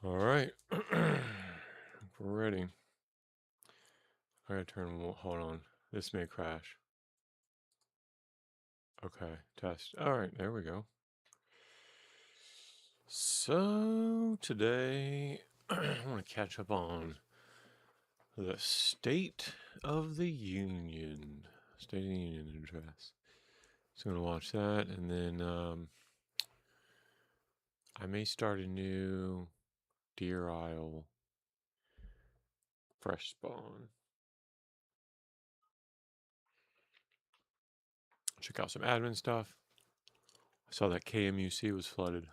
All right. We're ready. I gotta hold on. This may crash. Okay, test. All right, there we go. So today I want to catch up on the State of the Union. State of the Union address. So I'm gonna watch that, and then I may start a new Deer Isle fresh spawn. Check out some admin stuff. I saw that KMUC was flooded.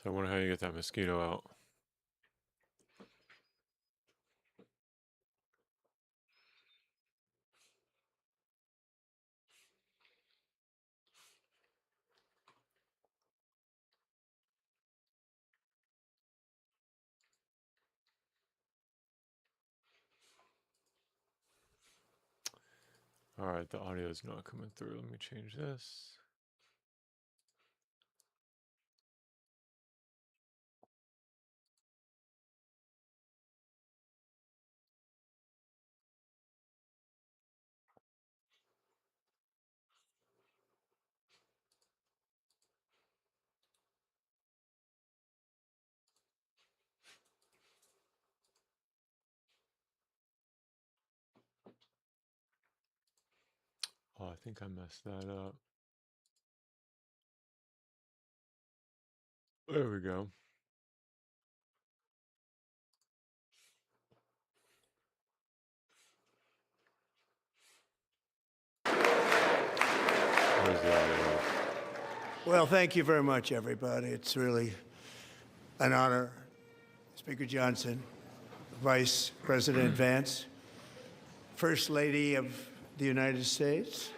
So I wonder how you get that mosquito out. All right, the audio is not coming through. Let me change this. Oh, I think I messed that up. There we go. Where's the audio? Well, thank you very much, everybody. It's really an honor. Speaker Johnson, Vice President Vance, First Lady of the United States.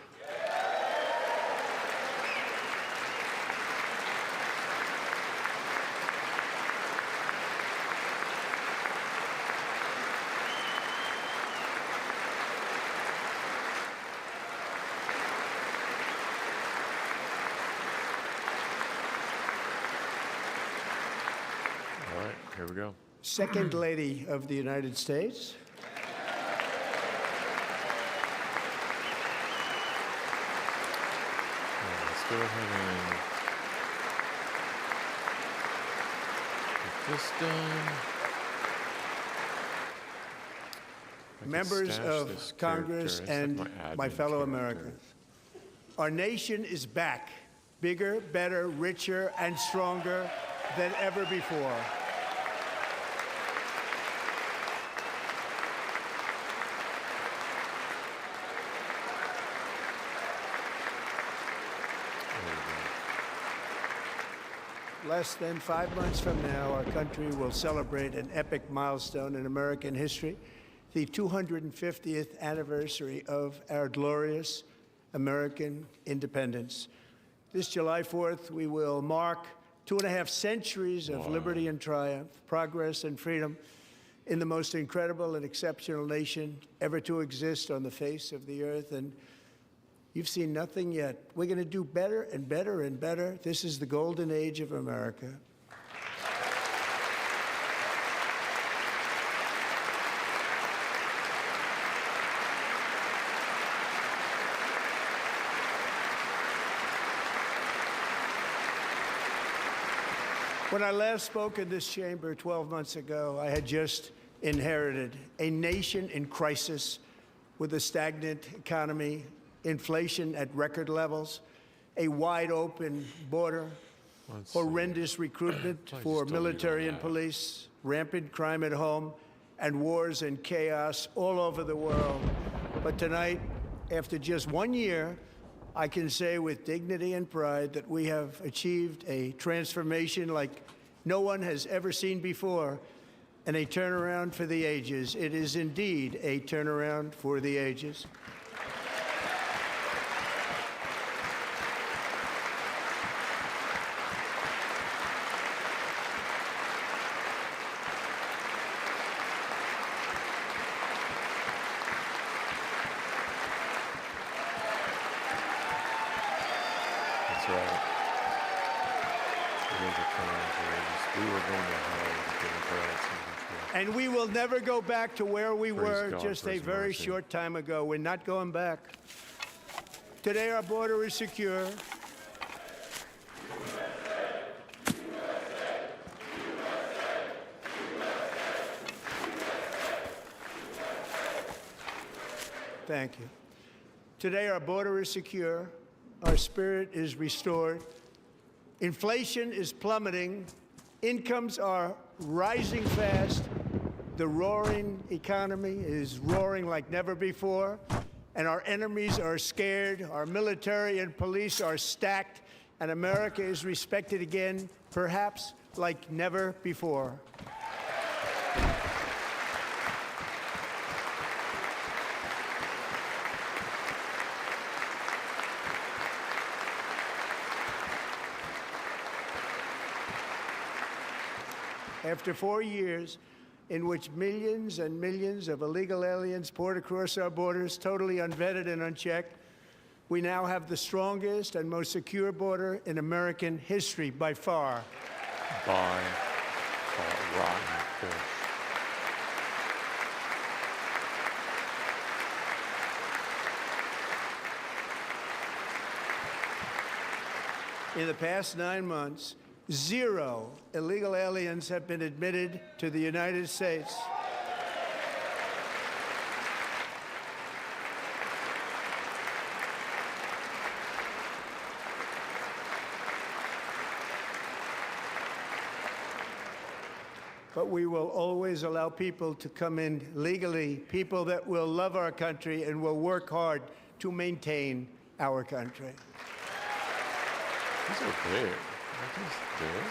All right, here we go. Second Lady of the United States. Let's go ahead and get this done. Members of Congress and my fellow Americans, our nation is back, bigger, better, richer, and stronger than ever before. Less than 5 months from now, our country will celebrate an epic milestone in American history, the 250th anniversary of our glorious American independence. This July 4th, we will mark 2.5 centuries of liberty and triumph, progress and freedom in the most incredible and exceptional nation ever to exist on the face of the earth. And you've seen nothing yet. We're going to do better and better and better. This is the golden age of America. When I last spoke in this chamber 12 months ago, I had just inherited a nation in crisis with a stagnant economy, inflation at record levels, a wide open border, horrendous recruitment for military and police, rampant crime at home, and wars and chaos all over the world. But tonight, after just 1 year, I can say with dignity and pride that we have achieved a transformation like no one has ever seen before, and a turnaround for the ages. It is indeed a turnaround for the ages. We were going to hell with the Democrats in control. And we will never go back to where we were God just for a his very mercy. short time ago. We're not going back. Today, our border is secure. Thank you. Today, our border is secure. Our spirit is restored. Inflation is plummeting. Incomes are rising fast. The roaring economy is roaring like never before. And our enemies are scared. Our military and police are stacked. And America is respected again, perhaps like never before. After 4 years in which millions and millions of illegal aliens poured across our borders, totally unvetted and unchecked, we now have the strongest and most secure border in American history by far. By rotten fish. In the past 9 months, 0 illegal aliens have been admitted to the United States. But we will always allow people to come in legally, people that will love our country and will work hard to maintain our country. These are big. Aren't these big?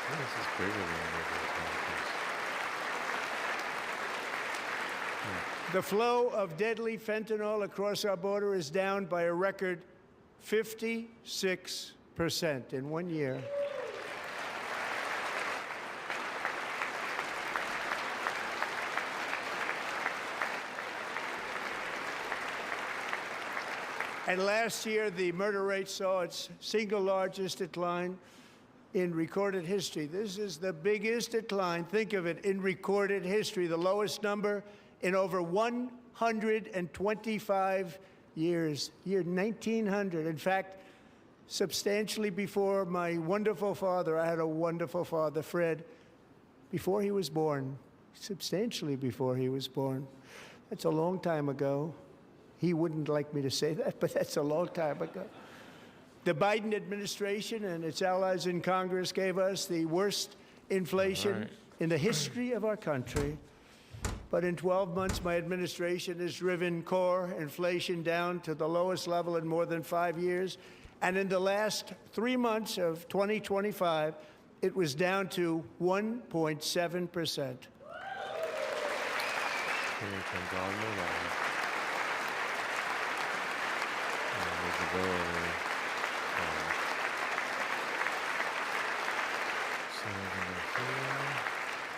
This is bigger than regular countries. The flow of deadly fentanyl across our border is down by a record 56% in 1 year. And last year, the murder rate saw its single largest decline in recorded history. This is the biggest decline, think of it, in recorded history, the lowest number in over 125 years, year 1900. In fact, substantially before my wonderful father, I had a wonderful father, Fred, before he was born, substantially before he was born. That's a long time ago. He wouldn't like me to say that, but that's a long time ago. The Biden administration and its allies in Congress gave us the worst inflation in the history of our country. But in 12 months, my administration has driven core inflation down to the lowest level in more than 5 years. And in the last 3 months of 2025, it was down to 1.7%.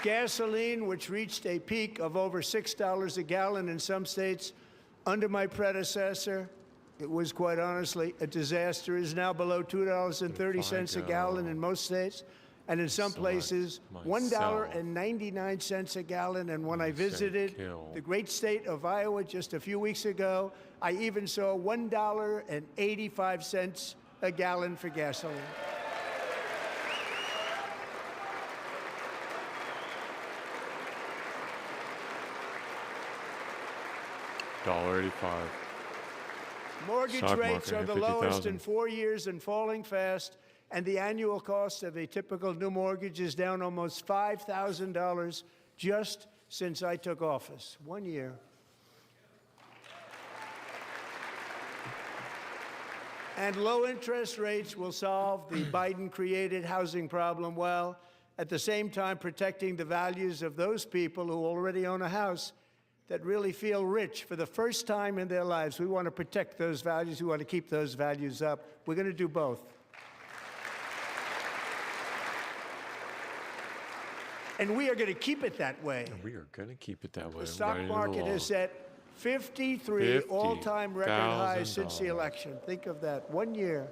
Gasoline, which reached a peak of over $6 a gallon in some states under my predecessor, it was quite honestly a disaster, is now below $2.30 a gallon in most states, and in some places, $1.99 a gallon. And when I visited the great state of Iowa just a few weeks ago, I even saw $1.85 a gallon for gasoline. $1.85. Mortgage Stock rates market are the at lowest 50,000. in 4 years and falling fast, and the annual cost of a typical new mortgage is down almost $5,000 just since I took office. 1 year. And low interest rates will solve the Biden-created housing problem while at the same time protecting the values of those people who already own a house that really feel rich for the first time in their lives. We want to protect those values. We want to keep those values up. We're going to do both. And we are going to keep it that way. We are going to keep it that way. The stock market has set 53 all-time record highs since the election. Think of that. 1 year.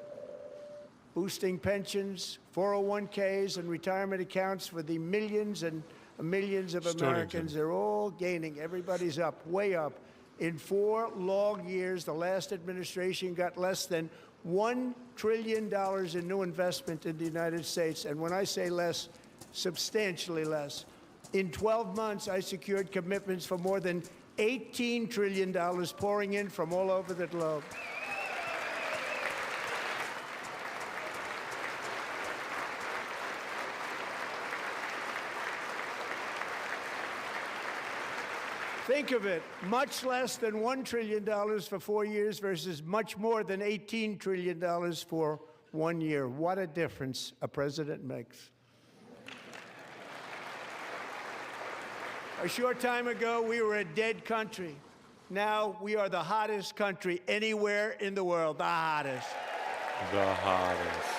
boosting pensions, 401ks, and retirement accounts for the millions and millions of Americans. They're all gaining. Everybody's up, way up. In 4 long years, the last administration got less than $1 trillion in new investment in the United States. And when I say less, substantially less. In 12 months, I secured commitments for more than $18 trillion pouring in from all over the globe. Think of it, much less than $1 trillion for 4 years versus much more than $18 trillion for 1 year. What a difference a president makes. A short time ago, we were a dead country. Now we are the hottest country anywhere in the world, the hottest. The hottest.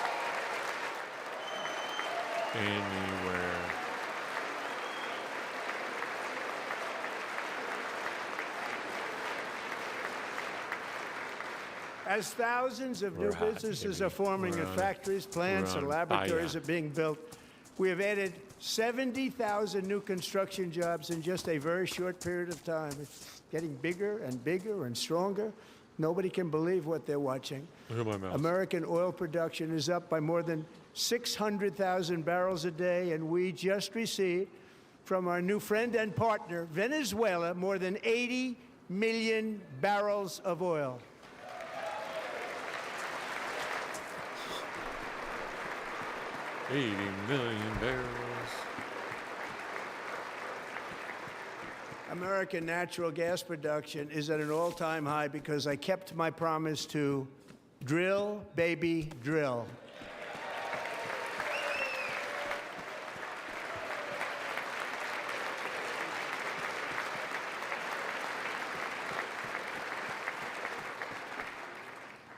Anywhere. As thousands of new businesses are forming in factories, plants, and laboratories are being built, we have added 70,000 new construction jobs in just a very short period of time. It's getting bigger and bigger and stronger. Nobody can believe what they're watching. Look at my mouse. American oil production is up by more than 600,000 barrels a day, and we just received from our new friend and partner, Venezuela, more than 80 million barrels of oil. $80 million barrels. American natural gas production is at an all-time high because I kept my promise to drill, baby, drill.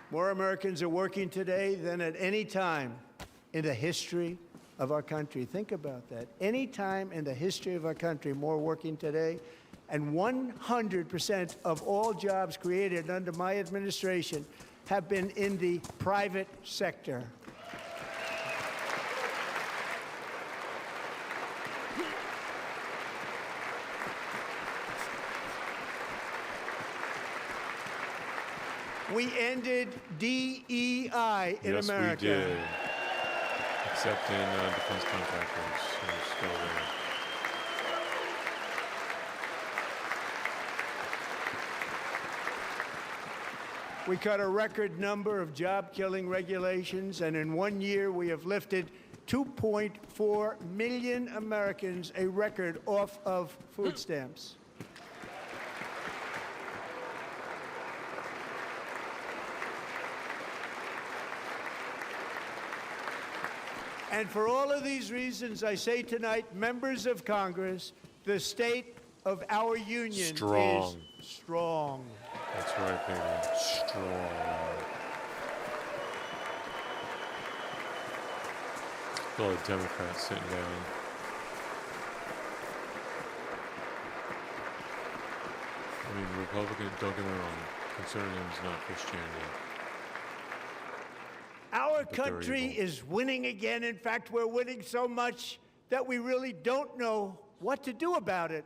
More Americans are working today than at any time in the history of our country. Think about that. Any time in the history of our country, more working today, and 100% of all jobs created under my administration have been in the private sector. We ended DEI in America. Yes, we did. Except in defense contractors, who are still there. We cut a record number of job-killing regulations, and in 1 year we have lifted 2.4 million Americans, a record, off of food stamps. And for all of these reasons, I say tonight, members of Congress, the state of our union is strong. That's right, baby. Strong. All the Democrats sitting down. I mean, Republican, don't get me wrong, conservatives, not Christianity. Our country is winning again. In fact, we're winning so much that we really don't know what to do about it.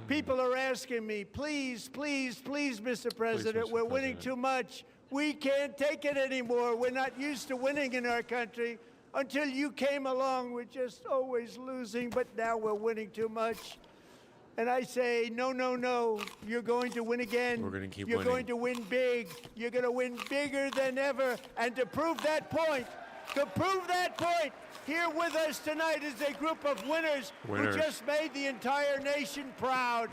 People are asking me, please, please, please, Mr. President, we're winning too much. We can't take it anymore. We're not used to winning in our country. Until you came along, we're just always losing, but now we're winning too much. And I say, no, no, no, you're going to win again. We're going to keep winning. You're going to win big. You're going to win bigger than ever. And to prove that point, here with us tonight is a group of winners who just made the entire nation proud.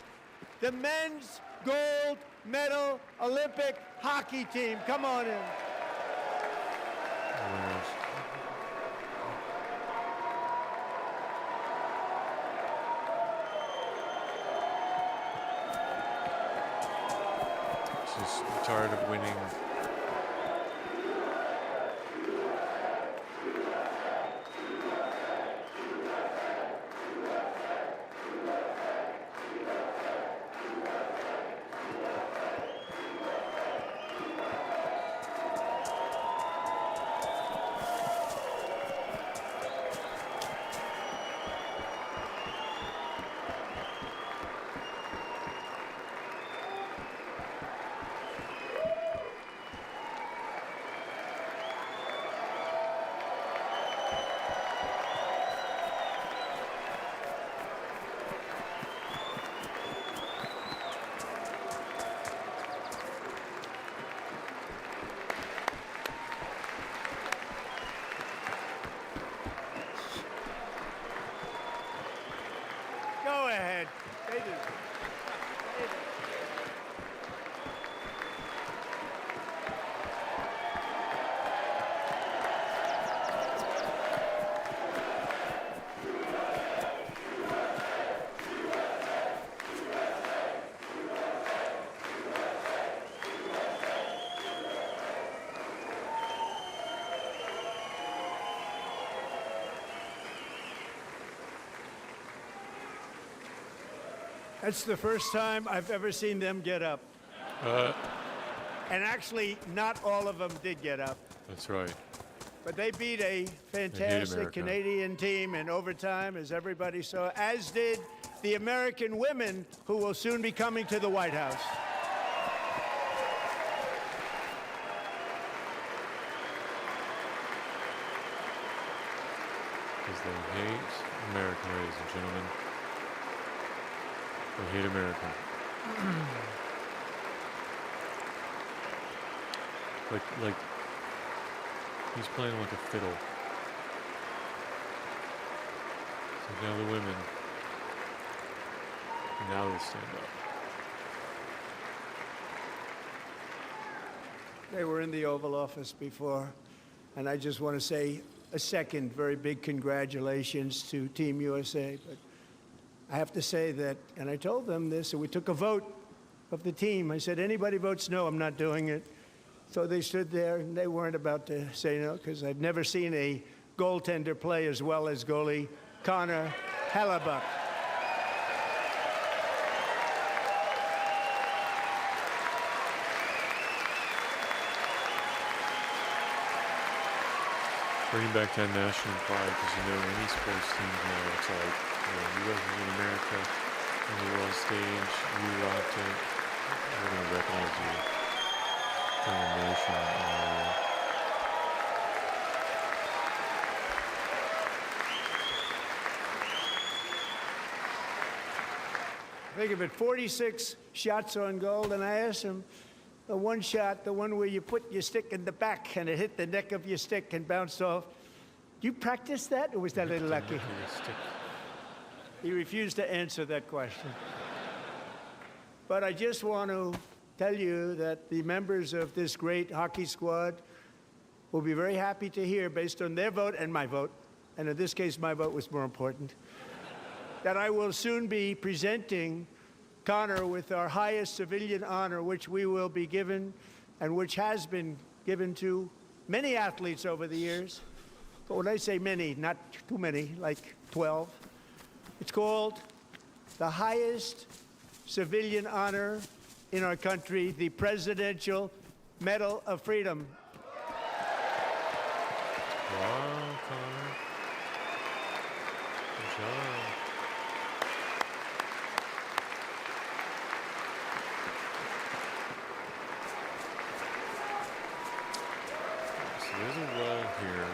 The men's gold medal Olympic hockey team. Come on in. Winners. Just tired of winning. That's the first time I've ever seen them get up. And actually, not all of them did get up. That's right. But they beat a fantastic America. Canadian team in overtime, as everybody saw, as did the American women who will soon be coming to the White House. Because they hate America, ladies and gentlemen. They hate America. like he's playing like a fiddle. So now the women, now they stand up. They were in the Oval Office before, and I just want to say a second very big congratulations to Team USA. But I have to say that, and I told them this, and we took a vote of the team. I said, anybody votes no, I'm not doing it. So they stood there, and they weren't about to say no, because I've never seen a goaltender play as well as goalie Connor Hellebuyck. Bringing back that national pride, because you know any sports team now, it's like, you represent America on the world stage, you rocked it, we're going to recognize you from the nation. Think of it, 46 shots on goal, and I asked him, the one shot, the one where you put your stick in the back and it hit the neck of your stick and bounced off. Do you practice that, or was that a little lucky? He refused to answer that question. But I just want to tell you that the members of this great hockey squad will be very happy to hear, based on their vote and my vote, and in this case my vote was more important, that I will soon be presenting Connor with our highest civilian honor, which we will be given and which has been given to many athletes over the years. But when I say many, not too many, like 12, it's called the highest civilian honor in our country, the Presidential Medal of Freedom. Wow, Connor. Good job. So there's a wall here.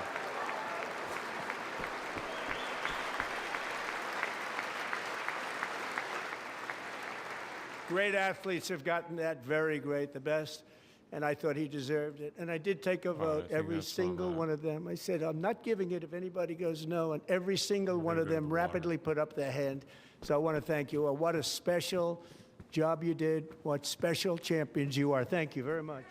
Great athletes have gotten that, very great, the best, and I thought he deserved it. And I did take a vote, think every that's on single that. one of them. I said, I'm not giving it if anybody goes no, and every single one of bit of them water. rapidly put up their hand. So I want to thank you. What a special job you did. What special champions you are. Thank you very much.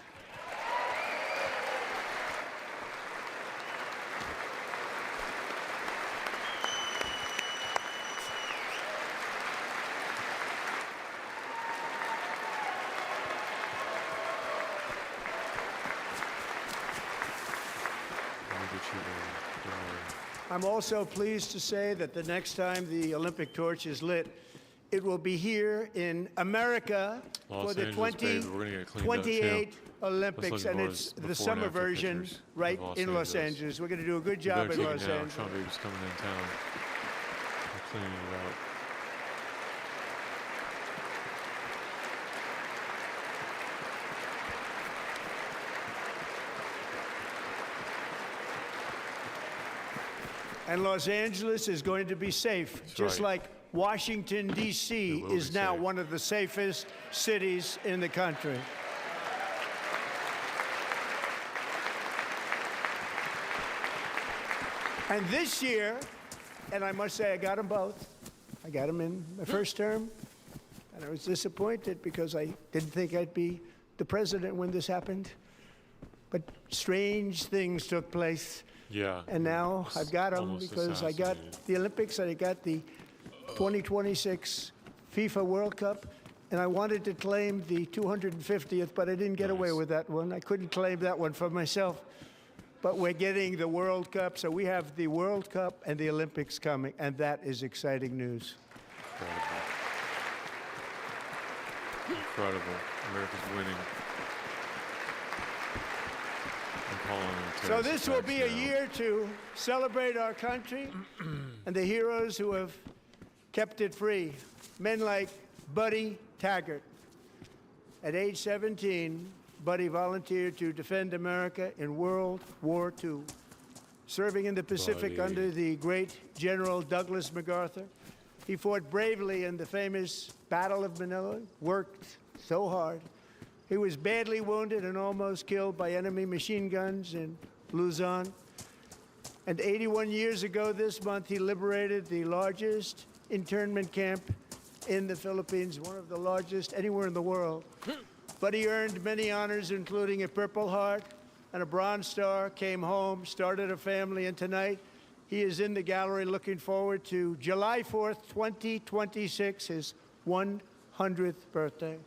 Let me get you the I'm also pleased to say that the next time the Olympic torch is lit, it will be here in America Los for the Angeles, baby. We're gonna get cleaned up, too. 28 Olympics, looking and for it's his the before and summer after version pictures of right Los in Los Angeles. Angeles. We're going to do a good You job better in take Los it now. Angeles. Sean Baby's coming in town. We're cleaning it up. And Los Angeles is going to be safe, just right. like Washington, D.C. It will is be now safe. one of the safest cities in the country. And this year, and I must say I got them both. I got them in my first term, and I was disappointed because I didn't think I'd be the president when this happened. But strange things took place. Yeah. And now I've got them Almost because I got assassinated. the Olympics and I got the 2026 FIFA World Cup. And I wanted to claim the 250th, but I didn't get away Nice. with that one. I couldn't claim that one for myself. But we're getting the World Cup, so we have the World Cup and the Olympics coming, and that is exciting news. Incredible. Incredible. America's winning. I'm calling on So this will terrorist be a attacks now. year to celebrate our country and the heroes who have kept it free. Men like Buddy Taggart. At age 17, Buddy volunteered to defend America in World War II, serving in the Pacific Buddy. under the great General Douglas MacArthur. He fought bravely in the famous Battle of Manila, worked so hard. He was badly wounded and almost killed by enemy machine guns in Luzon. And 81 years ago this month, he liberated the largest internment camp in the Philippines, one of the largest anywhere in the world. But he earned many honors, including a Purple Heart and a Bronze Star, came home, started a family, and tonight he is in the gallery looking forward to July 4th, 2026, his 100th birthday.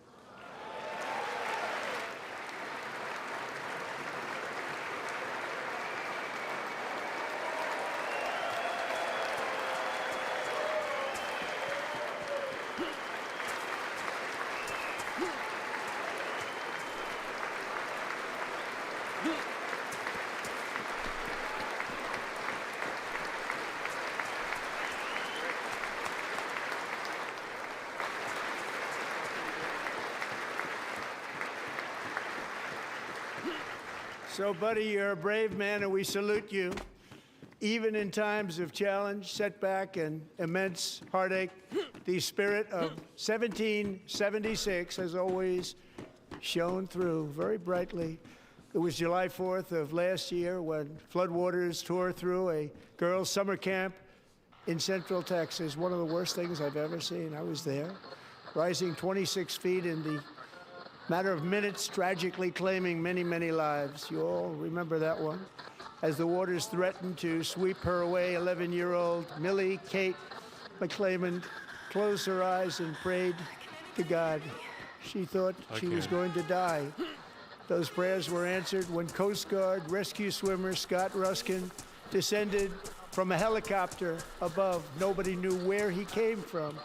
So, Buddy, you're a brave man, and we salute you. Even in times of challenge, setback, and immense heartache, the spirit of 1776 has always shone through very brightly. It was July 4th of last year when floodwaters tore through a girls' summer camp in Central Texas, one of the worst things I've ever seen. I was there, rising 26 feet in the matter of minutes, tragically claiming many, many lives. You all remember that one. As the waters threatened to sweep her away, 11-year-old Millie Kate McClelland closed her eyes and prayed to God. She thought she was going to die. Those prayers were answered when Coast Guard rescue swimmer Scott Ruskin descended from a helicopter above. Nobody knew where he came from.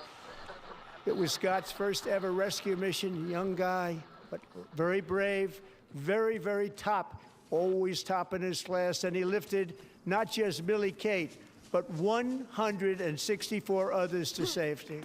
It was Scott's first ever rescue mission, young guy, but very brave, very, very top, always top in his class. And he lifted not just Millie Kate, but 164 others to safety.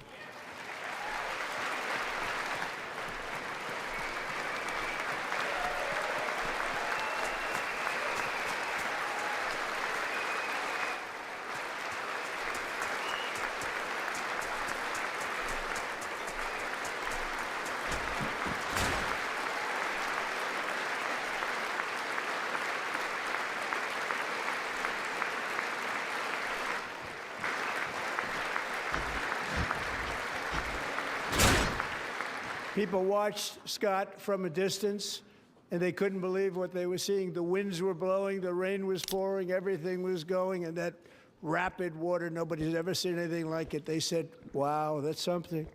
People watched Scott from a distance, and they couldn't believe what they were seeing. The winds were blowing, the rain was pouring, everything was going, and that rapid water, nobody's ever seen anything like it. They said, wow, that's something.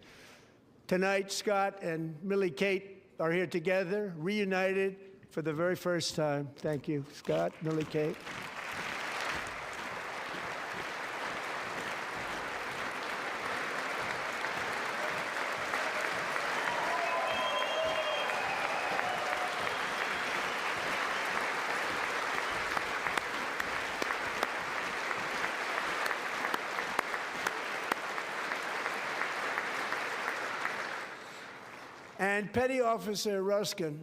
Tonight, Scott and Millie Kate are here together, reunited for the very first time. Thank you, Scott, Millie Kate. And Petty Officer Ruskin,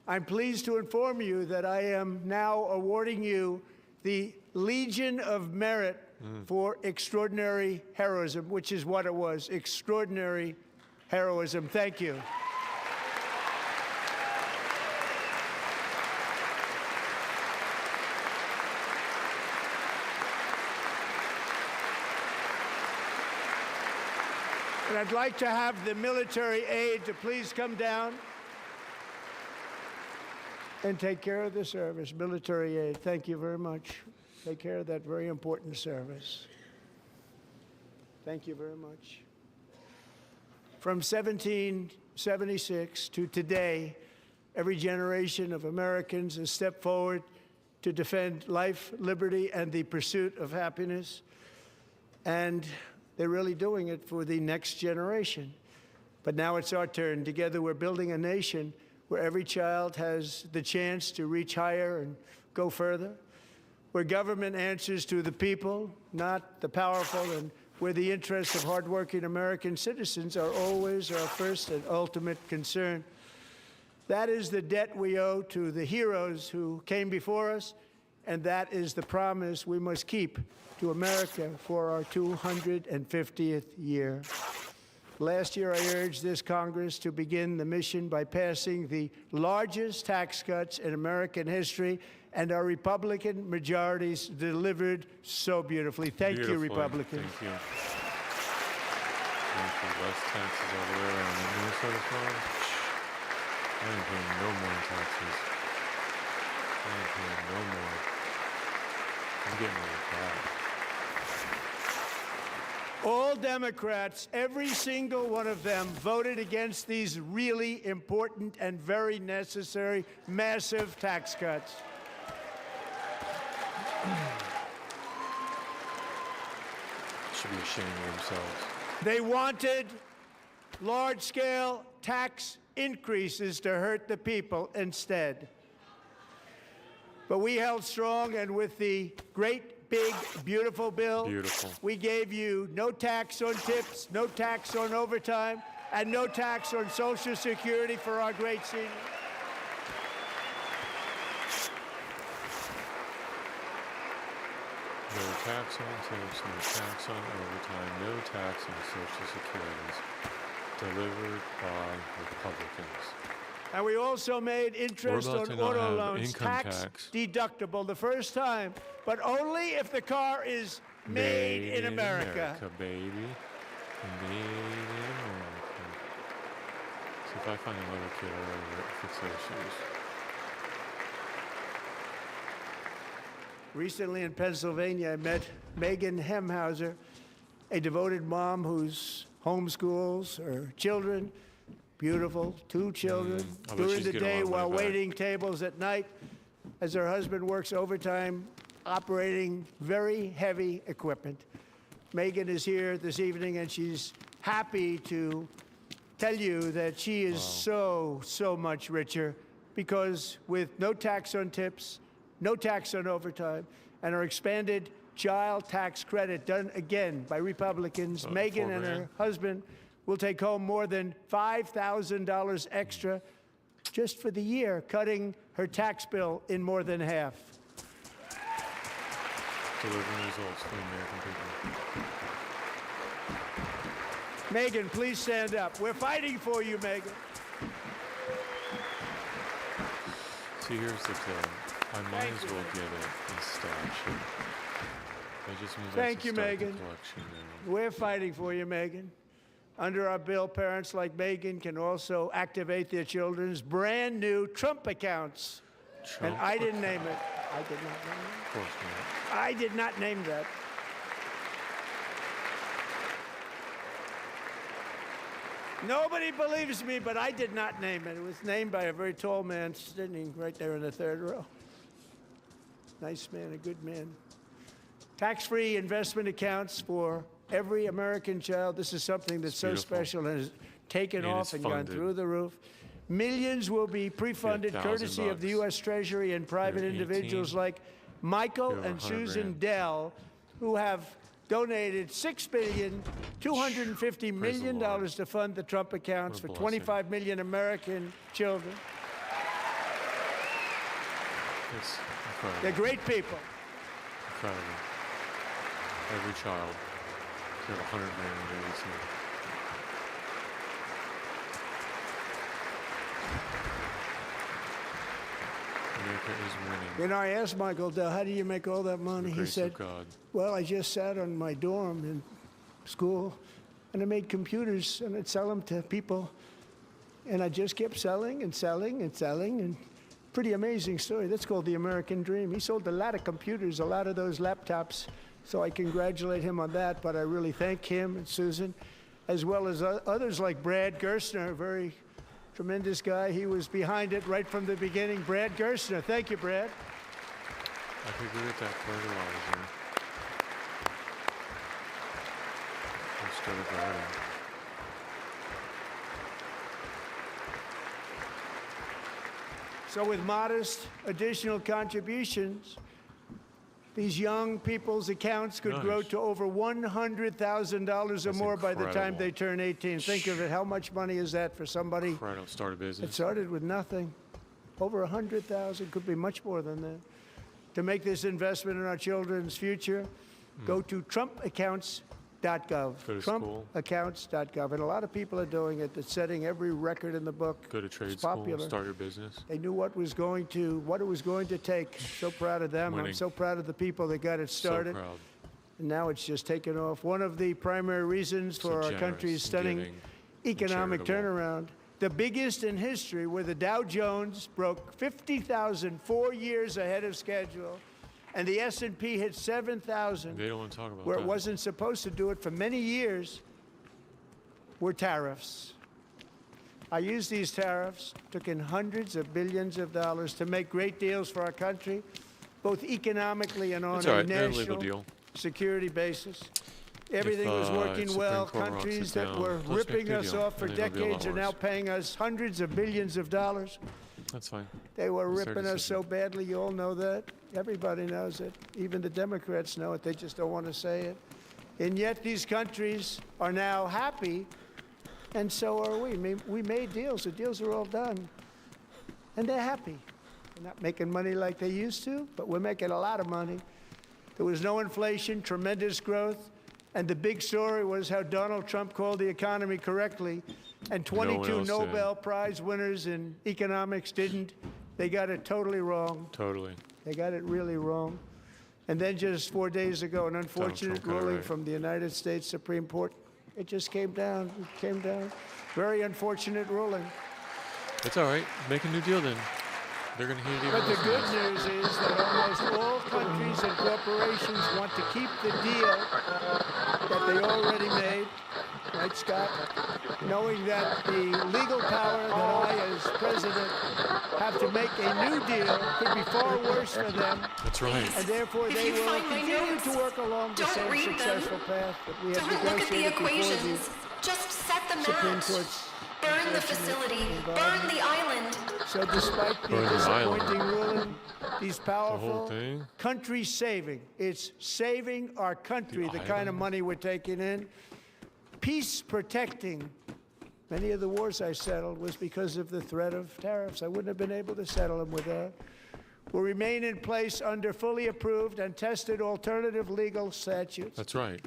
I'm pleased to inform you that I am now awarding you the Legion of Merit for extraordinary heroism, which is what it was, extraordinary heroism. Thank you. And I'd like to have the military aide to please come down and take care of the service. Military aide, thank you very much. Take care of that very important service. Thank you very much. From 1776 to today, every generation of Americans has stepped forward to defend life, liberty, and the pursuit of happiness. And they're really doing it for the next generation. But now it's our turn. Together, we're building a nation where every child has the chance to reach higher and go further, where government answers to the people, not the powerful, and where the interests of hardworking American citizens are always our first and ultimate concern. That is the debt we owe to the heroes who came before us, and that is the promise we must keep to America for our 250th year. Last year, I urged this Congress to begin the mission by passing the largest tax cuts in American history, and our Republican majorities delivered so beautifully. Thank you, Republicans. Thank you. Thank you. Less taxes all the way around. In Minnesota, Florida, I ain't paying no more in taxes. I ain't paying no more. I'm getting rid of that. All Democrats, every single one of them, voted against these really important and very necessary massive tax cuts. Should be ashamed of themselves. They wanted large-scale tax increases to hurt the people instead. But we held strong, and with the great, big, beautiful bill, we gave you no tax on tips, no tax on overtime, and no tax on Social Security for our great seniors. No tax on tips, no tax on overtime, no tax on Social Securities. Delivered by Republicans. And we also made interest on auto loans tax deductible the first time, but only if the car is made in America. Baby. Made in America. So if I find another kid, I'll fix those shoes. Recently in Pennsylvania, I met Megan Hemhauser, a devoted mom who's homeschools her children. Beautiful, 2 children, during the day while waiting tables at night, as her husband works overtime, operating very heavy equipment. Megan is here this evening, and she's happy to tell you that she is so much richer, because with no tax on tips, no tax on overtime, and our expanded child tax credit done again by Republicans, Megan and her husband will take home more than $5,000 extra just for the year, cutting her tax bill in more than half. Delivering results for the American people. Megan, please stand up. We're fighting for you, Megan. See, here's the thing. I might as well get it in stash. That just means Thank you, start Megan. the collection now. We're fighting for you, Megan. Under our bill, parents like Megan can also activate their children's brand new Trump accounts. And I didn't name it. I did not name it. Of course not. I did not name that. Nobody believes me, but I did not name it. It was named by a very tall man sitting right there in the third row. Nice man, a good man. Tax-free investment accounts for every American child. This is something that's so special and has taken off and gone through the roof. Millions will be pre-funded courtesy of the U.S. Treasury and private individuals like Michael and Susan Dell, who have donated $6.25 billion to fund the Trump accounts for 25 million American children. It's incredible. They're great people. Incredible. Every child. You have 100 million babies here. America is winning. You know, I asked Michael Dell, how do you make all that money? He said, well, I just sat on my dorm in school, and I made computers, and I'd sell them to people. And I just kept selling and selling and selling, and pretty amazing story. That's called the American dream. He sold a lot of computers, a lot of those laptops, so I congratulate him on that, but I really thank him and Susan, as well as others like Brad Gerstner, a very tremendous guy. He was behind it right from the beginning. Brad Gerstner. Thank you, Brad. I figured it that fertilizer. I started gardening. So with modest additional contributions, these young people's accounts could grow Nice. to over $100,000 or That's more by the time incredible. they turn 18. Think of it. How much money is that for somebody Right, I'll start a that business. started with nothing? Over 100,000, could be much more than that. To make this investment in our children's future, go to TrumpAccounts.gov. Go to school. TrumpAccounts.gov. And a lot of people are doing it. That's setting every record in the book. Go to trade It's school, popular. start your business. They knew what it was going to take. So proud of them. I'm Winning. so proud of the people that got it So started. proud. And now it's just taken off. One of the primary reasons So for our generous country's and stunning giving and economic charitable. turnaround, the biggest in history, where the Dow Jones broke 50,000 4 years ahead of schedule, and the S&P hit 7,000, They don't want to talk about where that. it wasn't supposed to do it for many years, were tariffs. I used these tariffs, took in hundreds of billions of dollars to make great deals for our country, both economically and on It's all a right. They're a legal national deal. security basis. Everything was if working Supreme well. Court rocks Countries it that down, were let's make ripping the us deal, off for and then it'll be a lot decades are now worse. paying us hundreds of billions of dollars. That's fine. They were It's their ripping us decision. so badly, you all know that. Everybody knows it. Even the Democrats know it. They just don't want to say it. And yet these countries are now happy, and so are we. We made deals. The deals are all done. And they're happy. They're not making money like they used to, but we're making a lot of money. There was no inflation, tremendous growth, and the big story was how Donald Trump called the economy correctly, and No one 22 else did. Nobel Prize winners in economics didn't. They got it totally wrong. Totally. They got it really wrong. And then just 4 days ago, an unfortunate got it ruling right. from the United States Supreme Court. It just came down. It came down. Very unfortunate ruling. It's all right. Make a new deal then. They're going to hear it even But the less good nice. news is that almost all countries and corporations want to keep the deal that they already made, right, Scott? Knowing that the legal power that I, as president, have to make a new deal could be far worse for them, That's right. and therefore If they you will find my continue notes, to work along the don't same read them. successful path that we have Don't look at the negotiated before the equations. Just set the Supreme match. Court's Burn the unfortunate facility. involvement. Burn the island. So despite the Burn the island. disappointing ruling, these powerful thing? country saving, it's saving our country, the kind of island? money we're taking in. Peace protecting. Many of the wars I settled was because of the threat of tariffs. I wouldn't have been able to settle them without. Will remain in place under fully approved and tested alternative legal statutes. That's right.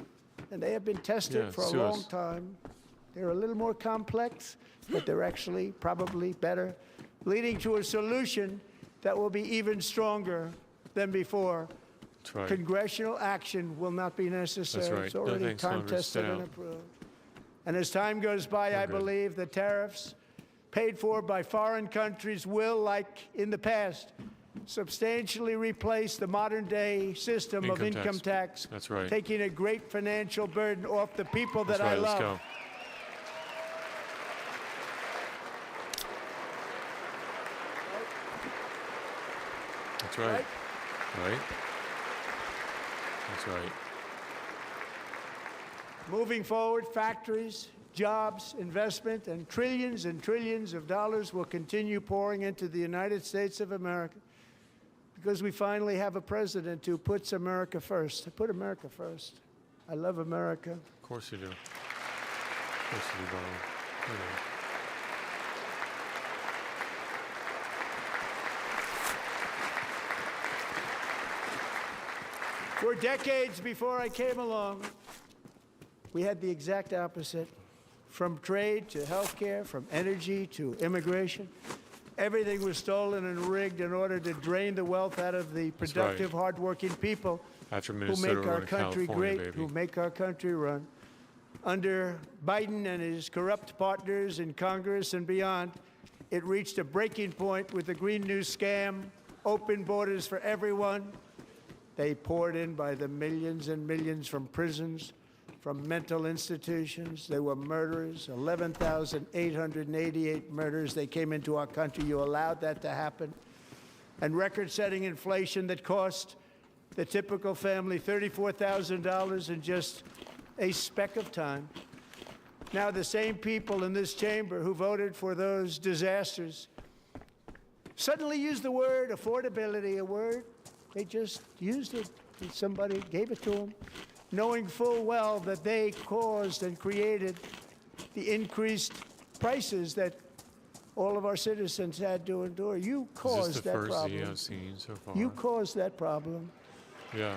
And they have been tested Yeah, for a sue long us. time. They're a little more complex, but they're actually probably better, leading to a solution that will be even stronger than before. That's right. Congressional action will not be necessary. That's right. It's No already thanks, Congress. time-tested Sit and out. approved. And as time goes by, I good. believe the tariffs paid for by foreign countries will, like in the past, substantially replace the modern-day system of Income income tax. That's right. Taking a great financial burden off the people that That's right. I Let's love. go. That's right. Right? Right. That's right. Moving forward, factories, jobs, investment, and trillions of dollars will continue pouring into the United States of America because we finally have a president who puts America first. I put America first. I love America. Of course you do. Of course you do, Donald. You know. For decades before I came along, we had the exact opposite. From trade to healthcare, from energy to immigration, everything was stolen and rigged in order to drain the wealth out of the That's productive, right. hardworking people After who Minnesota make our run country California, great, baby. who make our country run. Under Biden and his corrupt partners in Congress and beyond, it reached a breaking point with the Green New Scam, open borders for everyone. They poured in by the millions and millions from prisons, from mental institutions. They were murderers, 11,888 murders. They came into our country. You allowed that to happen. And record-setting inflation that cost the typical family $34,000 in just a speck of time. Now the same people in this chamber who voted for those disasters suddenly used the word affordability, a word. They just used it. Somebody gave it to them, knowing full well that they caused and created the increased prices that all of our citizens had to endure. You Is this caused the that first problem. Z I've seen so far? You caused that problem. Yeah.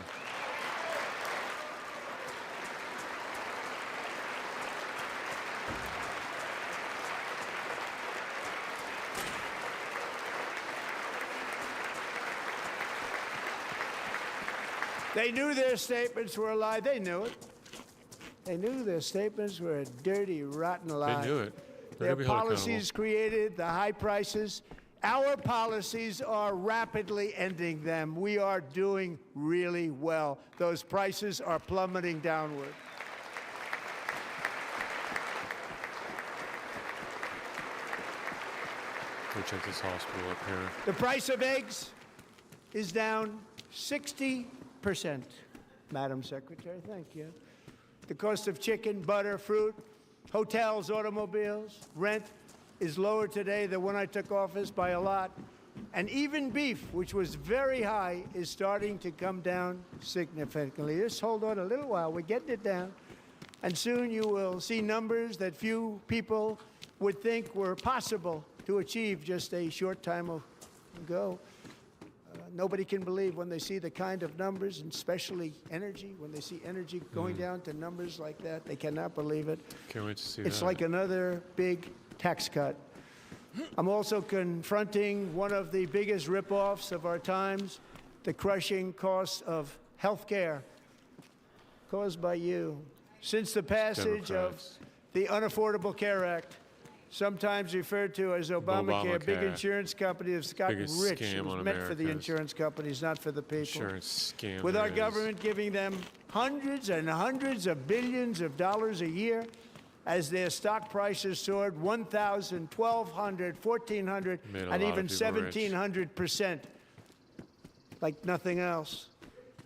They knew their statements were a lie. They knew it. They knew their statements were a dirty, rotten lie. They knew it. They're Their gonna be held policies created the high prices. Our policies are rapidly ending them. We are doing really well. Those prices are plummeting downward. Go check this hospital up here. The price of eggs is down 60%, Madam Secretary. Thank you. The cost of chicken, butter, fruit, hotels, automobiles, rent is lower today than when I took office by a lot. And even beef, which was very high, is starting to come down significantly. Just hold on a little while. We're getting it down. And soon you will see numbers that few people would think were possible to achieve just a short time ago. Nobody can believe when they see the kind of numbers, and especially energy, when they see energy going down to numbers like that, they cannot believe it. Can't wait to see It's that. like another big tax cut. I'm also confronting one of the biggest ripoffs of our times, the crushing cost of health care caused by you. Since the passage Democrats. of the Unaffordable Care Act, sometimes referred to as Obamacare, big Obamacare. insurance companies have gotten Biggest rich. scam It was on meant for the Americans. insurance companies, not for the people. Insurance scam. With our there is. government giving them hundreds and hundreds of billions of dollars a year as their stock prices soared 1,000, 1,200, 1,400, Made a and lot even of people rich. 1,700%, like nothing else.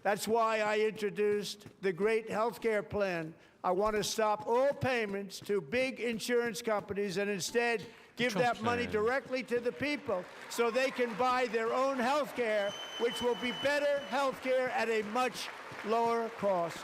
That's why I introduced the great health care plan. I want to stop all payments to big insurance companies and instead give Trump that money plan. directly to the people so they can buy their own health care, which will be better health care at a much lower cost.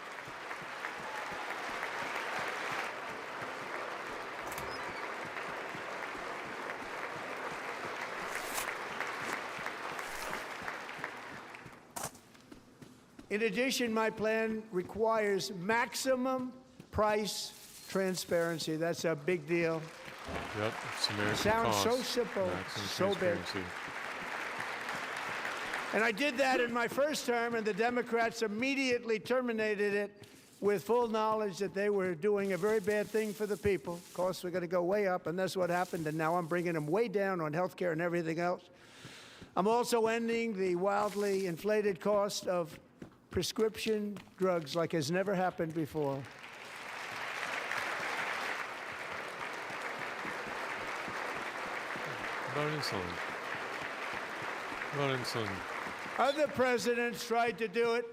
In addition, my plan requires maximum price transparency. That's a big deal. Yep. It's American Sounds so cost. simple, Maximum so big. transparency. And I did that in my first term, and the Democrats immediately terminated it with full knowledge that they were doing a very bad thing for the people. Costs were going to go way up, and that's what happened. And now I'm bringing them way down on health care and everything else. I'm also ending the wildly inflated cost of prescription drugs like has never happened before. About insulin. About insulin. Other presidents tried to do it,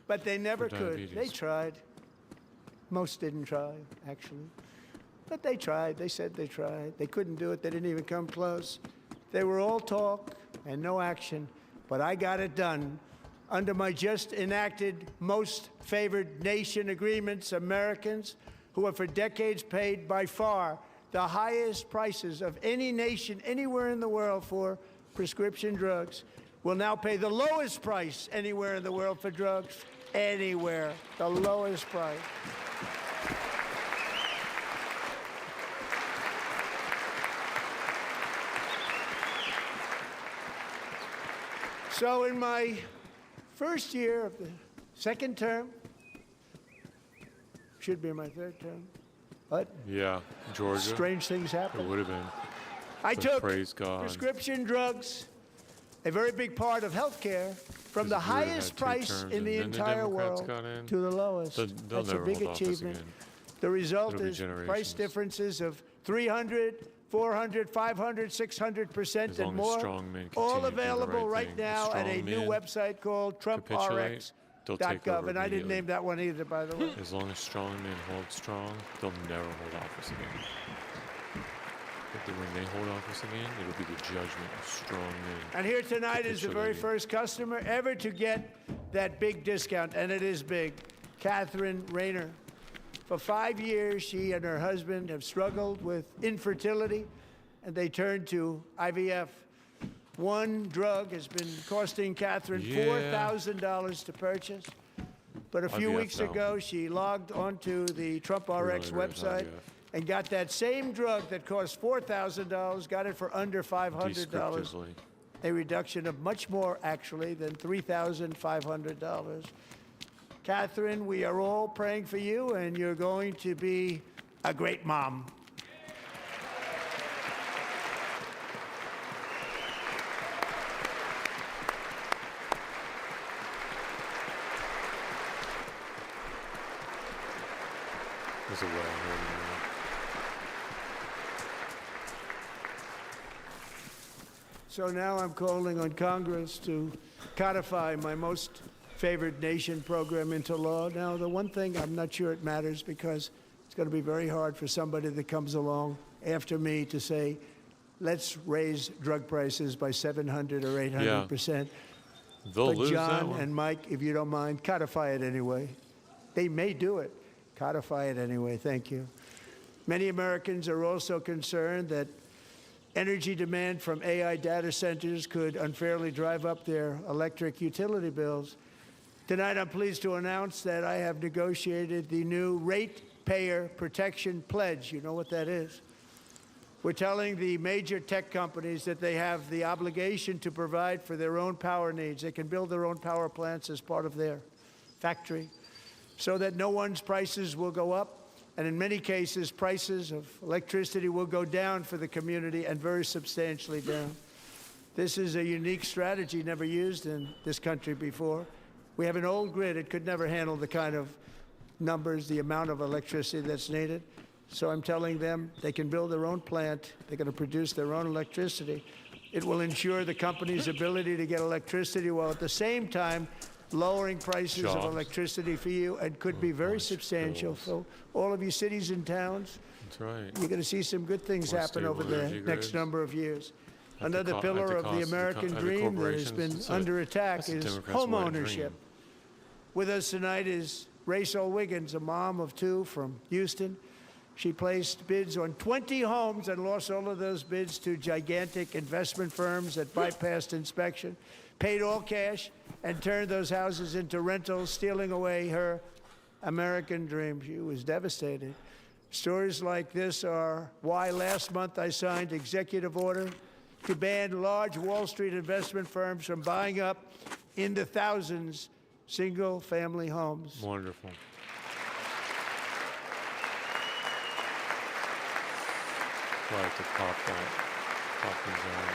but they never For could. They diabetes. tried. Most didn't try, actually. But they tried. They said they tried. They couldn't do it. They didn't even come close. They were all talk and no action. But I got it done. Under my just enacted most favored nation agreements, Americans who have for decades paid by far the highest prices of any nation anywhere in the world for prescription drugs will now pay the lowest price anywhere in the world for drugs. Anywhere. The lowest price. So in my first year of the second term, should be my third term, but Yeah. Georgia. strange things It happen. would have been. I But took praise God. prescription drugs, a very big part of health care, from the 'Cause we would've highest had two price terms, in the and then the entire Democrats world got in. to the lowest. They'll That's a never big hold office achievement. again. The result It'll be is price generations. differences of 300, 400, 500, 600% As and long as more. strong men All continue to do the available right right thing. now at a Strong new men website called capitulate, they'll take TrumpRx.gov. over And I didn't immediately. name that one either, by the way. As long as strong men hold strong, they'll never hold office again. But then when they hold office again, it'll be the judgment of strong men. And here tonight is the very capitulating. first customer ever to get that big discount, and it is big, Catherine Rayner. For 5 years, she and her husband have struggled with infertility, and they turned to IVF. One drug has been costing Catherine Yeah. $4,000 to purchase. But a few IVF weeks now. ago, she logged onto the Trump RX Really, website IVF. and got that same drug that cost $4,000, got it for under $500. Descriptively. A reduction of much more, actually, than $3,500. Catherine, we are all praying for you, and you're going to be a great mom. That's a well-heard man. So now I'm calling on Congress to codify my most favored nation program into law. Now, the one thing I'm not sure it matters, because it's going to be very hard for somebody that comes along after me to say, let's raise drug prices by 700 or 800%. They'll But lose that John one. and Mike, if you don't mind, codify it anyway. They may do it. Codify it anyway. Thank you. Many Americans are also concerned that energy demand from AI data centers could unfairly drive up their electric utility bills. Tonight, I'm pleased to announce that I have negotiated the new Ratepayer Protection Pledge. You know what that is? We're telling the major tech companies that they have the obligation to provide for their own power needs. They can build their own power plants as part of their factory, so that no one's prices will go up. And in many cases, prices of electricity will go down for the community, and very substantially down. This is a unique strategy never used in this country before. We have an old grid. It could never handle the kind of numbers, the amount of electricity that's needed. So I'm telling them they can build their own plant. They're going to produce their own electricity. It will ensure the company's ability to get electricity while at the same time lowering prices of Jobs. electricity for you, and could be very Less substantial. bills. So all of you cities and towns, That's right. you're going to see some good things More happen over stable the energy next grids. number of years. At the Another co- at pillar the of cost the of the American of the dream that has corporations. been It's a- under attack that's the is Democrats' home wet ownership. dream. With us tonight is Rachel Wiggins, a mom of two from Houston. She placed bids on 20 homes and lost all of those bids to gigantic investment firms that bypassed inspection, paid all cash, and turned those houses into rentals, stealing away her American dream. She was devastated. Stories like this are why last month I signed executive order to ban large Wall Street investment firms from buying up in the thousands single-family homes. Wonderful. Like to pop these out.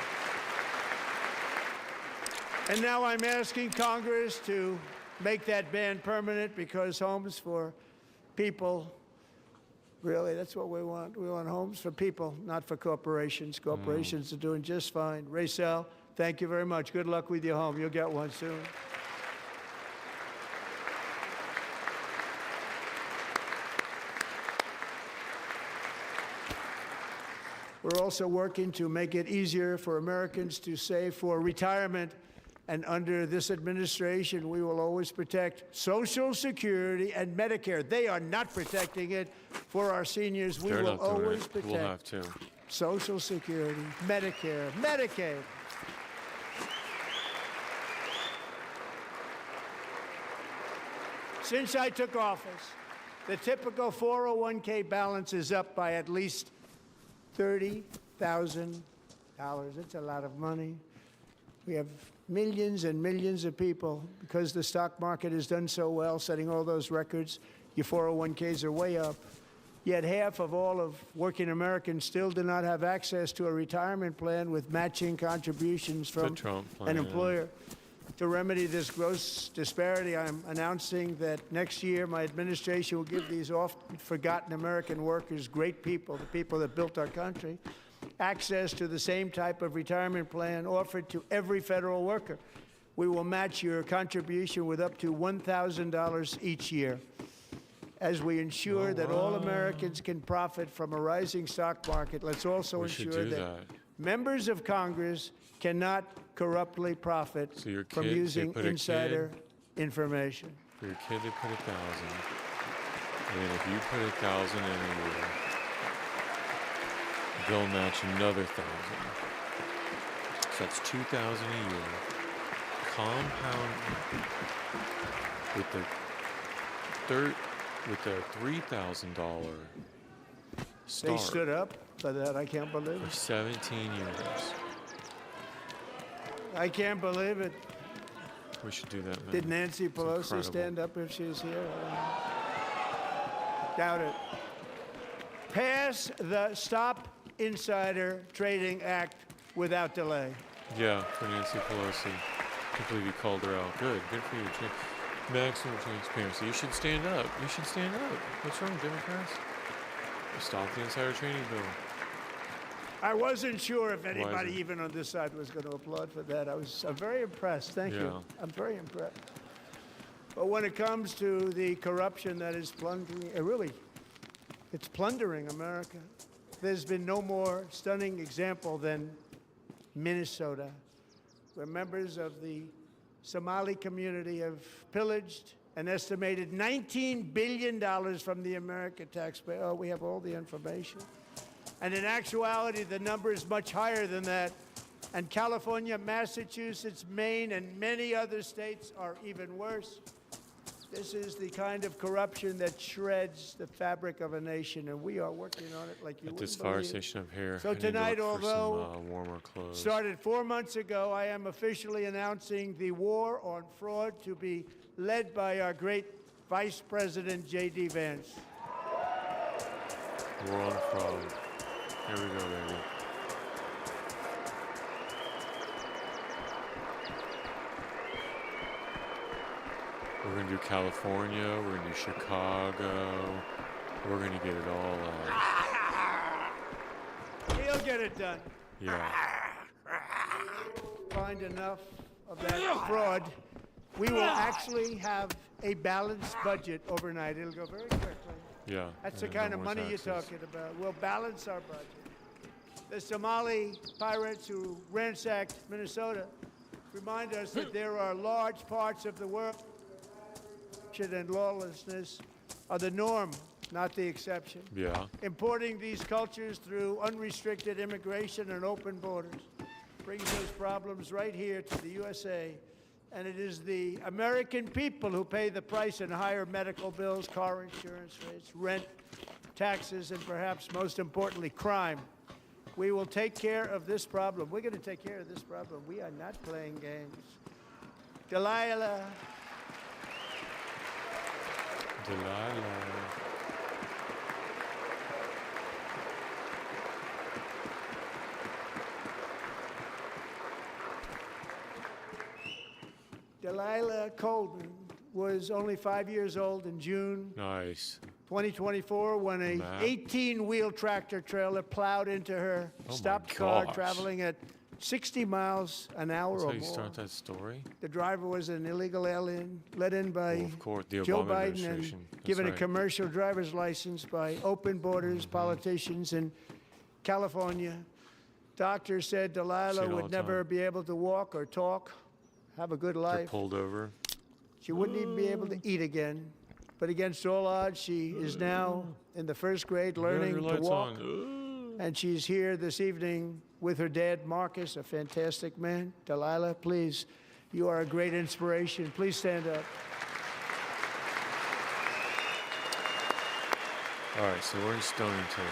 And now I'm asking Congress to make that ban permanent, because homes for people, really, that's what we want. We want homes for people, not for corporations. Corporations are doing just fine. Racel, thank you very much. Good luck with your home. You'll get one soon. We're also working to make it easier for Americans to save for retirement. And under this administration, we will always protect Social Security and Medicare. They are not protecting it for our seniors. We They're will not doing always it. protect We'll have to. Social Security, Medicare, Medicaid. Since I took office, the typical 401k balance is up by at least $30,000. It's a lot of money. We have millions and millions of people, because the stock market has done so well, setting all those records. Your 401ks are way up. Yet half of all of working Americans still do not have access to a retirement plan with matching contributions from Trump an plan. employer. To remedy this gross disparity, I'm announcing that next year my administration will give these often forgotten American workers, great people, the people that built our country, access to the same type of retirement plan offered to every federal worker. We will match your contribution with up to $1,000 each year. as we ensure that all Americans can profit from a rising stock market, let's also We should ensure do that that. members of Congress cannot corruptly profit So your from kid- they using put a insider information. For your kid, they put 1,000. And then if you put 1,000 in a year, they'll match another 1,000. So that's 2,000 a year. Compound with the $3,000 They start stood up for that. I can't believe for it. 17 years. I can't believe it. We should do that, man. Did Nancy Pelosi incredible. stand up if she's here? Doubt it. Pass the Stop Insider Trading Act without delay. Yeah, for Nancy Pelosi. Can't believe you called her out. Good for you. Maximum transparency. You should stand up. You should stand up. What's wrong, Democrats? Stop the insider trading bill. I wasn't sure if is anybody, it? even on this side, was going to applaud for that. I'm very impressed. Thank you. Yeah. I'm very impressed. But when it comes to the corruption that is plundering, it's plundering America. There's been no more stunning example than Minnesota, where members of the Somali community have pillaged an estimated $19 billion from the American taxpayer. Oh, we have all the information. And in actuality, the number is much higher than that. And California, Massachusetts, Maine, and many other states are even worse. This is the kind of corruption that shreds the fabric of a nation, and we are working on it like you At wouldn't this fire believe. station up here. So I need to tonight, look for although some, warmer clothes. Started 4 months ago, I am officially announcing the war on fraud to be led by our great Vice President, J.D. Vance. War on fraud. Here we go, baby. We're gonna do California. We're gonna do Chicago. We're gonna get it all out. He'll get it done. Yeah. Find enough of that fraud, we will actually have a balanced budget overnight. It'll go very quickly. Yeah. That's the and kind no of more money you're taxes. talking about. We'll balance our budget. The Somali pirates who ransacked Minnesota remind us that there are large parts of the world and lawlessness are the norm, not the exception. Yeah. Importing these cultures through unrestricted immigration and open borders brings those problems right here to the USA. And it is the American people who pay the price in higher medical bills, car insurance rates, rent, taxes, and perhaps most importantly, crime. We will take care of this problem. We're going to take care of this problem. We are not playing games. Delilah. Delilah Colden was only 5 years old in June Nice. 2024 when a Matt. 18-wheel tractor trailer plowed into her Oh my stopped car gosh. traveling at 60 miles an hour That's or how you more. start that story? The driver was an illegal alien let in by Well, of course, the Joe Obama Biden and administration. That's given a right. commercial driver's license by open borders politicians in California. Doctors said Delilah See it all would the never time. be able to walk or talk, have a good They're life. pulled over. She wouldn't even be able to eat again. But against all odds, she is now in the first grade learning Your to lights walk. on. And she's here this evening with her dad, Marcus, a fantastic man. Delilah, please, you are a great inspiration. Please stand up. All right, so we're in Stonington.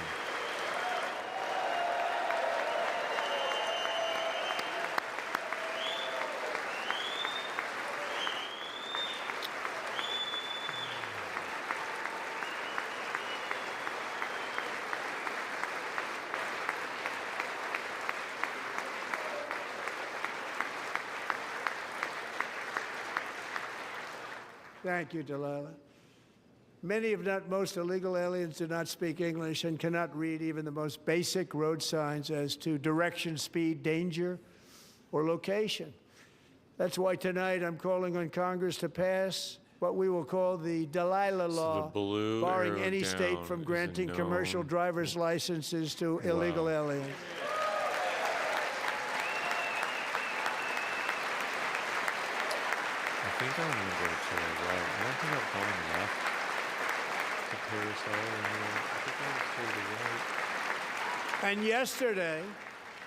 Thank you, Delilah. Many, if not most, illegal aliens do not speak English and cannot read even the most basic road signs as to direction, speed, danger, or location. That's why tonight I'm calling on Congress to pass what we will call the Delilah Law, blue barring arrow any state down from is a granting no. commercial driver's licenses to illegal aliens. I think I'm gonna go to the right. I don't think I've gone left to Paris Island. I think I'm gonna stay to the right. And yesterday,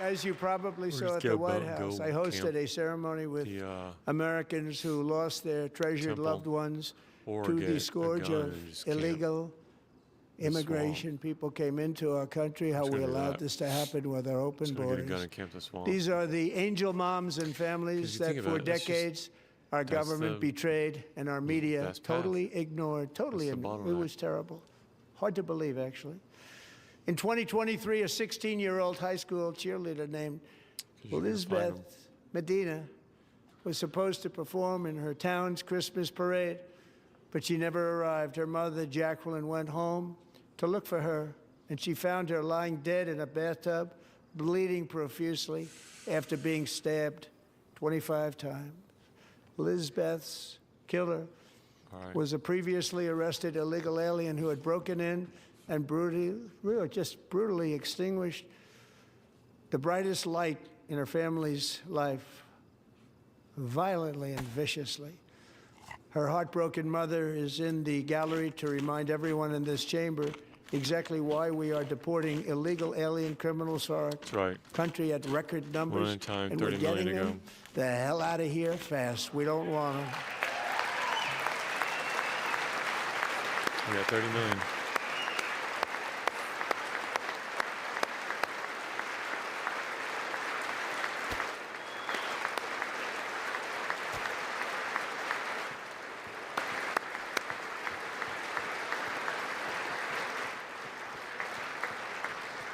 as you probably saw just at the go White boat- House, go I hosted camp. a ceremony with The Americans who lost their treasured temple loved ones or to get the a scourge gun of and just camp illegal immigration. People came into our country, how Just we gonna do allowed that. this to happen with our open Just gonna get a gun borders. and camp the swamp. These are the angel moms and families you that think about for it, that's just- decades our that's government the betrayed and our media best path. totally ignored. Totally That's the ignored. It bottleneck. was terrible. Hard to believe, actually. In 2023, a 16-year-old high school cheerleader named 'Cause you're gonna find 'em. Elizabeth Medina was supposed to perform in her town's Christmas parade, but she never arrived. Her mother, Jacqueline, went home to look for her, and she found her lying dead in a bathtub, bleeding profusely after being stabbed 25 times. Elizabeth's killer All right. was a previously arrested illegal alien who had broken in and brutally extinguished the brightest light in her family's life, violently and viciously. Her heartbroken mother is in the gallery to remind everyone in this chamber exactly why we are deporting illegal alien criminals to our That's right. country at record numbers. at a time, and 30 we're getting million to them the hell out of here fast. We don't want them. We got 30 million.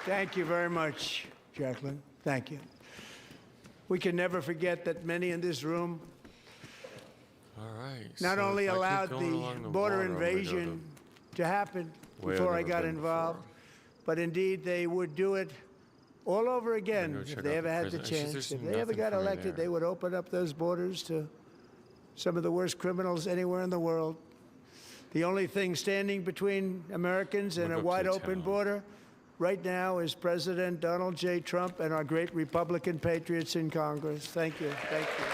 Thank you very much, Jacqueline. Thank you. We can never forget that many in this room All right. not so only if I keep allowed going the along the border water, I'm gonna go invasion to happen way before I've I never got been involved, before. but indeed they would do it all over again go if check they out ever the had the prison. It's just chance. there's If they ever nothing got for me elected, there. they would open up those borders to some of the worst criminals anywhere in the world. The only thing standing between Americans and Look a up to wide the open town. border right now is President Donald J. Trump and our great Republican patriots in Congress. Thank you. Thank you.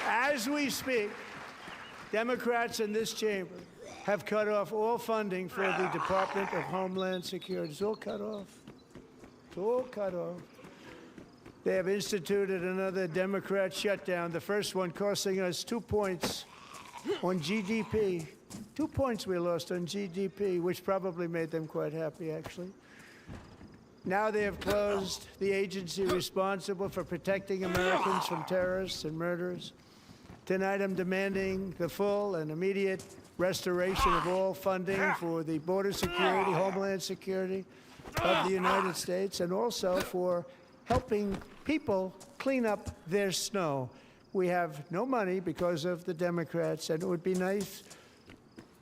As we speak, Democrats in this chamber have cut off all funding for the Department of Homeland Security. It's all cut off. It's all cut off. They have instituted another Democrat shutdown, the first one costing us 2 points on GDP. 2 points we lost on GDP, which probably made them quite happy, actually. Now they have closed the agency responsible for protecting Americans from terrorists and murderers. Tonight I'm demanding the full and immediate restoration of all funding for the border security, homeland security of the United States, and also for helping people clean up their snow. We have no money because of the Democrats, and it would be nice.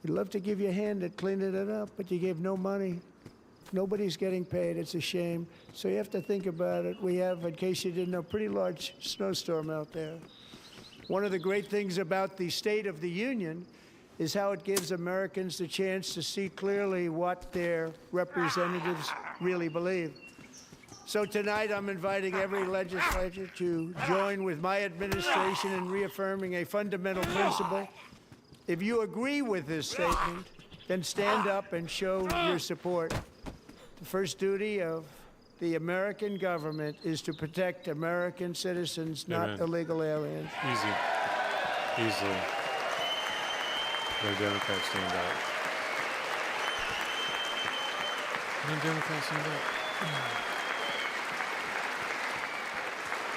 We'd love to give you a hand at cleaning it up, but you gave no money. Nobody's getting paid. It's a shame. So you have to think about it. We have, in case you didn't know, a pretty large snowstorm out there. One of the great things about the State of the Union is how it gives Americans the chance to see clearly what their representatives really believe. So tonight I'm inviting every legislator to join with my administration in reaffirming a fundamental principle. If you agree with this statement, then stand up and show your support. The first duty of the American government is to protect American citizens, not Amen. illegal aliens. Easy. Easily. No Democrats stand up. No Democrats stand up.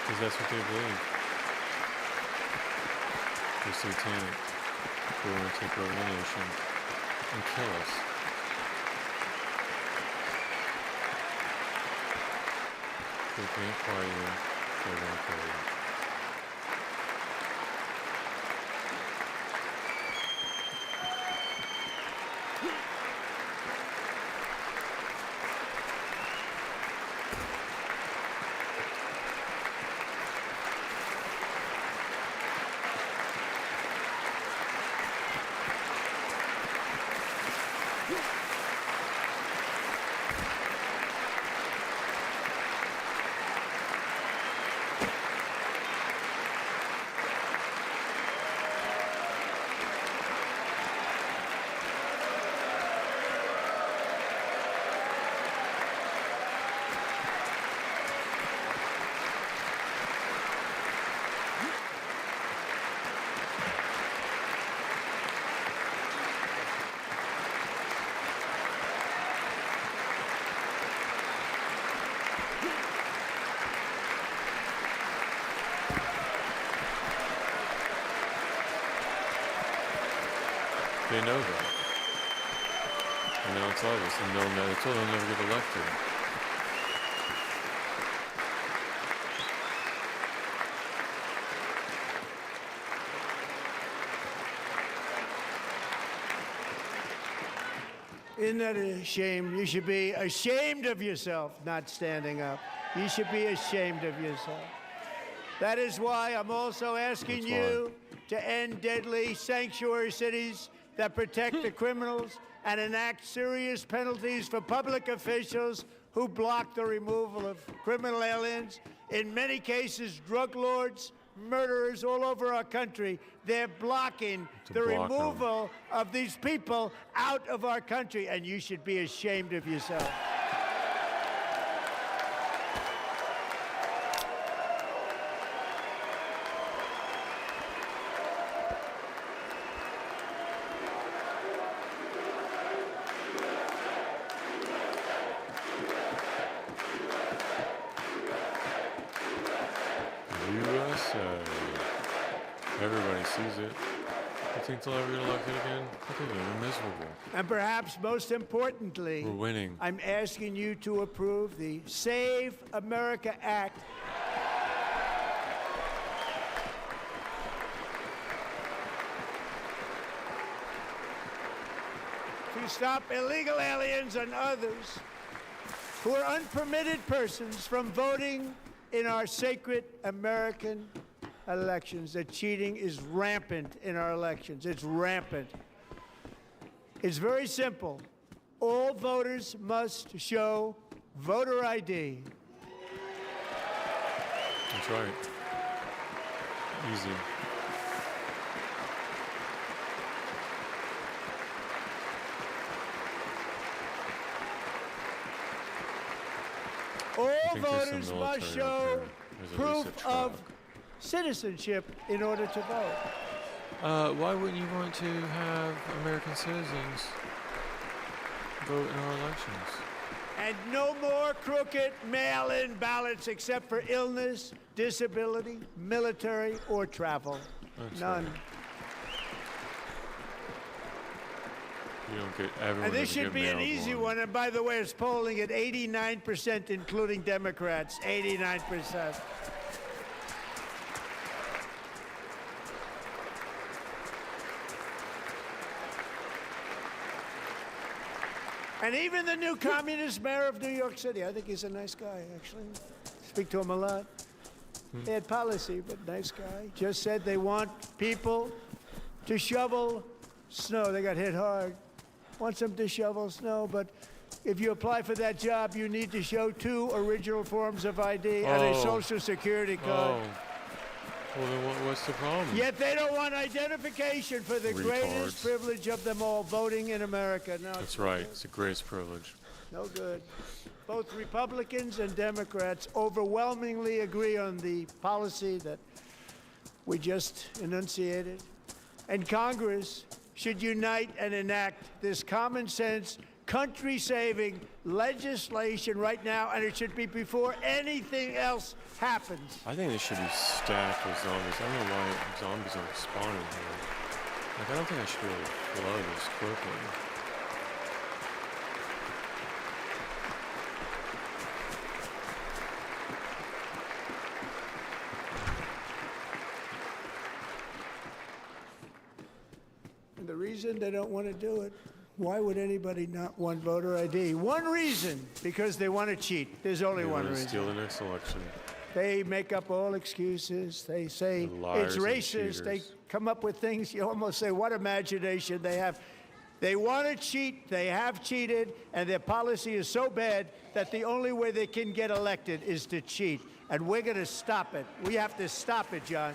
Because that's what they believe. They're satanic. They want to take over the nation and kill us. They can't fire you. They're going to kill you. They know that. And now it's obvious, and they'll never get elected. Isn't that a shame? You should be ashamed of yourself not standing up. You should be ashamed of yourself. That is why I'm also asking you to end deadly sanctuary cities that protect the criminals and enact serious penalties for public officials who block the removal of criminal aliens. In many cases, drug lords, murderers all over our country, they're blocking the removal of these people out of our country, and you should be ashamed of yourself. USA. Everybody sees it. You think they'll ever get elected again? I think they're miserable. And perhaps most importantly, We're winning. I'm asking you to approve the Save America Act. To stop illegal aliens and others who are unpermitted persons from voting in our sacred American elections. That cheating is rampant in our elections. It's rampant. It's very simple. All voters must show voter ID. That's right. Easy. All voters must show proof of citizenship in order to vote. Why wouldn't you want to have American citizens vote in our elections? And no more crooked mail-in ballots except for illness, disability, military, or travel. That's None. right. You don't get everyone. And this doesn't should get be an mailed easy one. And by the way, it's polling at 89%, including Democrats. 89%. And even the new communist mayor of New York City, I think he's a nice guy, actually. Speak to him a lot. Bad policy, but nice guy. Just said they want people to shovel snow. They got hit hard. Wants them to shovel snow, but if you apply for that job, you need to show 2 original forms of ID and a Social Security card. Well, then what's the problem? Yet they don't want identification for the greatest Retards. privilege of them all, voting in America. No, That's right. It's the greatest privilege. no good. Both Republicans and Democrats overwhelmingly agree on the policy that we just enunciated. And Congress should unite and enact this common sense, country-saving legislation right now, and it should be before anything else happens. I think they should be stacked with zombies. I don't know why zombies aren't spawning here. Like, I don't think I should be able to flood this quickly. And the reason they don't want to do it, why would anybody not want voter ID? One reason, because they want to cheat. There's only They one want to reason. steal the next election. They make up all excuses. They say They're liars it's and racist. They cheaters. come up with things you almost say, what imagination they have. They want to cheat. They have cheated. And their policy is so bad that the only way they can get elected is to cheat. And we're going to stop it. We have to stop it, John.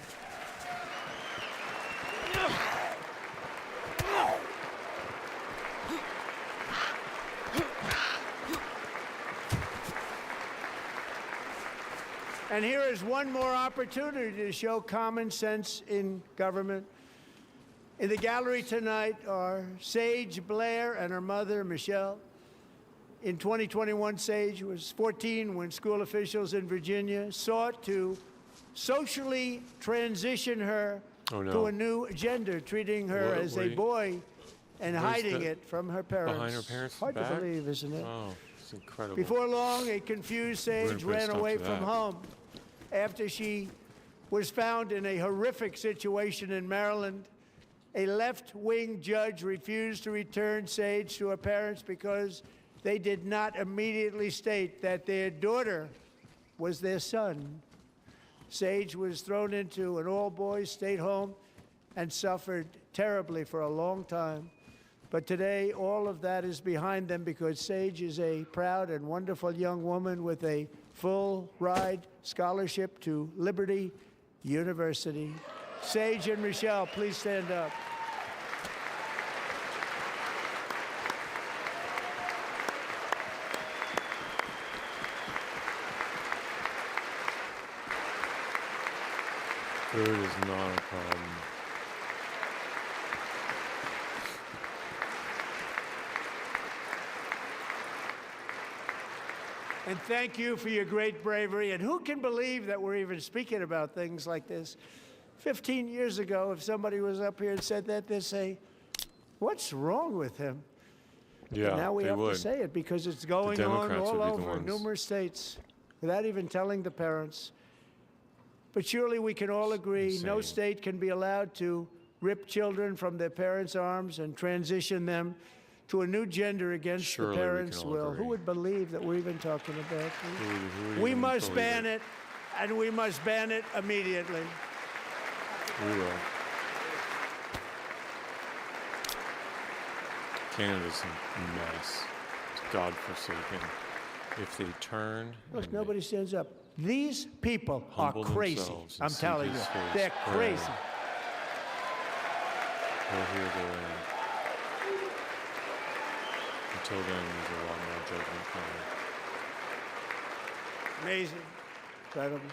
And here is one more opportunity to show common sense in government. In the gallery tonight are Sage Blair and her mother, Michelle. In 2021, Sage was 14 when school officials in Virginia sought to socially transition her Oh, no. to a new gender, treating her What- as what a do you- boy and Where's hiding the- it from her parents. behind her parents' Hard back? to believe, isn't it? Oh, it's incredible. Before long, a confused We're gonna Sage put a ran stop away to from that. home after she was found in a horrific situation in Maryland. A left-wing judge refused to return Sage to her parents because they did not immediately state that their daughter was their son. Sage was thrown into an all-boys state home and suffered terribly for a long time. But today, all of that is behind them because Sage is a proud and wonderful young woman with a full-ride scholarship to Liberty University. Sage and Michelle, please stand up. Food is not a problem. And thank you for your great bravery. And who can believe that we're even speaking about things like this? 15 years ago, if somebody was up here and said that, they'd say, what's wrong with him? Yeah, But now we they have would. to say it because it's going on Democrats all would be the over ones. numerous states without even telling the parents. But surely we can all agree no Insane. state can be allowed to rip children from their parents' arms and transition them to a new gender against Surely the we can parents' all will. agree. Who would believe that we're even talking about this? Who would We even must believe ban it, and we must ban it immediately. We will. Canada's a mess. It's godforsaken. If they turn, Look, and nobody stands up. These people are Humble crazy. themselves and I'm seek telling you, his face, they're pray. crazy. they'll hear their end. Until then, there's a lot more judgment coming. Amazing, incredible.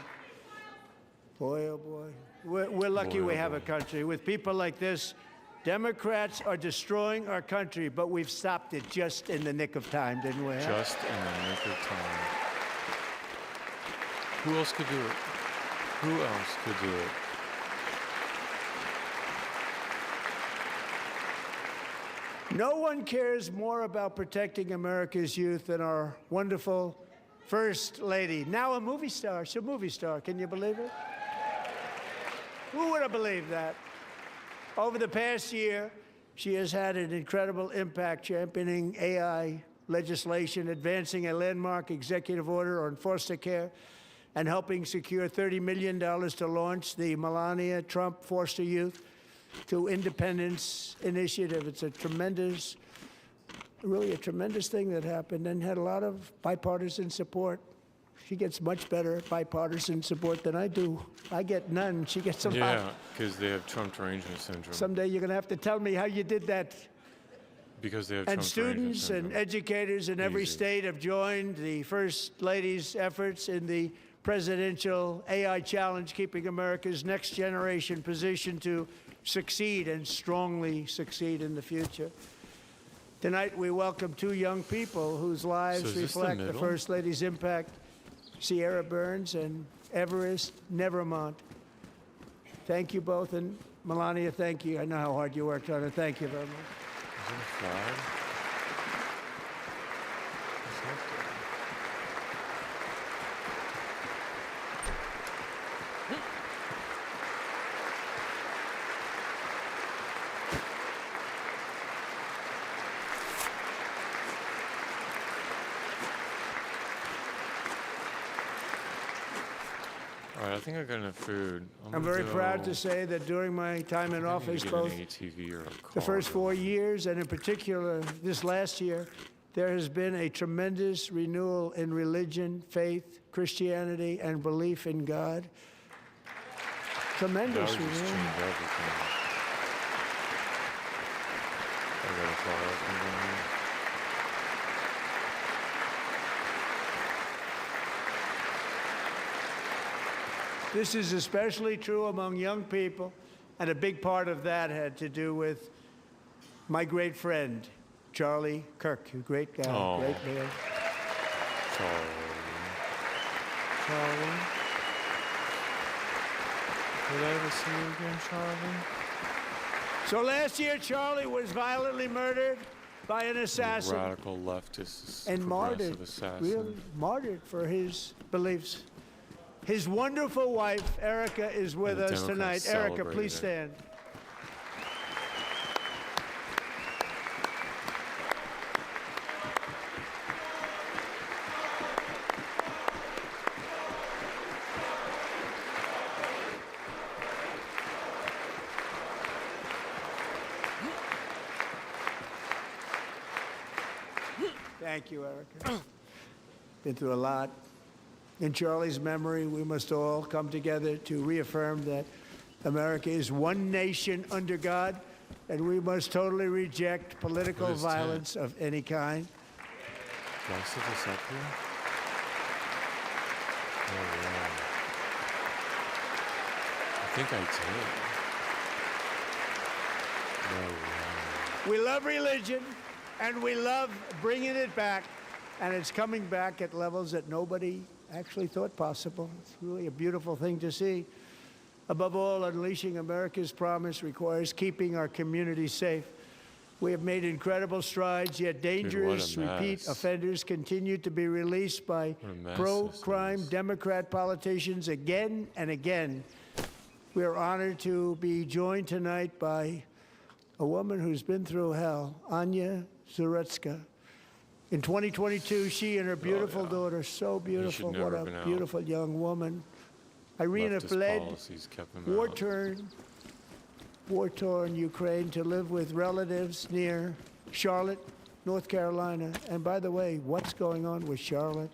Boy, oh boy. We're lucky Boy, oh we have a boy. country. With people like this, Democrats are destroying our country, but we've stopped it just in the nick of time, didn't we? huh? Just in the nick of time. Who else could do it? Who else could do it? No one cares more about protecting America's youth than our wonderful First Lady, now a movie star. She's a movie star. Can you believe it? Who would have believed that? Over the past year, she has had an incredible impact championing AI legislation, advancing a landmark executive order on foster care, and helping secure $30 million to launch the Melania Trump Foster Youth to Independence Initiative. It's a tremendous, really a tremendous thing that happened and had a lot of bipartisan support. She gets much better bipartisan support than I do. I get none. She gets a lot. Yeah, because they have Trump derangement syndrome. Someday you're going to have to tell me how you did that. Because they have And Trump derangement students and syndrome. educators in every Easy. state have joined the First Lady's efforts in the presidential AI challenge, keeping America's next generation positioned to succeed and strongly succeed in the future. Tonight, we welcome two young people whose lives So is this the reflect the middle? First Lady's impact, Sierra Burns and Everest Nevermont. Thank you both, and Melania, thank you. I know how hard you worked on it. Thank you very much. Is it a flag? What's that doing? All right, I think I got enough food. I'm very proud to say that during my time in office, both ATV or a car the first going. 4 years, and in particular this last year, there has been a tremendous renewal in religion, faith, Christianity, and belief in God. That Tremendous would just renewal. change everything. I got a fire up and down. This is especially true among young people, and a big part of that had to do with my great friend, Charlie Kirk, a great guy, Oh. great man. Sorry. Charlie. Did I ever see you again, Charlie? So last year, Charlie was violently murdered by an assassin Radical leftist, and martyred, progressive assassin. really martyred for his beliefs. His wonderful wife, Erica, is with And the us tonight. Democrats Erica, please celebrated it. stand. Thank you, Erica. Been through a lot. In Charlie's memory, we must all come together to reaffirm that America is one nation under God, and we must totally reject political What is Ted? violence of any kind. Did I set this up here? Oh, wow. I think I did. Oh, wow. We love religion, and we love bringing it back, and it's coming back at levels that nobody actually thought possible. It's really a beautiful thing to see. Above all, unleashing America's promise requires keeping our communities safe. We have made incredible strides, yet dangerous repeat mess. offenders continue to be released by What a mess pro-crime this is. Democrat politicians again and again. We are honored to be joined tonight by a woman who's been through hell, Anya Zarutska. In 2022, she and her beautiful daughter, so beautiful, what never a been out. beautiful young woman. Irina Leftist fled policies kept him out. war-torn Ukraine to live with relatives near Charlotte, North Carolina. And by the way, what's going on with Charlotte?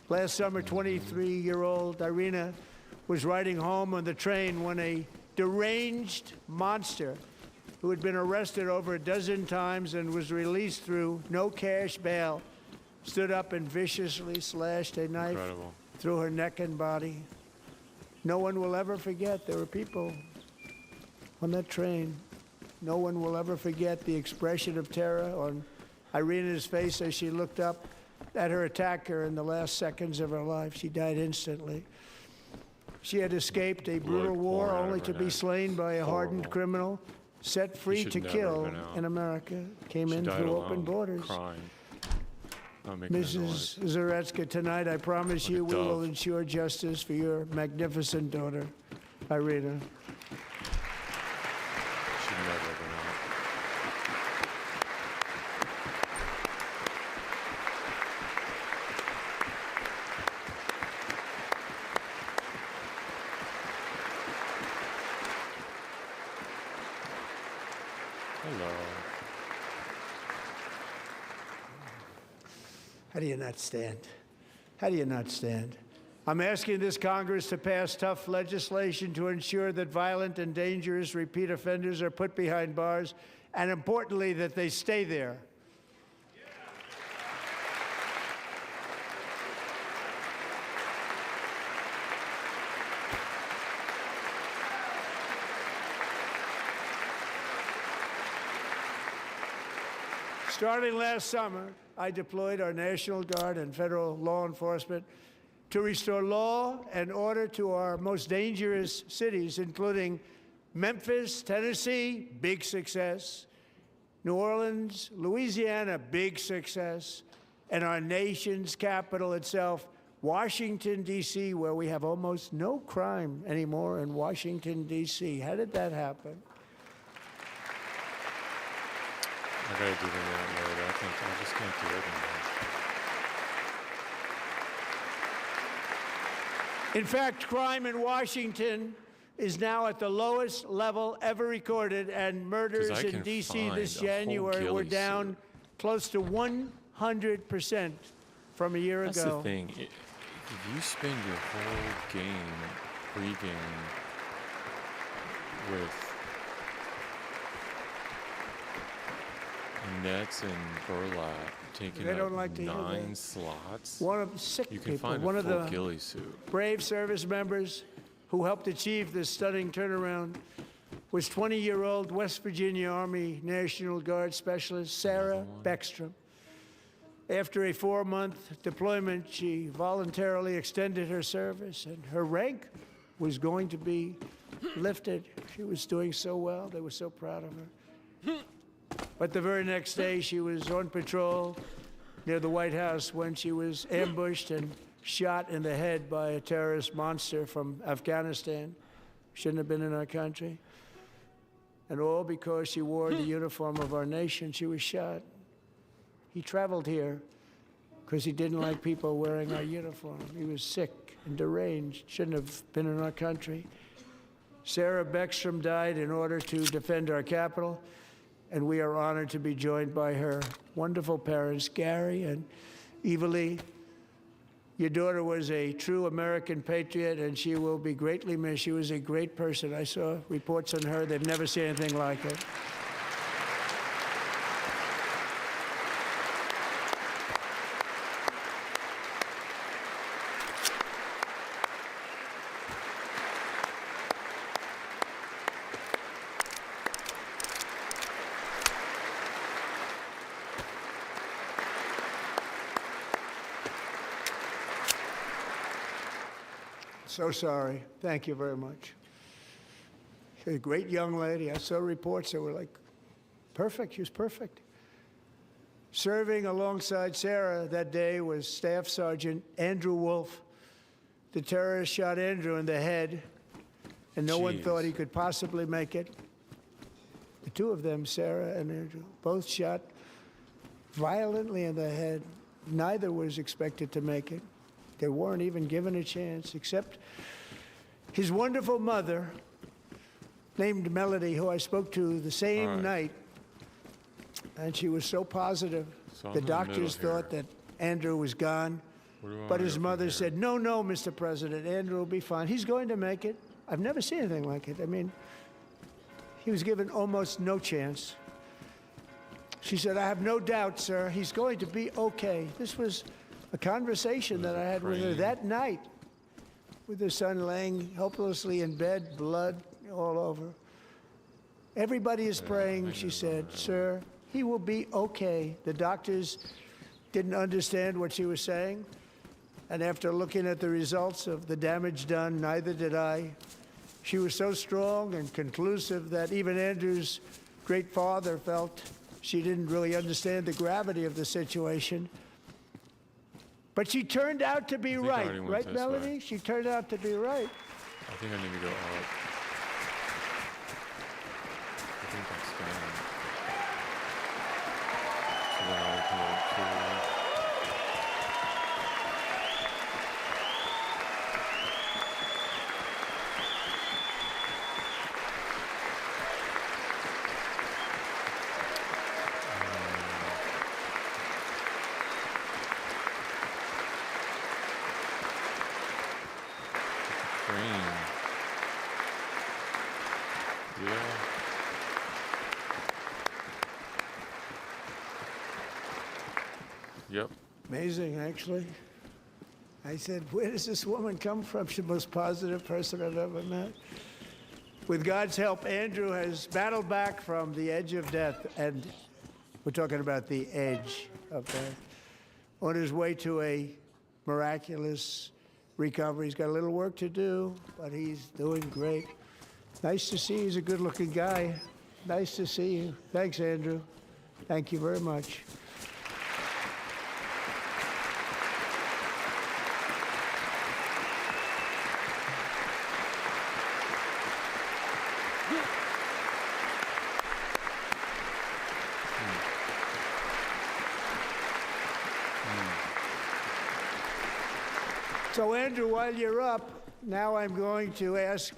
Last summer, 23-year-old Irina was riding home on the train when a deranged monster who had been arrested over a dozen times and was released through no cash bail stood up and viciously slashed a knife Incredible. through her neck and body. No one will ever forget there were people on that train. No one will ever forget the expression of terror on Irina's face as she looked up at her attacker in the last seconds of her life. She died instantly. She had escaped a brutal Blood war pouring out only of to her be neck. slain by a hardened Horrible. criminal, set free should to never have kill been out. in America. Came She in died through alone, open borders. crying. Not making a Mrs. noise. Zaretsky, tonight I promise Like a you we will dove. ensure justice for your magnificent daughter, Irina. Should never have been out. Hello. How do you not stand? How do you not stand? I'm asking this Congress to pass tough legislation to ensure that violent and dangerous repeat offenders are put behind bars, and importantly, that they stay there. Starting last summer, I deployed our National Guard and federal law enforcement to restore law and order to our most dangerous cities, including Memphis, Tennessee, big success, New Orleans, Louisiana, big success, and our nation's capital itself, Washington, D.C., where we have almost no crime anymore in Washington, D.C. How did that happen? I gotta do the math later. I just can't do it anymore. In fact, crime in Washington is now at the lowest level ever recorded, and murders 'Cause I in can D.C. find this a whole January were ghillie down suit. close to 100% from a year That's ago. the thing. If you spend your whole game, pregame, with nets and burlap taking They up don't like to hear that. 9 slots, One of sick you can people, find one a of full the ghillie suit. brave service members who helped achieve this stunning turnaround was 20-year-old West Virginia Army National Guard Specialist Sarah Beckstrom. After a 4-month deployment, she voluntarily extended her service, and her rank was going to be lifted. She was doing so well. They were so proud of her. But the very next day, she was on patrol near the White House when she was ambushed and shot in the head by a terrorist monster from Afghanistan. Shouldn't have been in our country. And all because she wore the uniform of our nation, she was shot. He traveled here because he didn't like people wearing our uniform. He was sick and deranged, shouldn't have been in our country. Sarah Beckstrom died in order to defend our capital, and we are honored to be joined by her wonderful parents, Gary and Eva Lee. Your daughter was a true American patriot, and she will be greatly missed. She was a great person. I saw reports on her. They've never seen anything like it. So sorry. Thank you very much. She's a great young lady. I saw reports that were like, perfect. She was perfect. Serving alongside Sarah that day was Staff Sergeant Andrew Wolf. The terrorist shot Andrew in the head, and no one thought he could possibly make it. The two of them, Sarah and Andrew, both shot violently in the head. Neither was expected to make it. They weren't even given a chance, except his wonderful mother, named Melody, who I spoke to the same night, and she was so positive. The doctors thought that Andrew was gone, but his mother said, no, no, Mr. President, Andrew will be fine. He's going to make it. I've never seen anything like it. I mean, he was given almost no chance. She said, I have no doubt, sir, he's going to be okay. This was a conversation that I had with her that night, with her son laying helplessly in bed, blood all over. Everybody is praying, she said, sir, he will be okay. The doctors didn't understand what she was saying, and after looking at the results of the damage done, neither did I. She was so strong and conclusive that even Andrew's great father felt she didn't really understand the gravity of the situation. But she turned out to be right. Right, Melody? She turned out to be right. I think I need to go up. I think that's down. So then I can go to... Yep. Amazing, actually. I said, where does this woman come from? She's the most positive person I've ever met. With God's help, Andrew has battled back from the edge of death, and we're talking about the edge of death, on his way to a miraculous recovery. He's got a little work to do, but he's doing great. Nice to see you. He's a good-looking guy. Nice to see you. Thanks, Andrew. Thank you very much. So, Andrew, while you're up, now I'm going to ask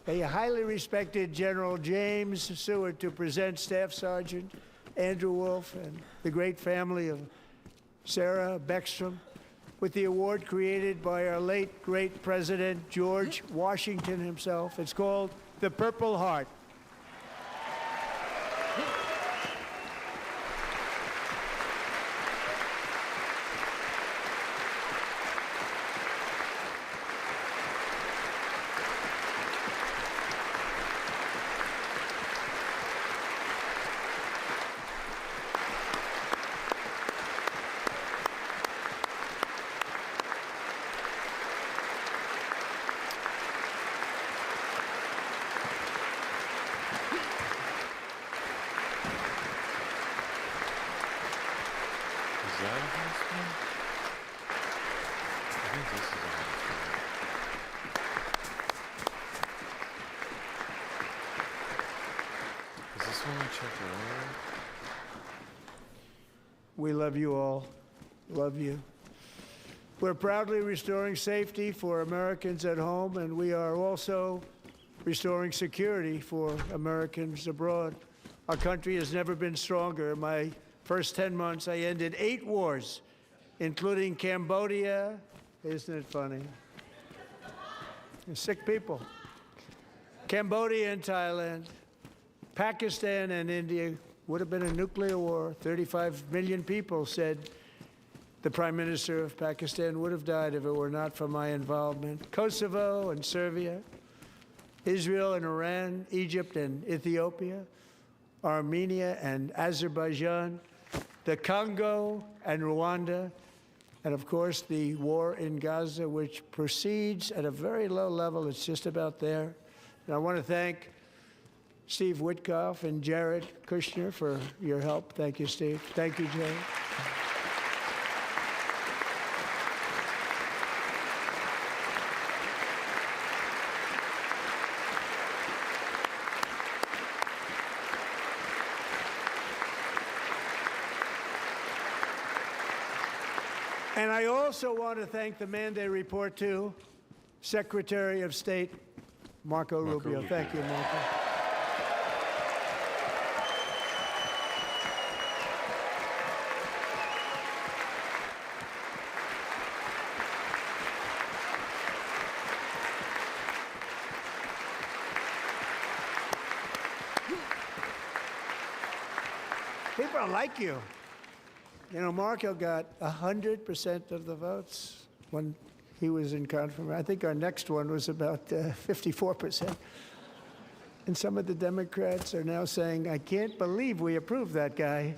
a highly respected General James Seward to present Staff Sergeant Andrew Wolf and the great family of Sarah Beckstrom with the award created by our late, great President George Washington himself. It's called the Purple Heart. check it out. We love you all. Love you. We're proudly restoring safety for Americans at home, and we are also restoring security for Americans abroad. Our country has never been stronger. In my first 10 months, I ended 8 wars, including Cambodia. Isn't it funny? Sick people. Cambodia and Thailand, Pakistan and India. Would have been a nuclear war. 35 million people said the Prime Minister of Pakistan would have died if it were not for my involvement. Kosovo and Serbia, Israel and Iran, Egypt and Ethiopia, Armenia and Azerbaijan, the Congo and Rwanda, and of course the war in Gaza, which proceeds at a very low level. It's just about there. And I want to thank Steve Witkoff and Jared Kushner for your help. Thank you, Steve. Thank you, Jared. And I also want to thank the man they report to, Secretary of State Marco Rubio. Thank you, Marco. People like you. You know, Marco got 100% of the votes when he was in confirmation. I think our next one was about 54%. And some of the Democrats are now saying, I can't believe we approved that guy.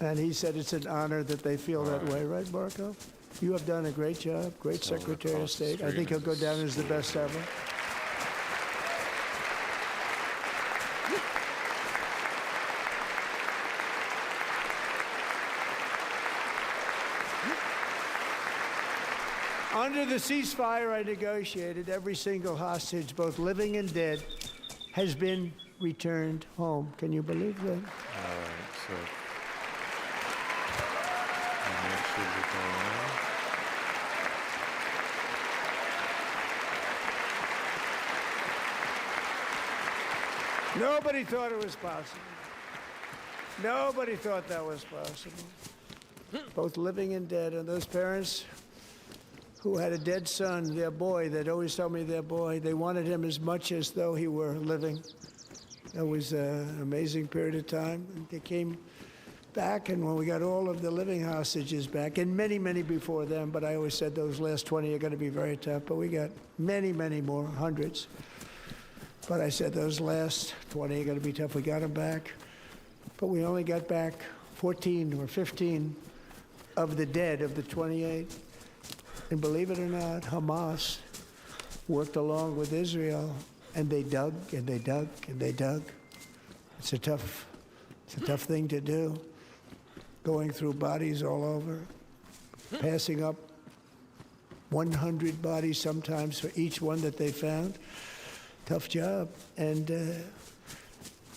And he said it's an honor that they feel that way, right, Marco? You have done a great job, great Secretary of State. I think he'll go down as the best ever. Under the ceasefire I negotiated, every single hostage, both living and dead, has been returned home. Can you believe that? All right, so make sure you're going. Nobody thought it was possible. Nobody thought that was possible. Both living and dead. And those parents who had a dead son, their boy, they'd always tell me their boy, they wanted him as much as though he were living. It was an amazing period of time. And they came back, and when we got all of the living hostages back, and many, many before them, but I always said those last 20 are going to be very tough, but we got many, many more, hundreds. But I said those last 20 are going to be tough. We got them back, but we only got back 14 or 15 of the dead of the 28. And believe it or not, Hamas worked along with Israel, and they dug and they dug and they dug. It's a tough thing to do, going through bodies all over, passing up 100 bodies sometimes for each one that they found. Tough job. And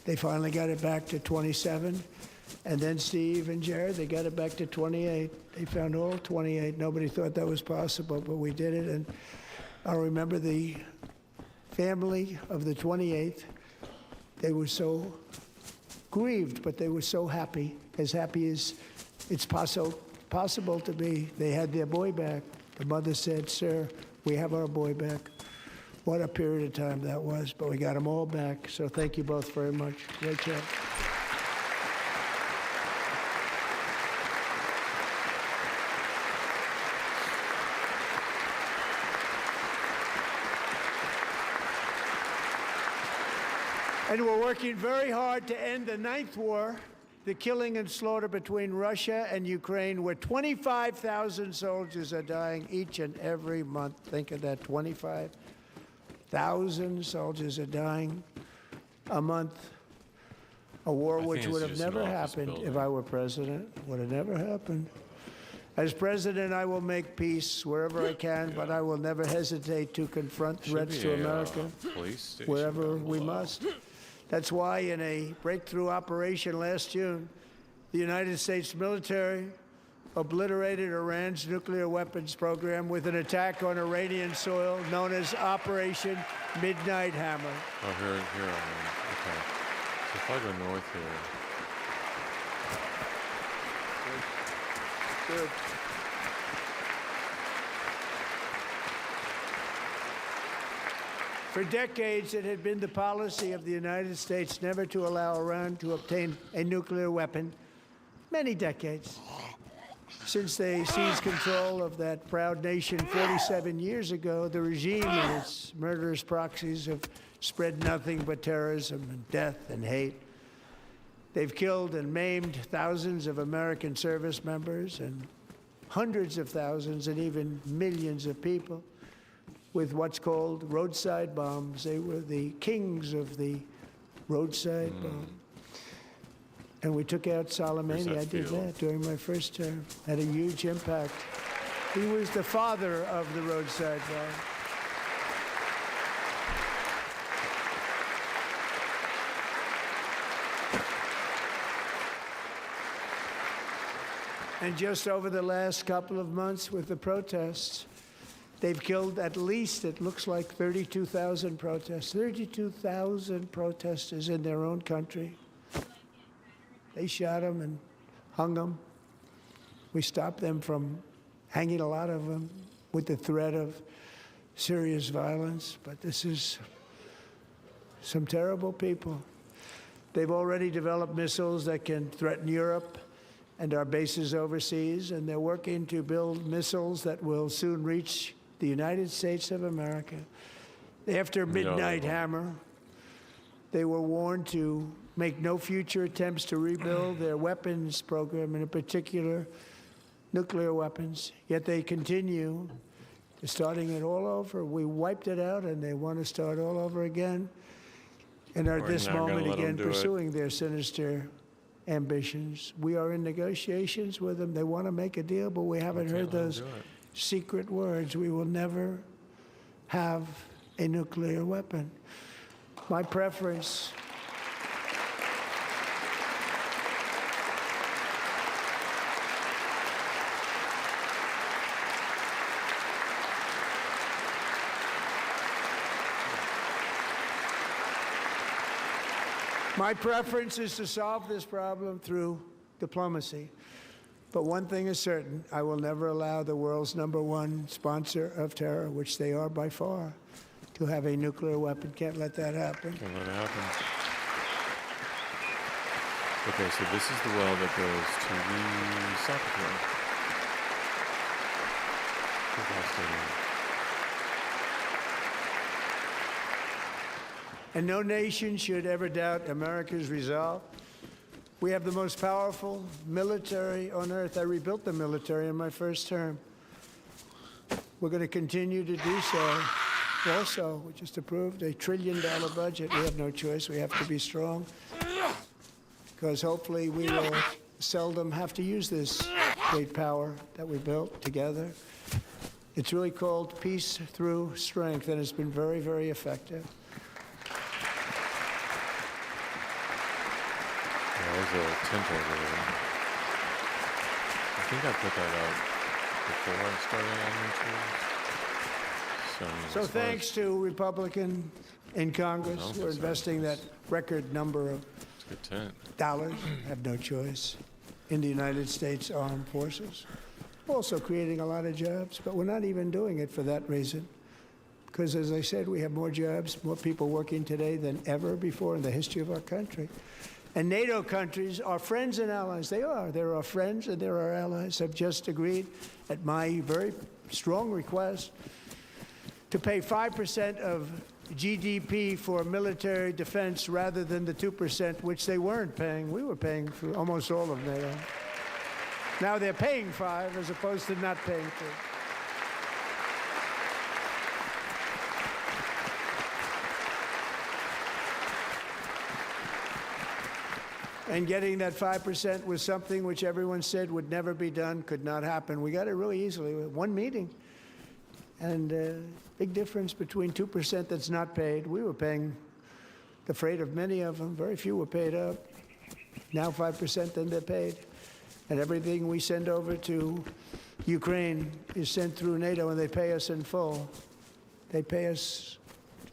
they finally got it back to 27. And then Steve and Jared, they got it back to 28. They found all 28. Nobody thought that was possible, but we did it. And I remember the family of the 28th. They were so grieved, but they were so happy as it's possible to be. They had their boy back. The mother said, "Sir, we have our boy back." What a period of time that was, but we got them all back. So thank you both very much. Great job. And we're working very hard to end the 9th war, the killing and slaughter between Russia and Ukraine, where 25,000 soldiers are dying each and every month. Think of that, 25,000 soldiers are dying a month. A war which would have never happened if I were president. Would have never happened. As president, I will make peace wherever I can, but I will never hesitate to confront threats to America wherever we must. That's why in a breakthrough operation last June, the United States military obliterated Iran's nuclear weapons program with an attack on Iranian soil known as Operation Midnight Hammer. Oh, here I am. Okay. So if I go north here. Good. For decades, it had been the policy of the United States never to allow Iran to obtain a nuclear weapon. Many decades. Since they seized control of that proud nation 47 years ago, the regime and its murderous proxies have spread nothing but terrorism and death and hate. They've killed and maimed thousands of American service members and hundreds of thousands and even millions of people with what's called roadside bombs. They were the kings of the roadside bomb. And we took out Soleimani. I did that during my first term. Had a huge impact. He was the father of the roadside bomb. And just over the last couple of months with the protests, they've killed at least, it looks like, 32,000 protesters. 32,000 protesters in their own country. They shot them and hung them. We stopped them from hanging a lot of them with the threat of serious violence. But this is some terrible people. They've already developed missiles that can threaten Europe and our bases overseas, and they're working to build missiles that will soon reach the United States of America. After Midnight Hammer, they were warned to make no future attempts to rebuild their weapons program, and in particular, nuclear weapons. Yet they continue. They're starting it all over. We wiped it out, and they want to start all over again, and are at this moment again pursuing their sinister ambitions. We are in negotiations with them. They want to make a deal, but we haven't heard those secret words. We will never have a nuclear weapon. My preference is to solve this problem through diplomacy. But one thing is certain, I will never allow the world's #1 sponsor of terror, which they are by far, to have a nuclear weapon. Can't let that happen. Can't let it happen. Okay, so this is the well that goes to the soccer field. Football stadium. And no nation should ever doubt America's resolve. We have the most powerful military on earth. I rebuilt the military in my first term. We're going to continue to do so. Also, we just approved a $1 trillion budget. We have no choice. We have to be strong, because hopefully we will seldom have to use this great power that we built together. It's really called peace through strength, and it's been very, very effective. There's a tent over there. I think I put that out before I started on YouTube. So thanks to Republicans in Congress who are investing that record number of dollars, have no choice, in the United States Armed Forces. Also creating a lot of jobs, but we're not even doing it for that reason. Because, as I said, we have more jobs, more people working today than ever before in the history of our country. And NATO countries are friends and allies. They are. They're our friends and they're our allies. Have just agreed, at my very strong request, to pay 5% of GDP for military defense rather than the 2%, which they weren't paying. We were paying for almost all of NATO. Now they're paying 5 as opposed to not paying 2. And getting that 5% was something which everyone said would never be done, could not happen. We got it really easily with one meeting. And big difference between 2% that's not paid. We were paying the freight of many of them. Very few were paid up. Now 5% then they're paid. And everything we send over to Ukraine is sent through NATO, and they pay us in full. They pay us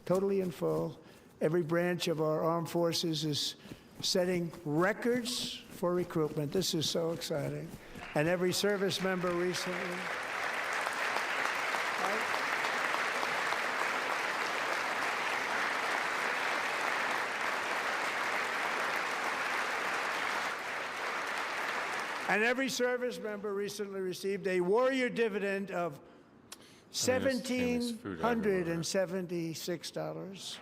totally in full. Every branch of our armed forces is setting records for recruitment. This is so exciting. And every service member recently. And every service member recently received a warrior dividend of $1,776.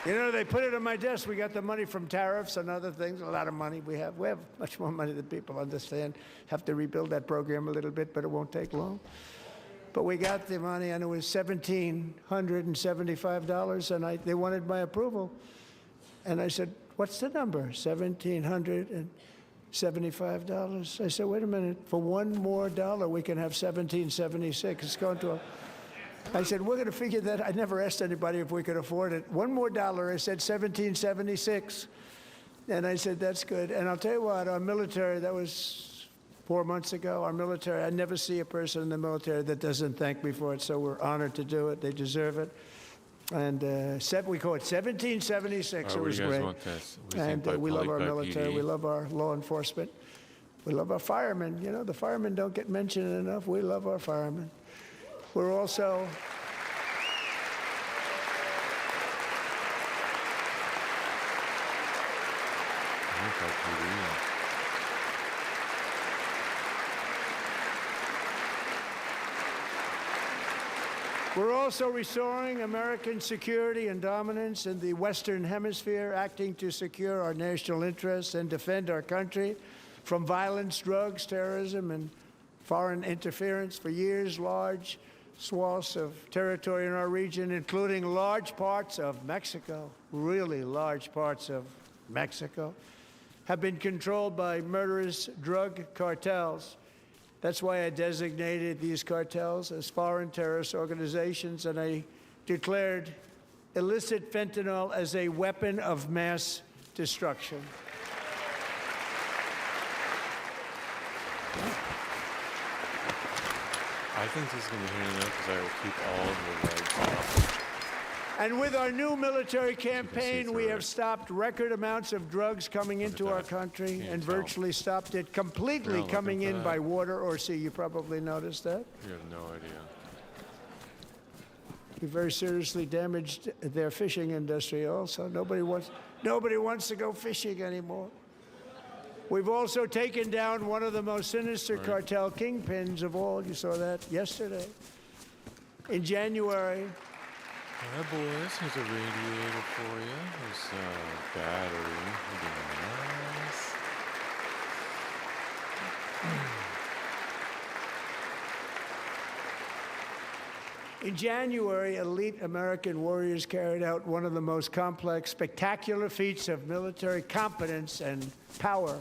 You know, they put it on my desk. We got the money from tariffs and other things, a lot of money we have. We have much more money than people understand. Have to rebuild that program a little bit, but it won't take long. But we got the money, and it was $1,775, and they wanted my approval. And I said, what's the number? $1,775. I said, wait a minute. For one more dollar, we can have $1,776. It's going to I said, we're going to figure that. I never asked anybody if we could afford it. One more dollar, I said $1,776. And I said, that's good. And I'll tell you what, our military, that was 4 months ago, our military, I never see a person in the military that doesn't thank me for it, so we're honored to do it. They deserve it. And we call it 1776. It was great. And we love our military. We love our law enforcement. We love our firemen. You know, the firemen don't get mentioned enough. We love our firemen. We're also restoring American security and dominance in the Western Hemisphere, acting to secure our national interests and defend our country from violence, drugs, terrorism, and foreign interference. For years, large swaths of territory in our region, including large parts of Mexico, really large parts of Mexico, have been controlled by murderous drug cartels. That's why I designated these cartels as foreign terrorist organizations, and I declared illicit fentanyl as a weapon of mass destruction. I think this is going to be handy enough because I will keep all of the legs off. And with our new military campaign, we have stopped record amounts of drugs coming into our country and virtually stopped it completely coming in by water or sea. You probably noticed that. You have no idea. We very seriously damaged their fishing industry also. Nobody wants to go fishing anymore. We've also taken down one of the most sinister cartel kingpins of all. You saw that yesterday. In January. All right, boys, here's a radiator for you. There's a battery. Nice. In January, elite American warriors carried out one of the most complex, spectacular feats of military competence and power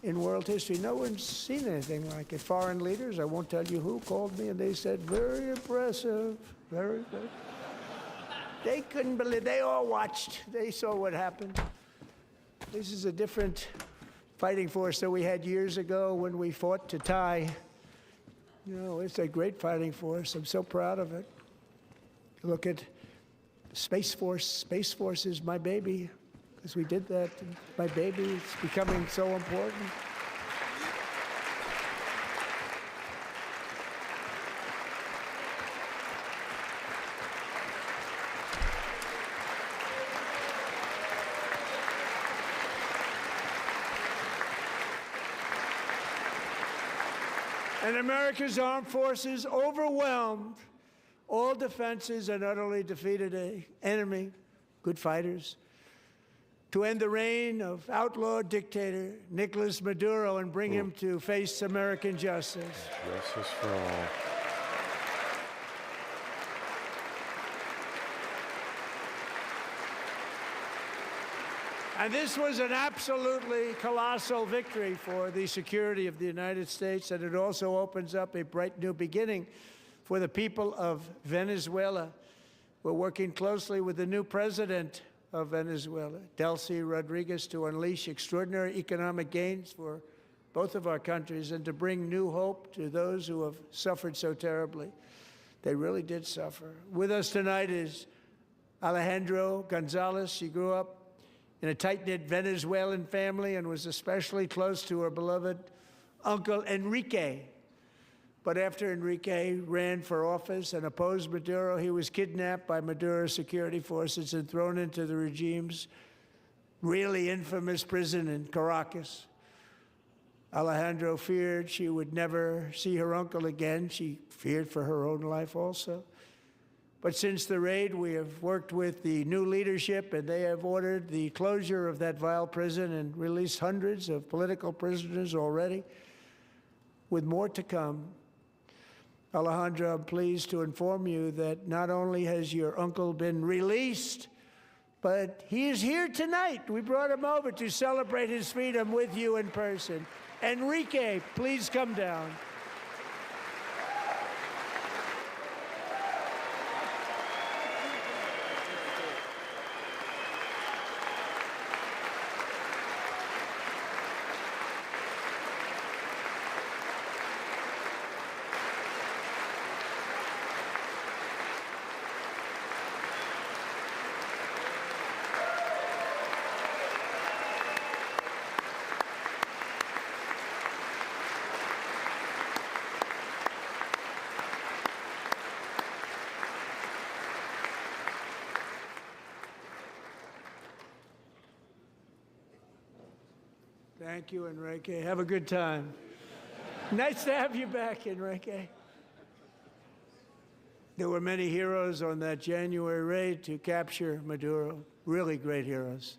in world history. No one's seen anything like it. Foreign leaders, I won't tell you who, called me and they said, very impressive, very good. They couldn't believe, they all watched. They saw what happened. This is a different fighting force that we had years ago when we fought to tie. You know, it's a great fighting force. I'm so proud of it. Look at Space Force. Space Force is my baby, because we did that. My baby is becoming so important. And America's armed forces overwhelmed all defenses and utterly defeated an enemy, good fighters, to end the reign of outlaw dictator Nicolas Maduro and bring him to face American justice. Justice for all. And this was an absolutely colossal victory for the security of the United States, and it also opens up a bright new beginning for the people of Venezuela. We're working closely with the new president of Venezuela, Delcy Rodriguez, to unleash extraordinary economic gains for both of our countries and to bring new hope to those who have suffered so terribly. They really did suffer. With us tonight is Alejandro Gonzalez. She grew up in a tight-knit Venezuelan family and was especially close to her beloved uncle Enrique. But after Enrique ran for office and opposed Maduro, he was kidnapped by Maduro's security forces and thrown into the regime's really infamous prison in Caracas. Alejandro feared she would never see her uncle again. She feared for her own life also. But since the raid, we have worked with the new leadership, and they have ordered the closure of that vile prison and released hundreds of political prisoners already, with more to come. Alejandro, I'm pleased to inform you that not only has your uncle been released, but he is here tonight. We brought him over to celebrate his freedom with you in person. Enrique, please come down. Thank you, Enrique. Have a good time. Nice to have you back, Enrique. There were many heroes on that January raid to capture Maduro, really great heroes.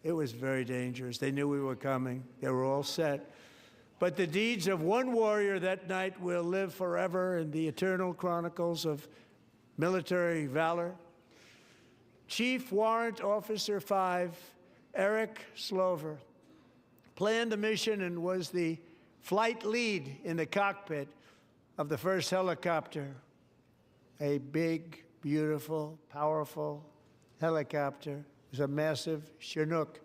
It was very dangerous. They knew we were coming. They were all set. But the deeds of one warrior that night will live forever in the eternal chronicles of military valor. Chief Warrant Officer 5, Eric Slover, planned the mission and was the flight lead in the cockpit of the first helicopter, a big, beautiful, powerful helicopter. It was a massive Chinook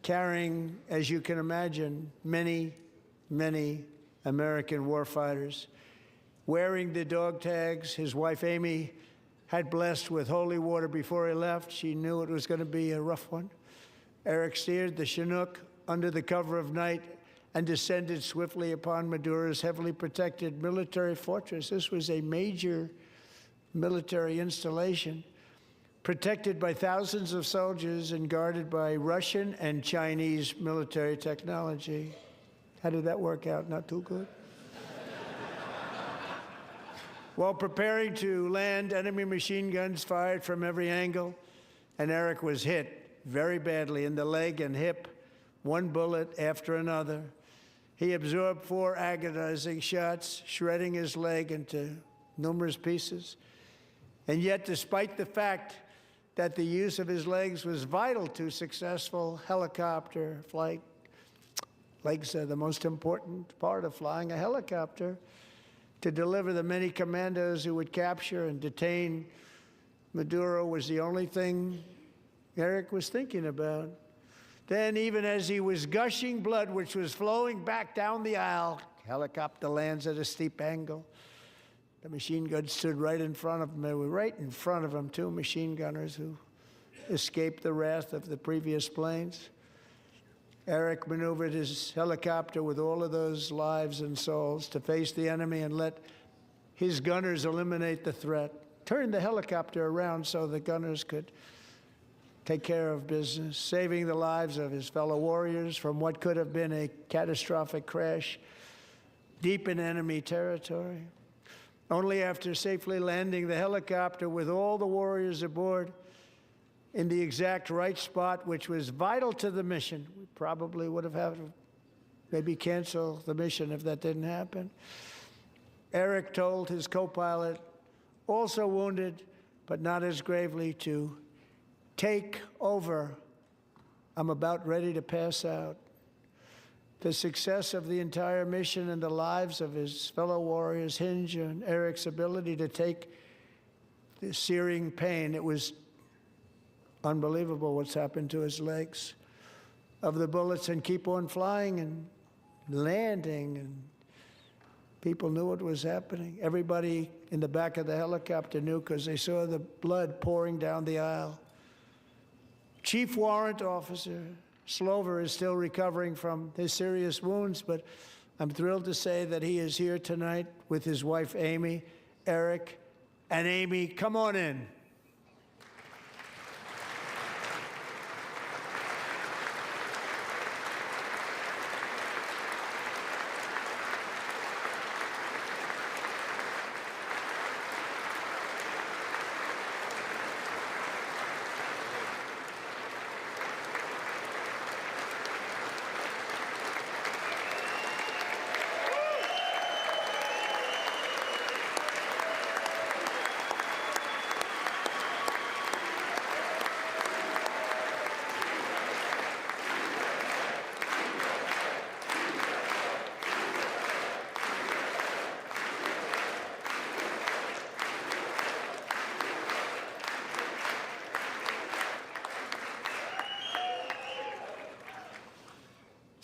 carrying, as you can imagine, many, many American warfighters. Wearing the dog tags his wife Amy had blessed with holy water before he left. She knew it was going to be a rough one. Eric steered the Chinook under the cover of night and descended swiftly upon Maduro's heavily protected military fortress. This was a major military installation, protected by thousands of soldiers and guarded by Russian and Chinese military technology. How did that work out? Not too good? While preparing to land, enemy machine guns fired from every angle, and Eric was hit very badly in the leg and hip, one bullet after another. He absorbed 4 agonizing shots, shredding his leg into numerous pieces. And yet, despite the fact that the use of his legs was vital to successful helicopter flight, legs are the most important part of flying a helicopter, to deliver the many commandos who would capture and detain Maduro was the only thing Eric was thinking about. Then, even as he was gushing blood, which was flowing back down the aisle, helicopter lands at a steep angle. The machine gun stood right in front of him. They were right in front of him, 2 machine gunners who escaped the wrath of the previous planes. Eric maneuvered his helicopter with all of those lives and souls to face the enemy and let his gunners eliminate the threat. Turned the helicopter around so the gunners could take care of business, saving the lives of his fellow warriors from what could have been a catastrophic crash deep in enemy territory. Only after safely landing the helicopter with all the warriors aboard in the exact right spot, which was vital to the mission. We probably would have had to maybe cancel the mission if that didn't happen. Eric told his co-pilot, also wounded, but not as gravely, to take over I'm about ready to pass out. The success of the entire mission and the lives of his fellow warriors hinge on Eric's ability to take the searing pain. It was unbelievable what's happened to his legs of the bullets and keep on flying and landing, and people knew what was happening. Everybody in the back of the helicopter knew because they saw the blood pouring down the aisle. Chief Warrant Officer Slover is still recovering from his serious wounds, but I'm thrilled to say that he is here tonight with his wife, Amy. Eric and Amy, come on in.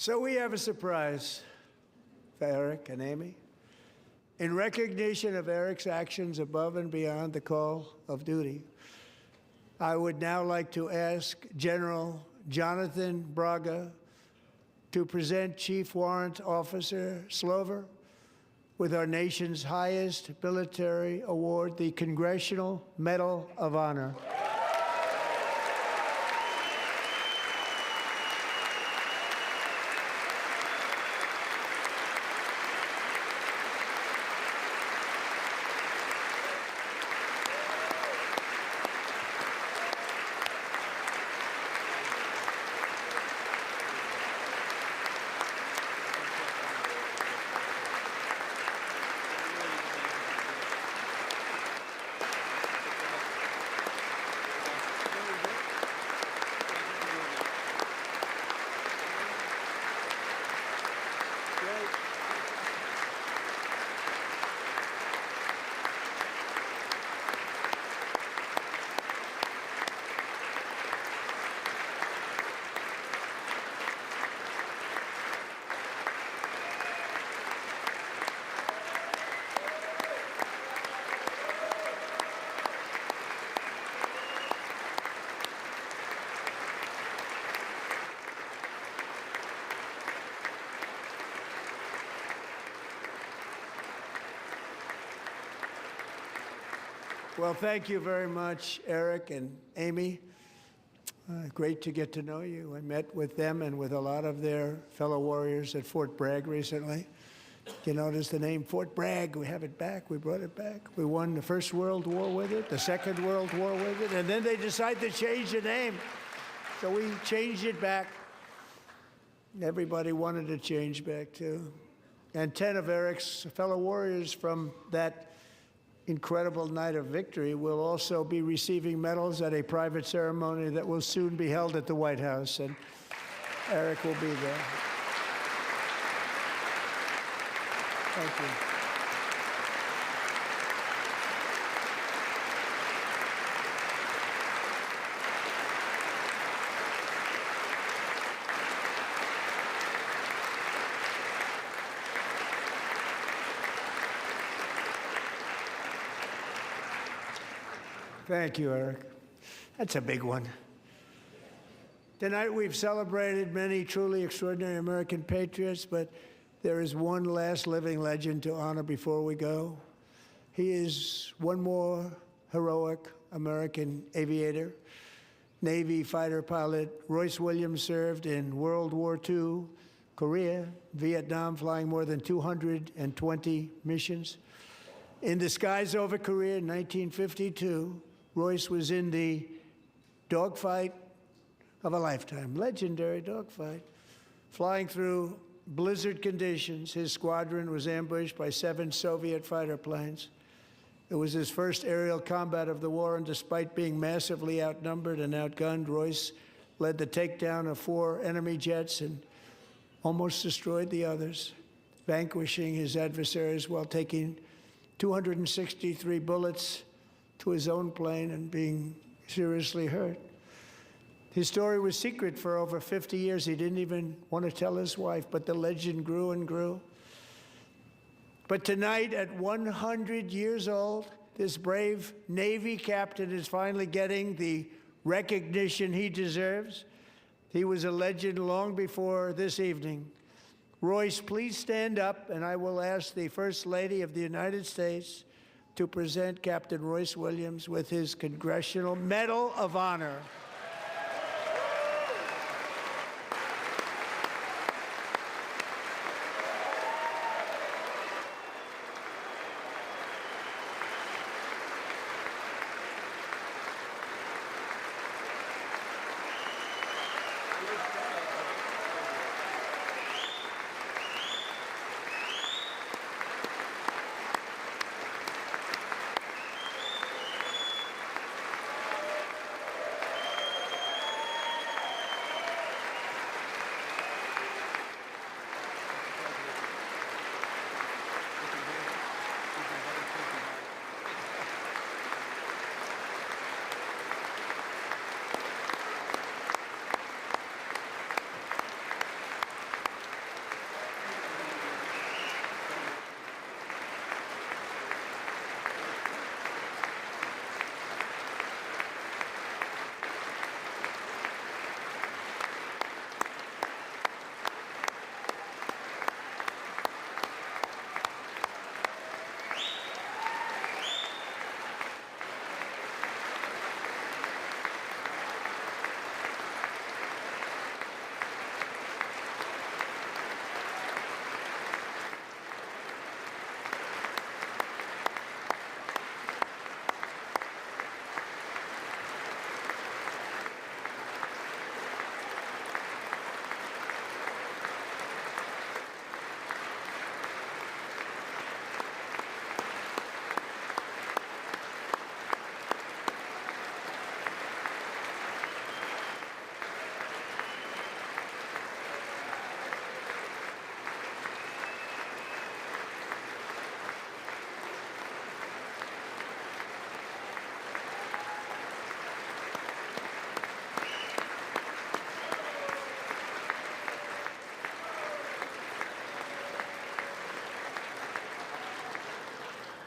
So we have a surprise for Eric and Amy. In recognition of Eric's actions above and beyond the call of duty, I would now like to ask General Jonathan Braga to present Chief Warrant Officer Slover with our nation's highest military award, the Congressional Medal of Honor. Well, thank you very much, Eric and Amy. Great to get to know you. I met with them and with a lot of their fellow warriors at Fort Bragg recently. You notice the name Fort Bragg, we have it back, we brought it back. We won the First World War with it, the Second World War with it, and then they decided to change the name. So we changed it back. Everybody wanted to change back too. And 10 of Eric's fellow warriors from that incredible night of victory will also be receiving medals at a private ceremony that will soon be held at the White House, and Eric will be there. Thank you. Thank you, Eric. That's a big one. Tonight we've celebrated many truly extraordinary American patriots, but there is one last living legend to honor before we go. He is one more heroic American aviator, Navy fighter pilot. Royce Williams served in World War II, Korea, Vietnam, flying more than 220 missions. In the skies over Korea in 1952, Royce was in the dogfight of a lifetime, legendary dogfight. Flying through blizzard conditions, his squadron was ambushed by 7 Soviet fighter planes. It was his first aerial combat of the war, and despite being massively outnumbered and outgunned, Royce led the takedown of 4 enemy jets and almost destroyed the others, vanquishing his adversaries while taking 263 bullets to his own plane and being seriously hurt. His story was secret for over 50 years. He didn't even want to tell his wife, but the legend grew and grew. But tonight, at 100 years old, this brave Navy captain is finally getting the recognition he deserves. He was a legend long before this evening. Royce, please stand up, and I will ask the First Lady of the United States to present Captain Royce Williams with his Congressional Medal of Honor.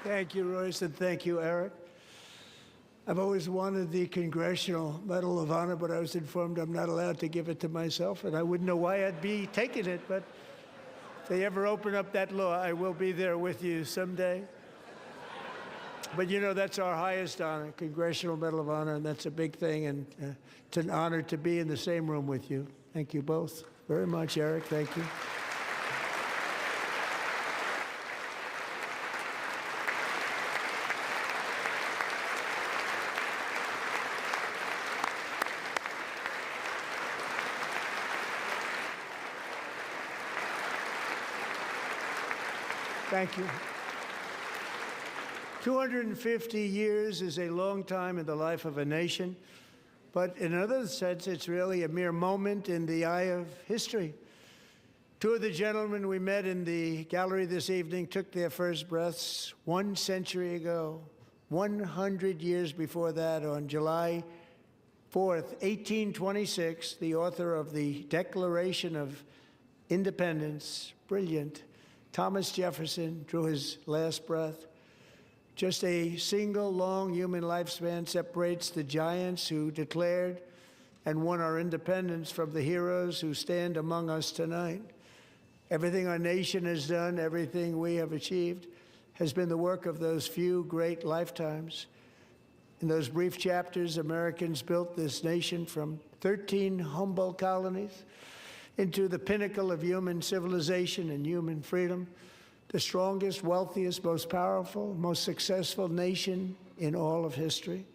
Thank you, Royce, and thank you, Eric. I've always wanted the Congressional Medal of Honor, but I was informed I'm not allowed to give it to myself, and I wouldn't know why I'd be taking it, but if they ever open up that law, I will be there with you someday. But you know, that's our highest honor, Congressional Medal of Honor, and that's a big thing, and it's an honor to be in the same room with you. Thank you both very much, Eric. Thank you. Thank you. 250 years is a long time in the life of a nation, but in another sense, it's really a mere moment in the eye of history. 2 of the gentlemen we met in the gallery this evening took their first breaths 1 century ago, 100 years before that, on July 4th, 1826, the author of the Declaration of Independence, brilliant, Thomas Jefferson, drew his last breath. Just a single long human lifespan separates the giants who declared and won our independence from the heroes who stand among us tonight. Everything our nation has done, everything we have achieved, has been the work of those few great lifetimes. In those brief chapters, Americans built this nation from 13 humble colonies into the pinnacle of human civilization and human freedom, the strongest, wealthiest, most powerful, most successful nation in all of history.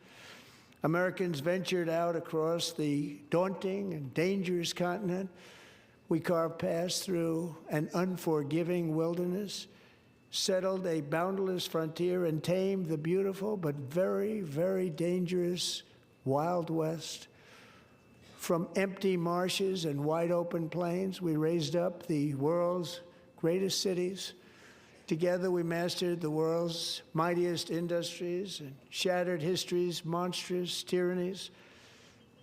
Americans ventured out across the daunting and dangerous continent. We carved paths through an unforgiving wilderness, settled a boundless frontier, and tamed the beautiful but very, very dangerous Wild West. From empty marshes and wide open plains, we raised up the world's greatest cities. Together, we mastered the world's mightiest industries and shattered history's monstrous tyrannies.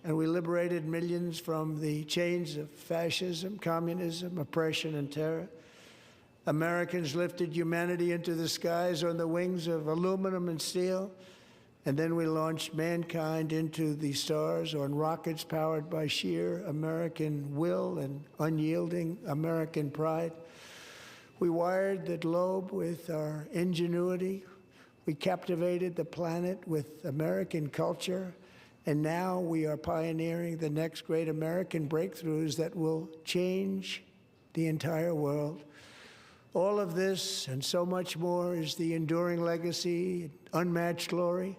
And we liberated millions from the chains of fascism, communism, oppression, and terror. Americans lifted humanity into the skies on the wings of aluminum and steel. And then we launched mankind into the stars on rockets powered by sheer American will and unyielding American pride. We wired the globe with our ingenuity. We captivated the planet with American culture. And now we are pioneering the next great American breakthroughs that will change the entire world. All of this and so much more is the enduring legacy, unmatched glory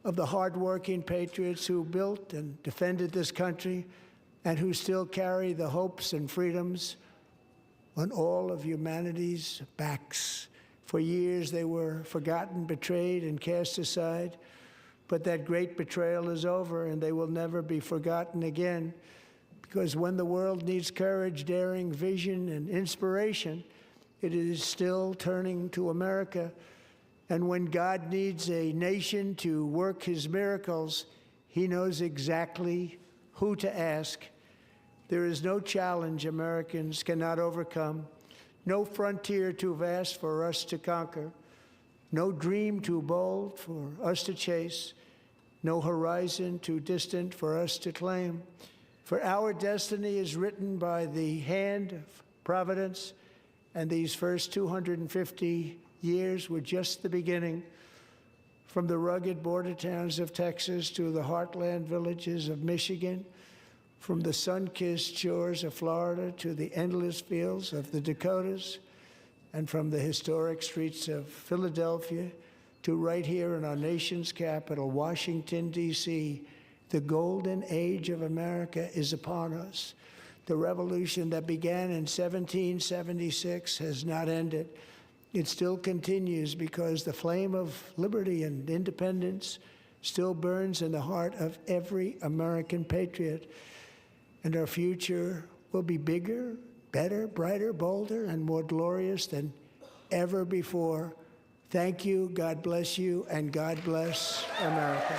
of the hardworking patriots who built and defended this country and who still carry the hopes and freedoms on all of humanity's backs. For years they were forgotten, betrayed, and cast aside. But that great betrayal is over, and they will never be forgotten again. Because when the world needs courage, daring, vision, and inspiration, it is still turning to America. And when God needs a nation to work his miracles, he knows exactly who to ask. There is no challenge Americans cannot overcome, no frontier too vast for us to conquer, no dream too bold for us to chase, no horizon too distant for us to claim. For our destiny is written by the hand of providence, and these first 250 years were just the beginning. From the rugged border towns of Texas to the heartland villages of Michigan, from the sun-kissed shores of Florida to the endless fields of the Dakotas, and from the historic streets of Philadelphia to right here in our nation's capital, Washington, D.C., the golden age of America is upon us. The revolution that began in 1776 has not ended. It still continues because the flame of liberty and independence still burns in the heart of every American patriot. And our future will be bigger, better, brighter, bolder, and more glorious than ever before. Thank you, God bless you, and God bless America.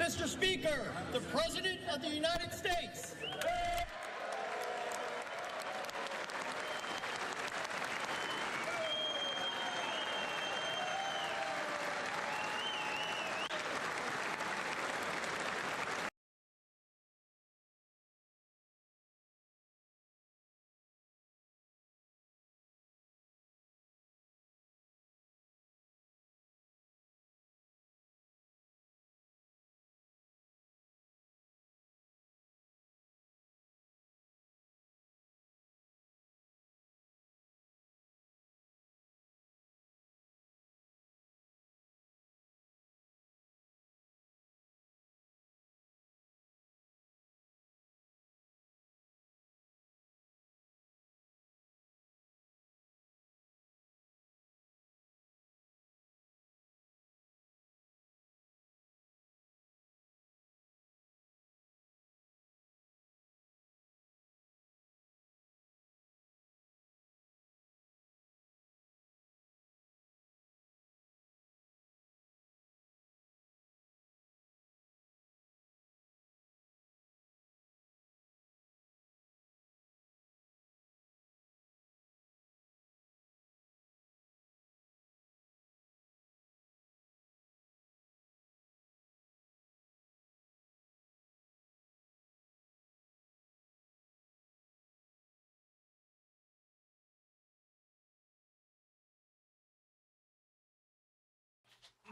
Mr. Speaker, the President of the United States.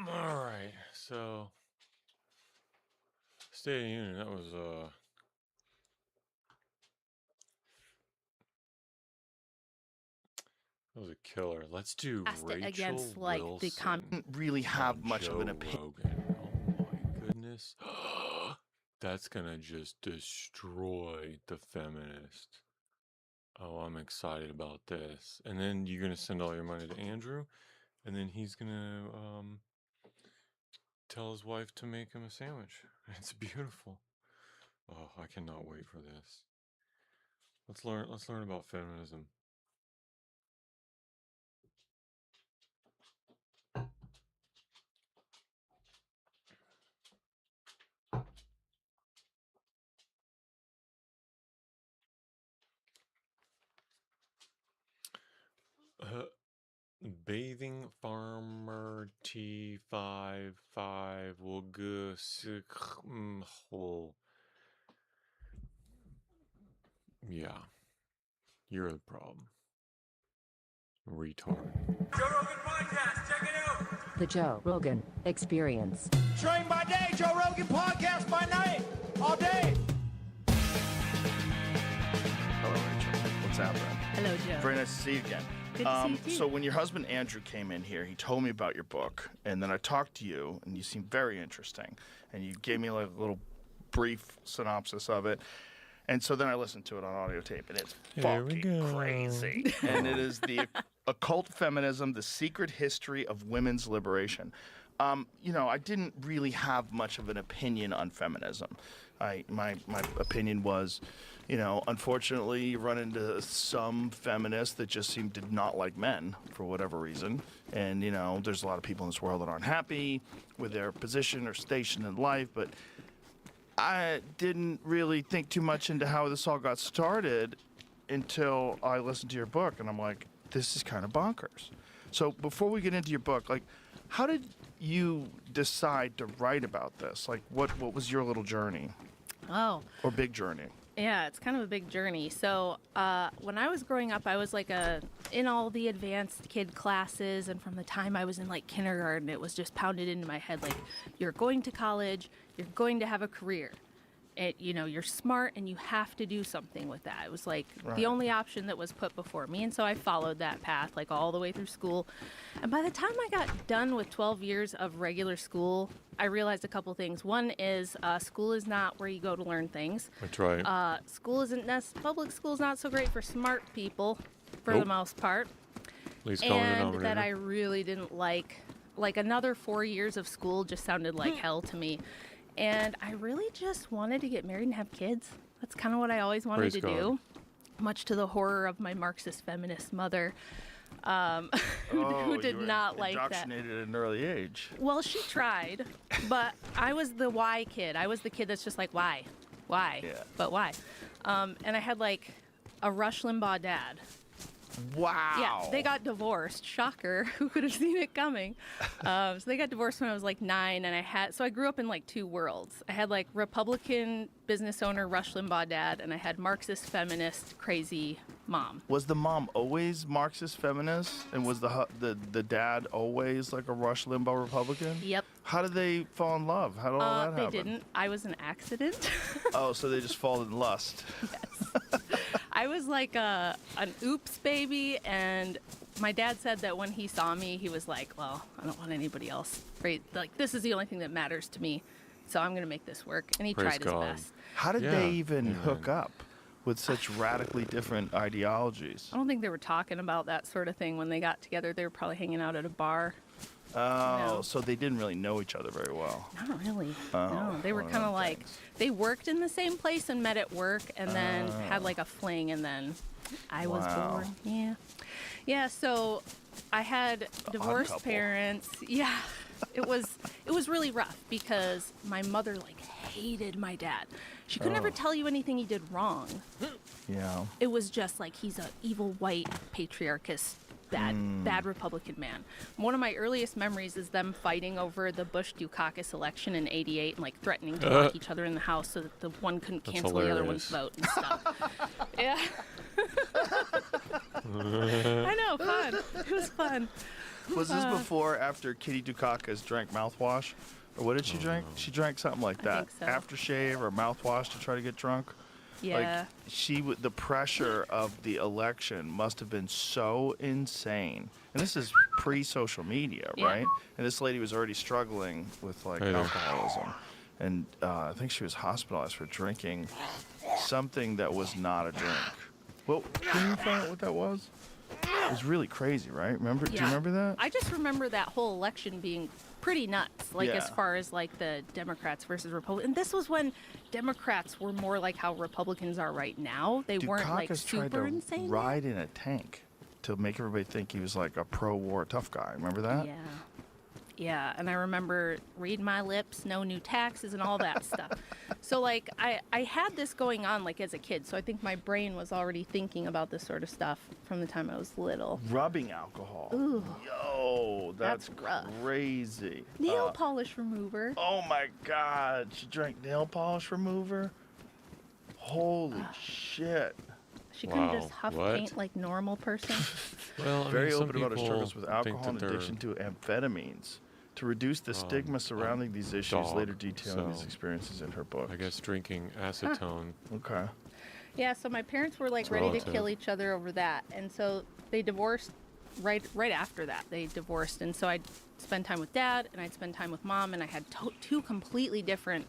All right, so State of the Union, that was a killer. Let's do Cast it Rachel against, like, the Wilson Didn't really have on much of an Joe opinion. Rogan. Oh my goodness. That's gonna just destroy the feminist. Oh, I'm excited about this. And then you're gonna send all your money to Andrew, and then he's gonna tell his wife to make him a sandwich. It's beautiful. Oh, I cannot wait for this. Let's learn about feminism. Bathing farmer T55 will go hole. Yeah, you're the problem. Retard. Joe Rogan Podcast, check it out. The Joe Rogan Experience. Train by day, Joe Rogan Podcast by night, all day. Hello, Rachel. What's happening? Hello, Joe. Very nice to see you again. Good to see you too. So when your husband Andrew came in here, he told me about your book, and then I talked to you, and you seemed very interesting, and you gave me like a little brief synopsis of it. And so then I listened to it on audio tape, and it's Here we fucking go. crazy. And it is the occult feminism, the secret history of women's liberation. I didn't really have much of an opinion on feminism. My opinion was, unfortunately, you run into some feminists that just did not like men for whatever reason. And, there's a lot of people in this world that aren't happy with their position or station in life, but I didn't really think too much into how this all got started until I listened to your book, and I'm like, this is kind of bonkers. So before we get into your book, like, how did you decide to write about this? Like, what was your little journey Oh, or big journey? yeah, it's kind of a big journey. So when I was growing up, I was like in all the advanced kid classes, and from the time I was in like kindergarten, it was just pounded into my head like, you're going to college, you're going to have a career. You're smart and you have to do something with that. It was like the only option that was put before me. And so I followed that path like all the way through school. And by the time I got done with 12 years of regular school, I realized a couple things. One is school is not where you go to learn things. That's right. Public school is not so great for smart people for the Nope. most part. Least common And denominator. that I really didn't like another 4 years of school just sounded like hell to me. And I really just wanted to get married and have kids. That's kind of what I always wanted Praise to God. do, much to the horror of my Marxist feminist mother. Oh, who did you were not like that. indoctrinated at an early age. Well, she tried, but I was the why kid. I was the kid that's just like, why? Yeah. But why? And I had like a Rush Limbaugh dad. Wow. Yeah, they got divorced. Shocker. Who could have seen it coming? So they got divorced when I was like 9, and I grew up in like two worlds. I had like Republican business owner Rush Limbaugh dad, and I had Marxist feminist crazy mom. Was the mom always Marxist feminist, and was the dad always like a Rush Limbaugh Republican? Yep. How did they fall in love? How did all that They happen? didn't. I was an accident. Oh, so they just fall in lust. I was like an oops baby, and my dad said that when he saw me, he was like, well, I don't want anybody else. Right? Like, this is the only thing that matters to me, so I'm going to make this work. And he Praise tried God. his best. How did Yeah, they even amen. hook up with such radically different ideologies? I don't think they were talking about that sort of thing when they got together. They were probably hanging out at a bar. Oh, No. so they didn't really know each other very well. Not really. Oh, No, they were one of kind of them like, things. they worked in the same place and met at work, and then had like a fling, and then I was Wow. born. Yeah. Yeah, so I had divorced couple. parents. Yeah. It was really rough because my mother like hated my dad. She could never tell you anything he did wrong. Yeah. It was just like he's a evil white patriarchist bad Republican man. One of my earliest memories is them fighting over the Bush Dukakis election in '88 and like threatening to lock each other in the house so that the one couldn't That's cancel the other one's hilarious. vote and stuff. Yeah. I know, fun. It was fun. Was this before or after Kitty Dukakis drank mouthwash? Or what did she drink? She drank something like I that. think so. Aftershave or mouthwash to try to get drunk? Yeah. Like the pressure of the election must have been so insane. And this is pre-social media, Yeah. right? And this lady was already struggling with like Hey there. alcoholism, and I think she was hospitalized for drinking something that was not a drink. Well, can you find out what that was? It was really crazy, right? Remember? Do you Yeah. remember that? I just remember that whole election being pretty nuts, like as Yeah. far as like the Democrats versus Republicans. And this was when Democrats were more like how Republicans are right now. They weren't like Dukakis tried super to insane. ride in a tank to make everybody think he was like a pro-war tough guy. Remember that? Yeah. Yeah, and I remember read my lips, no new taxes, and all that stuff. So like I had this going on like as a kid, so I think my brain was already thinking about this sort of stuff from the time I was little. Rubbing alcohol. Ooh. Yo, that's That's rough. crazy. Nail polish remover. Oh my God, she drank nail polish remover. Holy shit! She couldn't Wow, just huff what? paint like normal person. Well, I Very mean, some open about her people struggles with think alcohol and that they're addiction to amphetamines. To reduce the stigma surrounding these issues, dog, later detailing these so experiences in her book. I guess drinking acetone. Okay. Yeah, so my parents were like It's ready to relative. kill each other over that, and so they divorced. Right after that, they divorced, and so I'd spend time with dad, and I'd spend time with mom, and I had two completely different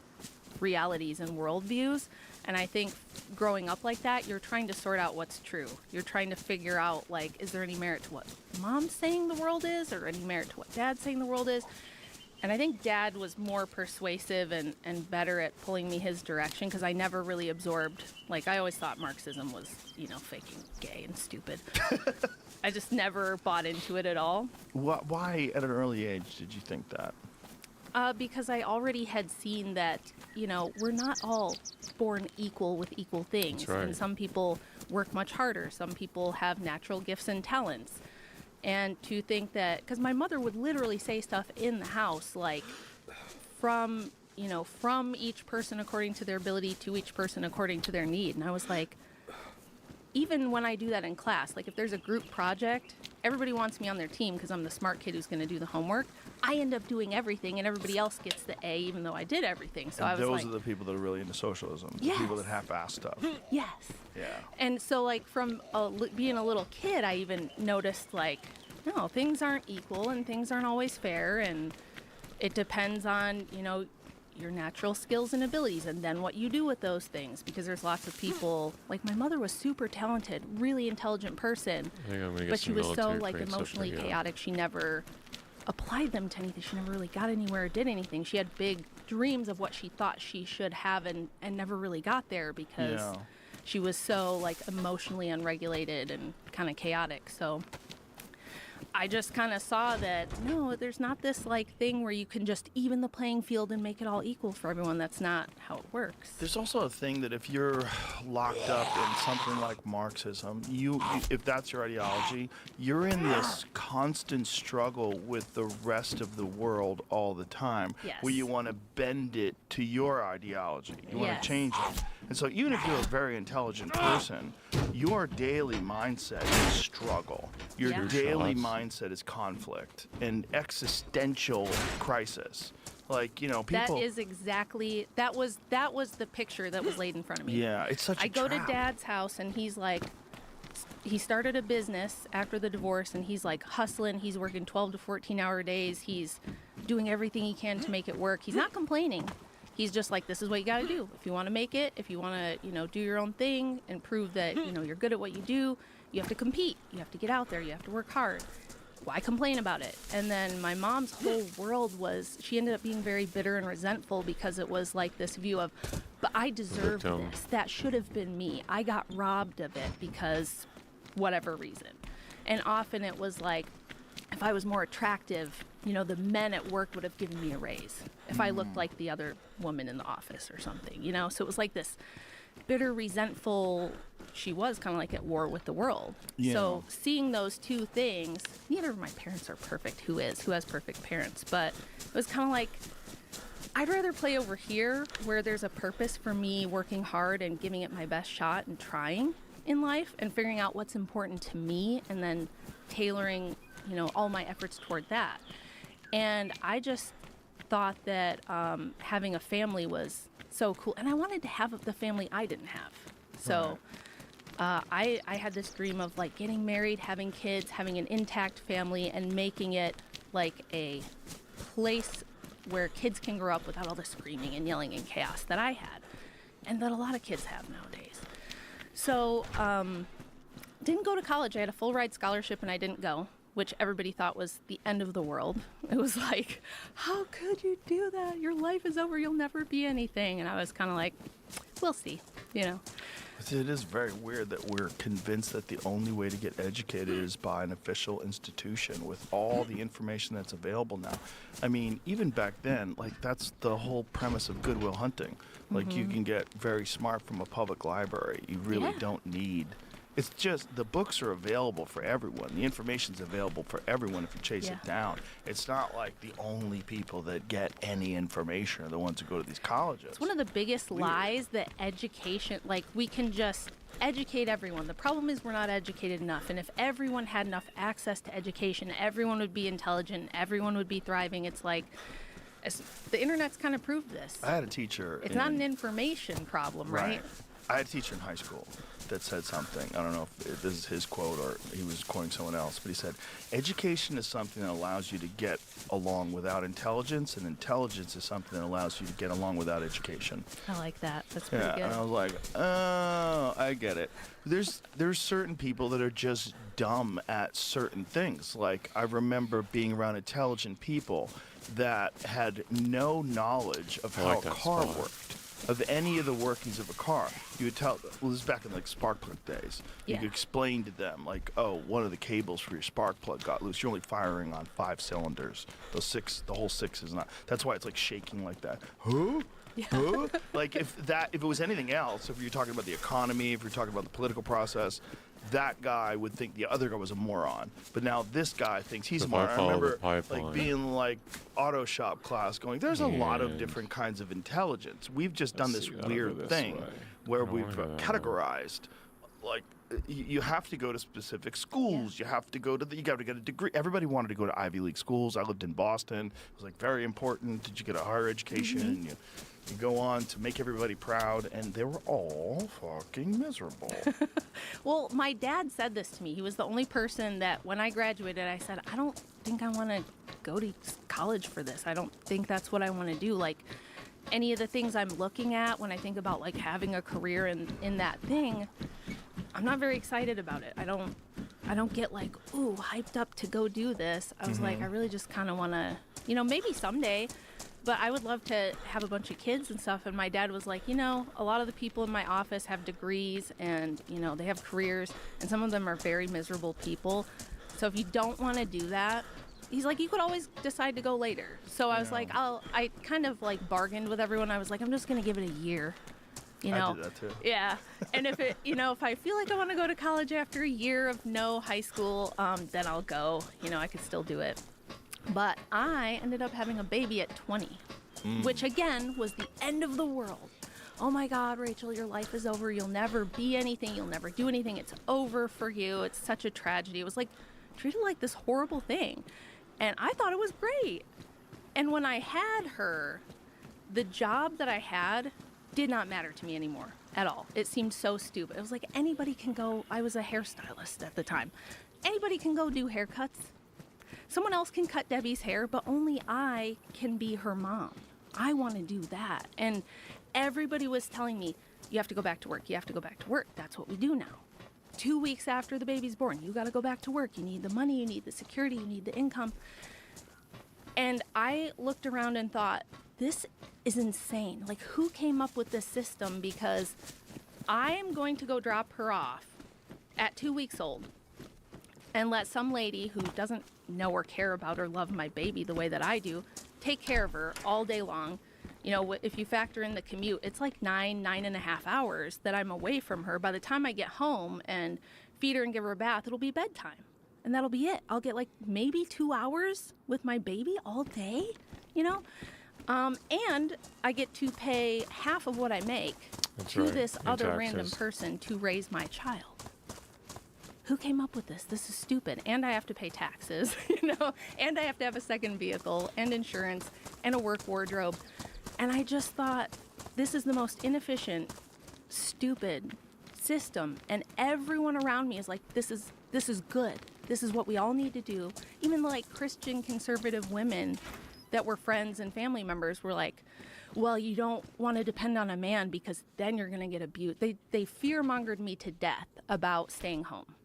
realities and worldviews. And I think growing up like that, you're trying to sort out what's true. You're trying to figure out like, is there any merit to what mom's saying the world is, or any merit to what dad's saying the world is? And I think dad was more persuasive and better at pulling me his direction because I never really absorbed, like I always thought Marxism was, faking gay and stupid. I just never bought into it at all Why, at an early age, did you think that? because I already had seen that, we're not all born equal with equal things. That's right. And some people work much harder. Some people have natural gifts and talents. And to think that, because my mother would literally say stuff in the house like, from each person according to their ability to each person according to their need. And I was like, even when I do that in class, like if there's a group project, everybody wants me on their team because I'm the smart kid who's going to do the homework. I end up doing everything and everybody else gets the A even though I did everything. So And I was those like, are the people that are really into socialism. The people that Yes. half-ass stuff. yes. Yeah. And so, like, from being a little kid, I even noticed, like, no, things aren't equal and things aren't always fair. And it depends on, your natural skills and abilities and then what you do with those things. Because there's lots of people, like, my mother was super talented, really intelligent person. I think I'm gonna get But she some was so, military like, trained stuff emotionally together. chaotic. She never applied them to anything. She never really got anywhere or did anything. She had big dreams of what she thought she should have and never really got there because she was so like emotionally unregulated and kind of chaotic. So I just kind of saw that, no, there's not this like thing where you can just even the playing field and make it all equal for everyone. That's not how it works. There's also a thing that if you're locked up in something like Marxism, if that's your ideology, you're in this constant struggle with the rest of the world all the time, Yes. where you want to bend it to your ideology. You want Yes. to change it. And so even if you're a very intelligent person, your daily mindset is struggle. Your Yeah. daily Shots. mindset is conflict and existential crisis. Like, people... That is exactly that was the picture that was laid in front of me. Yeah, it's such a I go to trap. Dad's house and he's like, he started a business after the divorce and he's like hustling. He's working 12 to 14-hour days. He's doing everything he can to make it work. He's not complaining. He's just like, this is what you got to do. If you want to make it, if you want to, do your own thing and prove that, you're good at what you do, you have to compete. You have to get out there. You have to work hard. Why complain about it? And then my mom's whole world was, she ended up being very bitter and resentful because it was like this view of, but I deserve Victim. this. That should have been me. I got robbed of it because whatever reason. And often it was like, if I was more attractive, the men at work would have given me a raise if I looked like the other woman in the office or something, So it was like this bitter, resentful, she was kind of like at war with the world. Yeah. So seeing those two things, neither of my parents are perfect. Who has perfect parents? But it was kind of like, I'd rather play over here where there's a purpose for me working hard and giving it my best shot and trying in life and figuring out what's important to me and then tailoring, all my efforts toward that. And I just thought that having a family was so cool. And I wanted to have the family I didn't have. So I had this dream of like getting married, having kids, having an intact family, and making it like a place where kids can grow up without all the screaming and yelling and chaos that I had and that a lot of kids have nowadays. So didn't go to college. I had a full ride scholarship and I didn't go, which everybody thought was the end of the world. It was like, how could you do that? Your life is over. You'll never be anything. And I was kind of like, we'll see, It is very weird that we're convinced that the only way to get educated is by an official institution with all the information that's available now. I mean, even back then, like that's the whole premise of Good Will Hunting. Like you can get very smart from a public library. You really Yeah. don't need... It's just the books are available for everyone. The information's available for everyone if you chase it down. It's not like the only people that get any information are the ones who go to these colleges. It's one of the biggest lies that education, like we can just educate everyone. The problem is we're not educated enough. And if everyone had enough access to education, everyone would be intelligent, everyone would be thriving. It's like, the internet's kind of proved this. I had a teacher. It's not an information problem, right? I had a teacher in high school that said something. I don't know if this is his quote or he was quoting someone else, but he said, education is something that allows you to get along without intelligence, and intelligence is something that allows you to get along without education. I like that. That's pretty good. And I was like, oh, I get it. There's certain people that are just dumb at certain things. Like, I remember being around intelligent people that had no knowledge of I how like a that car spot. worked, of any of the workings of a car. You would tell, well, this is back in like spark plug days. You Yeah. could explain to them, like, oh, one of the cables for your spark plug got loose. You're only firing on 5 cylinders. The whole 6 is not. That's why it's like shaking like that. Huh? Huh? Like if it was anything else, if you're talking about the economy, if you're talking about the political process, that guy would think the other guy was a moron. But now this guy thinks he's If I smart. I follow the remember pipeline. like being like auto shop class going, there's a lot of And- different kinds of intelligence. We've just done Let's this see, that'll weird go this thing way. where I don't we've wanna go that way. categorized like you have to go to specific schools. You have to go to you got to get a degree. Everybody wanted to go to Ivy League schools. I lived in Boston. It was like very important. Did you get a higher education? You go on to make everybody proud, and they were all fucking miserable. Well, my dad said this to me. He was the only person that when I graduated, I said, I don't think I want to go to college for this. I don't think that's what I want to do. Like any of the things I'm looking at when I think about like having a career in that thing, I'm not very excited about it. I don't get like, ooh, hyped up to go do this. I was like, I really just kind of want to, maybe someday. But I would love to have a bunch of kids and stuff. And my dad was like, a lot of the people in my office have degrees and, they have careers. And some of them are very miserable people. So if you don't want to do that, he's like, you could always decide to go later. So I was like, I kind of like bargained with everyone. I was like, I'm just going to give it a year. You know? I did that too. Yeah. And if it, if I feel like I want to go to college after a year of no high school, then I'll go. I could still do it. But I ended up having a baby at 20, which again was the end of the world. Oh my God, Rachel, your life is over. You'll never be anything. You'll never do anything. It's over for you. It's such a tragedy. It was like treated like this horrible thing. And I thought it was great. And when I had her, the job that I had did not matter to me anymore at all. It seemed so stupid. It was like anybody can go. I was a hairstylist at the time. Anybody can go do haircuts. Someone else can cut Debbie's hair, but only I can be her mom. I want to do that. And everybody was telling me, you have to go back to work. You have to go back to work. That's what we do now. 2 weeks after the baby's born, you got to go back to work. You need the money, you need the security, you need the income. And I looked around and thought, this is insane. Like, who came up with this system? Because I am going to go drop her off at 2 weeks old and let some lady who doesn't know or care about or love my baby the way that I do take care of her all day long. If you factor in the commute, it's like 9.5 hours that I'm away from her. By the time I get home and feed her and give her a bath, it'll be bedtime. And that'll be it. I'll get like maybe 2 hours with my baby all day, and I get to pay half of what I make to this other random person to raise my child. Who came up with this? This is stupid. And I have to pay taxes, and I have to have a second vehicle and insurance and a work wardrobe. And I just thought, this is the most inefficient, stupid system. And everyone around me is like, this is good. This is what we all need to do. Even like Christian conservative women that were friends and family members were like, well, you don't want to depend on a man because then you're going to get abused. They fear-mongered me to death about staying home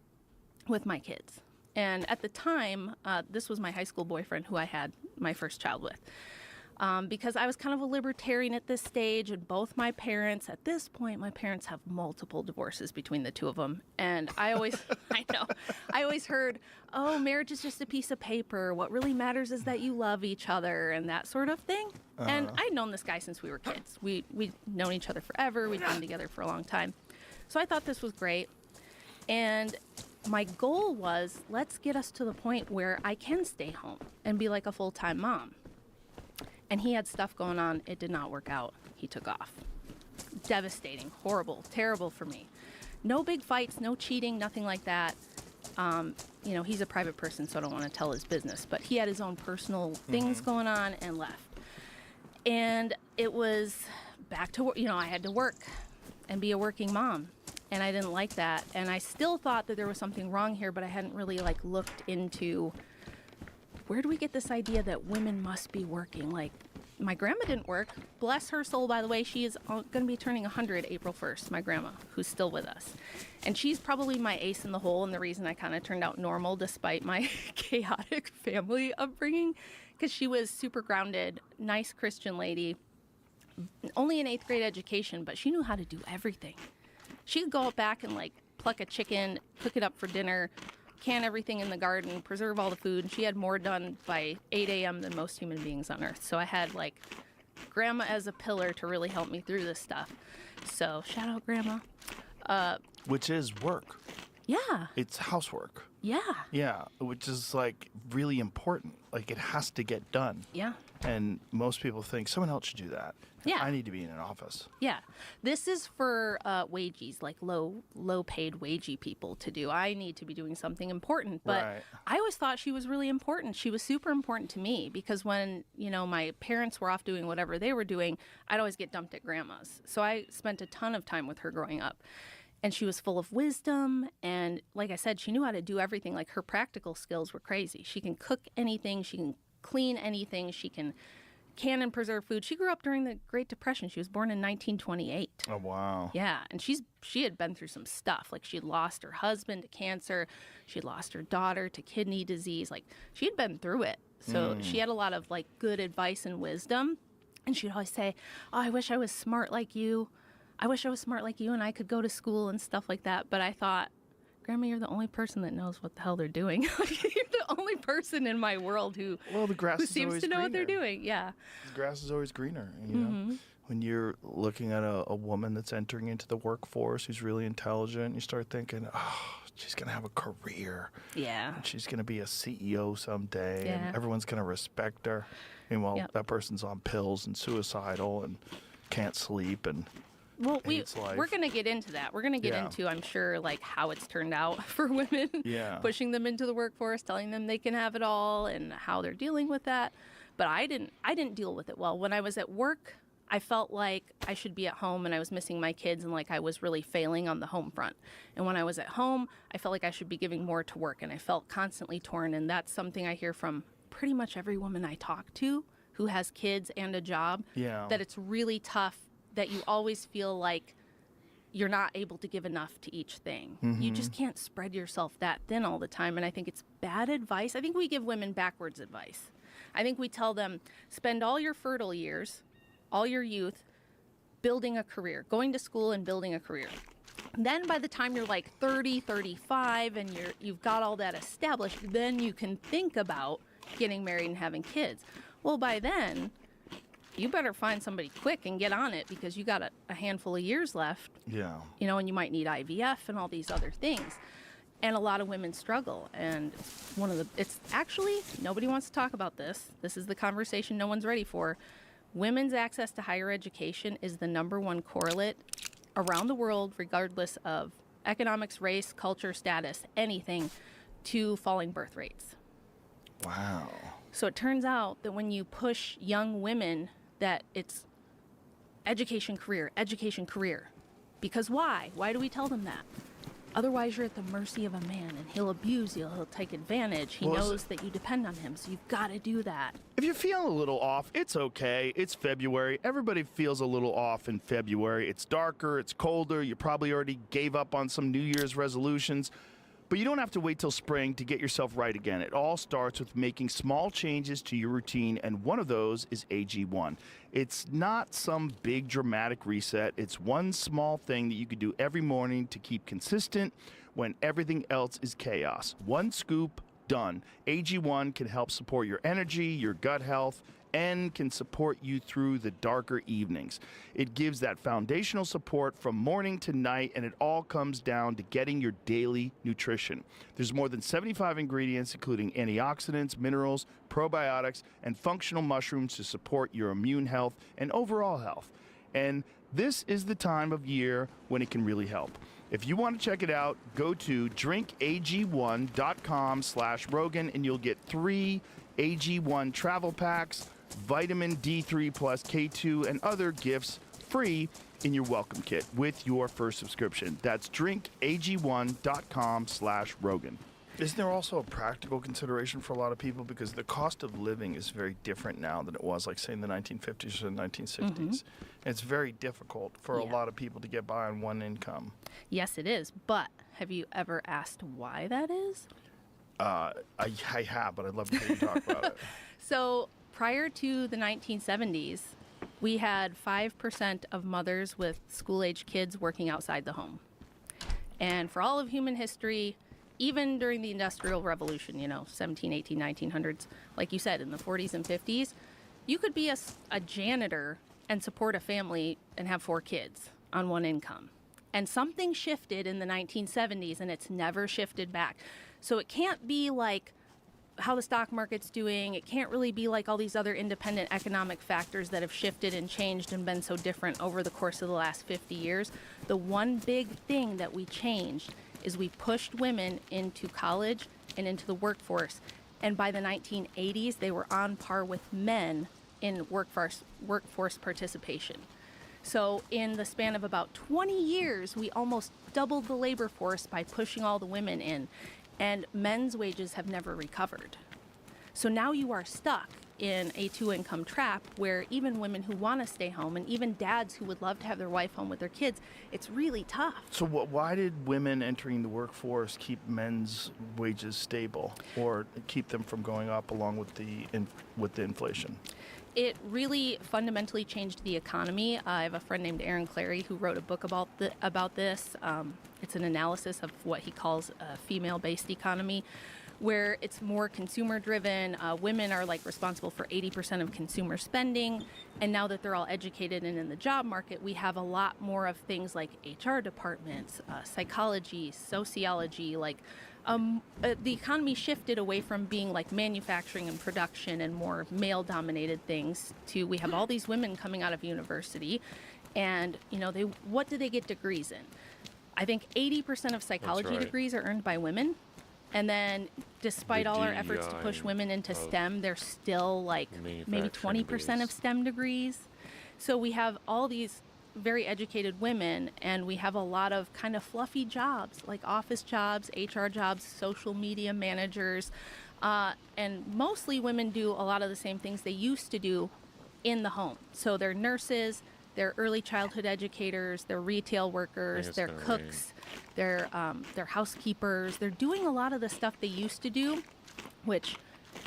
with my kids. And at the time, this was my high school boyfriend who I had my first child with. Because I was kind of a libertarian at this stage, and both my parents, at this point, my parents have multiple divorces between the two of them. And I always, I always heard, oh, marriage is just a piece of paper. What really matters is that you love each other and that sort of thing. And I'd known this guy since we were kids. We'd known each other forever. We'd been together for a long time. So I thought this was great. And my goal was, let's get us to the point where I can stay home and be like a full-time mom. And he had stuff going on. It did not work out. He took off. Devastating, horrible, terrible for me. No big fights, no cheating, nothing like that. He's a private person, so I don't want to tell his business. But he had his own personal things going on and left. And it was back to work. I had to work and be a working mom. And I didn't like that. And I still thought that there was something wrong here, but I hadn't really looked into, where do we get this idea that women must be working? Like, my grandma didn't work. Bless her soul, by the way. She is going to be turning 100 April 1st, my grandma, who's still with us. And she's probably my ace in the hole and the reason I kind of turned out normal despite my chaotic family upbringing, because she was super grounded, nice Christian lady, only an 8th grade education, but she knew how to do everything. She could go out back and pluck a chicken, cook it up for dinner, can everything in the garden, preserve all the food. And she had more done by 8 a.m. than most human beings on earth. So I had grandma as a pillar to really help me through this stuff. So shout out grandma. Which is work. Yeah. It's housework. Yeah. Yeah, which is really important. It has to get done. Yeah. And most people think someone else should do that. Yeah. I need to be in an office. Yeah. This is for wageies, low paid wagey people to do. I need to be doing something important. But Right. I always thought she was really important. She was super important to me because when, my parents were off doing whatever they were doing, I'd always get dumped at grandma's. So I spent a ton of time with her growing up. And she was full of wisdom. And like I said, she knew how to do everything. Her practical skills were crazy. She can cook anything. She can clean anything. She can and preserve food. She grew up during the Great Depression. She was born in 1928. Oh, wow. Yeah, and she had been through some stuff. She had lost her husband to cancer. She had lost her daughter to kidney disease. She had been through it. So she had a lot of good advice and wisdom. And she'd always say, oh, I wish I was smart like you. I wish I was smart like you and I could go to school and stuff like that. But I thought, Grandma, you're the only person that knows what the hell they're doing. You're the only person in my world who Well, the grass who is seems always to know what they're greener. doing. Yeah. The grass is always greener. You know, when you're looking at a woman that's entering into the workforce who's really intelligent, you start thinking, oh, she's going to have a career. Yeah. And she's going to be a CEO someday. Yeah. And everyone's going to respect her. Meanwhile, Yep. that person's on pills and suicidal and can't sleep. And Well, hates life. we're going to get into that. We're going to get Yeah. into, I'm sure, like how it's turned out for women. Yeah. Pushing them into the workforce, telling them they can have it all, and how they're dealing with that. But I didn't deal with it well. When I was at work, I felt like I should be at home and I was missing my kids and like I was really failing on the home front. And when I was at home, I felt like I should be giving more to work, and I felt constantly torn. And that's something I hear from pretty much every woman I talk to who has kids and a job, Yeah. that it's really tough, that you always feel like you're not able to give enough to each thing. You just can't spread yourself that thin all the time. And I think it's bad advice. I think we give women backwards advice. I think we tell them, spend all your fertile years, all your youth, building a career, going to school and building a career. Then by the time you're like 30, 35, and you've got all that established, then you can think about getting married and having kids. Well, by then, you better find somebody quick and get on it, because you got a handful of years left, yeah. and you might need IVF and all these other things. And a lot of women struggle. And it's actually, nobody wants to talk about this. This is the conversation no one's ready for. Women's access to higher education is the #1 correlate around the world, regardless of economics, race, culture, status, anything, to falling birth rates. Wow. So it turns out that when you push young women, that it's education, career. Because why? Why do we tell them that? Otherwise, you're at the mercy of a man, and he'll abuse you. He'll take advantage. He Well, knows that you depend on him, so you've got to do that. If you're feeling a little off, it's okay. It's February. Everybody feels a little off in February. It's darker, it's colder. You probably already gave up on some New Year's resolutions. But you don't have to wait till spring to get yourself right again. It all starts with making small changes to your routine, and one of those is AG1. It's not some big dramatic reset. It's one small thing that you could do every morning to keep consistent when everything else is chaos. One scoop, done. AG1 can help support your energy, your gut health, and can support you through the darker evenings. It gives that foundational support from morning to night, and it all comes down to getting your daily nutrition. There's more than 75 ingredients, including antioxidants, minerals, probiotics, and functional mushrooms to support your immune health and overall health. And this is the time of year when it can really help. If you want to check it out, go to drinkag1.com/Rogan, and you'll get 3 AG1 travel packs, vitamin D3 plus K2, and other gifts free in your welcome kit with your first subscription. That's drinkag1.com/Rogan. Isn't there also a practical consideration for a lot of people, because the cost of living is very different now than it was, like, say, in the 1950s or the 1960s? It's very difficult for a Yeah. lot of people to get by on one income. Yes, it is. But have you ever asked why that is? I have, but I'd love to hear you talk about it. So prior to the 1970s, we had 5% of mothers with school-age kids working outside the home. And for all of human history, even during the Industrial Revolution, 17, 18, 1900s, like you said, in the 40s and 50s, you could be a janitor and support a family and have 4 kids on one income. And something shifted in the 1970s, and it's never shifted back. So it can't be like how the stock market's doing. It can't really be like all these other independent economic factors that have shifted and changed and been so different over the course of the last 50 years. The one big thing that we changed is we pushed women into college and into the workforce. And by the 1980s, they were on par with men in workforce participation. So in the span of about 20 years, we almost doubled the labor force by pushing all the women in. And men's wages have never recovered. So now you are stuck in a 2-income trap where even women who want to stay home, and even dads who would love to have their wife home with their kids, it's really tough. So why did women entering the workforce keep men's wages stable, or keep them from going up along with the inflation? it really fundamentally changed the economy. I have a friend named Aaron Clary who wrote a book about this. It's an analysis of what he calls a female-based economy, where it's more consumer-driven. Women are like responsible for 80% of consumer spending, and now that they're all educated and in the job market, we have a lot more of things like HR departments, psychology, sociology, the economy shifted away from being like manufacturing and production and more male-dominated things to we have all these women coming out of university, and what do they get degrees in? I think 80% of psychology right. degrees are earned by women, and then despite The all our efforts to push DEI women into of STEM, there's still like maybe manufacturing 20% of based. STEM degrees. So we have all these very educated women, and we have a lot of kind of fluffy jobs like office jobs, HR jobs, social media managers, and mostly women do a lot of the same things they used to do in the home. So they're nurses, they're early childhood educators, they're retail workers, it's they're gonna cooks, they're housekeepers. They're doing a lot of the stuff they used to do, which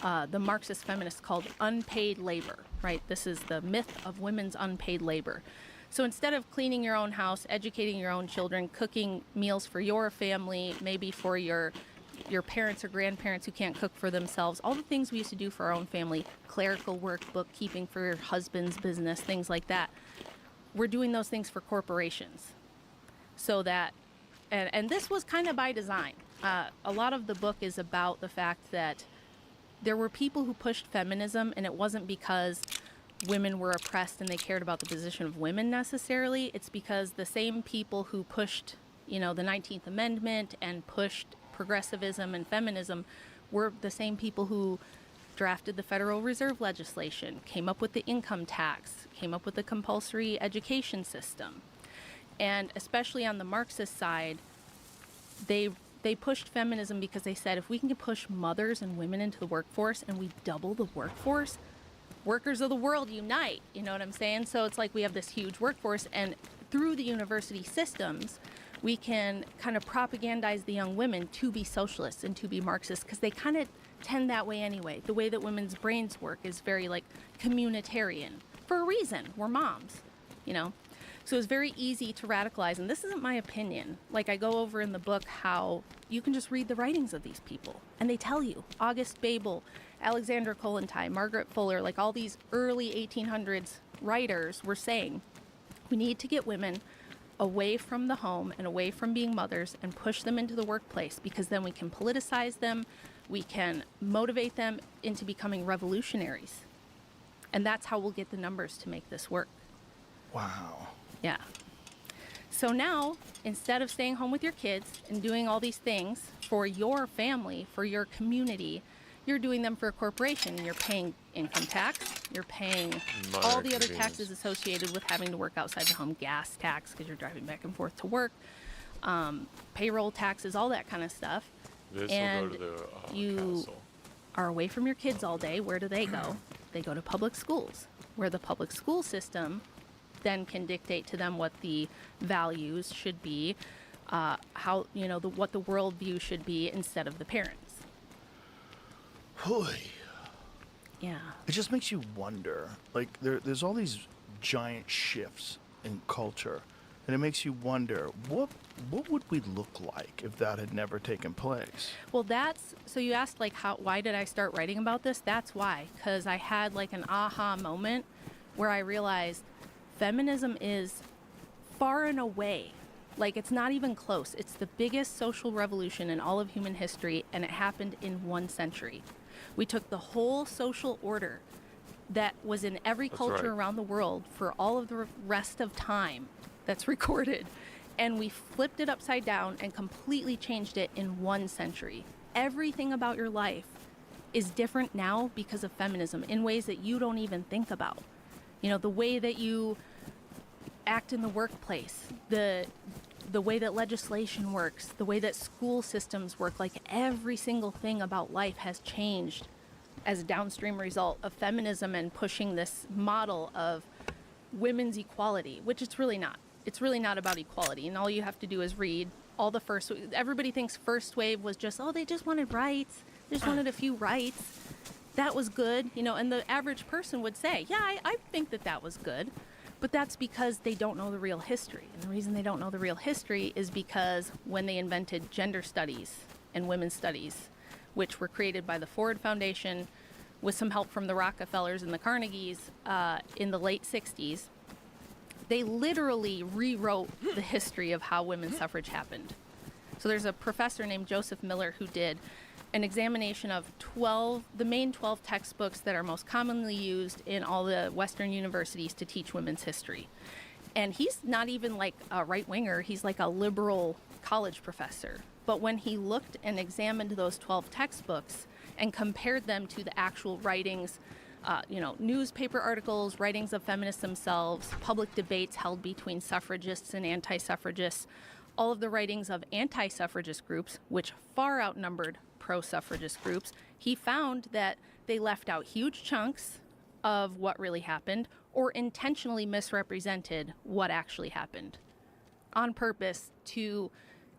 the Marxist feminists called unpaid labor, right? This is the myth of women's unpaid labor. So instead of cleaning your own house, educating your own children, cooking meals for your family, maybe for your parents or grandparents who can't cook for themselves, all the things we used to do for our own family, clerical work, bookkeeping for your husband's business, things like that, we're doing those things for corporations. So that, and this was kind of by design. A lot of the book is about the fact that there were people who pushed feminism, and it wasn't because women were oppressed and they cared about the position of women necessarily. It's because the same people who pushed, the 19th Amendment and pushed progressivism and feminism were the same people who drafted the Federal Reserve legislation, came up with the income tax, came up with the compulsory education system. And especially on the Marxist side, they pushed feminism because they said if we can push mothers and women into the workforce and we double the workforce, workers of the world unite, you know what I'm saying? So it's like we have this huge workforce, and through the university systems, we can kind of propagandize the young women to be socialists and to be Marxists, because they kind of tend that way anyway. The way that women's brains work is very like communitarian for a reason. We're moms, So it's very easy to radicalize, and this isn't my opinion. Like I go over in the book how you can just read the writings of these people, and they tell you. August Babel, Alexandra Kollontai, Margaret Fuller, like all these early 1800s writers were saying, we need to get women away from the home and away from being mothers and push them into the workplace, because then we can politicize them, we can motivate them into becoming revolutionaries. And that's how we'll get the numbers to make this work. Wow. Yeah. So now, instead of staying home with your kids and doing all these things for your family, for your community, you're doing them for a corporation. You're paying income tax. You're paying all the other taxes associated with having to work outside the home, gas tax because you're driving back and forth to work, payroll taxes, all that kind of stuff. This And will go to the you council. are away from your kids all day. Where do they go? They go to public schools, where the public school system then can dictate to them what the values should be, how what the worldview should be instead of the parents. Boy, Yeah. it just makes you wonder. Like there's all these giant shifts in culture, and it makes you wonder what would we look like if that had never taken place? Well, so you asked like why did I start writing about this? That's why, because I had like an aha moment where I realized feminism is far and away, like it's not even close. It's the biggest social revolution in all of human history, and it happened in 1 century. We took the whole social order that was in every culture right. around the world for all of the rest of time that's recorded, and we flipped it upside down and completely changed it in 1 century. Everything about your life is different now because of feminism in ways that you don't even think about. The way that you act in the workplace, the way that legislation works, the way that school systems work, like every single thing about life has changed as a downstream result of feminism and pushing this model of women's equality, which it's really not. It's really not about equality, and all you have to do is read all the everybody thinks first wave was just, they just wanted rights, they just wanted a few rights. that was good, and the average person would say, yeah, I think that that was good. But that's because they don't know the real history. And the reason they don't know the real history is because when they invented gender studies and women's studies, which were created by the Ford Foundation with some help from the Rockefellers and the Carnegies in the late 60s, they literally rewrote the history of how women's suffrage happened. So there's a professor named Joseph Miller who did an examination of the main 12 textbooks that are most commonly used in all the Western universities to teach women's history. And he's not even like a right-winger, he's like a liberal college professor. But when he looked and examined those 12 textbooks and compared them to the actual writings, newspaper articles, writings of feminists themselves, public debates held between suffragists and anti-suffragists, all of the writings of anti-suffragist groups, which far outnumbered pro-suffragist groups, he found that they left out huge chunks of what really happened or intentionally misrepresented what actually happened on purpose to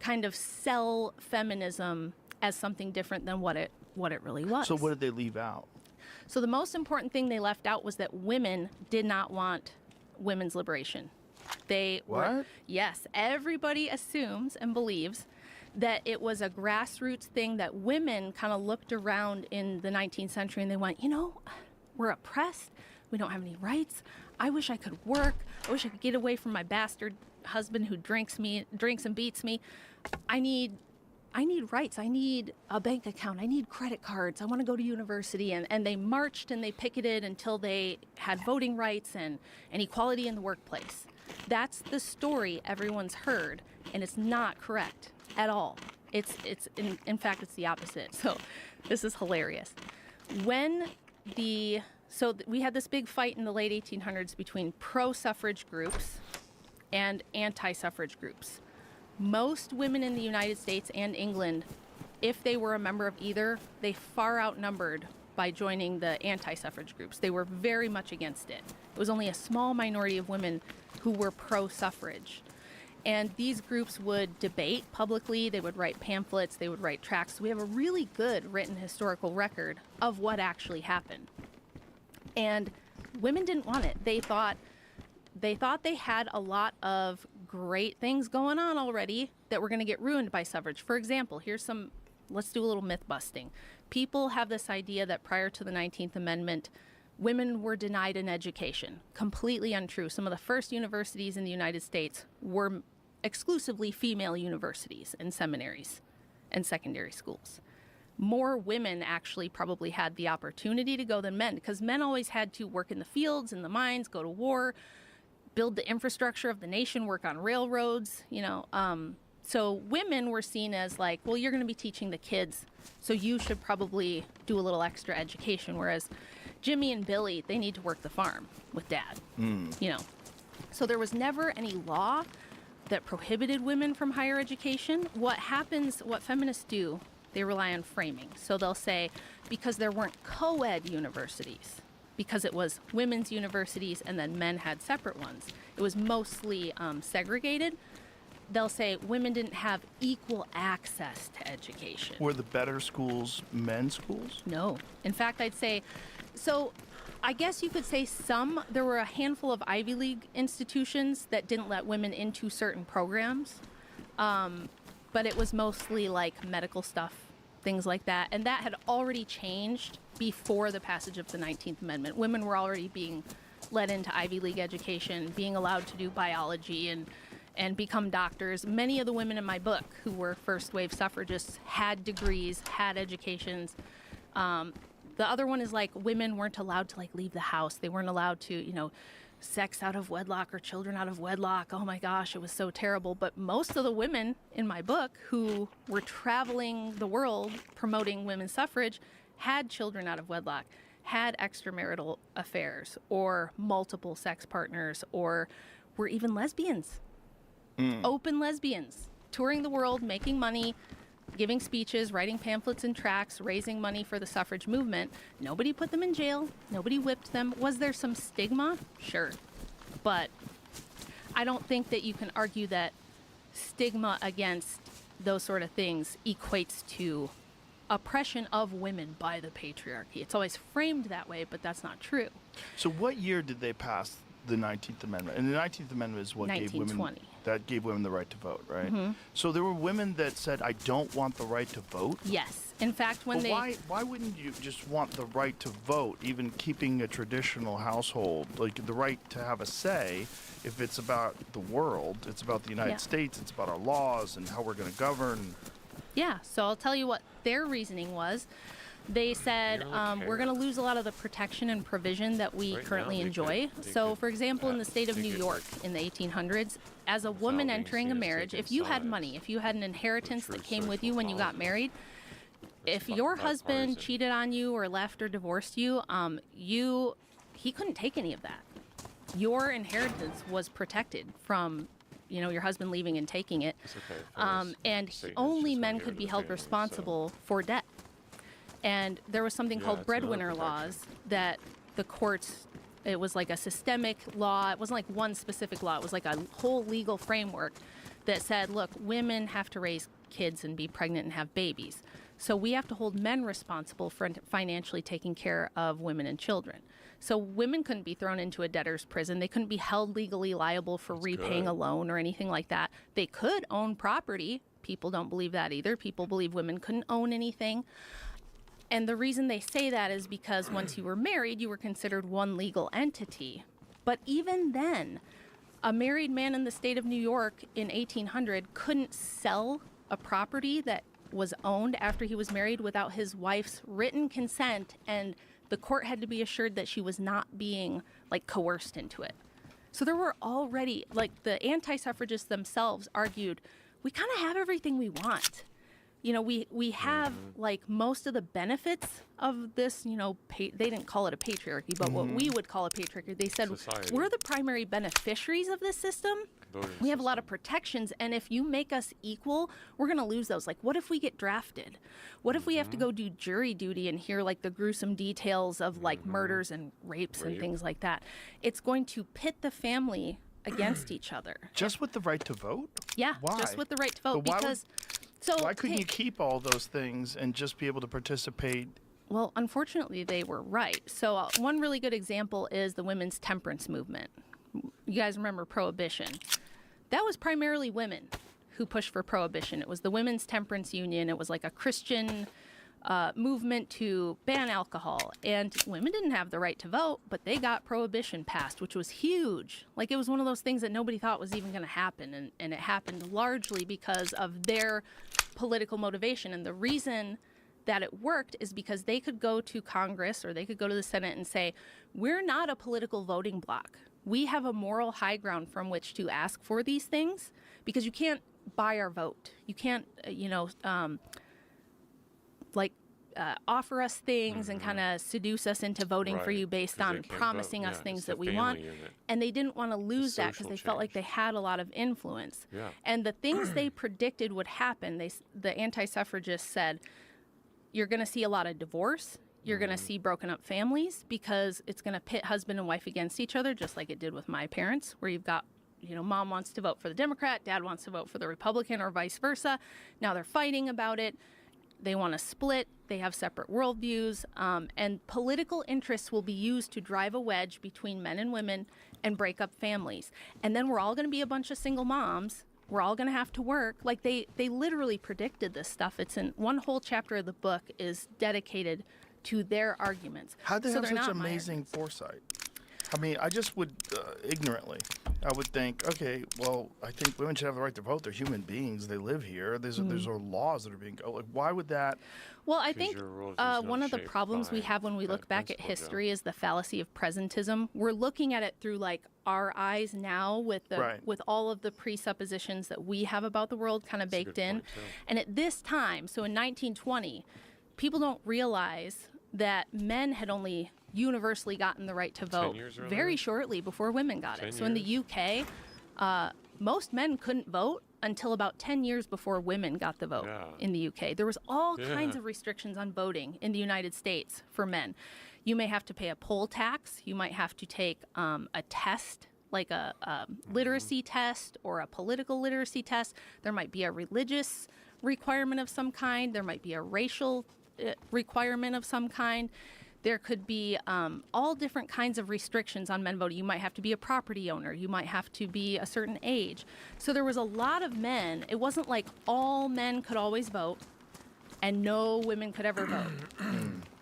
kind of sell feminism as something different than what it really was. So what did they leave out? So the most important thing they left out was that women did not want women's liberation. Yes, everybody assumes and believes that it was a grassroots thing that women kind of looked around in the 19th century and they went, we're oppressed. We don't have any rights. I wish I could work. I wish I could get away from my bastard husband who drinks and beats me. I need rights. I need a bank account. I need credit cards. I want to go to university. And they marched and they picketed until they had voting rights and equality in the workplace. That's the story everyone's heard, and it's not correct at all. In fact, it's the opposite. So this is hilarious. We had this big fight in the late 1800s between pro-suffrage groups and anti-suffrage groups. Most women in the United States and England, if they were a member of either, they far outnumbered by joining the anti-suffrage groups. They were very much against it. It was only a small minority of women who were pro-suffrage. And these groups would debate publicly, they would write pamphlets, they would write tracts. We have a really good written historical record of what actually happened. And women didn't want it. They thought they had a lot of great things going on already that were going to get ruined by suffrage. For example, let's do a little myth busting. People have this idea that prior to the 19th Amendment, women were denied an education. Completely untrue. Some of the first universities in the United States were exclusively female universities and seminaries and secondary schools. More women actually probably had the opportunity to go than men, because men always had to work in the fields, in the mines, go to war, build the infrastructure of the nation, work on railroads, So women were seen as like, well, you're going to be teaching the kids, so you should probably do a little extra education. Whereas Jimmy and Billy, they need to work the farm with dad, So there was never any law that prohibited women from higher education. What feminists do, they rely on framing. So they'll say, because there weren't co-ed universities, because it was women's universities and then men had separate ones, it was mostly segregated. They'll say women didn't have equal access to education. Were the better schools men's schools? No. In fact, I'd say, so I guess you could say there were a handful of Ivy League institutions that didn't let women into certain programs, but it was mostly like medical stuff, things like that. And that had already changed before the passage of the 19th Amendment. Women were already being let into Ivy League education, being allowed to do biology and become doctors. Many of the women in my book who were first wave suffragists had degrees, had educations. The other one is like women weren't allowed to like leave the house. They weren't allowed to, sex out of wedlock or children out of wedlock. Oh my gosh, it was so terrible. But most of the women in my book who were traveling the world promoting women's suffrage had children out of wedlock, had extramarital affairs or multiple sex partners, or were even lesbians. Open lesbians, touring the world, making money, giving speeches, writing pamphlets and tracts, raising money for the suffrage movement. Nobody put them in jail. Nobody whipped them. Was there some stigma? Sure. But I don't think that you can argue that stigma against those sort of things equates to oppression of women by the patriarchy. It's always framed that way, but that's not true. So what year did they pass the 19th Amendment? And the 19th Amendment is what gave women 1920. the right to vote, right? So there were women that said, I don't want the right to vote? Yes. In fact, when But why wouldn't you just want the right to vote, even keeping a traditional household, like the right to have a say? If it's about the world, it's about the United Yeah. States, it's about our laws and how we're going to govern. Yeah, so I'll tell you what their reasoning was. They said, You don't we're care. going to lose a lot of the protection and provision that we Right now, currently they enjoy. could- they So, could for example, in the state of they New could, York like, in the 1800s, as a woman being entering a seen as marriage, taking if you had sides. money, if you had an inheritance true that came with social you when you got politics. married, if bi- your husband bipartisan. cheated on you or left or divorced you, he couldn't take any of that. Your inheritance was protected from, your husband leaving and taking it. It's okay. Feminist And Satan is only just men not could be here held to the family, so- responsible for debt. And there was something Yeah, called it's another breadwinner protection. laws that the courts, it was like a systemic law. It wasn't like one specific law. It was like a whole legal framework that said, look, women have to raise kids and be pregnant and have babies. So we have to hold men responsible for financially taking care of women and children. So women couldn't be thrown into a debtor's prison. They couldn't be held legally liable for repaying good. a loan or anything like that. They could own property. People don't believe that either. People believe women couldn't own anything. And the reason they say that is because once you were married, you were considered one legal entity. But even then, a married man in the state of New York in 1800 couldn't sell a property that was owned after he was married without his wife's written consent, and the court had to be assured that she was not being like coerced into it. So there were already, like, the anti-suffragists themselves argued, we kind of have everything we want. We have like most of the benefits of this, they didn't call it a patriarchy, but what we would call a patriarchy. They said, Society. we're the primary beneficiaries of this system. Voting We have a lot system. of protections, and if you make us equal, we're going to lose those. Like, what if we get drafted? What if we have to go do jury duty and hear like the gruesome details of like murders and rapes and Rape. things like that? It's going to pit the family against each other. Just with the right to vote? Yeah, Why? just with the right to vote. But why would- Because so Why couldn't you take- keep all those things and just be able to participate? Well, unfortunately, they were right. So one really good example is the women's temperance movement. You guys remember Prohibition? That was primarily women who pushed for Prohibition. It was the Women's Temperance Union. It was like a Christian movement to ban alcohol. And women didn't have the right to vote, but they got Prohibition passed, which was huge. Like, it was one of those things that nobody thought was even going to happen. And it happened largely because of their political motivation. And the reason that it worked is because they could go to Congress or they could go to the Senate and say, we're not a political voting bloc. We have a moral high ground from which to ask for these things, because you can't buy our vote. You can't, offer us things and kind of seduce us into voting for Right, you based 'cause they on can't promising vote. us Yeah, things it's that the we want. family unit. And they didn't want to lose that because social they felt like they change. had a lot of influence. Yeah. And the things they predicted would happen, the anti-suffragists said, you're going to see a lot of divorce. You're going to see broken up families because it's going to pit husband and wife against each other, just like it did with my parents, where you've got, mom wants to vote for the Democrat, dad wants to vote for the Republican, or vice versa. Now they're fighting about it. They want to split. They have separate worldviews. And political interests will be used to drive a wedge between men and women and break up families. And then we're all going to be a bunch of single moms. We're all going to have to work. Like, they literally predicted this stuff. It's in one whole chapter of the book is dedicated to their arguments. How do they So have they're such not my amazing foresight? I mean, I just would, ignorantly, I would think, okay, well, I think women should have the right to vote. They're human beings. They live here. There's laws that are being, like, why would that? Well, I 'Cause think your world is not one of the shaped problems we by have when we that look back at principle, Joe. history is the fallacy of presentism. We're looking at it through like our eyes now with Right. with all of the presuppositions that we have about the world kind of That's a baked good in. point, too. And at this time, so in 1920, people don't realize that men had only universally gotten the right to vote years earlier? very shortly before women got 10 it. So in the years? UK, most men couldn't vote until about 10 years before women got the vote Yeah. in the UK. There was all kinds Yeah. of restrictions on voting in the United States for men. You may have to pay a poll tax. You might have to take a test, like a literacy test or a political literacy test. There might be a religious requirement of some kind. There might be a racial requirement of some kind. There could be all different kinds of restrictions on men voting. You might have to be a property owner. You might have to be a certain age. So there was a lot of men. It wasn't like all men could always vote and no women could ever vote.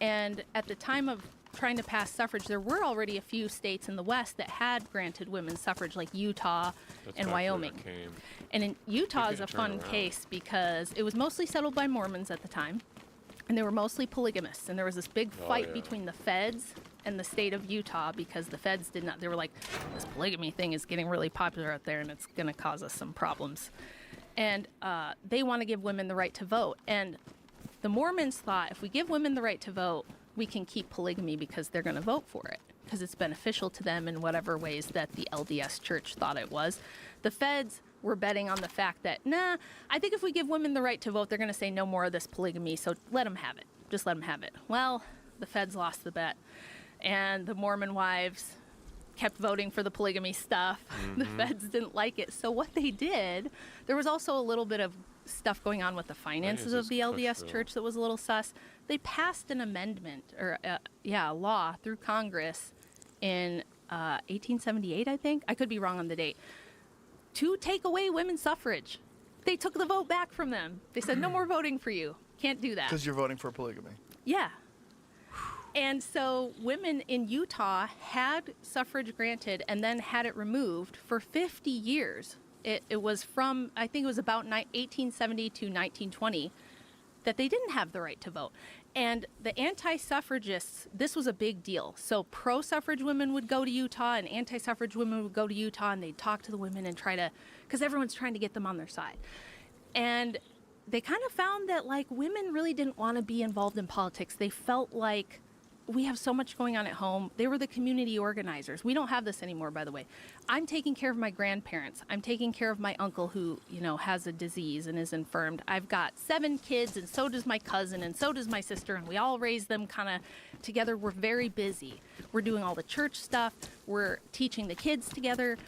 And at the time of trying to pass suffrage, there were already a few states in the West that had granted women's suffrage, like Utah That's and back where that Wyoming. came. And in Utah could is a turn fun around. case because it was mostly settled by Mormons at the time. And they were mostly polygamists. And there was this big fight yeah. between the feds and the state of Utah because the feds did not, they were like, this polygamy thing is getting really popular out there and it's going to cause us some problems. And they want to give women the right to vote. And the Mormons thought if we give women the right to vote, we can keep polygamy because they're going to vote for it because it's beneficial to them in whatever ways that the LDS church thought it was. The feds were betting on the fact that, nah, I think if we give women the right to vote, they're going to say no more of this polygamy, so let them have it. Just let them have it. Well, the feds lost the bet, and the Mormon wives kept voting for the polygamy stuff. The feds didn't like it. So what they did, there was also a little bit of stuff going on with the finances of this the LDS Cushville? church that was a little sus. They passed an amendment, or a law through Congress in 1878, I think. I could be wrong on the date. To take away women's suffrage. They took the vote back from them. They said, no more voting for you. Can't do that. Because you're voting for polygamy. Yeah. And so women in Utah had suffrage granted and then had it removed for 50 years. It was from, I think it was about 1870 to 1920 that they didn't have the right to vote. And the anti-suffragists, this was a big deal. So pro-suffrage women would go to Utah and anti-suffrage women would go to Utah and they'd talk to the women and try to, because everyone's trying to get them on their side. And they kind of found that like women really didn't want to be involved in politics. They felt like we have so much going on at home. They were the community organizers. We don't have this anymore, by the way. I'm taking care of my grandparents. I'm taking care of my uncle who, has a disease and is infirmed. I've got 7 kids, and so does my cousin, and so does my sister, and we all raise them kind of together. We're very busy. We're doing all the church stuff. We're teaching the kids together.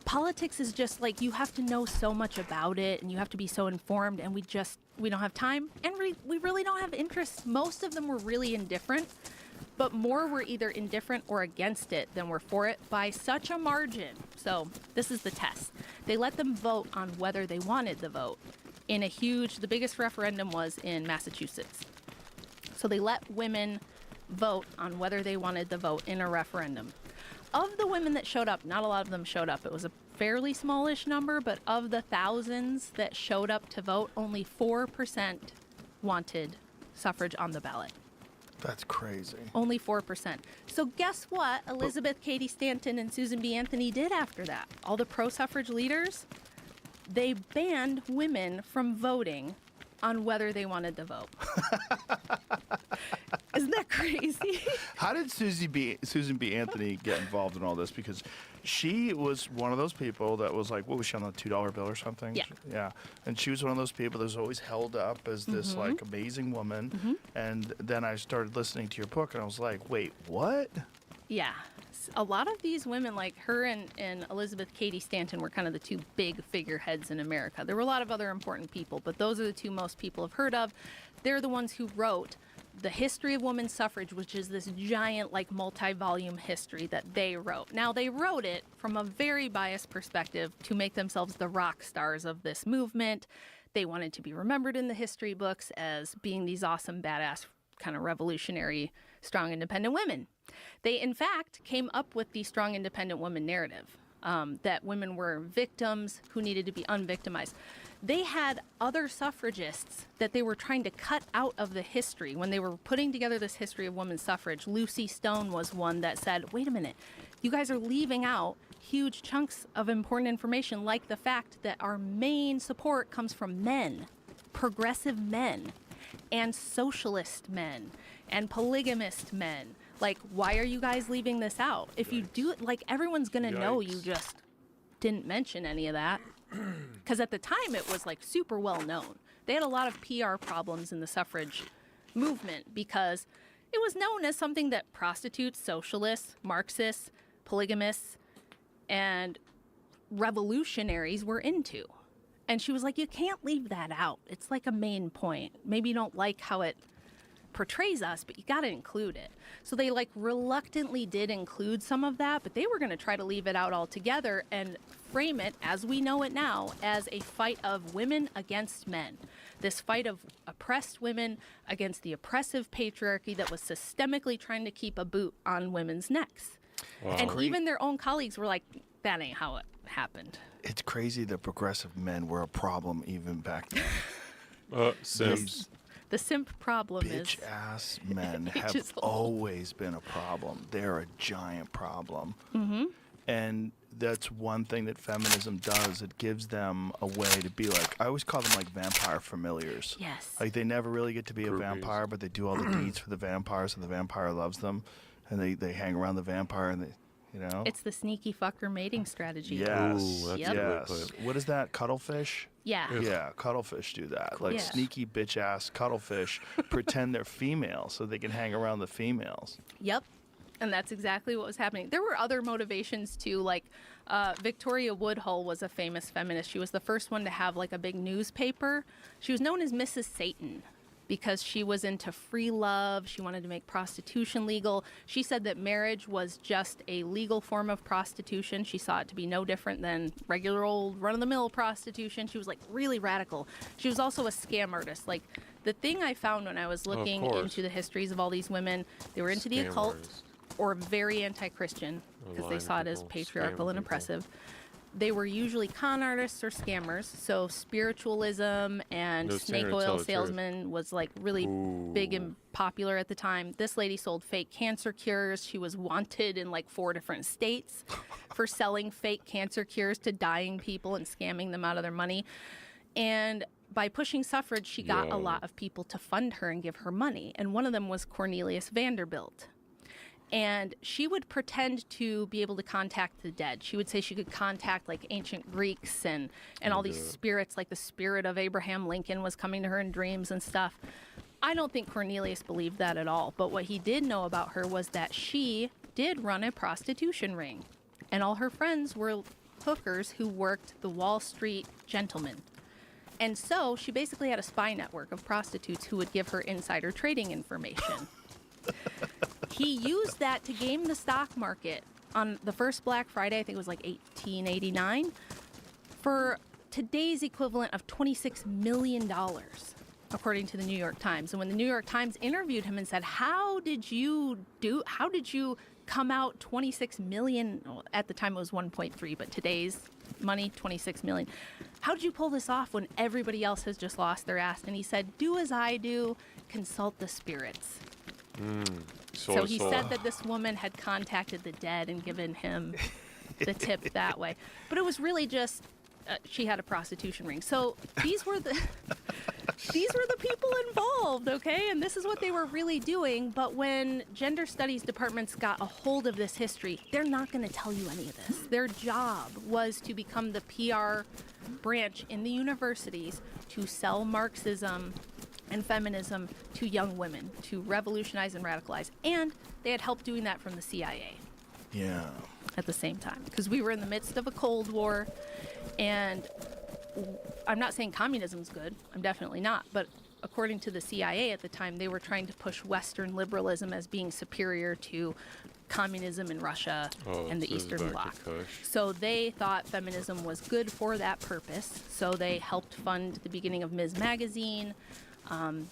Politics is just like you have to know so much about it, and you have to be so informed, and we don't have time, and we really don't have interest. Most of them were really indifferent, but more were either indifferent or against it than were for it by such a margin. So this is the test. They let them vote on whether they wanted the vote in the biggest referendum was in Massachusetts. So they let women vote on whether they wanted the vote in a referendum. Of the women that showed up, not a lot of them showed up. It was a fairly smallish number, but of the thousands that showed up to vote, only 4% wanted suffrage on the ballot. That's crazy. Only 4%. So guess what Elizabeth Cady Stanton and Susan B. Anthony did after that? All the pro-suffrage leaders, they banned women from voting on whether they wanted to vote. Isn't that crazy? How did Susan B. Anthony get involved in all this? Because she was one of those people that was like, what was she on the $2 bill or something? Yeah. Yeah. And she was one of those people that was always held up as this like amazing woman. And then I started listening to your book and I was like, wait, what? Yeah. A lot of these women, like her and Elizabeth Cady Stanton, were kind of the two big figureheads in America. There were a lot of other important people, but those are the two most people have heard of. They're the ones who wrote The History of Women's Suffrage, which is this giant, like, multi-volume history that they wrote. Now, they wrote it from a very biased perspective to make themselves the rock stars of this movement. They wanted to be remembered in the history books as being these awesome, badass, kind of revolutionary, strong, independent women. They, in fact, came up with the strong, independent woman narrative, that women were victims who needed to be unvictimized. They had other suffragists that they were trying to cut out of the history. When they were putting together this history of women's suffrage, Lucy Stone was one that said, wait a minute, you guys are leaving out huge chunks of important information, like the fact that our main support comes from men, progressive men, and socialist men, and polygamist men. Like, why are you guys leaving this out? If you do it, like, everyone's going to know you just didn't mention any of that. Because at the time, it was, like, super well known. They had a lot of PR problems in the suffrage movement because it was known as something that prostitutes, socialists, Marxists, polygamists, and revolutionaries were into. And she was like, you can't leave that out. It's like a main point. Maybe you don't like how it portrays us, but you got to include it. So they like reluctantly did include some of that, but they were going to try to leave it out altogether and frame it, as we know it now, as a fight of women against men. This fight of oppressed women against the oppressive patriarchy that was systemically trying to keep a boot on women's necks. Wow. And even their own colleagues were like, that ain't how it happened. It's crazy that progressive men were a problem even back then. Sims. The simp problem is Bitch ass men have ages old. always been a problem. They're a giant problem. Mm-hmm. And that's one thing that feminism does. It gives them a way to be like, I always call them like vampire familiars. Yes. Like they never really get to be a Groupies. vampire, but they do all the deeds for the vampire, so the vampire loves them. And they hang around the vampire and they, you know? It's the sneaky fucker mating strategy. Yes. Ooh, that's Yep. a good way to Yes. put it. What is that? Cuttlefish? Yeah. Yeah, cuttlefish do that. Like Yeah. sneaky bitch ass cuttlefish pretend they're female so they can hang around the females. Yep. And that's exactly what was happening. There were other motivations too, like Victoria Woodhull was a famous feminist. She was the first one to have like a big newspaper. She was known as Mrs. Satan because she was into free love. She wanted to make prostitution legal. She said that marriage was just a legal form of prostitution. She saw it to be no different than regular old run-of-the-mill prostitution. She was like really radical. She was also a scam artist. Like the thing I found when I was looking course. into the histories of all these women, they were into the Scam occult artists. or very anti-Christian because they lying saw it as people, patriarchal scam and people. oppressive. They were usually con artists or scammers. So spiritualism and No, snake Tanner, tell oil the truth. salesman was like really big and popular at the time. This lady sold fake cancer cures. She was wanted in like 4 different states for selling fake cancer cures to dying people and scamming them out of their money. And by pushing suffrage, she got a Yo. lot of people to fund her and give her money. And one of them was Cornelius Vanderbilt. And she would pretend to be able to contact the dead. She would say she could contact like ancient Greeks and all these spirits, like the spirit of Abraham Lincoln was coming to her in dreams and stuff. I don't think Cornelius believed that at all. But what he did know about her was that she did run a prostitution ring. And all her friends were hookers who worked the Wall Street gentlemen. And so she basically had a spy network of prostitutes who would give her insider trading information. He used that to game the stock market on the first Black Friday, I think it was like 1889, for today's equivalent of $26 million, according to the New York Times. And when the New York Times interviewed him and said, how did you come out 26 million? Well, at the time it was 1.3, but today's money, 26 million. How did you pull this off when everybody else has just lost their ass? And he said, do as I do, consult the spirits. So he said that this woman had contacted the dead and given him the tip that way. But it was really just she had a prostitution ring. So these were the people involved, okay? And this is what they were really doing. But when gender studies departments got a hold of this history, they're not going to tell you any of this. Their job was to become the PR branch in the universities to sell Marxism and feminism to young women, to revolutionize and radicalize. And they had help doing that from the CIA Yeah. at the same time, because we were in the midst of a Cold War. And I'm not saying communism's good. I'm definitely not. But according to the CIA at the time, they were trying to push Western liberalism as being superior to communism in Russia and the so this is Eastern back to Bloc. Kush. So they thought feminism was good for that purpose. So they helped fund the beginning of Ms. Magazine.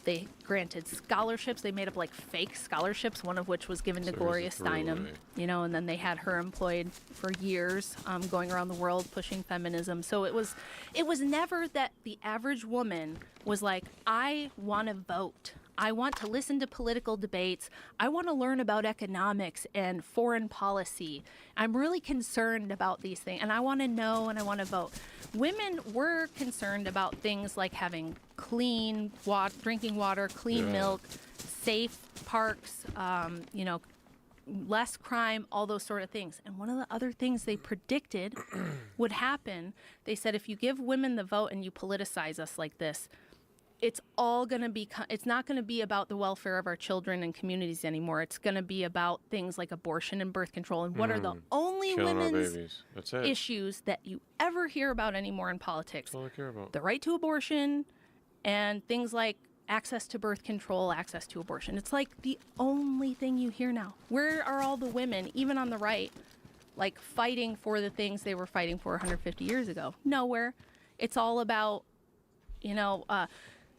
They granted scholarships. They made up like fake scholarships, one of which was given to So here's the Gloria Steinem, throwaway. you know, and then they had her employed for years, going around the world pushing feminism. So it was never that the average woman was like, I want to vote. I want to listen to political debates. I want to learn about economics and foreign policy. I'm really concerned about these things, and I want to know and I want to vote. Women were concerned about things like having clean drinking water, clean milk, safe parks, less crime, all those sort of things. And one of the other things they predicted would happen, they said, if you give women the vote and you politicize us like this, it's all going to be, it's not going to be about the welfare of our children and communities anymore. It's going to be about things like abortion and birth control. And what are the only Killing our women's babies. That's it. issues that you ever hear about anymore in politics? That's all I care about. The right to abortion and things like access to birth control, access to abortion. It's like the only thing you hear now. Where are all the women, even on the right, like fighting for the things they were fighting for 150 years ago? Nowhere. It's all about,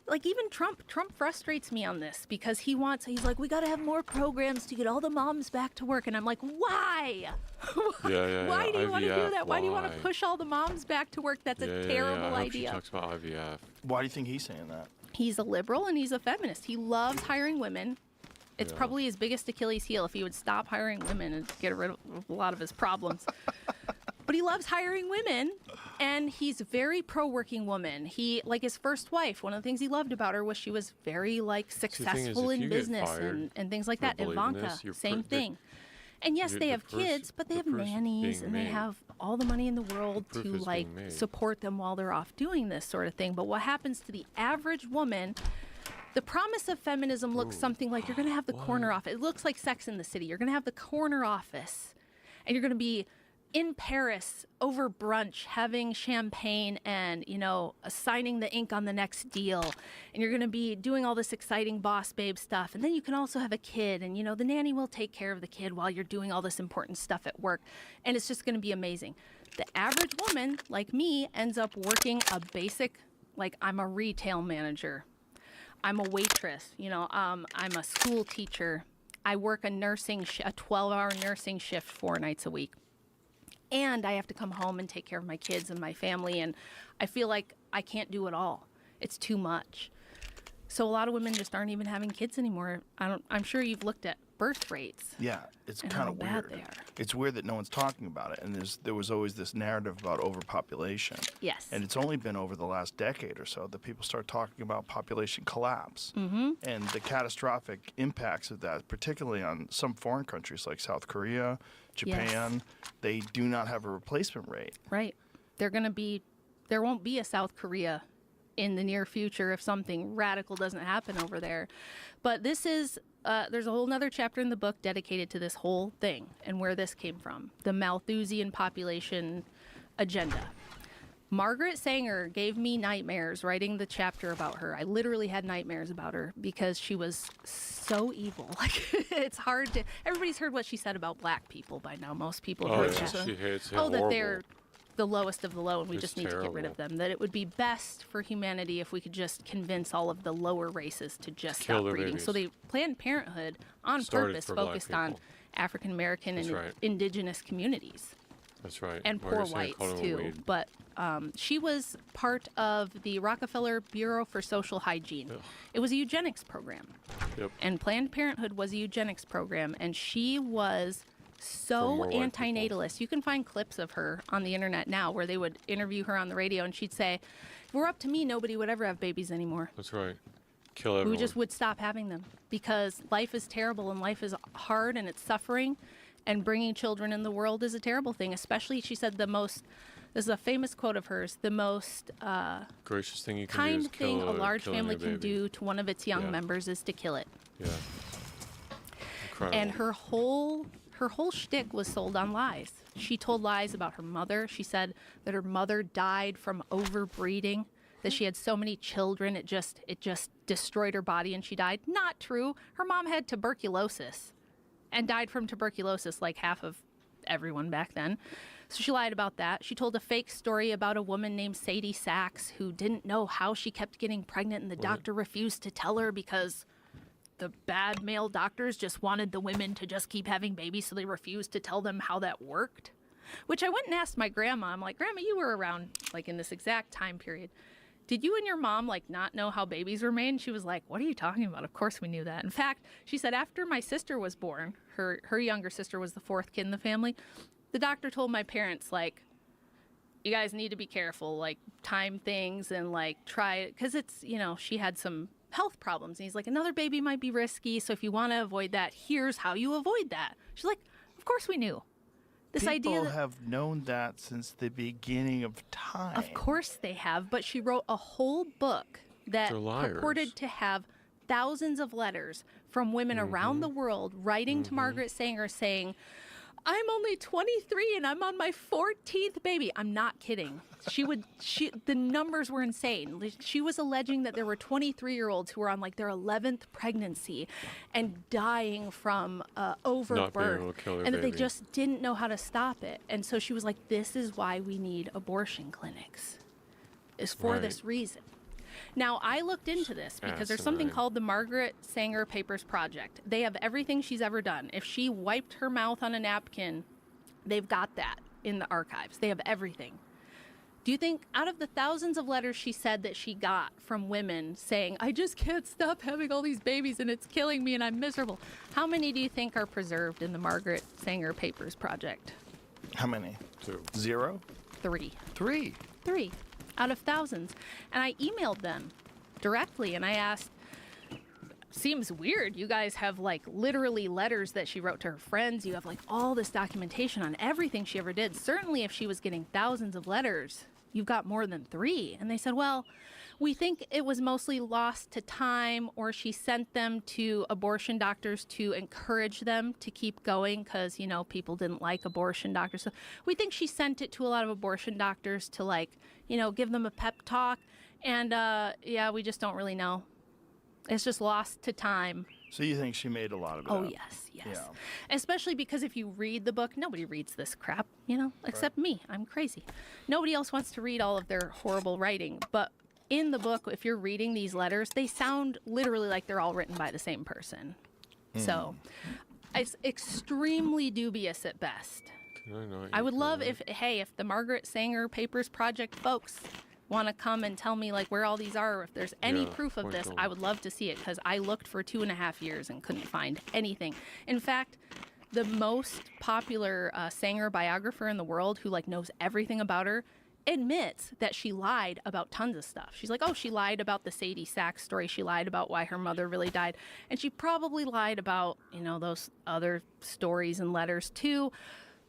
like even Trump frustrates me on this because he's like, we got to have more programs to get all the moms back to work. And I'm like, why? Why do you want to do that? Why do you want to push all the moms back to work? That's a terrible I hope she idea. talks about IVF. Why do you think he's saying that? He's a liberal and he's a feminist. He loves hiring women. It's probably his biggest Achilles heel if he would stop hiring women and get rid of a lot of his problems. But he loves hiring women, and he's very pro-working woman. He, like his first wife, one of the things he loved about her was she was very, like, successful in business and things like that. Ivanka, same thing. And yes, they have kids, but they have nannies, and they have all the money in the world to, like, support them while they're off doing this sort of thing. But what happens to the average woman... The promise of feminism looks something like you're going to have the corner office. It looks like Sex in the City. You're going to have the corner office, and you're going to be in Paris over brunch having champagne and, signing the ink on the next deal. And you're going to be doing all this exciting boss babe stuff. And then you can also have a kid, and, the nanny will take care of the kid while you're doing all this important stuff at work. And it's just going to be amazing. The average woman, like me, ends up working a basic, like I'm a retail manager. I'm a waitress, I'm a school teacher. I work a 12-hour nursing shift 4 nights a week. And I have to come home and take care of my kids and my family. And I feel like I can't do it all. It's too much. So a lot of women just aren't even having kids anymore. I'm sure you've looked at birth rates. Yeah, it's kind of weird. It's weird that no one's talking about it. And there was always this narrative about overpopulation. Yes. And it's only been over the last decade or so that people start talking about population collapse and the catastrophic impacts of that, particularly on some foreign countries like South Korea, Japan. Yes. They do not have a replacement rate. Right. There won't be a South Korea in the near future if something radical doesn't happen over there. But this is, there's a whole nother chapter in the book dedicated to this whole thing and where this came from, the Malthusian population agenda. Margaret Sanger gave me nightmares writing the chapter about her. I literally had nightmares about her because she was so evil. Like, it's hard to, everybody's heard what she said about black people by now. Most people have heard that. She hates that they're the lowest of the low and we just need to get rid of them. That it would be best for humanity if we could just convince all of the lower races to just stop breeding. Babies. So they Planned Parenthood on purpose focused on African American and indigenous communities. That's right. And poor whites too. But she was part of the Rockefeller Bureau for Social Hygiene. Ugh. It was a eugenics program. Yep. And Planned Parenthood was a eugenics program, and she was so antinatalist. You can find clips of her on the internet now where they would interview her on the radio and she'd say, if it were up to me, nobody would ever have babies anymore. That's right. Kill everyone. We just would stop having them because life is terrible and life is hard and it's suffering, and bringing children in the world is a terrible thing. Especially, she said, this is a famous quote of hers, the most gracious thing you can kind do is thing a large family can do to one of its young members is to kill it. Yeah. Incredible. And her whole shtick was sold on lies. She told lies about her mother. She said that her mother died from overbreeding, that she had so many children, it just destroyed her body and she died. Not true. Her mom had tuberculosis and died from tuberculosis like half of everyone back then. So she lied about that. She told a fake story about a woman named Sadie Sachs who didn't know how she kept getting pregnant and the doctor refused to tell her because the bad male doctors just wanted the women to just keep having babies, so they refused to tell them how that worked. Which I went and asked my grandma. I'm like, Grandma, you were around like in this exact time period. Did you and your mom like not know how babies were made? And she was like, what are you talking about? Of course we knew that. In fact, she said after my sister was born, her younger sister was the 4th kid in the family, the doctor told my parents, like, you guys need to be careful, like time things and like try it. Because it's, she had some health problems. And he's like, another baby might be risky. So if you want to avoid that, here's how you avoid that. She's like, of course we knew. People have known that since the beginning of time. Of course they have. But she wrote a whole book that purported to have thousands of letters from women around the world writing to Margaret Sanger saying, I'm only 23 and I'm on my 14th baby. I'm not kidding. The numbers were insane. Like, she was alleging that there were 23-year-olds who were on like their 11th pregnancy and dying from Not being overbirth, able to kill their and that they baby. just didn't know how to stop it. And so she was like, this is why we need abortion clinics, is for Right. this reason. Now, I looked into this because there's something Asinine. called the Margaret Sanger Papers Project. They have everything she's ever done. If she wiped her mouth on a napkin, they've got that in the archives. They have everything. Do you think out of the thousands of letters she said that she got from women saying, I just can't stop having all these babies and it's killing me and I'm miserable, how many do you think are preserved in the Margaret Sanger Papers Project? How many? 2. 0? 3. 3. 3 out of thousands. And I emailed them directly and I asked, seems weird. You guys have like literally letters that she wrote to her friends. You have like all this documentation on everything she ever did. Certainly if she was getting thousands of letters, you've got more than 3. And they said, well, we think it was mostly lost to time, or she sent them to abortion doctors to encourage them to keep going because, you know, people didn't like abortion doctors. So we think she sent it to a lot of abortion doctors to, like, you know, give them a pep talk. And yeah, we just don't really know. It's just lost to time. So you think she made a lot of it Oh, up? yes, yes. Yeah. Especially because if you read the book, nobody reads this crap, you know, except me. I'm crazy. Nobody else wants to read all of their horrible writing. But in the book, if you're reading these letters, they sound literally like they're all written by the same person. So it's extremely dubious at best. I would love if the Margaret Sanger Papers Project folks want to come and tell me like where all these are, or if there's any Yeah, proof of point this, them. I would love to see it because I looked for 2.5 years and couldn't find anything. In fact, the most popular Sanger biographer in the world, who like knows everything about her, admits that she lied about tons of stuff. She's like, oh, she lied about the Sadie Sachs story. She lied about why her mother really died. And she probably lied about, you know, those other stories and letters too.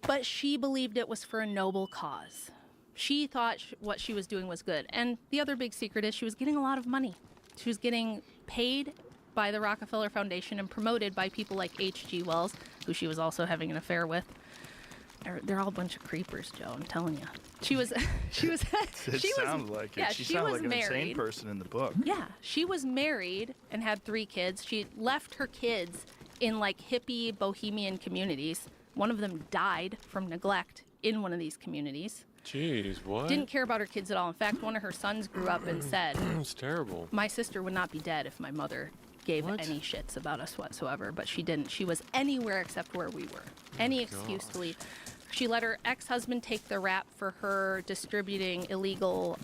But she believed it was for a noble cause. She thought what she was doing was good. And the other big secret is she was getting a lot of money. She was getting paid by the Rockefeller Foundation and promoted by people like H.G. Wells, who she was also having an affair with. They're all a bunch of creepers, Joe, I'm telling you. She was It sounds like it. Yeah, she she sounds was like an insane married. person in the book. Yeah, she was married and had 3 kids. She left her kids in like hippie bohemian communities. One of them died from neglect in one of these communities. Jeez, what? Didn't care about her kids at all. In fact, one of her sons grew up and said, It's terrible. my sister would not be dead if my mother gave What? any shits about us whatsoever, but she didn't. She was anywhere except where we were. Any excuse to leave. She let her ex-husband take the rap for her distributing illegal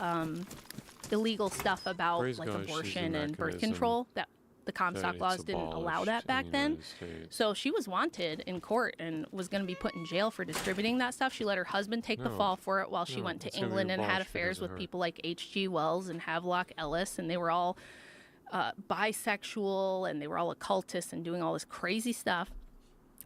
stuff about Praise like God, she's the abortion and birth mechanism control. That the Comstock it's laws didn't allow abolished that back in the then. United States. So she was wanted in court and was going to be put in jail for distributing that stuff. She let her husband take the No. fall for it while she No, went to it's gonna be England and had abolished affairs because of with her. people like H.G. Wells and Havelock Ellis, and they were all bisexual and they were all occultists and doing all this crazy stuff.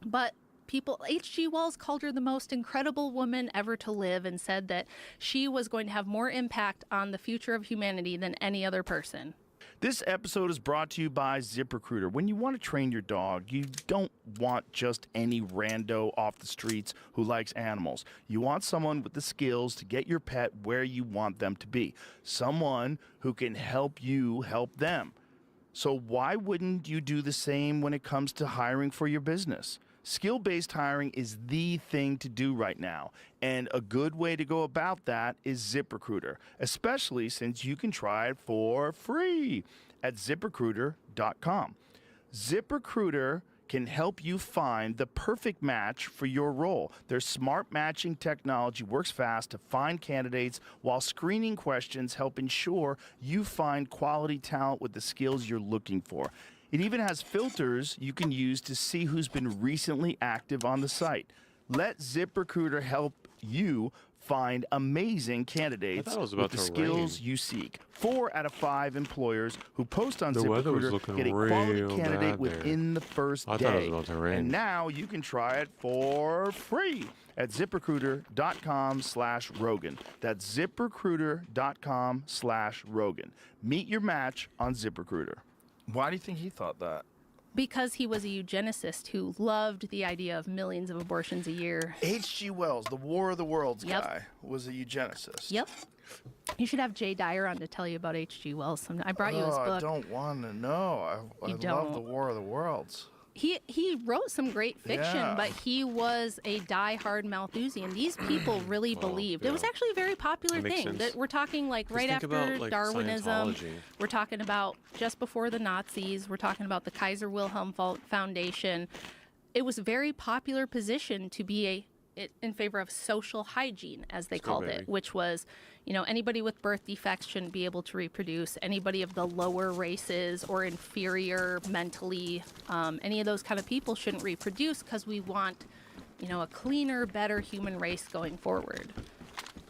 But H.G. Wells called her the most incredible woman ever to live and said that she was going to have more impact on the future of humanity than any other person. This episode is brought to you by ZipRecruiter. When you want to train your dog, you don't want just any rando off the streets who likes animals. You want someone with the skills to get your pet where you want them to be. Someone who can help you help them. So why wouldn't you do the same when it comes to hiring for your business? Skill-based hiring is the thing to do right now, and a good way to go about that is ZipRecruiter, especially since you can try it for free at ZipRecruiter.com. ZipRecruiter can help you find the perfect match for your role. Their smart matching technology works fast to find candidates, while screening questions help ensure you find quality talent with the skills you're looking for. It even has filters you can use to see who's been recently active on the site. Let ZipRecruiter help you find amazing candidates it was with about the to skills rain. you seek. 4 out of 5 employers who post on The weather was ZipRecruiter looking get a quality real candidate bad within the first I day. thought it was about to rain. And now you can try it for free at ZipRecruiter.com/Rogan. That's ZipRecruiter.com/Rogan. Meet your match on ZipRecruiter. Why do you think he thought that? Because he was a eugenicist who loved the idea of millions of abortions a year. H.G. Wells, the War of the Worlds Yep. guy, was a eugenicist. Yep. You should have Jay Dyer on to tell you about H.G. Wells sometime. I brought you his I book. don't want to know. I You love don't. the War of the Worlds. He wrote some great fiction, Yeah. but he was a die-hard Malthusian. These people really believed. It was yeah. actually a very popular That makes thing. sense. That we're talking like right think after about, like, Darwinism. Scientology. We're talking about just before the Nazis. We're talking about the Kaiser Wilhelm Foundation. It was a very popular position to be in favor of social hygiene, as they Still called very. it, which was, anybody with birth defects shouldn't be able to reproduce. Anybody of the lower races or inferior mentally, any of those kind of people shouldn't reproduce because we want, a cleaner, better human race going forward.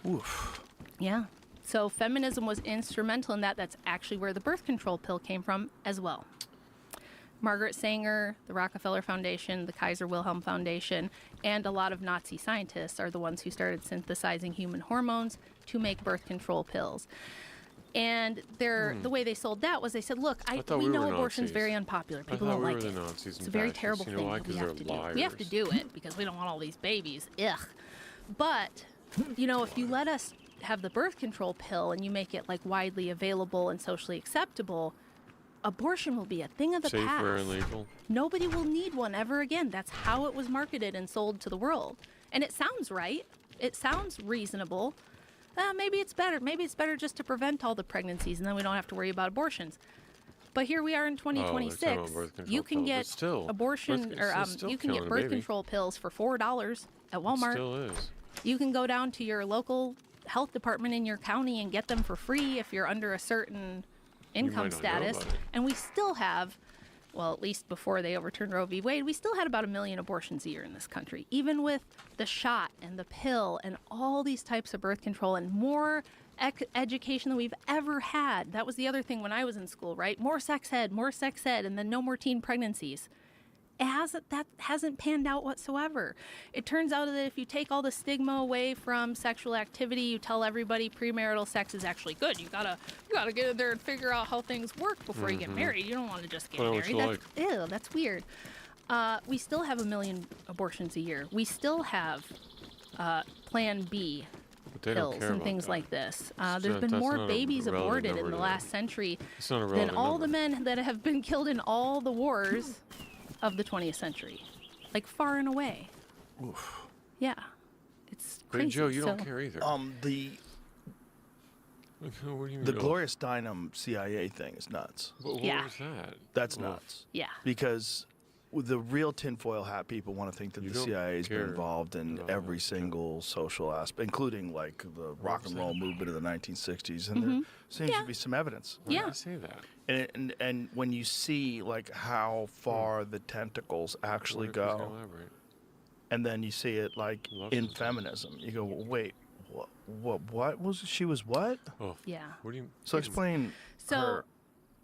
Oof. Yeah. So feminism was instrumental in that. That's actually where the birth control pill came from as well. Margaret Sanger, the Rockefeller Foundation, the Kaiser Wilhelm Foundation, and a lot of Nazi scientists are the ones who started synthesizing human hormones to make birth control pills. And the way they sold that was they said, look, thought we we know were abersion's Nazis. very unpopular. I People thought don't we like were it. the Nazis It's a and very fascists. terrible You know thing why? that we 'Cause have to they're do. We have to liars. do it because we don't want all these babies. Ugh. But, if you let us have the birth control pill and you make it like widely available and socially acceptable, abortion will be a thing of the Safer past. and legal. Nobody will need one ever again. That's how it was marketed and sold to the world. And it sounds right. It sounds reasonable. Maybe it's better. Maybe it's better just to prevent all the pregnancies and then we don't have to worry about abortions. But here we are in 2026. about birth control You can pill, but get still, abortion birth- or it's still you can get killing a birth baby. control pills for $4 at It Walmart. still is. You can go down to your local health department in your county and get them for free if you're under a certain income might not know status. about it. And we still have, well, at least before they overturned Roe v. Wade, we still had about 1 million abortions a year in this country, even with the shot and the pill and all these types of birth control and more education than we've ever had. That was the other thing when I was in school, right? More sex ed, and then no more teen pregnancies. That hasn't panned out whatsoever. It turns out that if you take all the stigma away from sexual activity, you tell everybody premarital sex is actually good. You gotta get in there and figure out how things work before you get married. You don't want to just get Find out what married. you Ew, that's weird. We still have 1 million abortions a year. We still have Plan B But they don't pills care and about things that. like this. There's not- been that's more not a babies relevant aborted in number the to last that. century It's not a than relevant all the number. men that have been killed in all the wars of the 20th century. Like far and away. Oof. Yeah. It's But crazy. Joe, you don't So- care either. The What do you mean? the oh, Glorious Dynam CIA thing is nuts. What Yeah. was that? That's Oof. nuts. Yeah. Because the real tinfoil hat people want to think that You the don't CIA has been care involved in about every that. single social aspect, including like the rock and roll movement of the 1960s. And there seems Yeah. to be some evidence. Why did Yeah. I say that? And when you see like how far the tentacles actually What if he's gonna go, elaborate? and then you see it like Love in this. feminism, you go, well, wait, what was she was what? Oh, Yeah. what do you? So explain So her.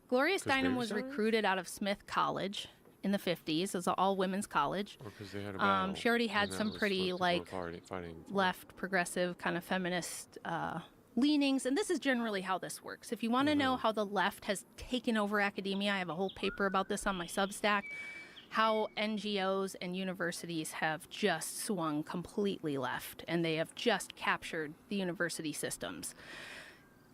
Gloria 'Cause Steinem was babies are? recruited out of Smith College in the 50s as an all-women's college. Or 'cause they had a battle. She already had and that some was pretty, what they were like, fighting for. Left progressive kind of feminist leanings, and this is generally how this works. If you want to know how the left has taken over academia, I have a whole paper about this on my Substack, how NGOs and universities have just swung completely left and they have just captured the university systems.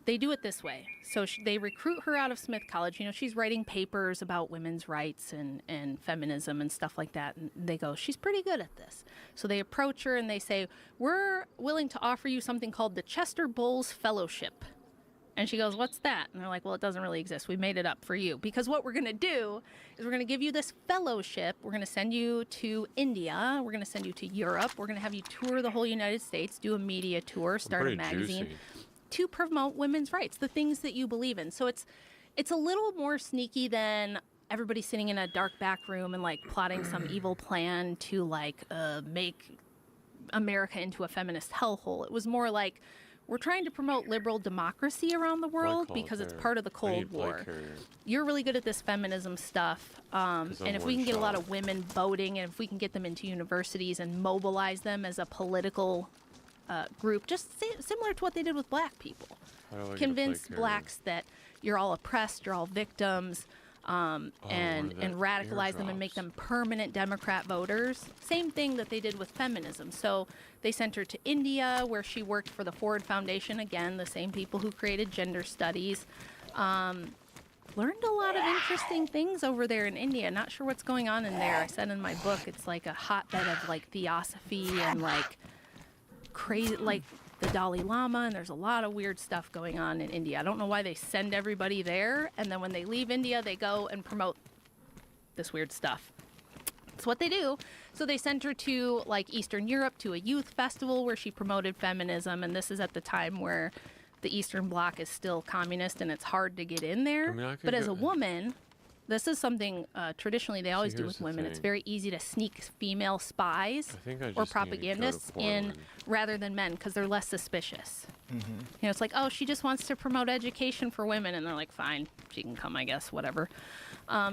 They do it this way. So they recruit her out of Smith College. She's writing papers about women's rights and feminism and stuff like that. And they go, she's pretty good at this. So they approach her and they say, we're willing to offer you something called the Chester Bowles Fellowship. And she goes, what's that? And they're like, well, it doesn't really exist. We made it up for you. Because what we're going to do is we're going to give you this fellowship. We're going to send you to India. We're going to send you to Europe. We're going to have you tour the whole United States, do a media tour, start a Pretty magazine. juicy. To promote women's rights, the things that you believe in. So it's a little more sneaky than everybody sitting in a dark back room and like plotting some evil plan to like make America into a feminist hellhole. It was more like we're trying to promote liberal democracy around the world call it because it's there. part of the I Cold need War. light carrier. You're really good at this feminism stuff. And I'm if we one can get a lot shot. of women voting and if we can get them into universities and mobilize them as a political group, just similar to what they did with black people. How do I get a Convince plate carrier? blacks that you're all oppressed, you're all victims, and that radicalize them and make airdrops. them permanent Democrat voters. Same thing that they did with feminism. So they sent her to India, where she worked for the Ford Foundation. Again, the same people who created gender studies. Learned a lot of interesting things over there in India. Not sure what's going on in there. I said in my book, it's like a hotbed of like theosophy and like crazy, like the Dalai Lama, and there's a lot of weird stuff going on in India. I don't know why they send everybody there, and then when they leave India, they go and promote this weird stuff. That's what they do. So they sent her to like Eastern Europe to a youth festival where she promoted feminism, and this is at the time where the Eastern Bloc is still communist and it's hard to get in there. I mean, I could But as go- a woman, this is something traditionally they always do here's with the women. It's thing. very easy to sneak female spies I think I or just need to go to propagandists in Portland. rather than men because they're less suspicious. Mm-hmm. You know, it's like, oh, she just wants to promote education for women, and they're like, fine, she can come, I guess, whatever.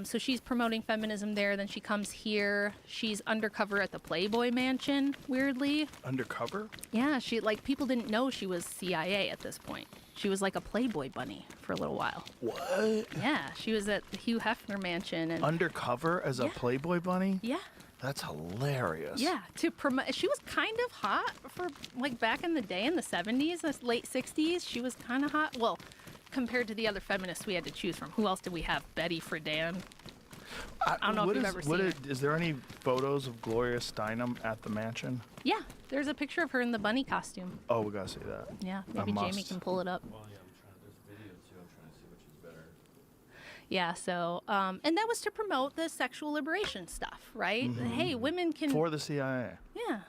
So she's promoting feminism there. Then she comes here. She's undercover at the Playboy Mansion, weirdly. Undercover? Yeah, she like people didn't know she was CIA at this point. She was like a Playboy bunny for a little while. What? Yeah, she was at the Hugh Hefner Mansion, and Undercover as a Yeah. Playboy bunny? yeah. That's hilarious. Yeah, to promote. She was kind of hot for like back in the day in the 70s, late 60s. She was kind of hot. Well, compared to the other feminists we had to choose from. Who else did we have? Betty Friedan. I don't know if what you've is- ever what seen is, her. is there any photos of Gloria Steinem at the mansion? Yeah, there's a picture of her in the bunny costume. Oh, we gotta see that. Yeah, maybe Jamie must. can pull it up. Well, yeah, there's video too. I'm trying to see which is better. Yeah, so and that was to promote the sexual liberation stuff, right? Hey, women can. For the CIA. Yeah.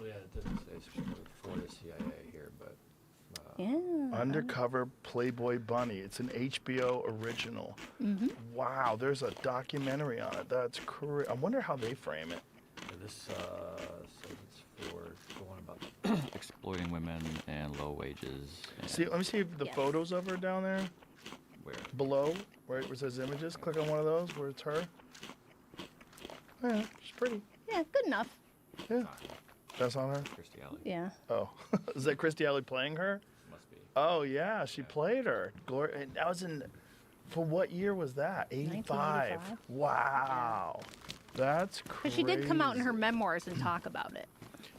It didn't say for the CIA here, but Yeah. Undercover Playboy Bunny. It's an HBO original. Wow, there's a documentary on it. That's I wonder how they frame it. This says it's for going about exploiting women and low wages. And See, let me see the Yes. photos of her down there where below, where it says images. Click on one of those where it's her. Yeah, she's pretty. Yeah, good enough. Yeah, that's on her. Kirstie Alley Yeah. Oh, is that Kirstie Alley playing her? must be. Oh yeah, she played her. Gloria. And that was in. For what year was that? 85. 1985. Wow, that's crazy. But she did come out in her memoirs and talk about it.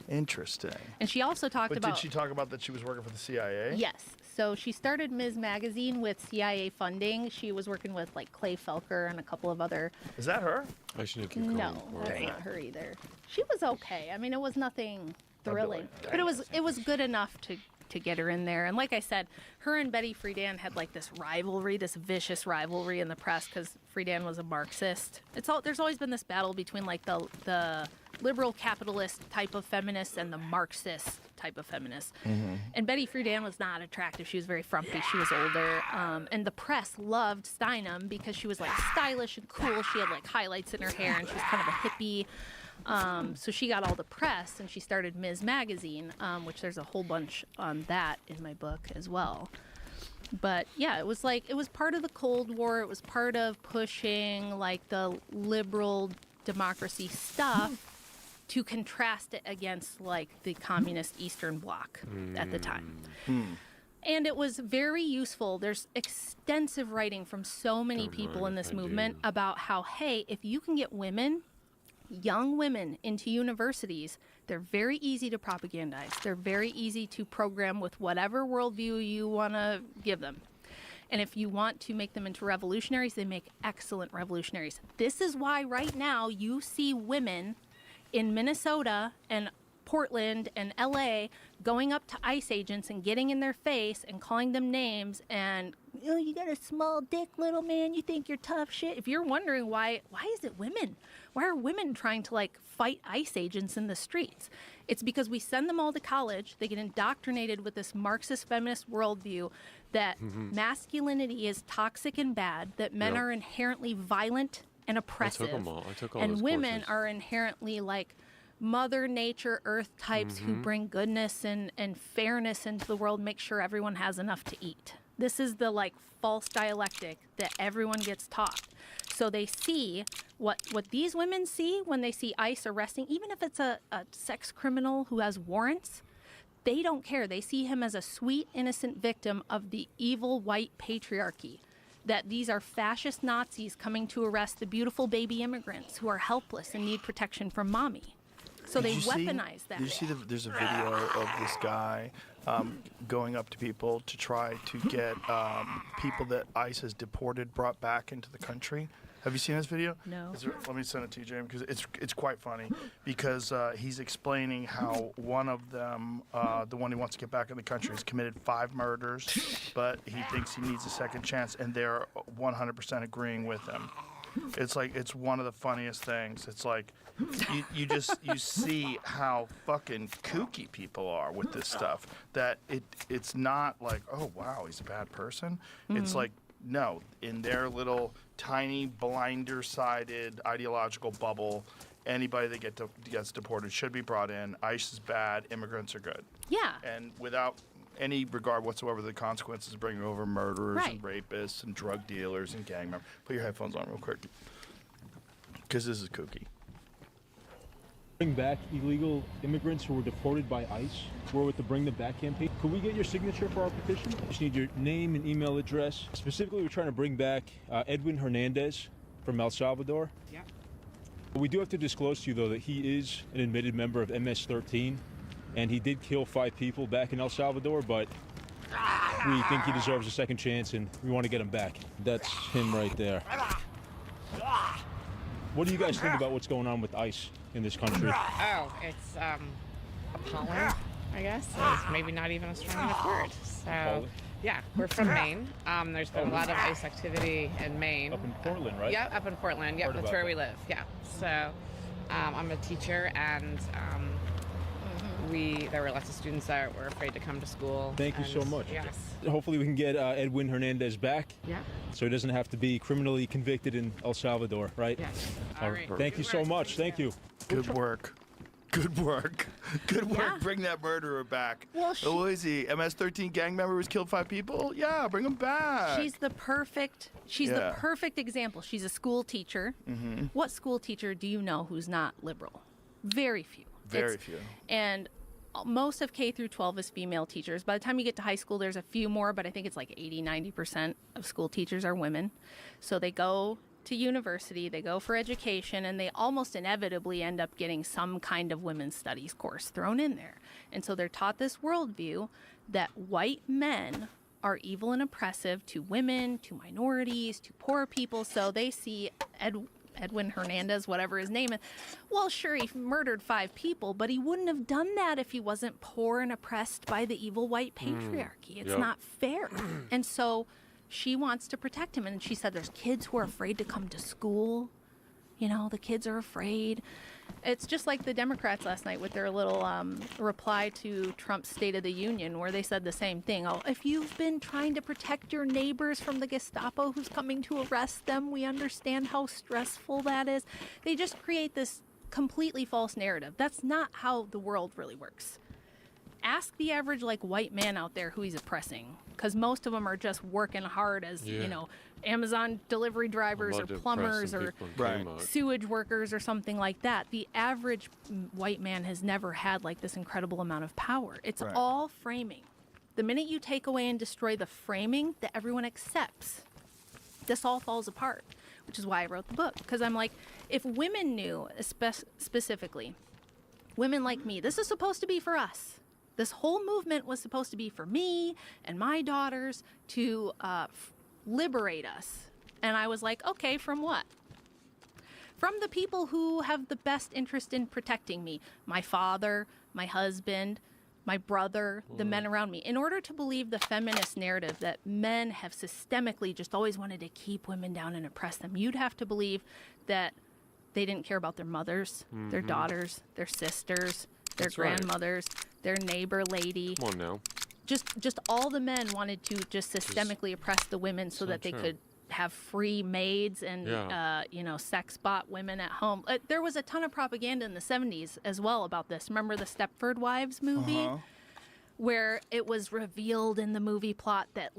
Interesting. And she also talked But about. did she talk about that she was working for the CIA? Yes. So she started Ms. Magazine with CIA funding. She was working with like Clay Felker and a couple of other. Is that her? I should keep calling No, Portland. that's not her either. She was okay. I mean, it was nothing thrilling, Dang but it was good enough to get her in there. And like I said, her and Betty Friedan had like this rivalry, this vicious rivalry in the press because Friedan was a Marxist. There's always been this battle between like the liberal capitalist type of feminists and the Marxist type of feminists. And Betty Friedan was not attractive. She was very frumpy. She was older. And the press loved Steinem because she was like stylish and cool. She had like highlights in her hair and she was kind of a hippie. So she got all the press and she started Ms. Magazine, which there's a whole bunch on that in my book as well. But yeah, it was part of the Cold War. It was part of pushing like the liberal democracy stuff to contrast it against like the communist Eastern Bloc at the time. And it was very useful. There's extensive writing from so many Don't people mind in if this I movement do. about how, hey, if you can get women, young women into universities, they're very easy to propagandize. They're very easy to program with whatever worldview you want to give them. And if you want to make them into revolutionaries, they make excellent revolutionaries. This is why right now you see women in Minnesota and Portland and LA going up to ICE agents and getting in their face and calling them names and, oh, you got a small dick, little man, you think you're tough shit. If you're wondering why is it women? Why are women trying to like fight ICE agents in the streets? It's because we send them all to college. They get indoctrinated with this Marxist feminist worldview that masculinity is toxic and bad, that men Yep. are inherently violent and oppressive. 'em all. I took all and those women courses. are inherently like Mother Nature, Earth types who bring goodness and fairness into the world, make sure everyone has enough to eat. This is the like false dialectic that everyone gets taught. So they see what these women see when they see ICE arresting, even if it's a sex criminal who has warrants, they don't care. They see him as a sweet, innocent victim of the evil white patriarchy. that these are fascist Nazis coming to arrest the beautiful baby immigrants who are helpless and need protection from mommy. So they weaponize that. Did you see there's a video of this guy going up to people to try to get people that ICE has deported brought back into the country? Have you seen this video? No. Let me send it to you, Jamie, because it's quite funny. Because he's explaining how one of them, the one who wants to get back in the country, has committed 5 murders, but he thinks he needs a second chance, and they're 100% agreeing with him. It's like, it's one of the funniest things. It's like, you see how fucking kooky people are with this stuff. That it's not like, oh wow, he's a bad person. It's like, no, in their little tiny blinder-sided ideological bubble, anybody that gets deported should be brought in. ICE is bad. Immigrants are good. Yeah. And without any regard whatsoever to the consequences of bringing over murderers Right. and rapists and drug dealers and gang members. Put your headphones on real quick, because this is kooky. Bring back illegal immigrants who were deported by ICE. We're with the Bring Them Back campaign. Could we get your signature for our petition? Just need your name and email address. Specifically, we're trying to bring back Edwin Hernandez from El Salvador. Yeah. We do have to disclose to you, though, that he is an admitted member of MS-13, and he did kill 5 people back in El Salvador, but we think he deserves a second chance, and we want to get him back. That's him right there. What do you guys think about what's going on with ICE in this country? Oh, it's appalling, I guess. It's maybe not even a strong enough word. So, yeah, we're from Maine. There's been a lot of ICE activity in Maine. Up in Portland, right? Yeah, up in Portland. Yeah, that's where we live. Yeah. So, I'm a teacher, and there were lots of students that were afraid to come to school. Thank you so much. Yes. Hopefully we can get Edwin Hernandez back. Yeah. So he doesn't have to be criminally convicted in El Salvador, right? Yes. All right. Thank you so much. Thank you. Good work. Good work. Good work. Yeah. Bring that murderer back. Well, Who is he? MS-13 gang member who's killed 5 people? Yeah, bring him back. She's the perfect example. She's a school teacher. What school teacher do you know who's not liberal? Very few. Very few. And most of K through 12 is female teachers. By the time you get to high school, there's a few more, but I think it's like 80-90% of school teachers are women. So they go to university, they go for education, and they almost inevitably end up getting some kind of women's studies course thrown in there. And so they're taught this worldview that white men are evil and oppressive to women, to minorities, to poor people. So they see Edwin Hernandez, whatever his name is. Well, sure, he murdered 5 people, but he wouldn't have done that if he wasn't poor and oppressed by the evil white patriarchy. It's not fair. And so she wants to protect him. And she said there's kids who are afraid to come to school. You know, the kids are afraid. It's just like the Democrats last night with their little reply to Trump's State of the Union, where they said the same thing. Oh, if you've been trying to protect your neighbors from the Gestapo who's coming to arrest them, we understand how stressful that is. They just create this completely false narrative. That's not how the world really works. Ask the average white man out there who he's oppressing, because most of them are just working hard as Amazon delivery drivers or plumbers or sewage workers or something like that. The average white man has never had this incredible amount of power. It's all framing. The minute you take away and destroy the framing that everyone accepts, this all falls apart, which is why I wrote the book. Because I'm like, if women knew, specifically, women like me, this is supposed to be for us. This whole movement was supposed to be for me and my daughters to liberate us. And I was like, okay, from what? From the people who have the best interest in protecting me. My father, my husband, my brother, the men around me. In order to believe the feminist narrative that men have systemically just always wanted to keep women down and oppress them, you'd have to believe that they didn't care about their mothers, their daughters, their sisters, their grandmothers, their neighbor lady. Come on now. Just all the men wanted to just systemically oppress the women so that they could have free maids and sex bot women at home. There was a ton of propaganda in the 70s as well about this. Remember the Stepford Wives movie? Where it was revealed in the movie plot that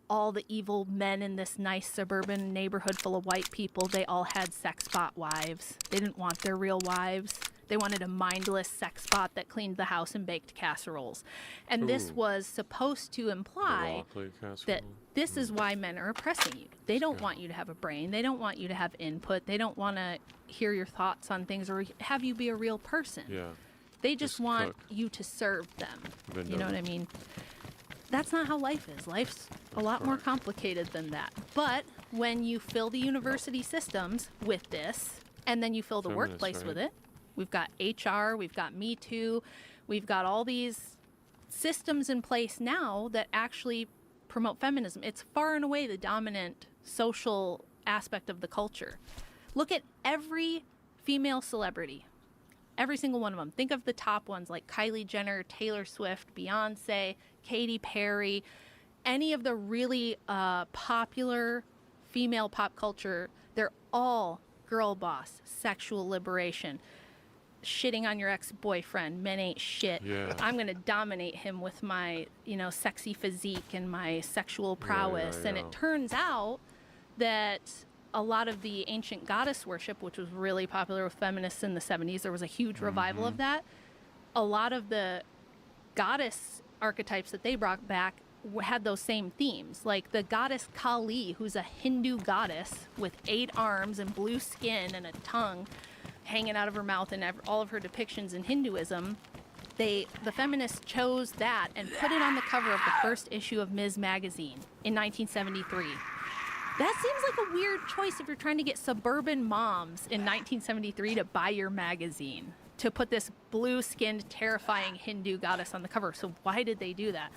all the evil men in this nice suburban neighborhood full of white people, they all had sex bot wives. They didn't want their real wives. They wanted a mindless sex bot that cleaned the house and baked casseroles. And this Ooh. was supposed to imply Broccoli casserole. that this is why men are oppressing you. They don't want you to have a brain. They don't want you to have input. They don't want to hear your thoughts on things or have you be a real person. Yeah. They just want cook. you to serve them. Bend You know over. what I mean? That's not how life is. Life's a lot more complicated than that. But when you fill the university systems with this, and then you fill the Feminist, workplace right? with it, we've got HR, we've got Me Too, we've got all these systems in place now that actually promote feminism. It's far and away the dominant social aspect of the culture. Look at every female celebrity. Every single one of them. Think of the top ones like Kylie Jenner, Taylor Swift, Beyonce, Katy Perry, any of the really popular female pop culture. They're all girl boss, sexual liberation, shitting on your ex-boyfriend. Men ain't shit. Yeah. I'm going to dominate him with my, sexy physique and my sexual prowess. And yeah. it turns out that a lot of the ancient goddess worship, which was really popular with feminists in the 70s, there was a huge revival of that. A lot of the goddess archetypes that they brought back had those same themes. Like the goddess Kali, who's a Hindu goddess with 8 arms and blue skin and a tongue hanging out of her mouth in all of her depictions in Hinduism. The feminists chose that and put it on the cover of the first issue of Ms. Magazine in 1973. That seems like a weird choice if you're trying to get suburban moms in 1973 to buy your magazine, to put this blue-skinned, terrifying Hindu goddess on the cover. So why did they do that?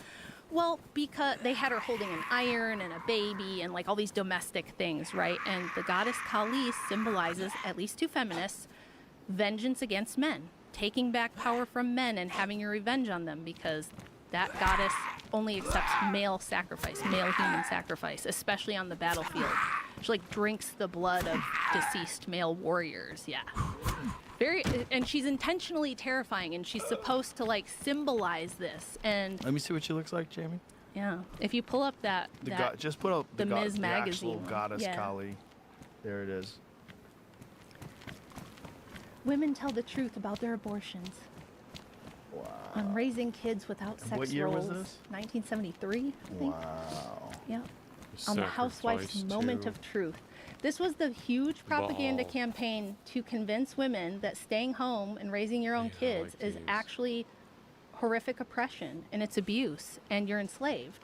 Well, because they had her holding an iron and a baby and like all these domestic things, right? And the goddess Kali symbolizes, at least to feminists, vengeance against men, taking back power from men and having your revenge on them, because that goddess only accepts male sacrifice, male human sacrifice, especially on the battlefield. She like drinks the blood of deceased male warriors. Yeah. And she's intentionally terrifying, and she's supposed to like symbolize this. And Let me see what she looks like, Jamie. yeah, if you pull up Just put up the Ms. the Magazine actual one. goddess Yeah. Kali. There it is. Women tell the truth about their abortions. Wow. On raising kids without sex what year was roles. this? 1973, I think. Wow. Yeah. On the Housewife's Sacrifice Moment to of Truth. This was the huge propaganda Baal. campaign to convince women that staying home and raising your own Yeah, I kids like is these. actually horrific oppression, and it's abuse, and you're enslaved.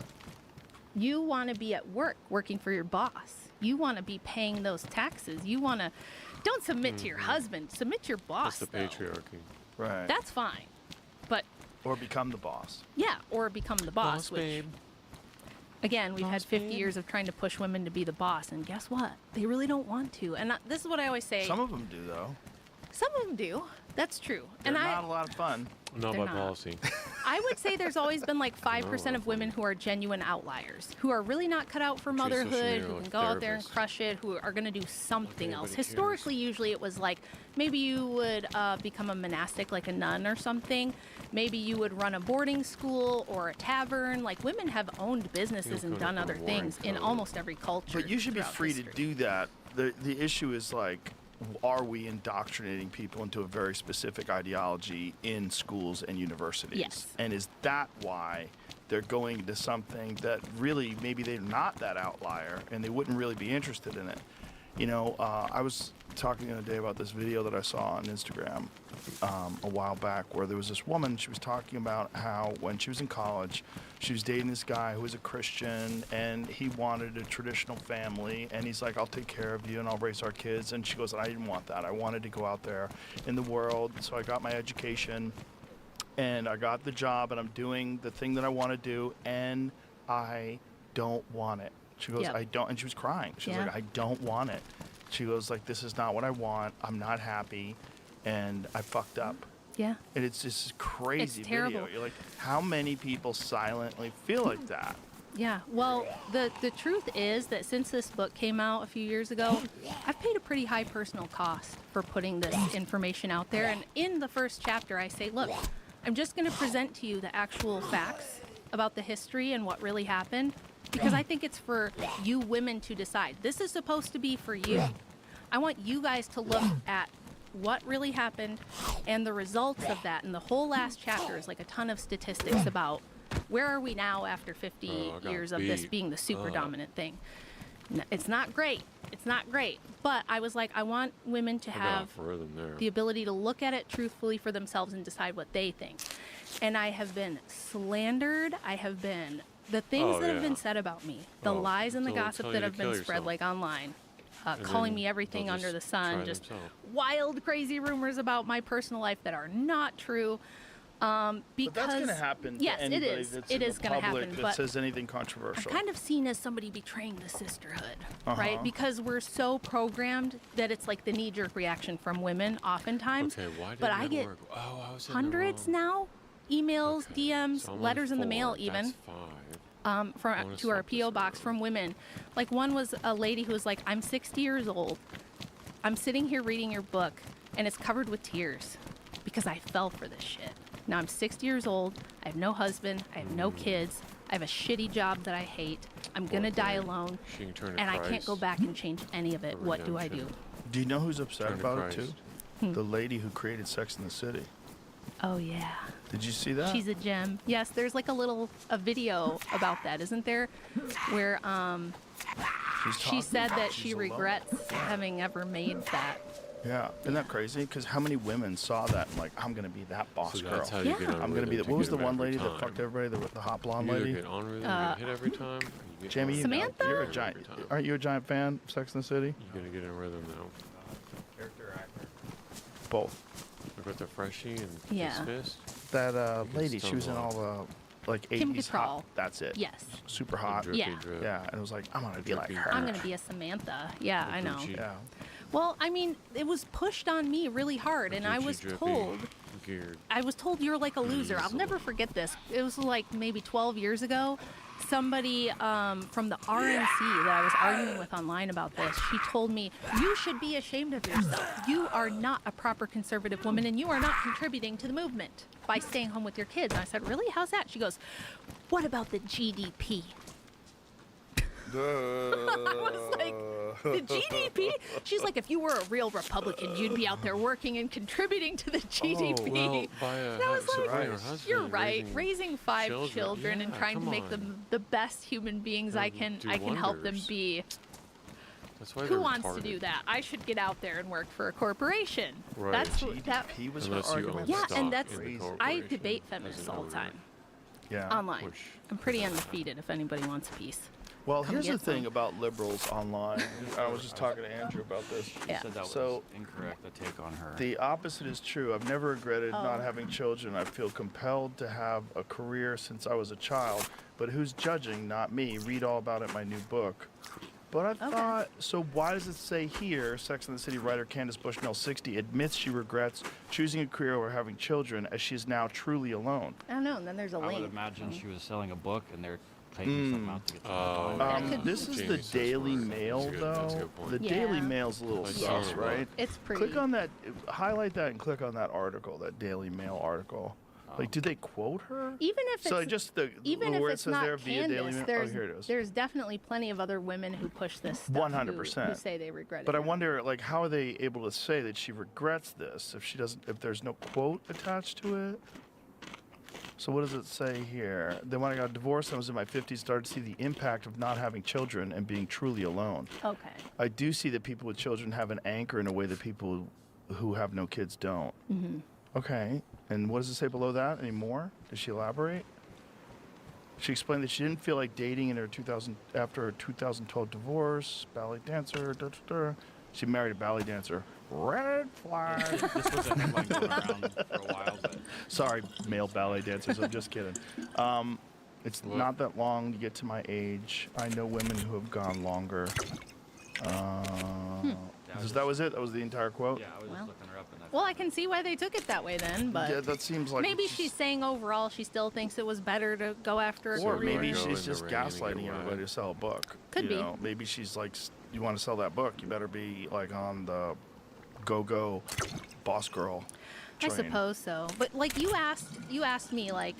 You want to be at work working for your boss. You want to be paying those taxes. You want to don't submit to your husband, submit to your boss. That's the though. patriarchy. Right. That's fine. But Or become the boss. yeah, or become the boss, which again, we've had 50 years of trying to push women to be the boss, and guess what? They really don't want to. And this is what I always say. Some of them do, though. Some of them do. That's true. They're And not a lot of fun. Not They're by not. policy. I would say there's always been like 5% of women who are genuine outliers, who are really not cut out for Teresa motherhood, Schneer, who like can go out there and therapist. crush it, who are going to do something else. anybody cares. Historically, usually it was like maybe you would become a monastic, like a nun or something. Maybe you would run a boarding school or a tavern. Like women have owned businesses and could've done been other a warring things in code. almost every culture. But you should be throughout free history. to do that. The issue is like, are we indoctrinating people into a very specific ideology in schools and universities? Yes. And is that why they're going to something that really maybe they're not that outlier and they wouldn't really be interested in it? You know, I was talking the other day about this video that I saw on Instagram a while back where there was this woman, she was talking about how when she was in college, she was dating this guy who was a Christian and he wanted a traditional family and he's like, I'll take care of you and I'll raise our kids. And she goes, I didn't want that. I wanted to go out there in the world. So I got my education and I got the job and I'm doing the thing that I want to do and I don't want it. She goes, Yep. I don't, and she was crying. She was Yeah. like, I don't want it. She goes like, this is not what I want. I'm not happy and I fucked up. Yeah. And it's just this crazy It's terrible. video. You're like, how many people silently feel like that? Yeah, well, the truth is that since this book came out a few years ago, I've paid a pretty high personal cost for putting this information out there. And in the first chapter, I say, look, I'm just going to present to you the actual facts about the history and what really happened, because I think it's for you women to decide. This is supposed to be for you. I want you guys to look at what really happened and the results of that. And the whole last chapter is like a ton of statistics about where are we now after 50 Oh, I got years of this beat. being the super dominant thing. It's not great. It's not great. But I was like, I want women to I got have off rhythm there. the ability to look at it truthfully for themselves and decide what they think. And I have been slandered. I have been the things Oh, that have yeah. been said about me, the Oh, lies and the they'll gossip tell that you have to been kill spread yourself. like online, And calling then me everything they'll under the just sun, try just themselves. wild, crazy rumors about my personal life that are not true. Because But that's going to happen to yes, it anybody is. that's It in is the going to public happen. that But says anything I'm controversial. kind of seen as somebody betraying the sisterhood, Uh-huh. right? Because we're so programmed that it's like the knee-jerk reaction from women, oftentimes. Okay, why did but that I get work? Oh, I was in the hundreds wrong. now, emails, Okay, DMs, so I'm on letters in the 4. mail, even. That's 5. From I wanna to our swap this PO box around. from women. Like one was a lady who was like, "I'm 60 years old. I'm sitting here reading your book, and it's covered with tears because I fell for this shit. Now I'm 60 years old. I have no husband. I have no kids. I have a shitty job that I hate. I'm gonna die thing. alone, She can turn to and I can't Christ. go back and change any of it. For What do I do?" redemption. Do you know who's upset Turn to about it, too? Christ. The lady who created Sex in the City. Oh yeah. Did you see that? She's a gem. Yes, there's like a video about that, isn't there? Where She's she talking said about that she's she alone. regrets having ever made that. Yeah, isn't that crazy? Because how many women saw that and like, I'm gonna be that boss So girl. that's how you Yeah. get on I'm gonna be rhythm the. to What was get the 'em one every lady that time. fucked everybody? The hot blonde You either lady. get on rhythm, you get hit every time, or you get Jamie, off you rhythm, know, Samantha? you're a every giant. time. Aren't you a giant fan of Sex and the City? You're gonna get in rhythm now. Character actor. Both. Look at the freshie and Yeah. Kiss Fist. That can lady, she was in stumble. all the like Kim 80s Cattrall. hot. That's it. Yes. Super hot. Drippy Yeah. drip. Yeah, and it was like, I'm gonna be like Drippy her. I'm gonna be a Samantha. Yeah, I know. Gucci. Yeah. Well, I mean, it was pushed on me really hard, and I Gucci was drippy told, geared. you're like a loser. I'll Diesel. never forget this. It was like maybe 12 years ago. Somebody from the RNC that I was arguing with online about this, she told me, "You should be ashamed of yourself. You are not a proper conservative woman, and you are not contributing to the movement by staying home with your kids." And I said, "Really? How's that?" She goes, "What about the GDP?" I was like, "The GDP?" She's like, "If you were a real Republican, you'd be out there working and contributing to the GDP." Well, by a And I was husband, like, her husband "You're right. raising Raising 5 children and Yeah, trying to come make on. them the best human beings I They'll can do help them wonders. be." That's why Who they're wants to retarded. do that? I should get out there and work for a corporation. Right. That's that. He was her Unless you argument. own Yeah, stock and that's in the Crazy. I corporation debate as feminists an all the owner. time Yeah. online. Which- I'm pretty undefeated. If anybody wants a piece. Well, Come here's the get thing some. about liberals online. I was just talking to Andrew about this. Yeah. Said that was So- incorrect, the take on her. The opposite is true. I've never regretted Oh. not having children. I feel compelled to have a career since I was a child. But who's judging? Not me. Read all about it in my new book. But I thought, so why does it say here, Sex and the City writer Candace Bushnell, 60, admits she regrets choosing a career over having children as she is now truly alone? I don't know. And then there's a I link. would imagine she was selling a book and they're taking something out to get Oh, something. That could- This is the Genius, that's Daily smart. Mail, That's good, that's a though. good point. The Daily Yeah. Mail's a little I sus, saw it. right? It's pretty. Click on that, highlight that and click on that article, that Daily Mail article. Like, did they quote her? Even if So it's just the even where if it it's says not there via Daily Candace, Mail. Oh, here it is. there's definitely plenty of other women who push this stuff. 100%. Who say they regret it. But I wonder, like, how are they able to say that she regrets this if she doesn't? If there's no quote attached to it? So what does it say here? Then when I got divorced, I was in my 50s, started to see the impact of not having children and being truly alone. Okay. I do see that people with children have an anchor in a way that people who have no kids don't. Mm-hmm. Okay. And what does it say below that? Any more? Does she elaborate? She explained that she didn't feel like dating in her after her 2012 divorce. Ballet dancer. Da, da, da. She married a ballet dancer. Red flag. This was a headline going around for a while, but Sorry, male ballet dancers. I'm just kidding. It's What? not that long to get to my age. I know women who have gone longer. That was it? That was the entire quote? yeah, I was Well. just looking her up and Well, I can see why they took it that way then, but Yeah, that seems like maybe she's saying overall she still thinks it was better to go after a Or career. maybe Go she's into just rain and get gaslighting wet. everybody to sell a book. Could you be. know? Maybe she's like, you want to sell that book, you better be like on the go-go boss girl I train. suppose so. But like you asked me like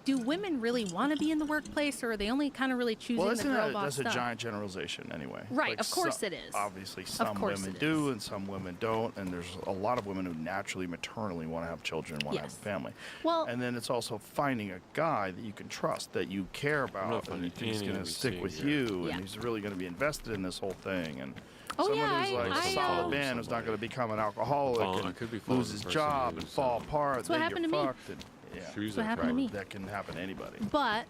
do women really want to be in the workplace, or are they only kind of really choosing the girl boss that's stuff? a giant generalization anyway. Right, Like, of course it is. Obviously, some course women it do and some women don't, and there's a lot of women who naturally, maternally want to have children, want to have Yes. a family. Well- and then it's also finding a guy that you can trust, that you care about, and finding he's any going to of these stick things, with yeah. you, Yeah. and he's really going to be invested in this whole thing. And Oh, someone yeah, who's like I, a solid uh, man who's not Somebody. going to become an alcoholic I and could be following lose the his person job and who's, fall apart. That's what then happened you're to me. fucked. And, yeah, Shoes what are happened to right. me. that can happen to anybody. But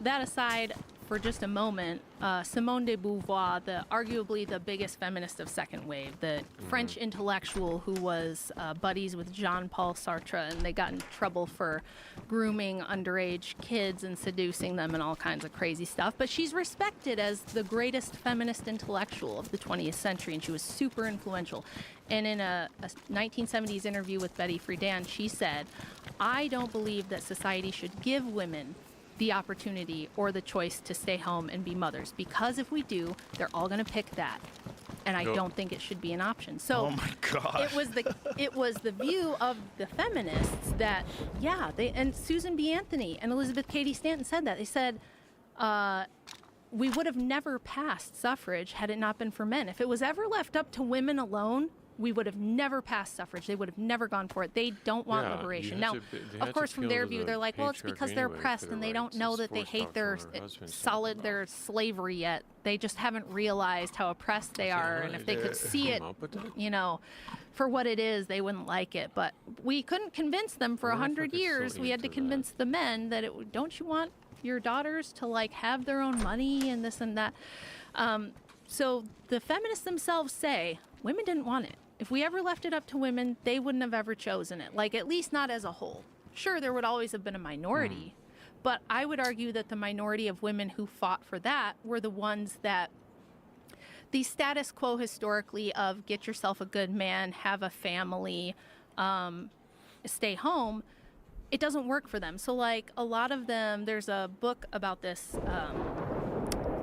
that aside, for just a moment, Simone de Beauvoir, arguably the biggest feminist of second wave, the French intellectual who was buddies with Jean-Paul Sartre, and they got in trouble for grooming underage kids and seducing them and all kinds of crazy stuff. But she's respected as the greatest feminist intellectual of the 20th century, and she was super influential. And in a 1970s interview with Betty Friedan, she said, "I don't believe that society should give women the opportunity or the choice to stay home and be mothers, because if we do, they're all going to pick that, and I Yep. don't think it should be an option." So Oh my God. it was the view of the feminists that and Susan B. Anthony and Elizabeth Cady Stanton said that. They said we would have never passed suffrage had it not been for men. If it was ever left up to women alone, we would have never passed suffrage. They would have never gone for it. They don't want Yeah, you liberation. had Now, they had of to course, from appeal their to view, the they're like, well, it's because patriarchy they're anyway oppressed for and their they don't rights. know It's that they forced hate their doctrine her husband's talking solid about. their slavery yet. They just haven't realized how oppressed they That's are, right. and if they They could see it, come up with that. you know, for what it is, they wouldn't like it. But we couldn't convince them for I wonder if I 100 could still years. We had to into that. convince the men that don't you want your daughters to like have their own money and this and that. So the feminists themselves say women didn't want it. If we ever left it up to women, they wouldn't have ever chosen it. Like, at least not as a whole. Sure, there would always have been a minority, but I would argue that the minority of women who fought for that were the ones that the status quo historically of get yourself a good man, have a family, stay home, it doesn't work for them. So, like, a lot of them, there's a book about this.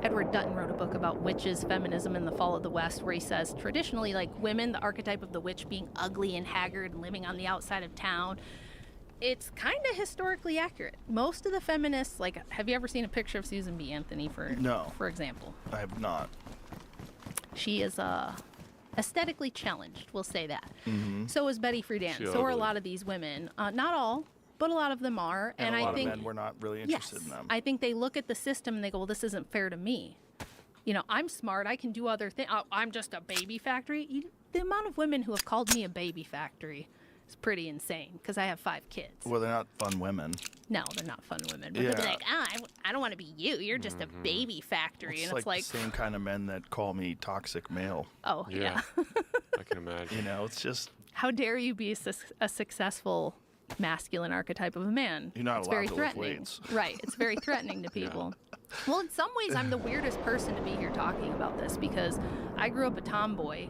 Edward Dutton wrote a book about witches, feminism, and the fall of the West, where he says traditionally, like, women, the archetype of the witch being ugly and haggard and living on the outside of town, it's kind of historically accurate. Most of the feminists, like, have you ever seen a picture of Susan B. Anthony, for example? I have not. She is aesthetically challenged, we'll say that. Mm-hmm. So is Betty Friedan. She's So are a ugly. lot of these women. Not all, but a lot of them are. And a I lot think of men were not really interested in them. I think they look at the system and they go, well, this isn't fair to me. You know, I'm smart. I can do other things. I'm just a baby factory. The amount of women who have called me a baby factory is pretty insane because I have 5 kids. Well, they're not fun women. No, they're not fun women. But they'll be Yeah. like, I don't want to be you. You're just a baby factory. It's and like, it's like, the same kind of men that call me toxic male. oh, yeah. I can imagine. You know, it's just How dare you be a successful masculine archetype of a man? You're not it's allowed very to lift threatening. weights. Right. It's very threatening to people. Well, in some ways, I'm the weirdest person to be here talking about this because I grew up a tomboy.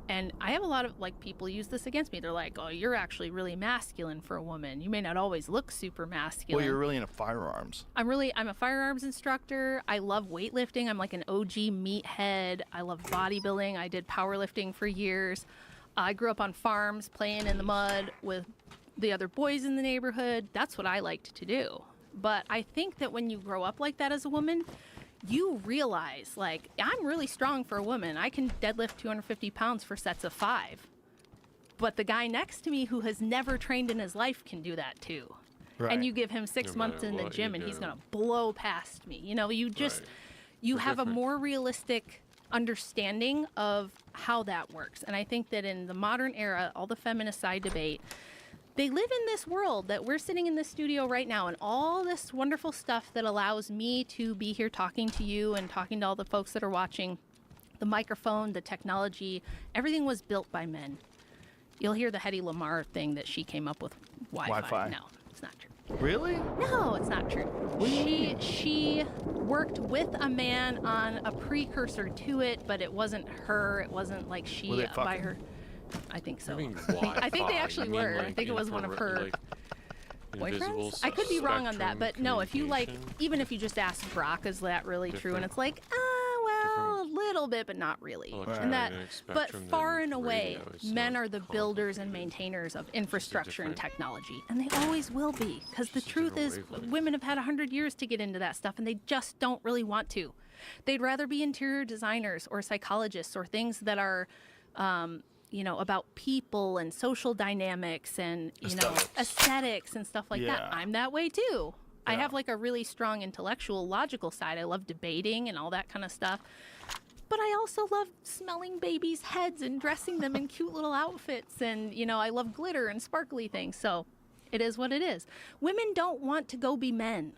And I have a lot of, like, people use this against me. They're like, oh, you're actually really masculine for a woman. You may not always look super masculine. well, you're really into firearms. I'm a firearms instructor. I love weightlifting. I'm like an OG meathead. I love bodybuilding. I did powerlifting for years. I grew up on farms playing in the mud with the other boys in the neighborhood. That's what I liked to do. But I think that when you grow up like that as a woman, you realize, like, I'm really strong for a woman. I can deadlift 250 pounds for sets of 5. But the guy next to me who has never trained in his life can do that too. Right. And you give him 6 No months matter in the what gym you and he's do. going to blow past me. You know, you just, Right. you They're have a different. more realistic understanding of how that works. And I think that in the modern era, all the feminist side debate, they live in this world that we're sitting in this studio right now, and all this wonderful stuff that allows me to be here talking to you and talking to all the folks that are watching. The microphone, the technology, everything was built by men. You'll hear the Hedy Lamarr thing that she came up with Wi-Fi. No, it's not true. Really? No, it's not true. She worked with a man on a precursor to it, but it wasn't her. It wasn't like she Were they by fucking? her. I think so. I mean, I think they Wi-Fi. actually You mean, were. I like, think it was one of her like, invisible boyfriends. I could be wrong on that, spectrum but no. If you like, communication? even if you just ask Brock, is that really true? And Different. it's like, Well, a little bit, but not really. And that, but far and away, men are the builders and maintainers of infrastructure and technology, and they always will be. Because the truth is, women have had 100 years to get into that stuff, and they just don't really want to. They'd rather be interior designers or psychologists or things that are, about people and social dynamics and aesthetics and stuff like that. I'm that way too. I have like a really strong intellectual, logical side. I love debating and all that kind of stuff. But I also love smelling babies' heads and dressing them in cute little outfits. And, I love glitter and sparkly things. So it is what it is. Women don't want to go be men.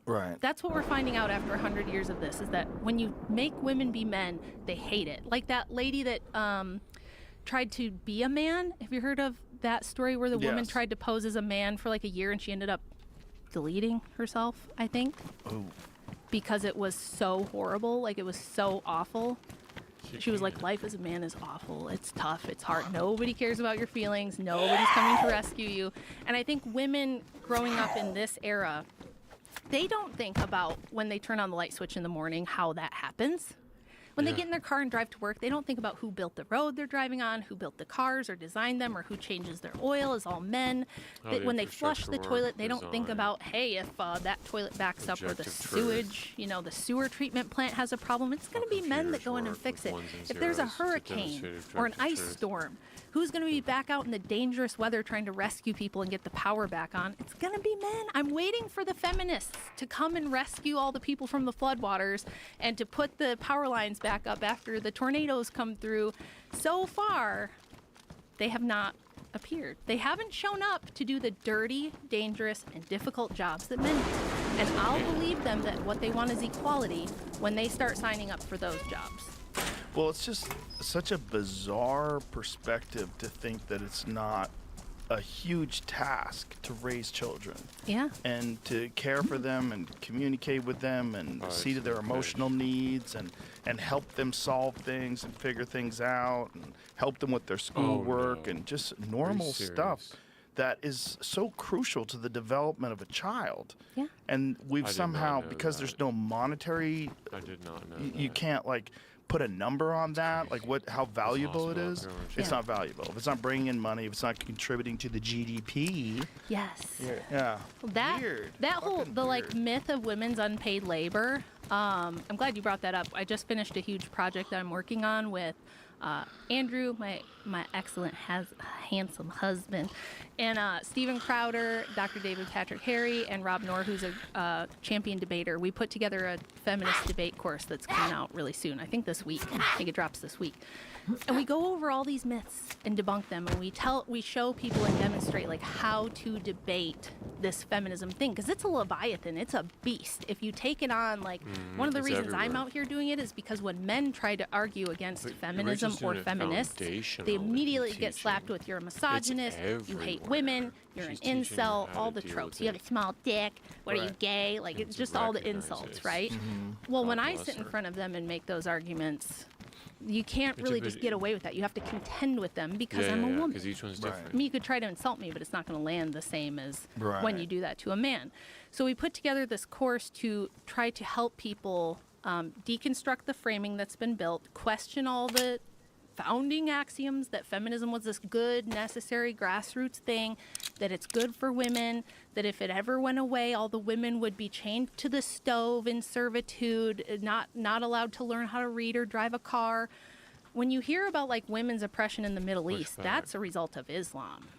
Right. That's what we're finding out after 100 years of this, is that when you make women be men, they hate it. Like that lady that tried to be a man. Have you heard of that story where the woman tried to pose as a man for like a year and she ended up deleting herself, I think? Oh. Because it was so horrible. Like, it was so awful. She was like, life as a man is awful. It's tough. It's hard. Nobody cares about your feelings. Nobody's coming to rescue you. And I think women growing up in this era, they don't think about when they turn on the light switch in the morning how that happens. When they get in their car and drive to work, they don't think about who built the road they're driving on, who built the cars or designed them, or who changes their oil is all men. When they flush the toilet, they don't think about, hey, if that toilet backs up or the sewage, the sewer treatment plant has a problem, it's going to be men that go in and fix it. If there's a hurricane or an ice storm, who's going to be back out in the dangerous weather trying to rescue people and get the power back on? It's going to be men. I'm waiting for the feminists to come and rescue all the people from the floodwaters and to put the power lines back up after the tornadoes come through. So far, they have not appeared. They haven't shown up to do the dirty, dangerous, and difficult jobs that men do. And I'll believe them that what they want is equality when they start signing up for those jobs. Well, it's just such a bizarre perspective to think that it's not a huge task to raise children. Yeah. And to care for them and communicate with them and see to their emotional needs and help them solve things and figure things out and help them with their schoolwork and just normal stuff that is so crucial to the development of a child. Yeah. And we've somehow, because there's no monetary, I did not know you can't put a number on that, how valuable it is. It's not valuable. If it's not bringing in money, if it's not contributing to the GDP. Yes. Yeah. That whole myth of women's unpaid labor. I'm glad you brought that up. I just finished a huge project that I'm working on with Andrew, my excellent handsome husband, and Stephen Crowder, Dr. David Patrick Harry, and Rob Knorr, who's a champion debater. We put together a feminist debate course that's coming out really soon. I think this week. I think it drops this week. And we go over all these myths and debunk them, and we show people and demonstrate how to debate this feminism thing, because it's a leviathan, it's a beast. If you take it on, one of the reasons I'm out here doing it is because when men try to argue against feminism or feminists, they immediately get slapped with, you're a misogynist, you hate women, you're an incel, all the tropes. You have a small dick, what are you, gay? It's just all the insults, right? Well, when I sit in front of them and make those arguments, you can't really just get away with that. You have to contend with them because I'm a woman. Because each one's different. I mean, you could try to insult me, but it's not going to land the same as when you do that to a man. So we put together this course to try to help people deconstruct the framing that's been built, question all the founding axioms that feminism was this good, necessary grassroots thing, that it's good for women, that if it ever went away, all the women would be chained to the stove in servitude, not allowed to learn how to read or drive a car. When you hear about women's oppression in the Middle East, that's a result of Islam.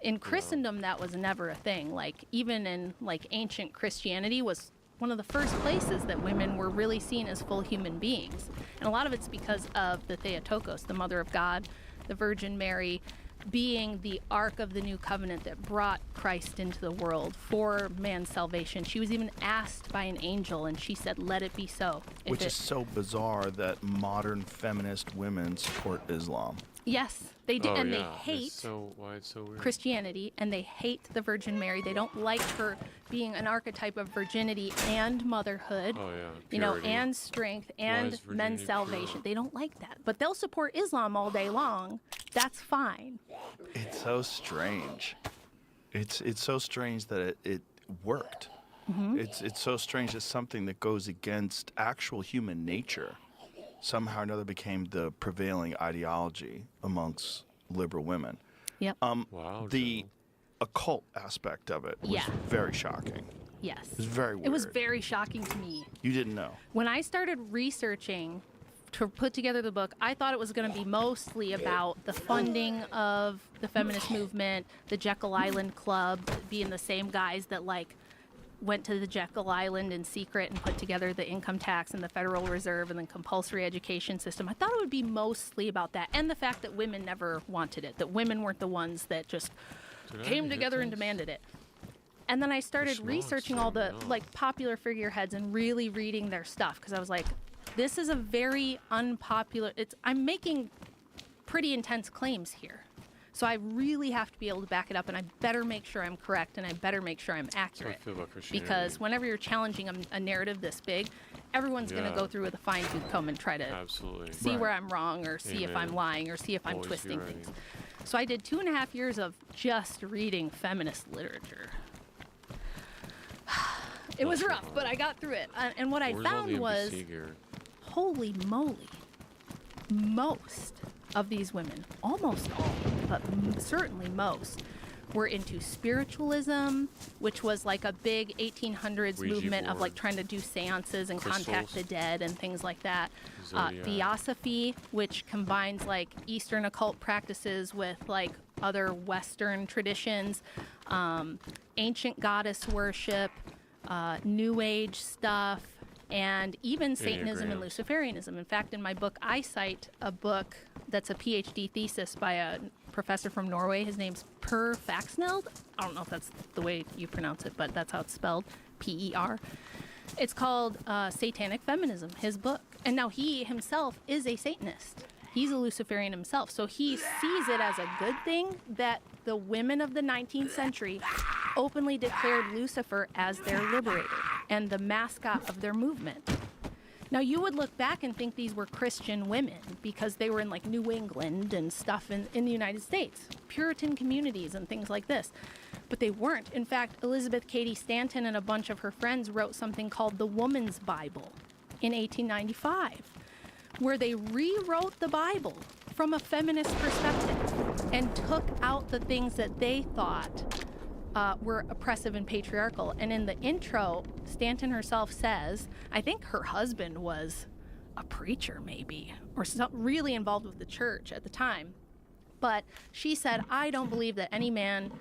In Christendom, that was never a thing. Even in ancient Christianity was one of the first places that women were really seen as full human beings. And a lot of it's because of the Theotokos, the Mother of God, the Virgin Mary, being the Ark of the New Covenant that brought Christ into the world for man's salvation. She was even asked by an angel, and she said, let it be so. Which is so bizarre that modern feminist women support Islam. Yes, they do, and they hate it's so weird. Christianity, and they hate the Virgin Mary. They don't like her being an archetype of virginity and motherhood, and strength and men's salvation. They don't like that, but they'll support Islam all day long. That's fine. It's so strange. It's so strange that it worked. It's so strange. It's something that goes against actual human nature. somehow or another became the prevailing ideology amongst liberal women. Yep. Wow. The occult aspect of it was Yeah. very shocking. Yes. It was very weird. It was very shocking to me. You didn't know. When I started researching to put together the book, I thought it was going to be mostly about the funding of the feminist movement, the Jekyll Island Club being the same guys that like went to the Jekyll Island in secret and put together the income tax and the Federal Reserve and the compulsory education system. I thought it would be mostly about that, and the fact that women never wanted it, that women weren't the ones that just came together and demanded it. And then I started researching all the like popular figureheads and really reading their stuff, because I was like, this is a very unpopular, I'm making pretty intense claims here. So I really have to be able to back it up, and I better make sure I'm correct, and I better make sure I'm accurate. feel about Christianity. Because whenever you're challenging a narrative this big, everyone's going to go through with a fine-tooth comb and try to see where I'm wrong, or see if I'm lying, or see if I'm Always be twisting right. things. So I did 2.5 years of just reading feminist literature. It was rough, but I got through it. And what I Where's all found the was, NBC gear? holy moly, most of these women, almost all, but certainly most, were into spiritualism, which was like a big 1800s Ouija movement of like board. trying to do seances and contact Crystals. the dead and things like that. Zodiac. Theosophy, which combines like Eastern occult practices with like other Western traditions, ancient goddess worship, New Age stuff, and even Satanism and Enneagrams. Luciferianism. In fact, in my book, I cite a book that's a PhD thesis by a professor from Norway. His name's Per Faxneld. I don't know if that's the way you pronounce it, but that's how it's spelled, P-E-R. It's called Satanic Feminism, his book. And now he himself is a Satanist. He's a Luciferian himself. So he sees it as a good thing that the women of the 19th century openly declared Lucifer as their liberator and the mascot of their movement. Now, you would look back and think these were Christian women because they were in like New England and stuff in the United States, Puritan communities and things like this. But they weren't. In fact, Elizabeth Cady Stanton and a bunch of her friends wrote something called the Woman's Bible in 1895, where they rewrote the Bible from a feminist perspective and took out the things that they thought were oppressive and patriarchal. And in the intro, Stanton herself says, I think her husband was a preacher maybe, or really involved with the church at the time. But she said, I don't believe that any man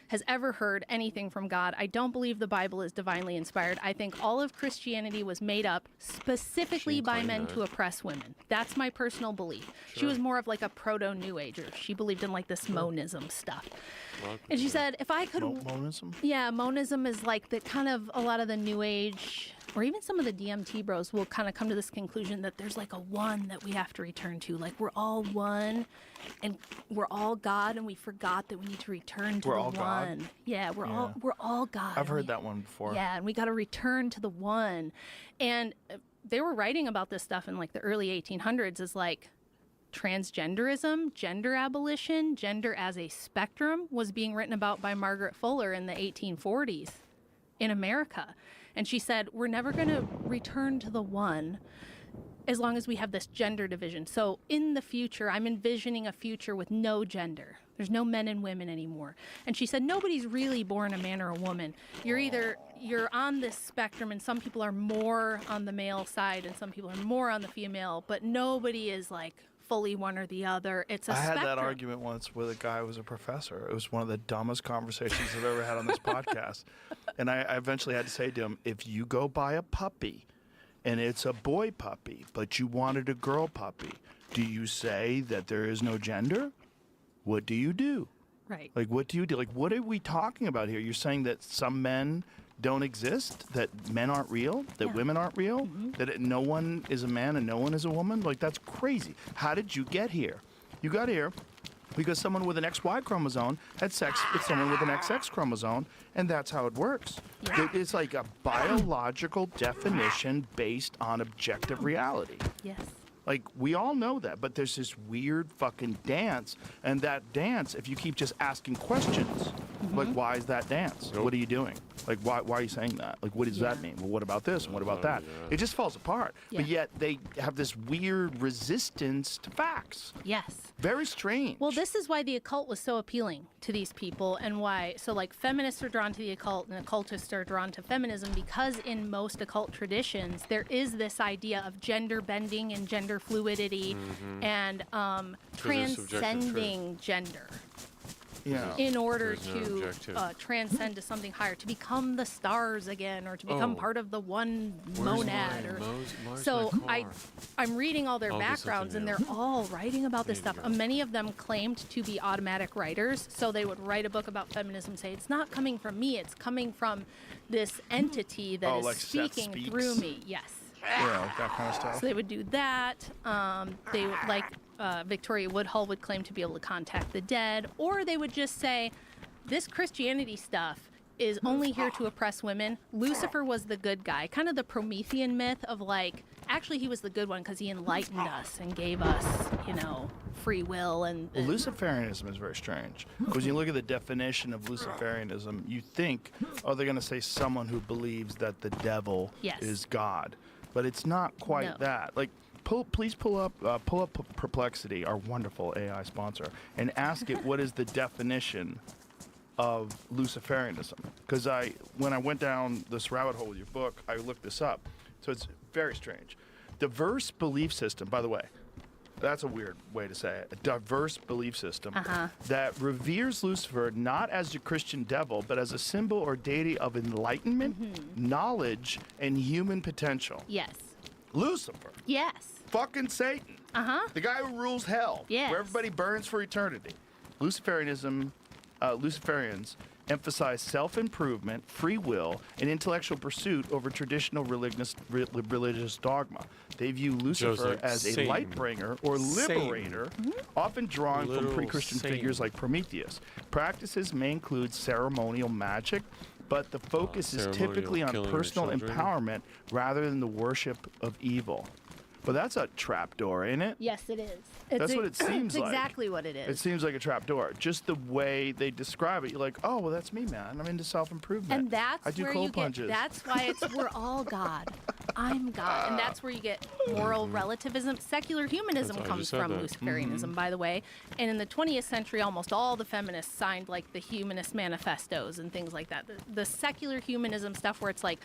has ever heard anything from God. I don't believe the Bible is divinely inspired. I think all of Christianity was made up specifically by men to oppress women. That's my personal belief. She was more of like a proto-New Ager. She believed in like this monism stuff. And she said, if I could... Monism? Yeah, monism is like the kind of a lot of the New Age, or even some of the DMT bros will kind of come to this conclusion that there's like a one that we have to return to. Like we're all one and we're all God, and we forgot that we need to return to We're the all one. God? Yeah, we're all God. I've heard that one before. Yeah, and we got to return to the one. And they were writing about this stuff in like the early 1800s as like transgenderism, gender abolition, gender as a spectrum was being written about by Margaret Fuller in the 1840s in America. And she said, we're never going to return to the one as long as we have this gender division. So in the future, I'm envisioning a future with no gender. There's no men and women anymore. And she said, nobody's really born a man or a woman. You're on this spectrum, and some people are more on the male side and some people are more on the female, but nobody is like fully one or the other. It's a spectrum. I had that argument once with a guy who was a professor. It was one of the dumbest conversations I've ever had on this podcast. And I eventually had to say to him, if you go buy a puppy and it's a boy puppy, but you wanted a girl puppy, do you say that there is no gender? What do you do? Right. Like, what do you do? Like, what are we talking about here? You're saying that some men don't exist, that men aren't real, that women aren't real, that no one is a man and no one is a woman? Like, that's crazy. How did you get here? You got here because someone with an XY chromosome had sex with someone with an XX chromosome, and that's how it works. It's like a biological definition based on objective reality. Yes. Like, we all know that, but there's this weird fucking dance, and that dance, if you keep just asking questions, Like, why is that dance? Nope. What are you doing? Like, why are you saying that? Like, what does that mean? Well, what about this and what about that? yeah. It just falls apart. But Yeah. yet they have this weird resistance to facts. Yes. Very strange. Well, this is why the occult was so appealing to these people, and why, so like feminists are drawn to the occult and occultists are drawn to feminism, because in most occult traditions, there is this idea of gender bending and gender fluidity and there's subjective transcending gender yeah. in order There's no to objective. transcend to something higher, to become the stars again, or to become Oh. part of the one Where's monad. my- Or, where's so my car? I'm reading all their I'll get something backgrounds, and new. they're all writing about this need to stuff. go. Many of them claimed to be automatic writers, so they would write a book about feminism, say it's not coming from me, it's coming from this entity that Oh, is like Seth speaking through speaks? me. Yes. Yeah, like that kind of stuff. So they would do that. They would, like Victoria Woodhull would claim to be able to contact the dead, or they would just say, this Christianity stuff is only here to oppress women. Lucifer was the good guy, kind of the Promethean myth of like, actually he was the good one because he enlightened us and gave us, free will and. Well, Luciferianism is very strange. Because when you look at the definition of Luciferianism, you think, oh, they're going to say someone who believes that the devil Yes. is God. But it's not quite No. that. Like, please pull up Perplexity, our wonderful AI sponsor, and ask it what is the definition of Luciferianism. Because when I went down this rabbit hole with your book, I looked this up. So it's very strange. Diverse belief system, by the way, that's a weird way to say it. A diverse belief system that reveres Lucifer not as the Christian devil, but as a symbol or deity of enlightenment, knowledge, and human potential. Yes. Lucifer. Yes. Fucking Satan. The guy who rules hell. Yes. Where everybody burns for eternity. Luciferians emphasize self-improvement, free will, and intellectual pursuit over traditional religious dogma. They view Lucifer like as a Satan. light bringer or Satan. liberator, often drawn from Literal pre-Christian figures Satan. like Prometheus. Practices may include ceremonial magic, but the focus is ceremonial typically on killing of personal children. empowerment rather than the worship of evil. Well, that's a trapdoor, ain't it? Yes, it is. That's what it seems it's like. exactly what it is. It seems like a trapdoor. Just the way they describe it, you're like, oh, well, that's me, man. I'm into self-improvement. And that's I do where cold you punches. get. That's why we're all God. I'm God, and that's where you get moral relativism. Secular humanism That's- I comes just said from that. Luciferianism, by the way. And in the 20th century, almost all the feminists signed like the humanist manifestos and things like that. The secular humanism stuff, where it's like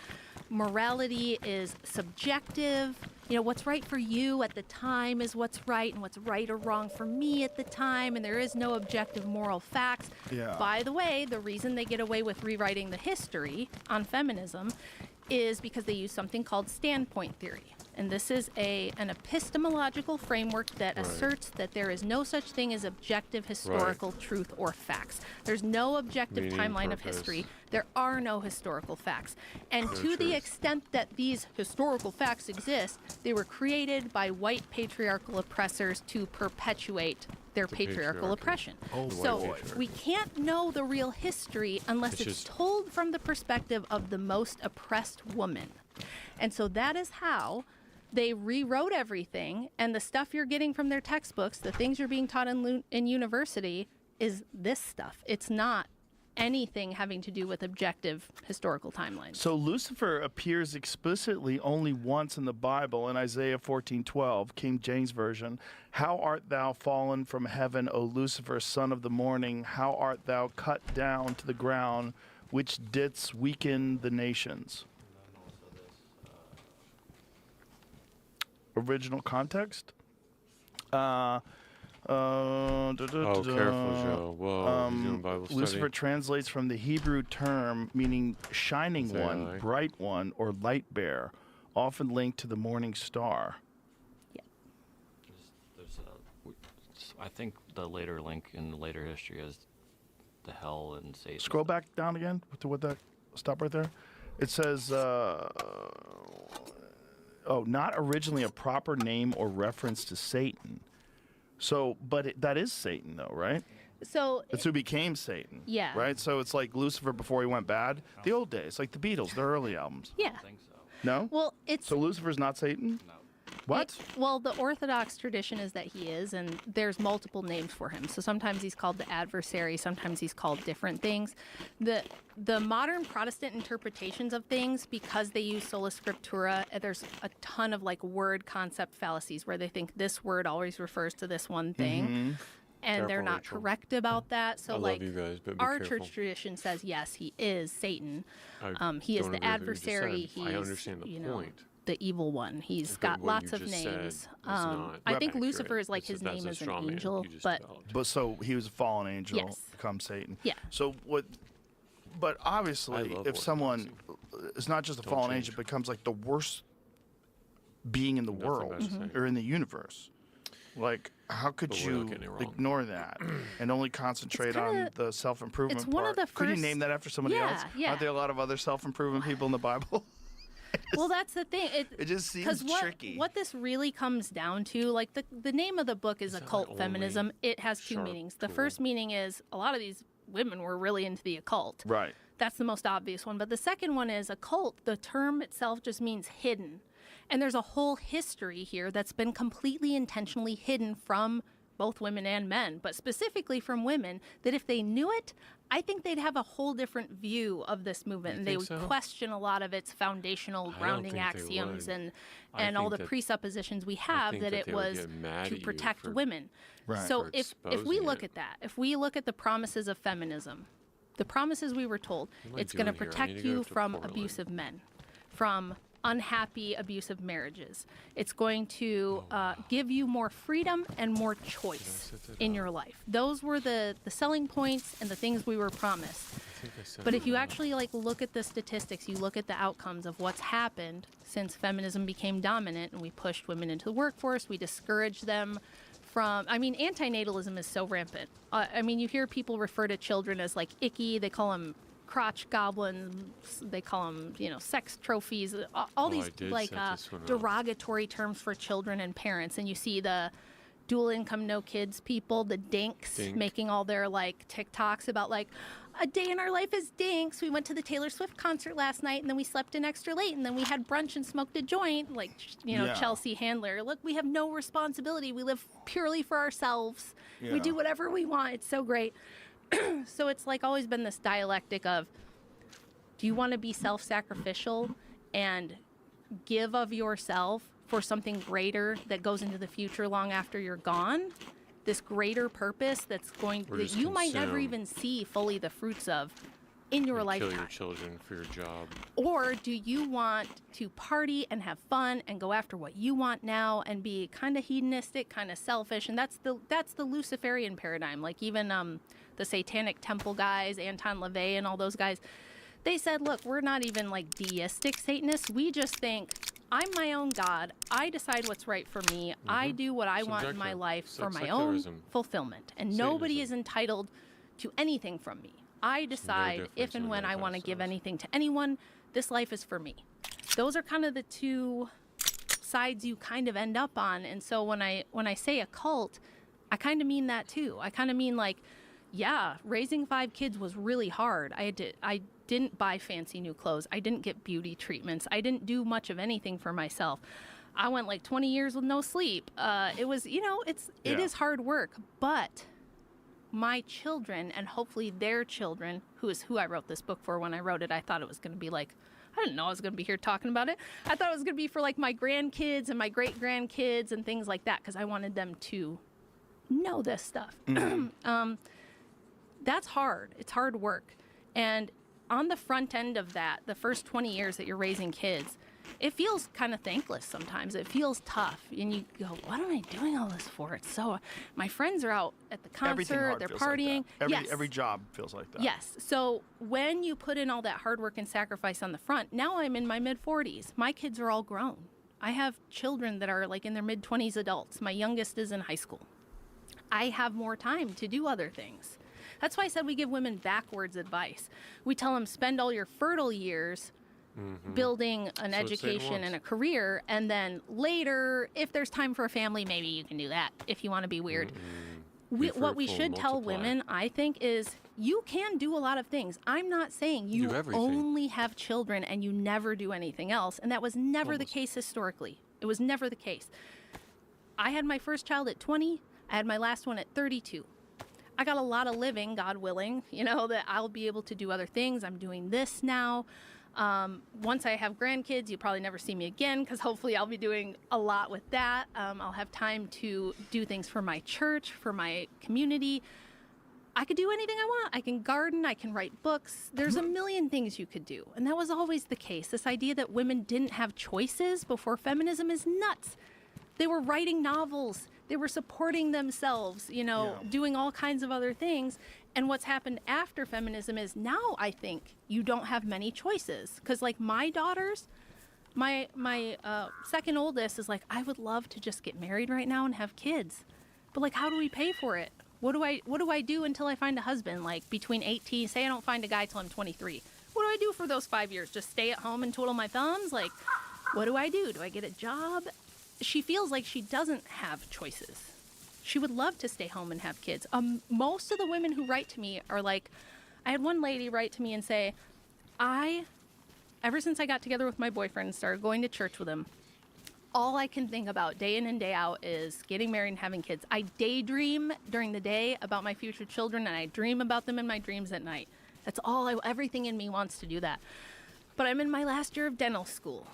morality is subjective. What's right for you at the time is what's right, and what's right or wrong for me at the time, and there is no objective moral facts. Yeah. By the way, the reason they get away with rewriting the history on feminism is because they use something called standpoint theory. And this is an epistemological framework that asserts that there is no such thing as objective historical truth or facts. There's no objective Meaning, timeline of purpose. history. There are no historical facts. And No to truth. the extent that these historical facts exist, they were created by white patriarchal oppressors to perpetuate their patriarchal patriarchy. oppression. Oh, So boy. we can't know the real history unless It's it's just- told from the perspective of the most oppressed woman. And so that is how they rewrote everything, and the stuff you're getting from their textbooks, the things you're being taught in university, is this stuff. It's not anything having to do with objective historical timelines. So Lucifer appears explicitly only once in the Bible in Isaiah 14:12, King James Version. How art thou fallen from heaven, O Lucifer, son of the morning? How art thou cut down to the ground, which didst weaken the nations? Original context? Oh, careful, Joe. Whoa, he's doing Bible study. Lucifer translates from the Hebrew term meaning shining Say one, aye. bright one, or light bearer, often linked to the morning star. I think the later link in the later history is the hell and Satan. Scroll back down again to what that, stop right there. It says, not originally a proper name or reference to Satan. So, but that is Satan though, right? So It's who became Satan. Yeah. Right? So it's like Lucifer before he went bad. The old days, like the Beatles, their early albums. yeah. I think so. No? Well, it's So Lucifer's not Satan? What? Well, the Orthodox tradition is that he is, and there's multiple names for him. So sometimes he's called the adversary, sometimes he's called different things. The modern Protestant interpretations of things, because they use sola scriptura, there's a ton of like word concept fallacies where they think this word always refers to this one thing. And they're Careful, not Rachel. correct about that. So I love like you guys, but be our careful. church tradition says yes, he is Satan. I He is don't the agree with what you just adversary. said. He's I understand the point. The evil one. He's But got what lots you of just said names. is not I think accurate. Lucifer is like That's his that's name a as an straw man angel, you just but developed. But so he was a fallen angel, Yes. become Satan. Yeah. So what? But obviously, love if someone is not just a Don't fallen change. angel, becomes like the worst being in the Nothing world bad to say. or in the universe, like how could But we're not you getting it wrong. ignore that and only concentrate on kinda- the self-improvement it's one of part? the Could you first- name that after somebody Yeah, else? yeah. Aren't there a lot of other self-improvement people in the Bible? well, that's the thing. It just seems 'cause tricky. What this really comes down to, like the name of the book is that Occult my Feminism. only It has two sharp meanings. The tool? first meaning is a lot of these women were really into the occult. Right. That's the most obvious one. But the second one is occult. The term itself just means hidden. And there's a whole history here that's been completely intentionally hidden from both women and men, but specifically from women, that if they knew it, I think they'd have a whole different view of this movement, and they think would so? question a lot of its foundational I don't grounding think they axioms would. and I all the think that- presuppositions we have think that that it they would was get mad to at you protect for- women. Right. So for if we exposing look it. at that, if we look at the promises of feminism, the promises we were told, What am I it's going to doing here? I protect need to go you to from Portland. abusive men, from unhappy abusive marriages. It's going to give you more freedom and more choice set that in your life. Those were the selling points and the things we were promised. I think I said But it if you wrong. actually like look at the statistics, you look at the outcomes of what's happened since feminism became dominant and we pushed women into the workforce, we discouraged them from, I mean, antinatalism is so rampant. I mean, you hear people refer to children as like icky, they call them crotch goblins, they call them, sex trophies, all I these did like set this one up. derogatory terms for children and parents. And you see the dual income, no kids people, the dinks, Dink. making all their like TikToks about like, a day in our life as dinks. We went to the Taylor Swift concert last night, and then we slept in extra late, and then we had brunch and smoked a joint, like, Yeah. Chelsea Handler. Look, we have no responsibility. We live purely for ourselves. Yeah. We do whatever we want. It's so great. So it's like always been this dialectic of, do you want to be self-sacrificial and give of yourself for something greater that goes into the future long after you're gone? This greater purpose that's going Or that just you might never consume. even see fully the fruits of in your Kill lifetime. your children for your job. Or do you want to party and have fun and go after what you want now and be kind of hedonistic, kind of selfish? And that's the Luciferian paradigm. Like even the Satanic Temple guys, Anton LaVey and all those guys, they said, look, we're not even like deistic Satanists. We just think I'm my own God. I decide what's right for me. I do what I want in my Subjective. life for Like my own secularism. fulfillment. And nobody Satanism. is entitled to anything from me. I decide difference if and in when I want to manifest give those. anything to anyone. This life is for me. Those are kind of the two sides you kind of end up on. And so when I say a cult, I kind of mean that too. I kind of mean like, yeah, raising 5 kids was really hard. I didn't buy fancy new clothes. I didn't get beauty treatments. I didn't do much of anything for myself. I went like 20 years with no sleep. It was, it Yeah. is hard work, but my children and hopefully their children, who is who I wrote this book for. When I wrote it, I thought it was going to be like, I didn't know I was going to be here talking about it. I thought it was going to be for like my grandkids and my great grandkids and things like that, because I wanted them to know this stuff. That's hard. It's hard work. And on the front end of that, the first 20 years that you're raising kids, it feels kind of thankless sometimes. It feels tough. And you go, what am I doing all this for? It's so, my friends are out at the Everything concert, hard they're feels like partying. that. Yes. Every job feels like that. Yes. So when you put in all that hard work and sacrifice on the front, now I'm in my mid 40s. My kids are all grown. I have children that are like in their mid 20s adults. My youngest is in high school. I have more time to do other things. That's why I said we give women backwards advice. We tell them spend all your fertile years building an That's what Satan education wants. and a career, and then later, if there's time for a family, maybe you can do that if you want to be weird. Be What we fruitful and should tell multiply. women, I think, is you can do a lot of things. I'm not saying you everything. only have children and you never do anything else, and that was never the case historically. It was never the case. I had my first child at 20. I had my last one at 32. I got a lot of living, God willing, that I'll be able to do other things. I'm doing this now. Once I have grandkids, you'll probably never see me again because hopefully I'll be doing a lot with that. I'll have time to do things for my church, for my community. I could do anything I want. I can garden, I can write books. There's a million things you could do. And that was always the case. This idea that women didn't have choices before feminism is nuts. They were writing novels. They were supporting themselves, doing all kinds of other things. And what's happened after feminism is now I think you don't have many choices. Because like my daughters, my second oldest is like, I would love to just get married right now and have kids. But like, how do we pay for it? What do I do until I find a husband? Like between 18, say I don't find a guy till I'm 23. What do I do for those 5 years? Just stay at home and twiddle my thumbs? Like, what do I do? Do I get a job? She feels like she doesn't have choices. She would love to stay home and have kids. Most of the women who write to me are like, I had one lady write to me and say, ever since I got together with my boyfriend and started going to church with him, all I can think about day in and day out is getting married and having kids. I daydream during the day about my future children, and I dream about them in my dreams at night. That's everything in me wants to do that. But I'm in my last year of dental school,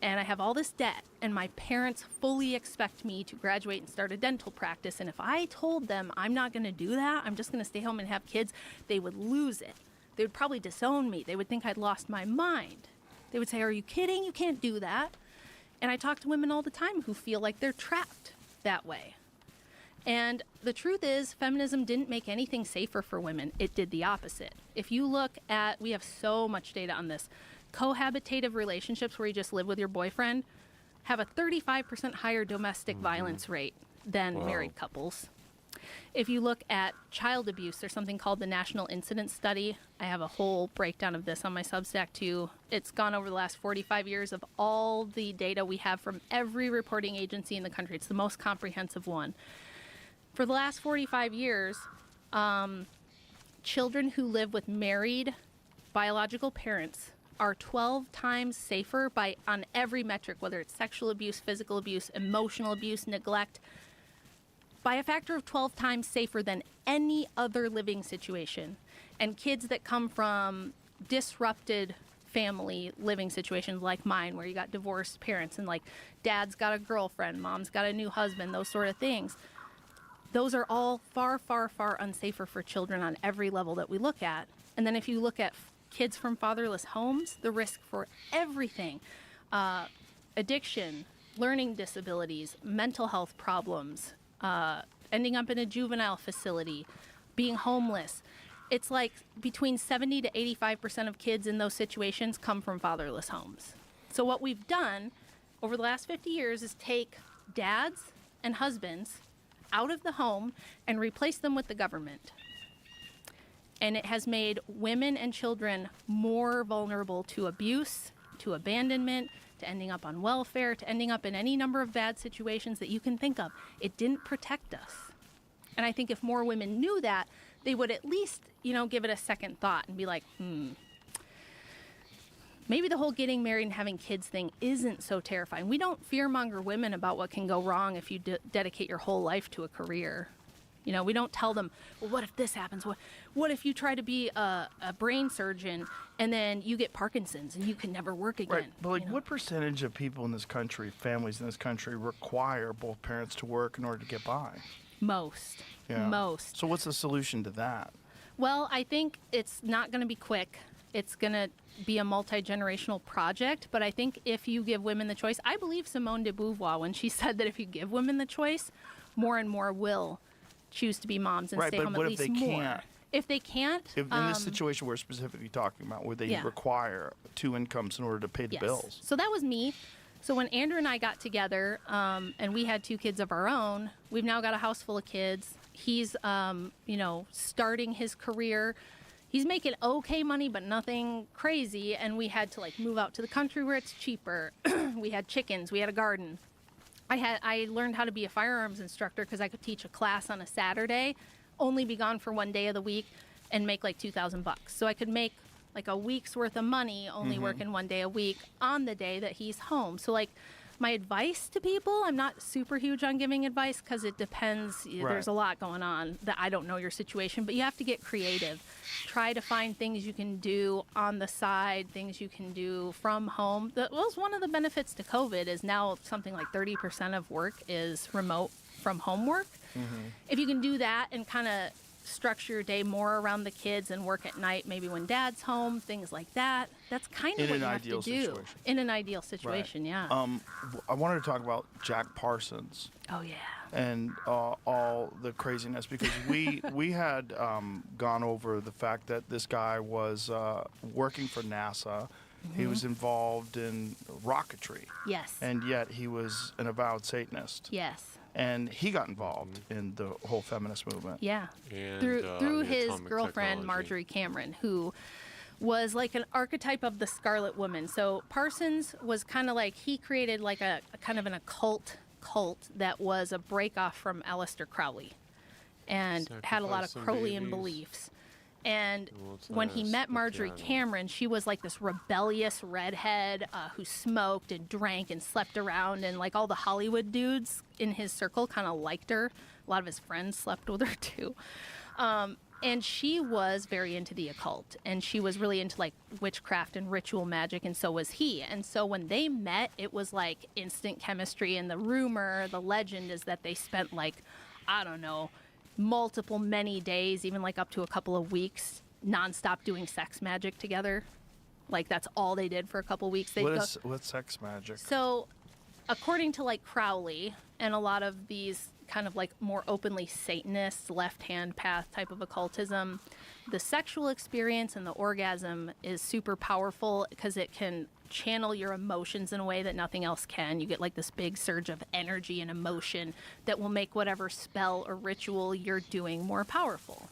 and I have all this debt, and my parents fully expect me to graduate and start a dental practice. And if I told them I'm not going to do that, I'm just going to stay home and have kids, they would lose it. They would probably disown me. They would think I'd lost my mind. They would say, are you kidding? You can't do that. And I talk to women all the time who feel like they're trapped that way. And the truth is, feminism didn't make anything safer for women. It did the opposite. If you look at, we have so much data on this, cohabitative relationships where you just live with your boyfriend have a 35% higher domestic violence rate than married couples. If you look at child abuse, there's something called the National Incidence Study. I have a whole breakdown of this on my Substack too. It's gone over the last 45 years of all the data we have from every reporting agency in the country. It's the most comprehensive one. For the last 45 years, children who live with married biological parents are 12 times safer on every metric, whether it's sexual abuse, physical abuse, emotional abuse, neglect, by a factor of 12 times safer than any other living situation. And kids that come from disrupted family living situations like mine, where you got divorced parents and like dad's got a girlfriend, mom's got a new husband, those sort of things, those are all far, far, far unsafer for children on every level that we look at. And then if you look at kids from fatherless homes, the risk for everything, addiction, learning disabilities, mental health problems, ending up in a juvenile facility, being homeless. It's like between 70 to 85% of kids in those situations come from fatherless homes. So what we've done over the last 50 years is take dads and husbands out of the home and replace them with the government. And it has made women and children more vulnerable to abuse, to abandonment, to ending up on welfare, to ending up in any number of bad situations that you can think of. It didn't protect us. And I think if more women knew that, they would at least, give it a second thought and be like, maybe the whole getting married and having kids thing isn't so terrifying. We don't fearmonger women about what can go wrong if you dedicate your whole life to a career. We don't tell them, well, what if this happens? What if you try to be a brain surgeon and then you get Parkinson's and you can never work again? Right, but what percentage of people in this country, families in this country, require both parents to work in order to get by? Most. Yeah. Most. So what's the solution to that? Well, I think it's not going to be quick. It's going to be a multi-generational project, but I think if you give women the choice, I believe Simone de Beauvoir when she said that if you give women the choice, more and more will choose to be moms and stay home at least more. If they can't, in this situation we're specifically talking about, where they require two incomes in order to pay the bills. So that was me. So when Andrew and I got together, and we had 2 kids of our own, we've now got a house full of kids. He's, starting his career. He's making okay money, but nothing crazy. And we had to move out to the country where it's cheaper. We had chickens. We had a garden. I learned how to be a firearms instructor because I could teach a class on a Saturday, only be gone for one day of the week, and make $2,000. So I could make a week's worth of money only working one day a week on the day that he's home. So My advice to people, I'm not super huge on giving advice because it depends. There's a lot going on that I don't know your situation, but you have to get creative. Try to find things you can do on the side, things you can do from home. That was one of the benefits to COVID is now something like 30% of work is remote from home work. If you can do that and kind of structure your day more around the kids and work at night, maybe when dad's home, things like that. That's kind of what you have to do in an ideal situation. Yeah. I wanted to talk about Jack Parsons. Oh yeah. And all the craziness because we had gone over the fact that this guy was working for NASA. He was involved in rocketry. Yes. And yet he was an avowed Satanist. Yes. And he got involved in the whole feminist movement. Yeah. And, through the his atomic girlfriend, technology. Marjorie Cameron, who was like an archetype of the Scarlet Woman. So Parsons was kind of like, he created like a kind of an occult cult that was a break off from Aleister Crowley and had a lot of Sacrifice some Crowleyan babies. beliefs. And Well, it's when not he a met Marjorie piano. Cameron, she was like this rebellious redhead who smoked and drank and slept around, and like all the Hollywood dudes in his circle kind of liked her. A lot of his friends slept with her too. And she was very into the occult, and she was really into like witchcraft and ritual magic, and so was he. And so when they met, it was like instant chemistry. And the rumor, the legend is that they spent like, I don't know, many days, even like up to a couple of weeks, nonstop doing sex magic together. Like that's all they did for a couple of weeks. What's sex magic? So, according to like Crowley and a lot of these kind of like more openly Satanist left-hand path type of occultism, the sexual experience and the orgasm is super powerful because it can channel your emotions in a way that nothing else can. You get like this big surge of energy and emotion that will make whatever spell or ritual you're doing more powerful.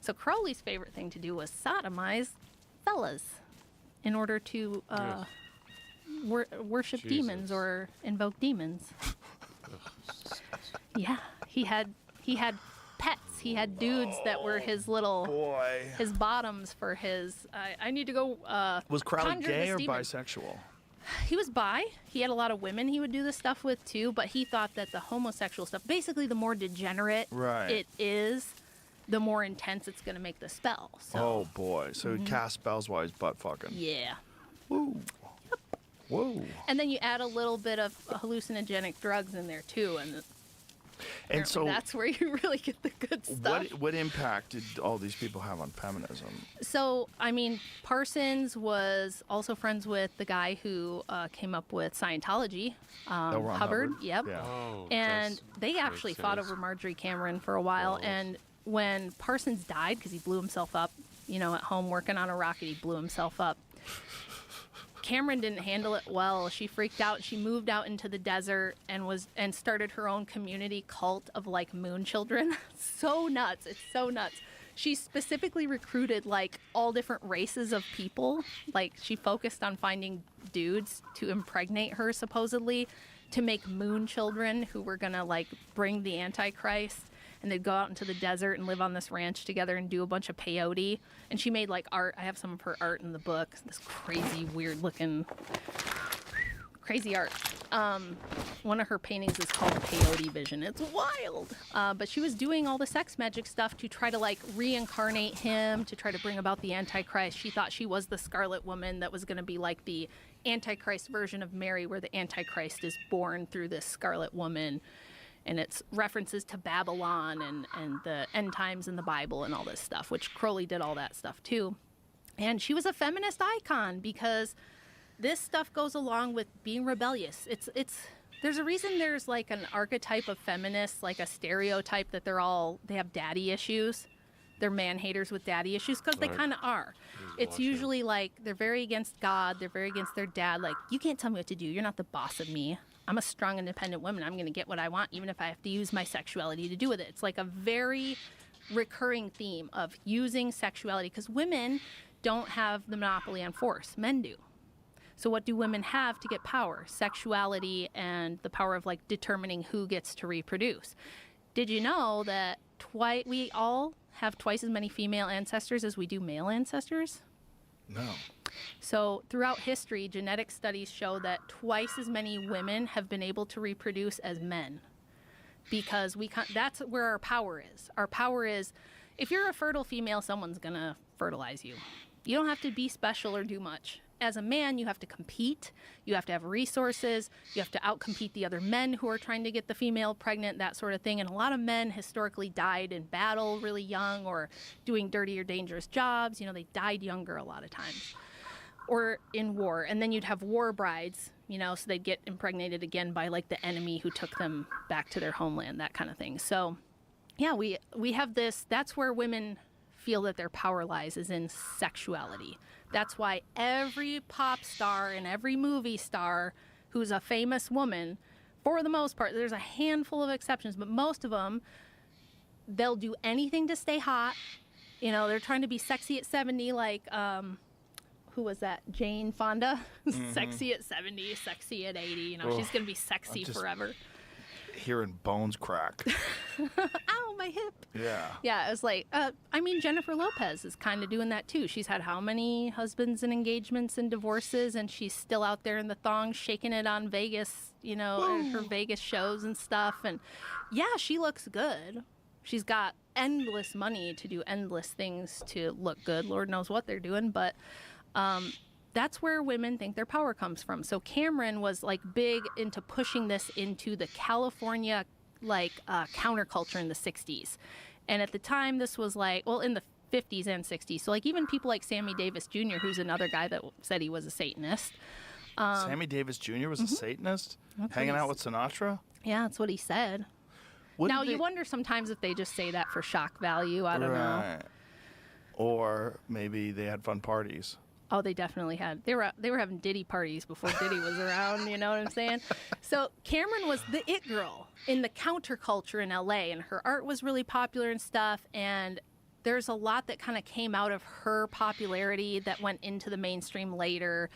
So Crowley's favorite thing to do was sodomize fellas in order to worship demons or invoke demons. Yeah, he had pets. He had dudes that were his little his bottoms for his. I need to go. Was Crowley conjure gay this or demon. bisexual? He was bi. He had a lot of women he would do this stuff with too, but he thought that the homosexual stuff, basically the more degenerate it is, the more intense it's going to make the spell. So, Oh boy! So he cast spells while he's butt fucking. yeah. Woo. Whoa. And then you add a little bit of hallucinogenic drugs in there too, and And so that's where you really get the good stuff. what impact did all these people have on feminism? So, I mean, Parsons was also friends with the guy who came up with Scientology, L. Ron Hubbard. Hubbard? Yep. Yeah. Oh, And that's- they actually makes fought sense. over Marjorie Cameron for a while. Well. And when Parsons died, because he blew himself up, you know, at home working on a rocket, he blew himself up. Cameron didn't handle it well. She freaked out. She moved out into the desert and started her own community cult of like moon children. So nuts. It's so nuts. She specifically recruited like all different races of people. Like she focused on finding dudes to impregnate her supposedly to make moon children who were going to like bring the Antichrist. And they'd go out into the desert and live on this ranch together and do a bunch of peyote. And she made like art. I have some of her art in the book. This crazy, weird looking, crazy art. One of her paintings is called Peyote Vision. It's wild. But she was doing all the sex magic stuff to try to like reincarnate him, to try to bring about the Antichrist. She thought she was the Scarlet Woman that was going to be like the Antichrist version of Mary, where the Antichrist is born through this Scarlet Woman. And it's references to Babylon and the end times in the Bible and all this stuff, which Crowley did all that stuff too. And she was a feminist icon because this stuff goes along with being rebellious. There's a reason there's like an archetype of feminists, like a stereotype that they have daddy issues. They're man haters with daddy issues because they kind of are. It's usually like they're very against God. They're very against their dad. Like, you can't tell me what to do. You're not the boss of me. I'm a strong, independent woman. I'm going to get what I want, even if I have to use my sexuality to do with it. It's like a very recurring theme of using sexuality because women don't have the monopoly on force. Men do. So what do women have to get power? Sexuality and the power of like determining who gets to reproduce. Did you know that we all have twice as many female ancestors as we do male ancestors? No. So throughout history, genetic studies show that twice as many women have been able to reproduce as men, because that's where our power is. Our power is, if you're a fertile female, someone's gonna fertilize you. You don't have to be special or do much. As a man, you have to compete, you have to have resources, you have to outcompete the other men who are trying to get the female pregnant, that sort of thing. And a lot of men historically died in battle really young, or doing dirty or dangerous jobs. You know, they died younger a lot of times, or in war. And then you'd have war brides, you know, so they'd get impregnated again by like the enemy who took them back to their homeland, that kind of thing. So yeah, we have this, that's where women feel that their power lies, is in sexuality. That's why every pop star and every movie star who's a famous woman, for the most part, there's a handful of exceptions, but most of them, they'll do anything to stay hot. You know, they're trying to be sexy at 70, like, who was that? Jane Fonda? Sexy at 70, sexy at 80. You know, she's going to be sexy forever. Hearing bones crack. Ow, my hip. Yeah. Yeah, it was like, I mean, Jennifer Lopez is kind of doing that too. She's had how many husbands and engagements and divorces, and she's still out there in the thongs shaking it on Vegas, you know, her Vegas shows and stuff. And yeah, she looks good. She's got endless money to do endless things to look good. Lord knows what they're doing, but that's where women think their power comes from. So Cameron was like big into pushing this into the California counterculture in the 60s. And at the time, this was like, well, in the 50s and 60s. So like even people like Sammy Davis Jr., who's another guy that said he was a Satanist. Sammy Davis Jr. was a Satanist? Hanging out with Sinatra? Yeah, that's what he said. Now, you wonder sometimes if they just say that for shock value. I don't know. Or maybe they had fun parties. Oh, they definitely had. They were having Diddy parties before Diddy was around, you know what I'm saying? So Cameron was the it girl in the counterculture in LA, and her art was really popular and stuff, and there's a lot that kind of came out of her popularity that went into the mainstream later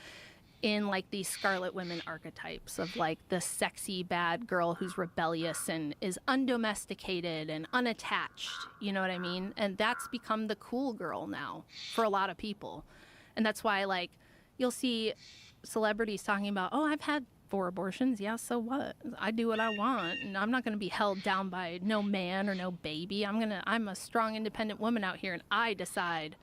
in like these Scarlet Women archetypes of like the sexy bad girl who's rebellious and is undomesticated and unattached, you know what I mean? And that's become the cool girl now for a lot of people. And that's why, like, you'll see celebrities talking about, oh, I've had 4 abortions. Yeah, so what? I do what I want, and I'm not going to be held down by no man or no baby. I'm a strong, independent woman out here, and I decide.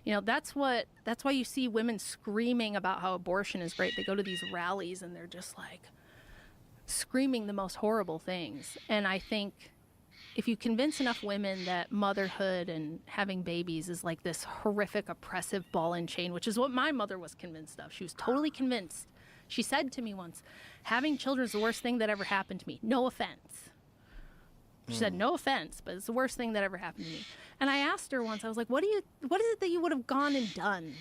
You know, that's why you see women screaming about how abortion is great. They go to these rallies, and they're just, like, screaming the most horrible things. And I think if you convince enough women that motherhood and having babies is like this horrific, oppressive ball and chain, which is what my mother was convinced of. She was totally convinced. She said to me once, having children is the worst thing that ever happened to me. No offense. She said, no offense, but it's the worst thing that ever happened to me. And I asked her once, I was like, what is it that you would have gone and done,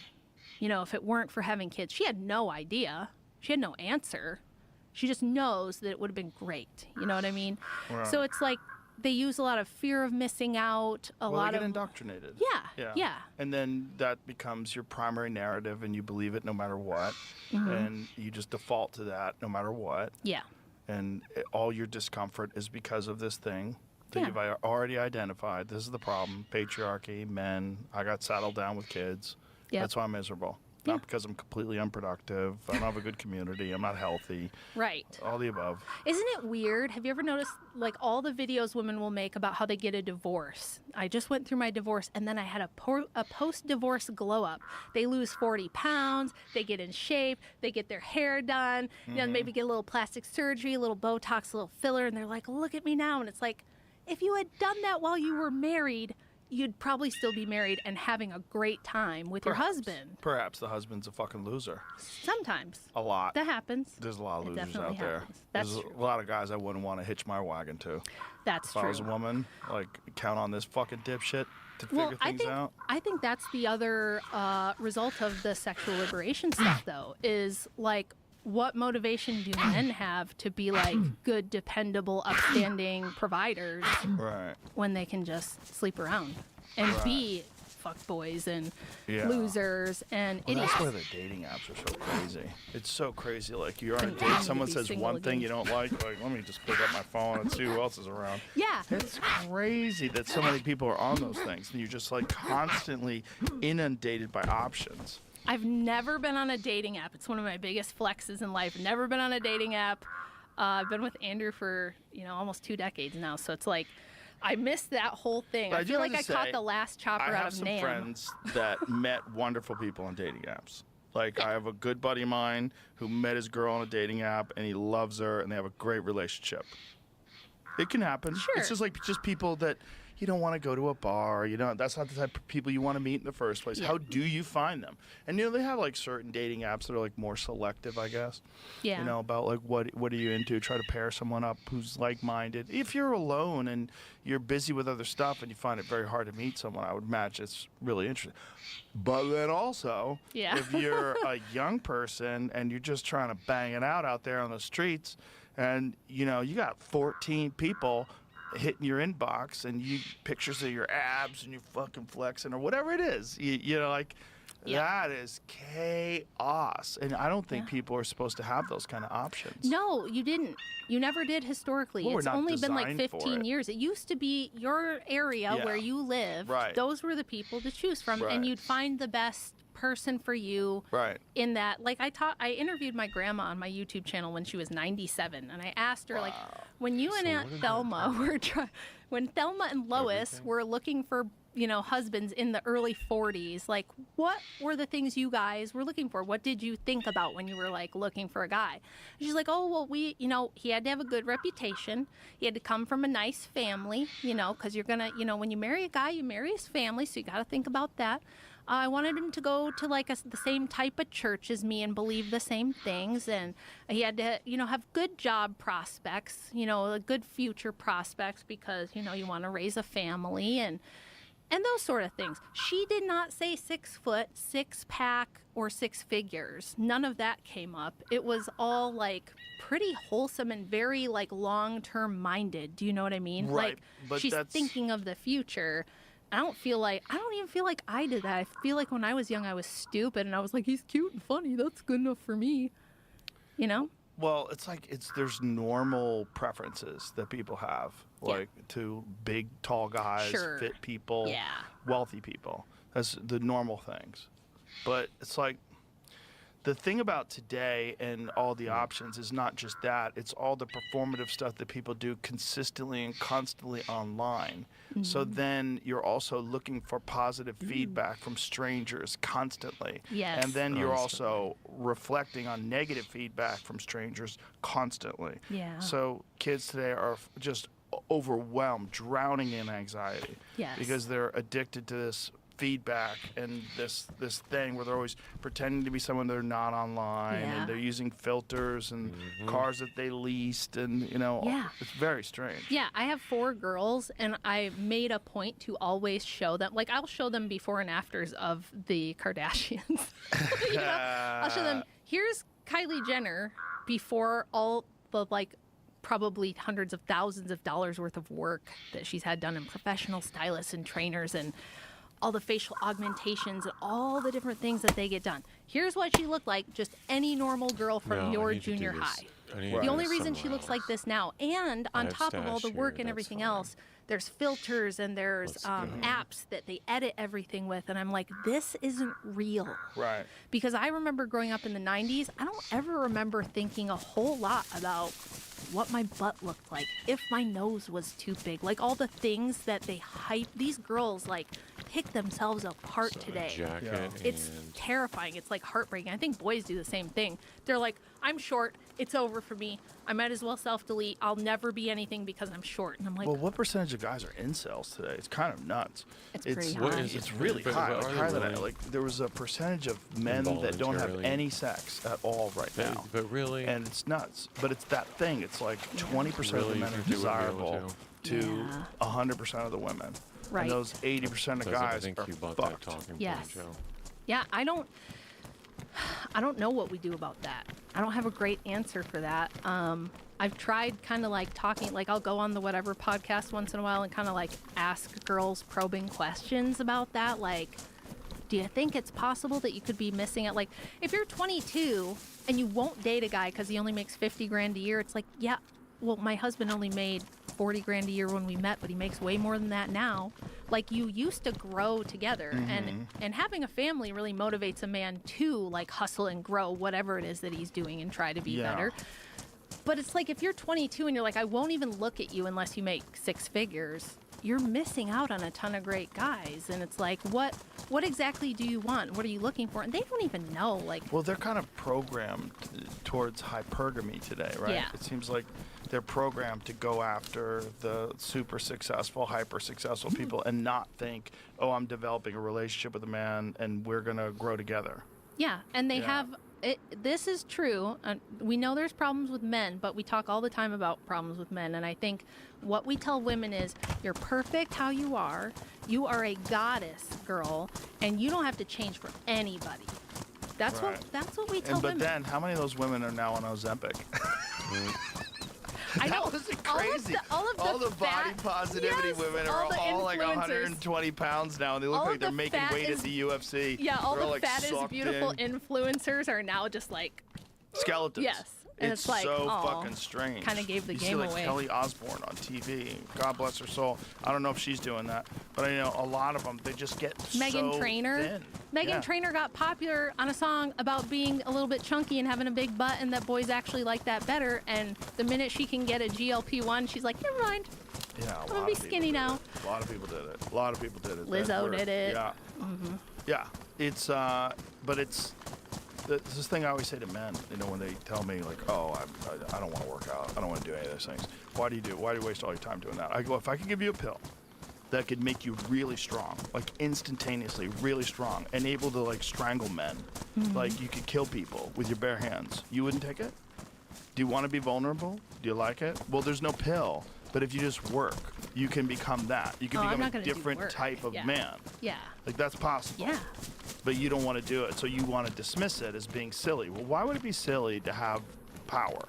you know, if it weren't for having kids? She had no idea. She had no answer. She just knows that it would have been great. You know what I mean? Right. So it's like, they use a lot of fear of missing out, they get indoctrinated. Yeah. And then that becomes your primary narrative, and you believe it no matter what. And you just default to that no matter what. Yeah. And all your discomfort is because of this thing that you've already identified. This is the problem. Patriarchy, men, I got saddled down with kids. Yep. That's why I'm miserable. Not because I'm completely unproductive. I don't have a good community. I'm not healthy. Right. All the above. Isn't it weird? Have you ever noticed, like, all the videos women will make about how they get a divorce? I just went through my divorce, and then I had a post-divorce glow-up. They lose 40 pounds. They get in shape. They get their hair done. You know, maybe get a little plastic surgery, a little Botox, a little filler, and they're like, look at me now. And it's like, if you had done that while you were married, you'd probably still be married and having a great time with your husband. Perhaps the husband's a fucking loser. Sometimes. A lot. That happens. There's a lot of losers out there. That's There's true. a lot of guys I wouldn't want to hitch my wagon to. That's true. If I was a woman, like, count on this fucking dipshit to figure things out. I think that's the other result of the sexual liberation stuff, though, is, like, what motivation do men have to be, like, good, dependable, upstanding providers when they can just sleep around and be fuckboys and losers and idiots? That's why the dating apps are so crazy. It's so crazy. Like, you're on a date, someone says one thing you don't like, let me just pick up my phone and see who else is around. Yeah. It's crazy that so many people are on those things, and you're just, like, constantly inundated by options. I've never been on a dating app. It's one of my biggest flexes in life. Never been on a dating app. I've been with Andrew for, almost 2 decades now. So it's like, I missed that whole thing. But I feel like I caught say, the last chopper I out have of some NAM. friends that met wonderful people on dating apps. Like, I have a good buddy of mine who met his girl on a dating app, and he loves her, and they have a great relationship. It can happen. Sure. It's just people that you don't want to go to a bar. That's not the type of people you want to meet in the first place. Yeah. How do you find them? And they have like certain dating apps that are like more selective, I guess. Yeah. About like what are you into? Try to pair someone up who's like-minded. If you're alone and you're busy with other stuff and you find it very hard to meet someone, I would imagine it's really interesting. But then also, Yeah. if you're a young person and you're just trying to bang it out there on the streets, and you got 14 people hitting your inbox and pictures of your abs and you fucking flexing or whatever it is, that is chaos. And I don't think people are supposed to have those kind of options. No, you didn't. You never did historically. Well, we're It's not only been like designed for 15 it. years. It used to be your area Yeah. where you lived. Right. Those were the people to choose from, Right. and you'd find the best person for you. Right. In that, like I interviewed my grandma on my YouTube channel when she was 97, and I asked her, like, when you and Aunt Thelma were when Thelma and Lois were looking for husbands in the early 40s, like, what were the things you guys were looking for? What did you think about when you were like looking for a guy? And she's like, oh, well, he had to have a good reputation. He had to come from a nice family, because you're gonna, when you marry a guy, you marry his family, so you got to think about that. I wanted him to go to like the same type of church as me and believe the same things, and he had to, have good job prospects, good future prospects, because you want to raise a family and those sort of things. She did not say 6 foot, 6-pack, or 6 figures. None of that came up. It was all like pretty wholesome and very like long-term minded. Do you know what I mean? Right, Like but she's that's- thinking of the future. I don't even feel like I did that. I feel like when I was young, I was stupid and I was like, he's cute and funny. That's good enough for me. Well, it's like there's normal preferences that people have, like to big, tall guys, Sure. fit people, Yeah. wealthy people. That's the normal things. But it's like the thing about today and all the options is not just that. It's all the performative stuff that people do consistently and constantly online. So then you're also looking for positive feedback from strangers constantly. Yes. And then you're also reflecting on negative feedback from strangers constantly. Yeah. So kids today are just overwhelmed, drowning in anxiety. Yes. Because they're addicted to this feedback and this thing where they're always pretending to be someone they're not online, Yeah. and they're using filters and cars that they leased, and Yeah. it's very strange. Yeah, I have 4 girls, and I made a point to always show them. Like, I'll show them before and afters of the Kardashians. I'll show them, here's Kylie Jenner before all the, like, probably hundreds of thousands of dollars worth of work that she's had done in professional stylists and trainers and all the facial augmentations and all the different things that they get done. Here's what she looked like, just any normal girl from No, I your need to do junior this. high. I need to The do only this reason she somewhere looks like else. this now, and on have top of all the stash work here, and that's everything fine. else, there's filters and there's Let's go. apps that they edit everything with, and I'm like, this isn't real. Right. Because I remember growing up in the 90s, I don't ever remember thinking a whole lot about what my butt looked like, if my nose was too big, like all the things that they hype. These girls like pick themselves apart So a today. jacket It's and terrifying. It's like heartbreaking. I think boys do the same thing. They're like, I'm short. It's over for me. I might as well self-delete. I'll never be anything because I'm short. And I'm like, Well, what percentage of guys are incels today? It's kind of nuts. It's pretty What high. is it? It's really But high. are Like, they higher than really? like there was a percentage of men that don't have Involuntarily? any sex at all right now. But really, And it's nuts. But it's that thing. It's like 20% of the Really, men you are can do whatever you desirable want to Yeah. 100% of the women. Right. And those 80% of because I guys think are you bought that fucked. talking Yes. point, Joe. Yeah, I don't know what we do about that. I don't have a great answer for that. I've tried kind of like talking, like I'll go on the whatever podcast once in a while and kind of like ask girls probing questions about that. Like, do you think it's possible that you could be missing it? Like, if you're 22 and you won't date a guy because he only makes $50,000 a year, it's like, yeah, well, my husband only made 40 grand a year when we met, but he makes way more than that now. Like, you used to grow together, and having a family really motivates a man to like hustle and grow whatever it is that he's doing and try to be better. But it's like, if you're 22 and you're like, I won't even look at you unless you make 6 figures, you're missing out on a ton of great guys. And it's like, what exactly do you want? What are you looking for? And they don't even know. Like, well, they're kind of programmed towards hypergamy today, right? Yeah. It seems like they're programmed to go after the super successful, hyper successful people and not think, oh, I'm developing a relationship with a man and we're going to grow together. yeah, and they have it. This is true. We know there's problems with men, but we talk all the time about problems with men. And I think what we tell women is, you're perfect how you are. You are a goddess, girl, and you don't have to change for anybody. That's what we tell women. But then, how many of those women are now on Ozempic? I know. That wasn't crazy. All the body positivity women are all like 120 pounds now, and they look like they're making weight at the UFC. Yeah, all They're the like fat is sucked beautiful in. influencers are now just like Skeletons. Yes. And it's like, so aw, fucking strange. kinda gave the you game see, like, away. Kelly Osbourne on TV. God bless her soul. I don't know if she's doing that, but I know a lot of them. They just get Meghan so Trainor. thin. Meghan Trainor got popular on a song about being a little bit chunky and having a big butt, and that boys actually like that better. And the minute she can get a GLP-1, she's like, never mind. Yeah, I'm gonna be skinny now. A lot of people did it. A lot of people did it. Lizzo did it. Yeah. Yeah. It's but it's this thing I always say to men, you know, when they tell me like, oh, I don't want to work out, I don't want to do any of those things. Why do you waste all your time doing that? I go, if I could give you a pill that could make you really strong, like instantaneously really strong, and able to like strangle men, like you could kill people with your bare hands, you wouldn't take it? Do you want to be vulnerable? Do you like it? Well, there's no pill, but if you just work, you can become that. You can become a different type of man. Yeah. Like, that's possible. Yeah. But you don't want to do it, so you want to dismiss it as being silly. Well, why would it be silly to have power?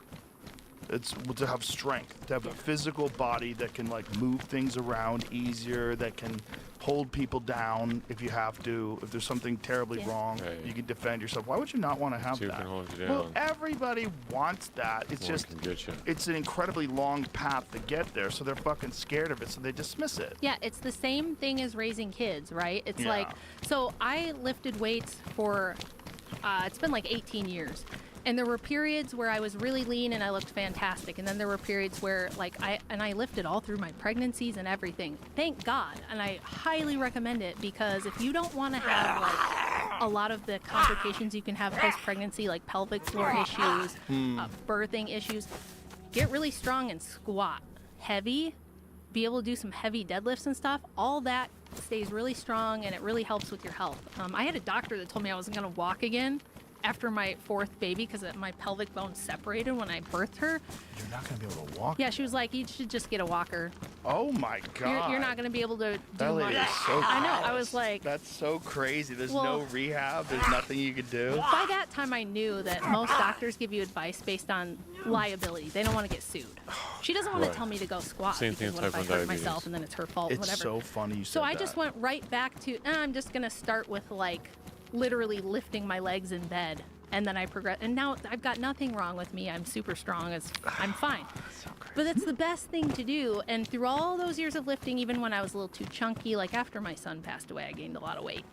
It's to have strength, to have a physical body that can like move things around easier, that can hold people down if you have to. If there's something terribly wrong, you can defend yourself. Why would you not want to have that? Can hold you down. Well, everybody wants that. It's just, it's an incredibly long path to get there, so they're fucking scared of it, so they dismiss it. Yeah, it's the same thing as raising kids, right? It's like, so I lifted weights for, it's been like 18 years. And there were periods where I was really lean and I looked fantastic. And then there were periods where like I lifted all through my pregnancies and everything. Thank God. And I highly recommend it, because if you don't want to have like a lot of the complications you can have post-pregnancy, like pelvic floor issues, birthing issues, get really strong and squat heavy, be able to do some heavy deadlifts and stuff. All that stays really strong and it really helps with your health. I had a doctor that told me I wasn't going to walk again after my 4th baby because my pelvic bone separated when I birthed her. You're not going to be able to walk. Yeah, she was like, you should just get a walker. Oh my God. You're not going to be able to do that lady much. is so I know. I callous. was like, that's so crazy. There's Well- no rehab. There's nothing you could do. by that time I knew that most doctors give you advice based on liability. They don't want to get sued. She doesn't want to tell me to go squat Same thing because with what if type I 1 hurt myself diabetes. and then it's her fault, It's whatever. so funny you said So I that. just went right back to, I'm just going to start with like literally lifting my legs in bed. And then I progress, and now I've got nothing wrong with me. I'm super strong. I'm fine. But it's the best thing to do. And through all those years of lifting, even when I was a little too chunky, like after my son passed away, I gained a lot of weight.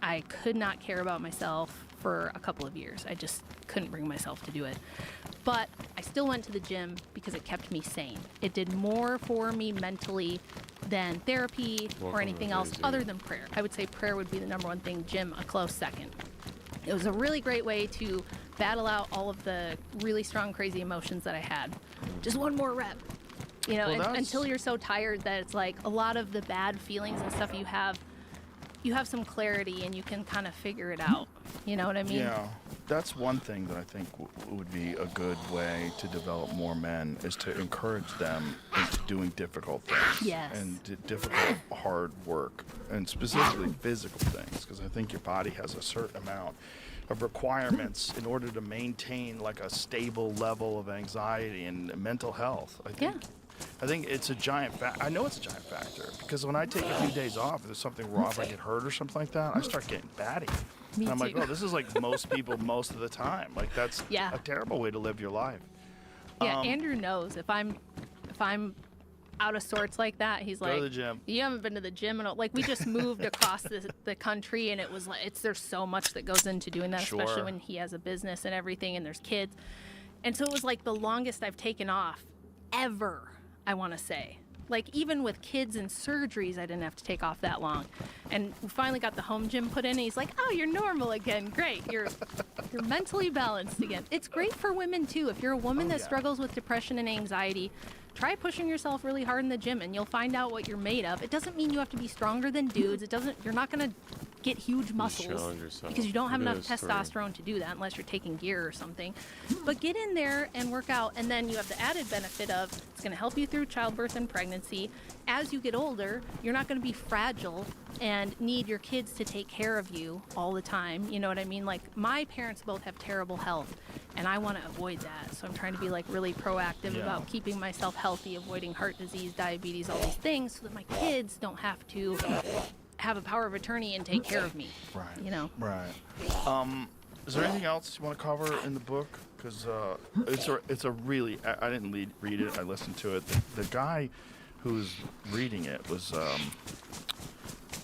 I could not care about myself for a couple of years. I just couldn't bring myself to do it. But I still went to the gym because it kept me sane. It did more for me mentally than therapy or anything else other than prayer. I would say prayer would be the number one thing, gym a close second. It was a really great way to battle out all of the really strong, crazy emotions that I had. Just one more rep, you know, until you're so tired that it's like a lot of the bad feelings and stuff you have some clarity and you can kind of figure it out. You know what I mean? Yeah, that's one thing that I think would be a good way to develop more men, is to encourage them into doing difficult things. Yes. And difficult, hard work, and specifically physical things, because I think your body has a certain amount of requirements in order to maintain like a stable level of anxiety and mental health. I think it's a giant factor. I know it's a giant factor, because when I take a few days off, if there's something wrong, if I get hurt or something like that, I start getting batty. Me and I'm like, too. oh, this is like most people most of the time. Like, that's Yeah. a terrible way to live your life. Yeah, Andrew knows if I'm out of sorts like that. He's Go like, to the gym. you haven't been to the gym. And like, we just moved across the country, and it was like, there's so much that goes into doing that, Sure. especially when he has a business and everything, and there's kids. And so it was like the longest I've taken off ever, I want to say. Like, even with kids and surgeries, I didn't have to take off that long. And we finally got the home gym put in, and he's like, oh, you're normal again. Great. You're mentally balanced again. It's great for women, too. If you're a woman that struggles with depression and anxiety, try pushing yourself really hard in the gym, and you'll find out what you're made of. It doesn't mean you have to be stronger than dudes. You're not going to get huge muscles challenge yourself. because you don't have It enough is true. testosterone to do that unless you're taking gear or something. But get in there and work out, and then you have the added benefit of it's going to help you through childbirth and pregnancy. As you get older, you're not going to be fragile and need your kids to take care of you all the time. You know what I mean? Like, my parents both have terrible health, and I want to avoid that. So I'm trying to be like really proactive about keeping myself healthy, avoiding heart disease, diabetes, all these things, so that my kids don't have to have a power of attorney and take care of me. Right. You know? Right. Is there anything else you want to cover in the book? Because it's a really, I didn't read it, I listened to it. The guy who's reading it was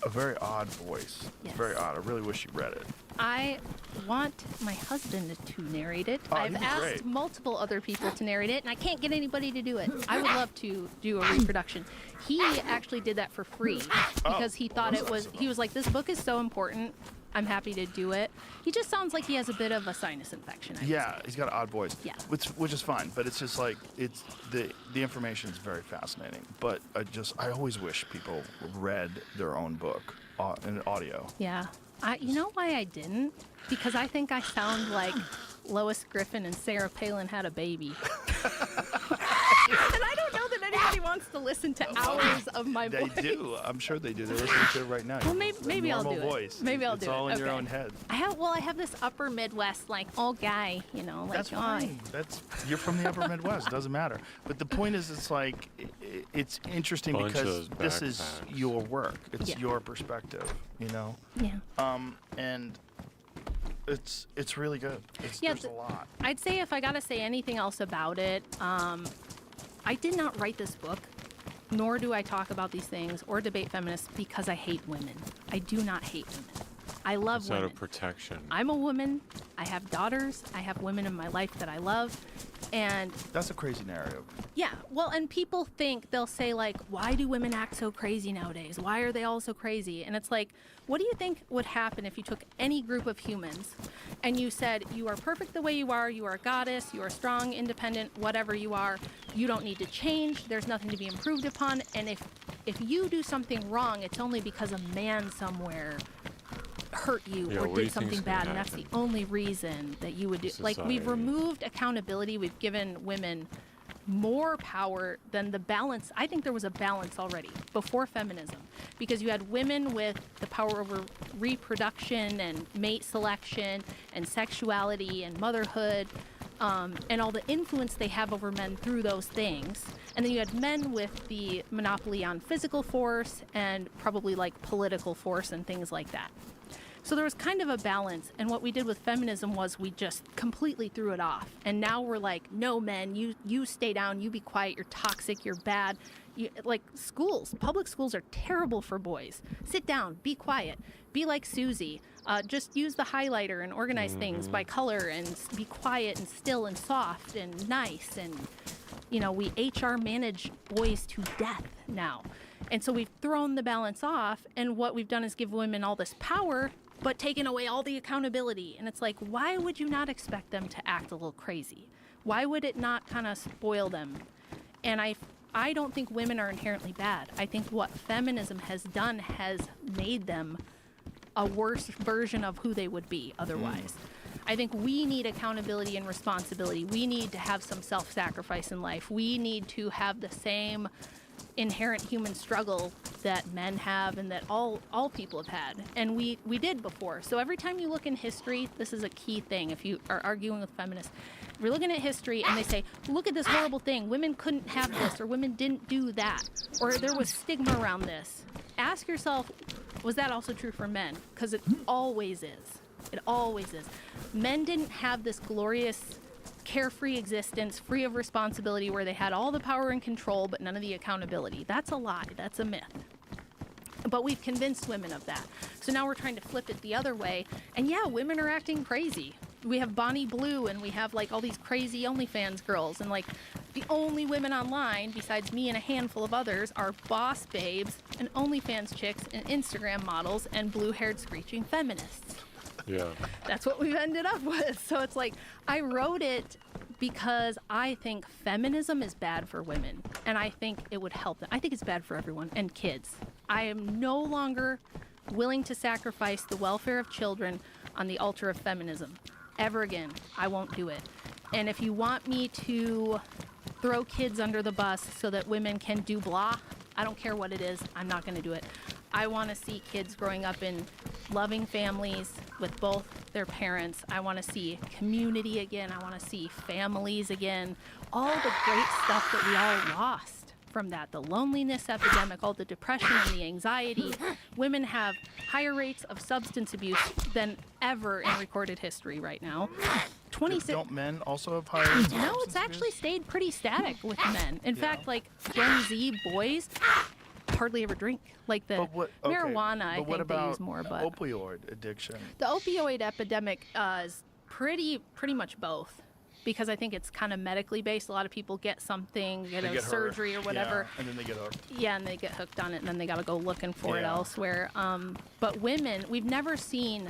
a very odd voice. Yes. Very odd. I really wish you read it. I want my husband to narrate it. Oh, I've he'd be asked great. multiple other people to narrate it, and I can't get anybody to do it. I would love to do a reproduction. He actually did that for free because he thought it was, he was like, this book is so important. I'm happy to do it. He just sounds like he has a bit of a sinus infection. Yeah, he's got an odd voice. Yeah. Which is fine, but it's just like it's the information is very fascinating. But I always wish people read their own book in audio. Yeah. You know why I didn't? Because I think I sound like Lois Griffin and Sarah Palin had a baby. And I don't know that anybody wants to listen to hours of my They voice. do. I'm sure they do. They're listening to it right now. Well, maybe I'll do Normal it. voice. Maybe I'll do it. It's all in your Okay. own head. I have this upper Midwest, like, old guy, you know, like, That's fine. You're from the upper Midwest. Doesn't matter. But the point is, it's like it's interesting Bunch because of this is backpacks. your work. It's Yeah. your perspective. You know. Yeah. And it's really good. Yeah, There's a lot. I'd say if I gotta say anything else about it, I did not write this book, nor do I talk about these things or debate feminists because I hate women. I do not hate women. I love It's out women. of protection. I'm a woman. I have daughters. I have women in my life that I love. And That's a crazy narrative. yeah, well, and people think, they'll say, like, why do women act so crazy nowadays? Why are they all so crazy? And it's like, what do you think would happen if you took any group of humans and you said, you are perfect the way you are a goddess, you are strong, independent, whatever you are, you don't need to change, there's nothing to be improved upon, and if you do something wrong, it's only because a man somewhere hurt you Yeah, or what do you did think's something gonna bad, and that's the happen? only reason that you would do. Like, we've Society. removed accountability, we've given women more power than the balance. I think there was a balance already before feminism, because you had women with the power over reproduction and mate selection and sexuality and motherhood, and all the influence they have over men through those things. And then you had men with the monopoly on physical force and probably like political force and things like that. So there was kind of a balance, and what we did with feminism was we just completely threw it off. And now we're like, no, men, you stay down, you be quiet, you're toxic, you're bad. Like, schools, public schools are terrible for boys. Sit down, be quiet, be like Susie. Just use the highlighter and organize things by color, and be quiet and still and soft and nice. And, you know, we HR manage boys to death now. And so we've thrown the balance off, and what we've done is give women all this power, but taken away all the accountability. And it's like, why would you not expect them to act a little crazy? Why would it not kind of spoil them? And I don't think women are inherently bad. I think what feminism has done has made them a worse version of who they would be otherwise. I think we need accountability and responsibility. We need to have some self-sacrifice in life. We need to have the same inherent human struggle that men have and that all people have had, and we did before. So every time you look in history, this is a key thing. If you are arguing with feminists, we're looking at history and they say, look at this horrible thing, women couldn't have this, or women didn't do that, or there was stigma around this. Ask yourself, was that also true for men? Because it always is. It always is. Men didn't have this glorious carefree existence, free of responsibility, where they had all the power and control but none of the accountability. That's a lie. That's a myth. But we've convinced women of that. So now we're trying to flip it the other way. And yeah, women are acting crazy. We have Bonnie Blue, and we have like all these crazy OnlyFans girls, and like the only women online besides me and a handful of others are boss babes and OnlyFans chicks and Instagram models and blue-haired screeching feminists. Yeah. That's what we've ended up with. So it's like, I wrote it because I think feminism is bad for women, and I think it would help them. I think it's bad for everyone, and kids. I am no longer willing to sacrifice the welfare of children on the altar of feminism. Ever again. I won't do it. And if you want me to throw kids under the bus so that women can do blah, I don't care what it is, I'm not going to do it. I want to see kids growing up in loving families with both their parents. I want to see community again. I want to see families again. All the great stuff that we all lost from that. The loneliness epidemic, all the depression and the anxiety. Women have higher rates of substance abuse than ever in recorded history right now. 26. Don't men also have higher rates of No, substance it's actually abuse? stayed pretty static with men. In fact, like Gen Z boys hardly ever drink. Like the marijuana, I but what think about they use more. But opioid addiction? the opioid epidemic is pretty much both. Because I think it's kind of medically based. A lot of people get something, get a surgery or whatever. Yeah, and then they get hooked. Yeah, and they get hooked on it, and then they got to go looking for it Yeah. elsewhere. But women, we've never seen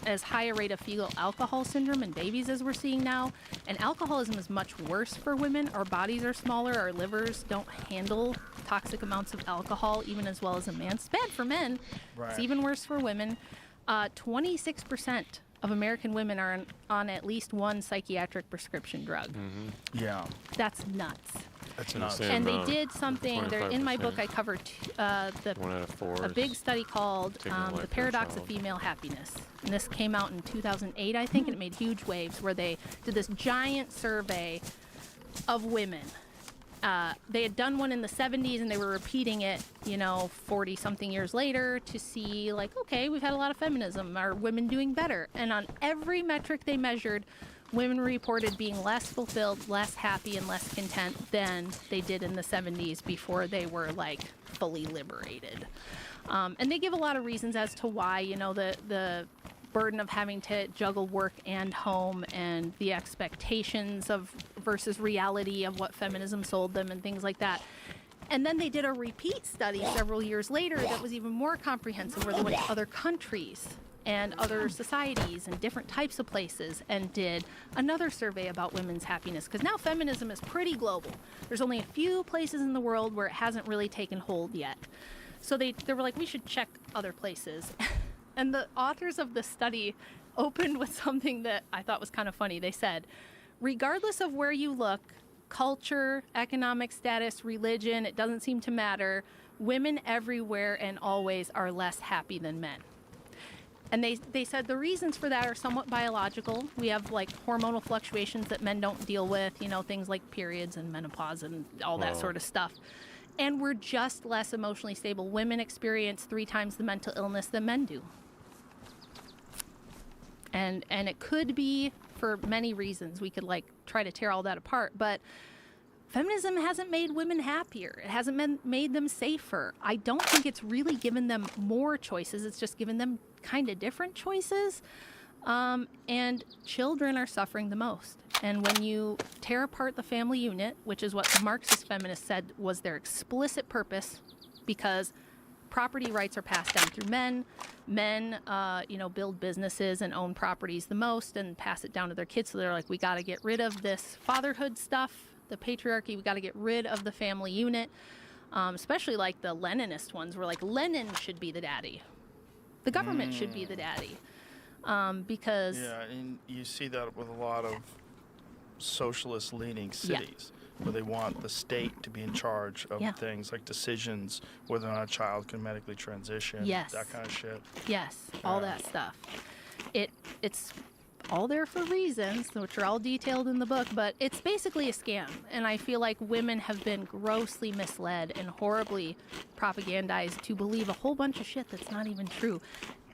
as high a rate of fetal alcohol syndrome in babies as we're seeing now. And alcoholism is much worse for women. Our bodies are smaller. Our livers don't handle toxic amounts of alcohol even as well as a man. It's bad for men. Right. It's even worse for women. 26% of American women are on at least one psychiatric prescription drug. Yeah. That's nuts. That's nuts. And they did something there in my book. I covered 1 out of 4. a big study called taking the life The of a Paradox of child. Female Happiness. And this came out in 2008, I think, and it made huge waves where they did this giant survey of women. They had done one in the 70s, and they were repeating it, 40-something years later to see, like, okay, we've had a lot of feminism. Are women doing better? And on every metric they measured, women reported being less fulfilled, less happy, and less content than they did in the 70s before they were, like, fully liberated. And they give a lot of reasons as to why, the burden of having to juggle work and home and the expectations of versus reality of what feminism sold them and things like that. And then they did a repeat study several years later that was even more comprehensive, where they went to other countries and other societies and different types of places and did another survey about women's happiness, because now feminism is pretty global. There's only a few places in the world where it hasn't really taken hold yet. So they were like, we should check other places. And the authors of the study opened with something that I thought was kind of funny. They said, regardless of where you look, culture, economic status, religion, it doesn't seem to matter, women everywhere and always are less happy than men. And they said the reasons for that are somewhat biological. We have like hormonal fluctuations that men don't deal with, things like periods and menopause and all that sort of stuff. And we're just less emotionally stable. Women experience 3 times the mental illness than men do. And it could be for many reasons. We could try to tear all that apart, but feminism hasn't made women happier. It hasn't made them safer. I don't think it's really given them more choices. It's just given them kind of different choices. And children are suffering the most. And when you tear apart the family unit, which is what the Marxist feminists said was their explicit purpose, because property rights are passed down through men. Men, build businesses and own properties the most and pass it down to their kids. So they're like, we got to get rid of this fatherhood stuff, the patriarchy. We got to get rid of the family unit. Especially like the Leninist ones were like, Lenin should be the daddy. The government should be the daddy. Because... Yeah, and you see that with a lot of socialist-leaning cities. Where they want the state to be in charge of things like decisions, whether or not a child can medically transition, that kind of shit. Yes, all that stuff. It's all there for reasons, which are all detailed in the book, but it's basically a scam. And I feel like women have been grossly misled and horribly propagandized to believe a whole bunch of shit that's not even true.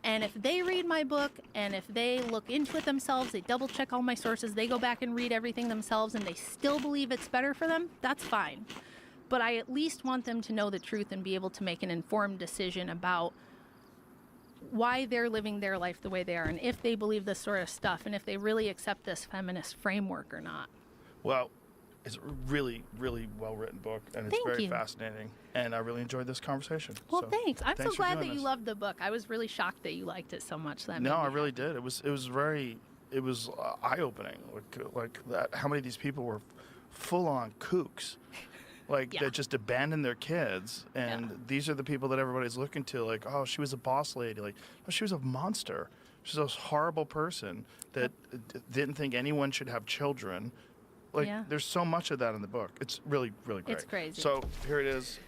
And if they read my book and if they look into it themselves, they double check all my sources, they go back and read everything themselves, and they still believe it's better for them, that's fine. But I at least want them to know the truth and be able to make an informed decision about why they're living their life the way they are, and if they believe this sort of stuff, and if they really accept this feminist framework or not. Well, it's a really, really well-written book, and it's Thank very you. fascinating. And I really enjoyed this conversation. Well, So, thanks. I'm so thanks for glad doing that you this. loved the book. I was really shocked that you liked it so much. That No, made me I really happy. did. It was eye-opening. Like that. How many of these people were full-on kooks, like Yeah. that just abandoned their kids, and these are the people that everybody's looking to. Like, oh, she was a boss lady. Like, no, she was a monster. She's a horrible person that didn't think anyone should have children. Like, Yeah. there's so much of that in the book. It's really, really great. It's crazy. So here it is.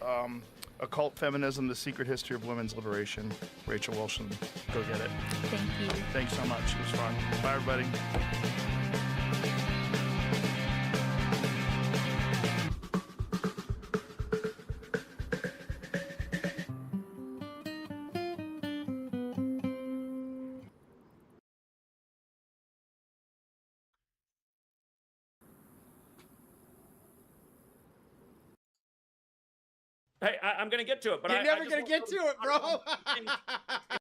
Occult Feminism, The Secret History of Women's Liberation. Rachel Wilson, go get it. Thank you. Thanks so much. It was fun. Bye, everybody. Hey, I'm gonna get to it, but You're I never just gonna want get to it, bro.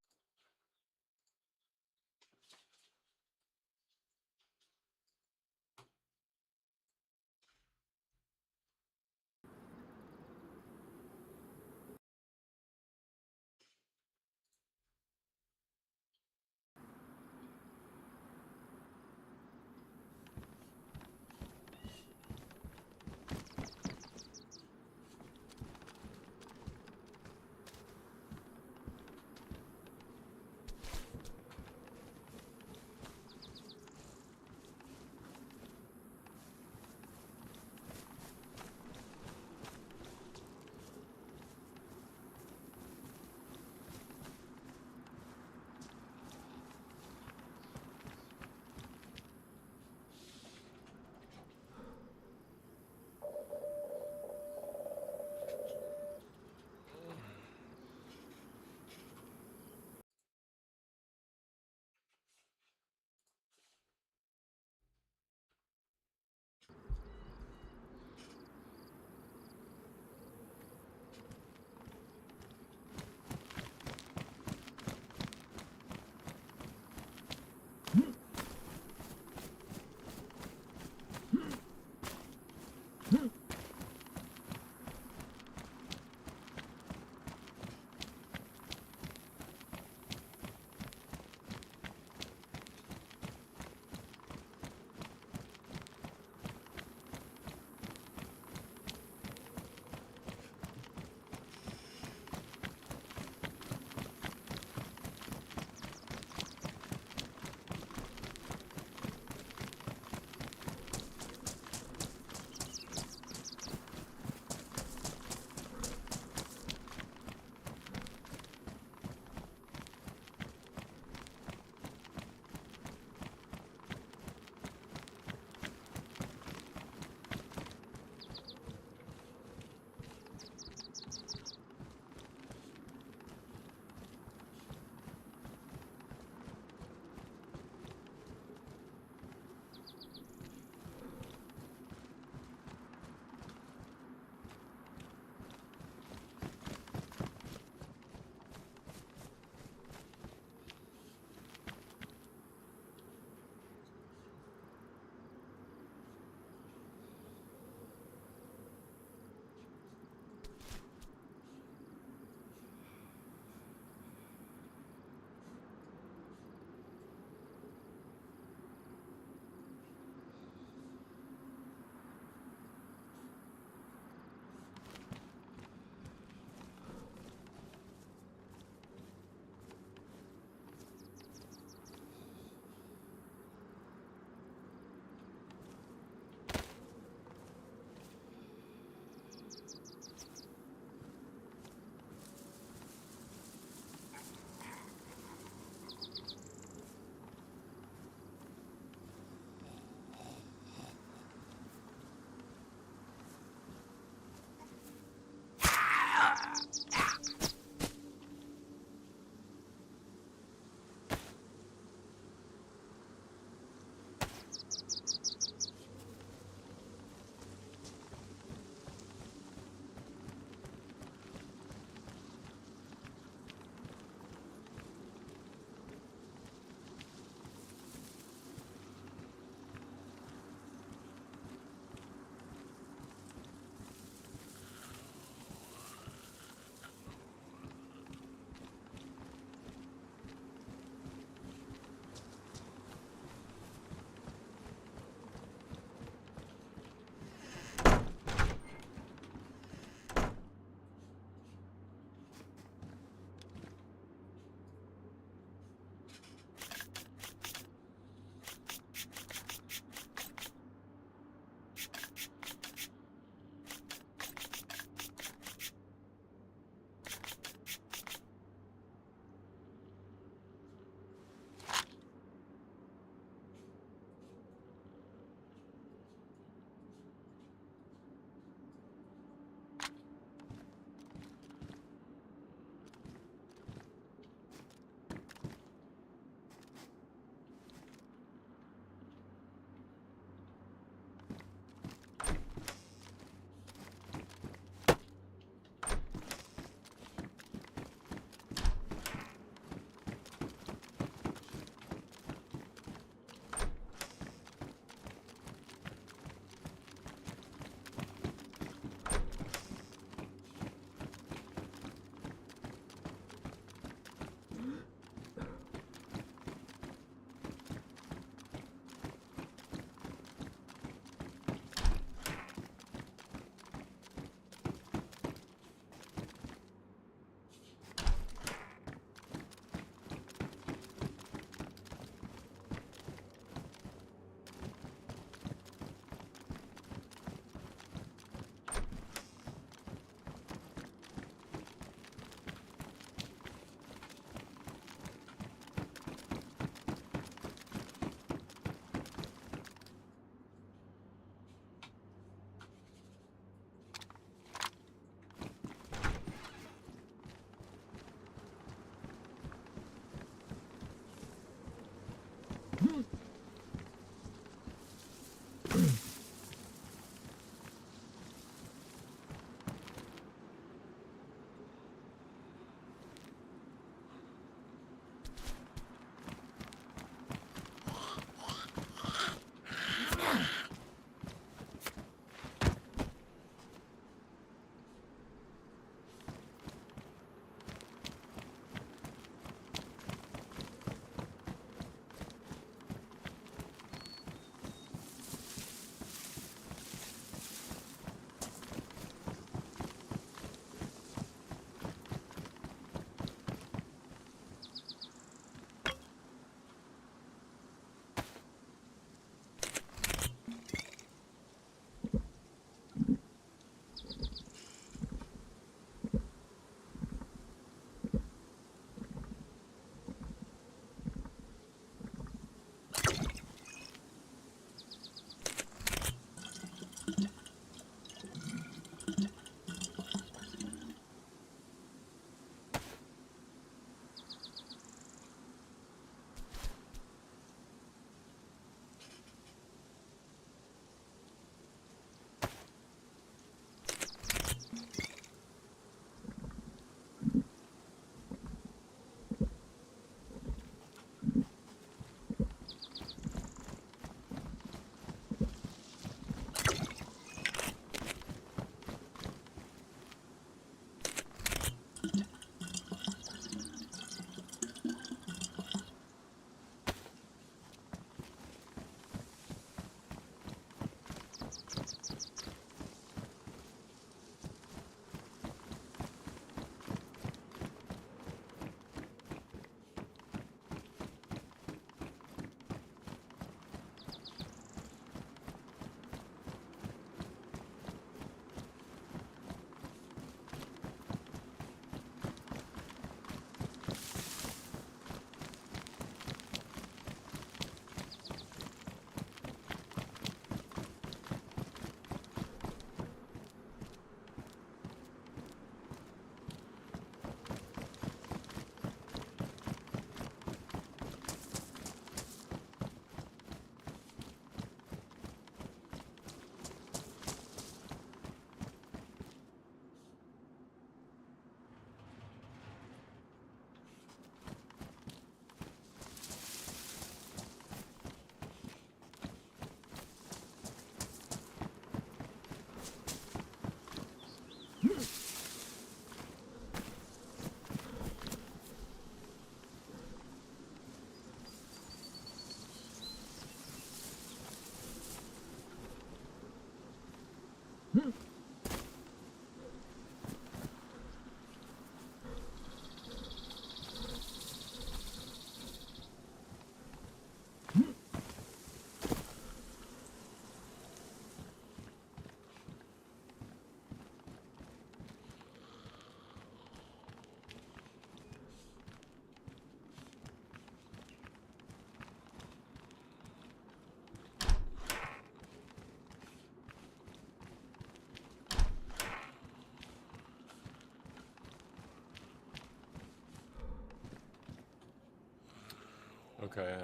Okay,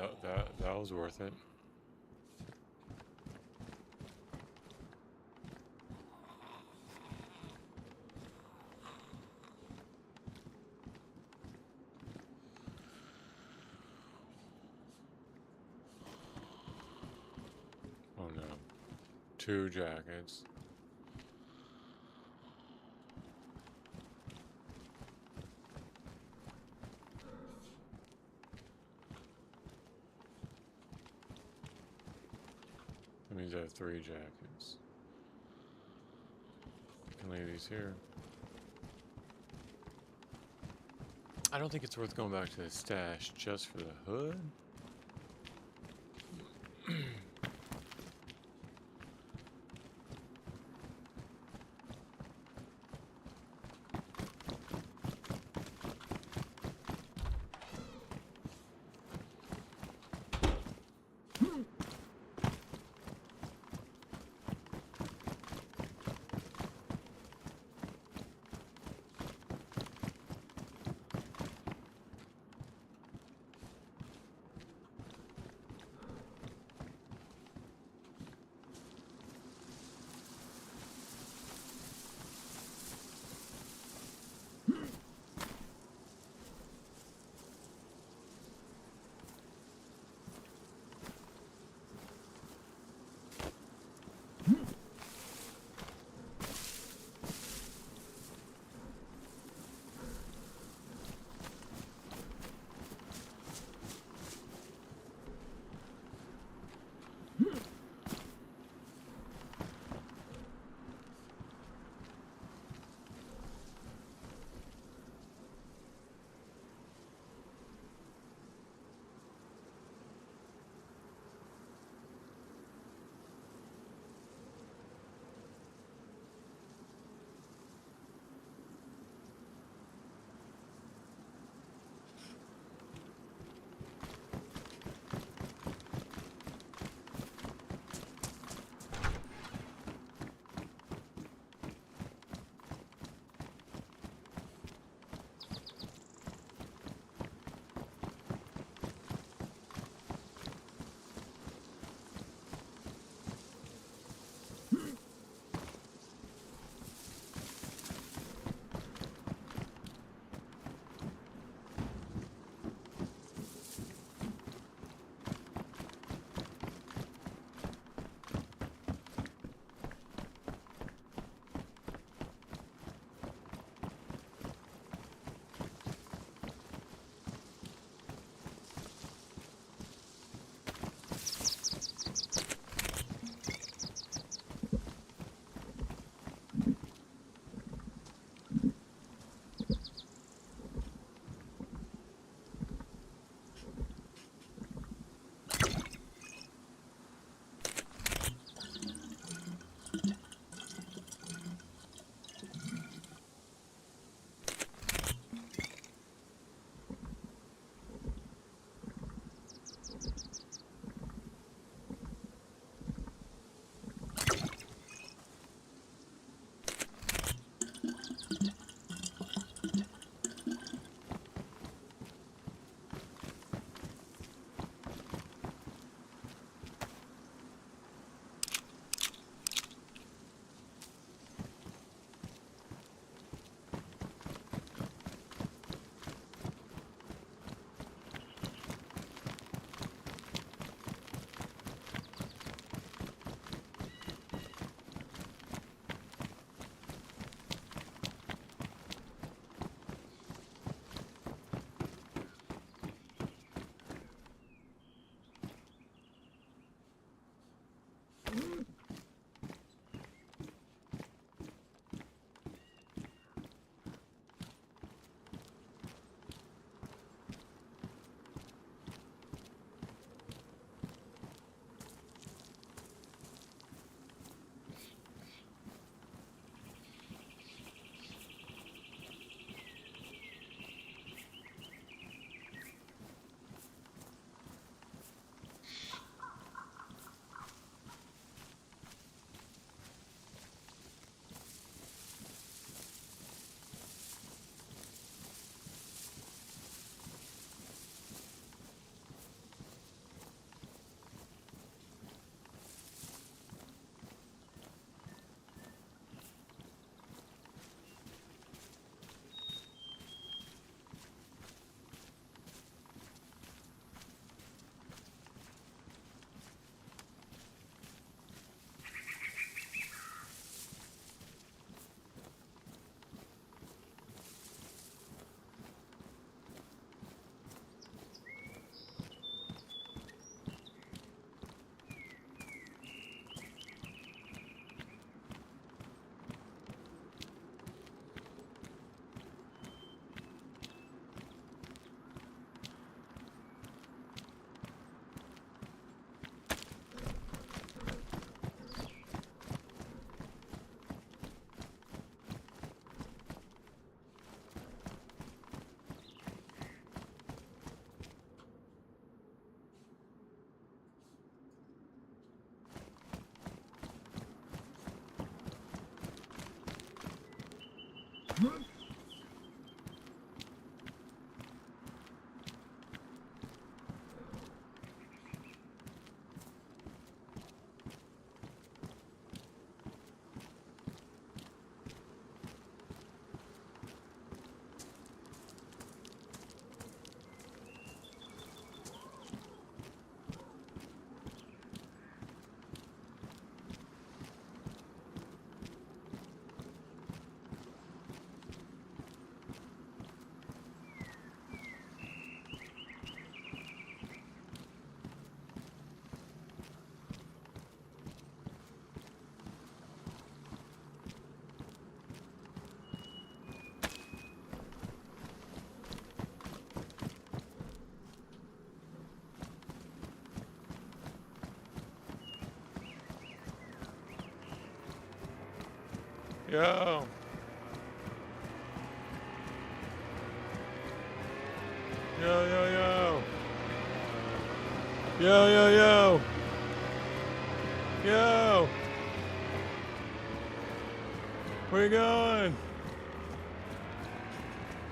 that was worth it. Oh no. 2 jackets. That means I have 3 jackets. I can leave these here. I don't think it's worth going back to the stash just for the hood. Yo. Yo, yo, yo. Yo, yo, yo. Yo. Where you going?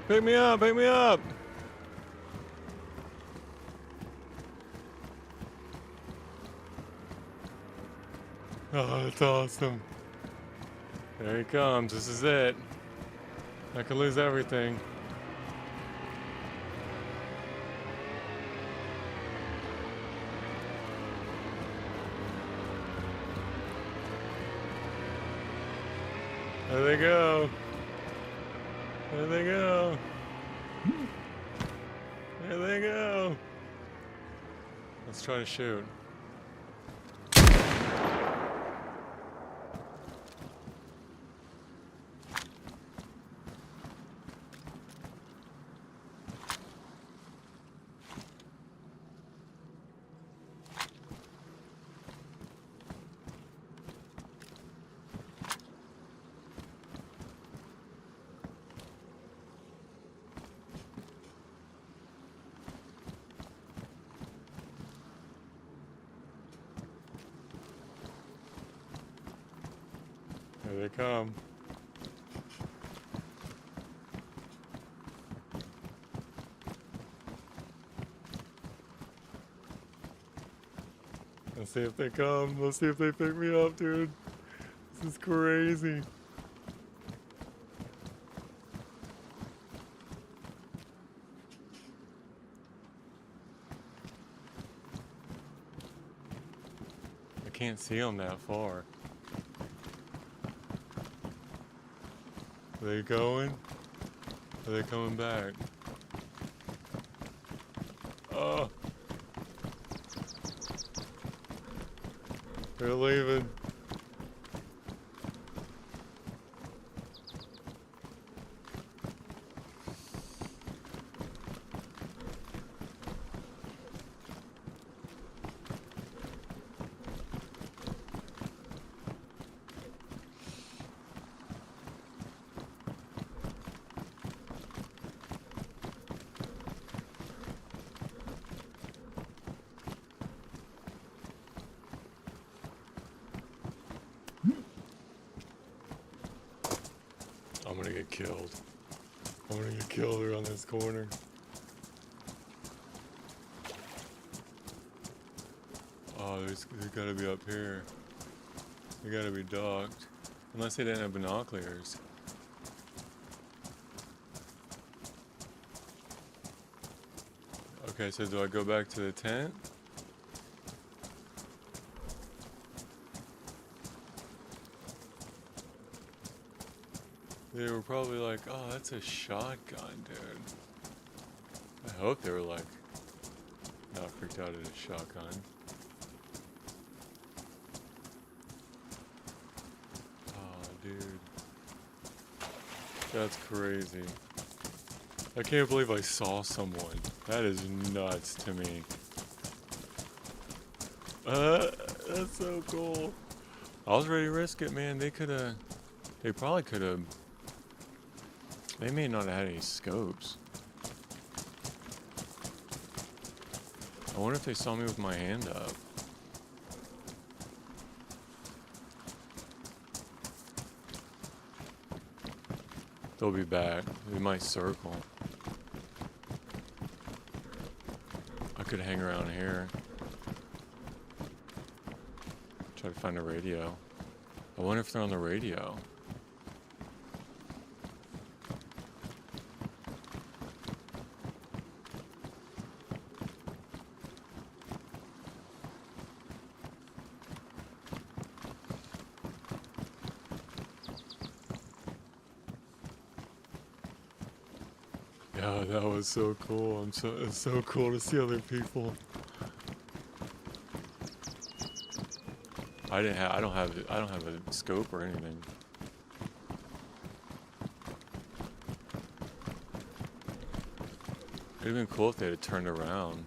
Pick me up, pick me up. Oh, that's awesome. There he comes. This is it. I could lose everything. There they go. There they go. There they go. Let's try to shoot. Here they come. Let's see if they come. Let's see if they pick me up, dude. This is crazy. I can't see them that far. Are they going? Are they coming back? Oh. They're leaving. I'm gonna get killed. I'm gonna get killed around this corner. Oh, they gotta be up here. They gotta be docked. Unless they didn't have binoculars. Okay, so do I go back to the tent? They were probably like, oh, that's a shotgun, dude. I hope they were like, not freaked out at a shotgun. Oh, dude. That's crazy. I can't believe I saw someone. That is nuts to me. That's so cool. I was ready to risk it, man. They probably could have. They may not have had any scopes. I wonder if they saw me with my hand up. They'll be back. They might circle. I could hang around here. Try to find a radio. I wonder if they're on the radio. Yeah, that was so cool. It's so cool to see other people. I don't have a scope or anything. It'd been cool if they had turned around.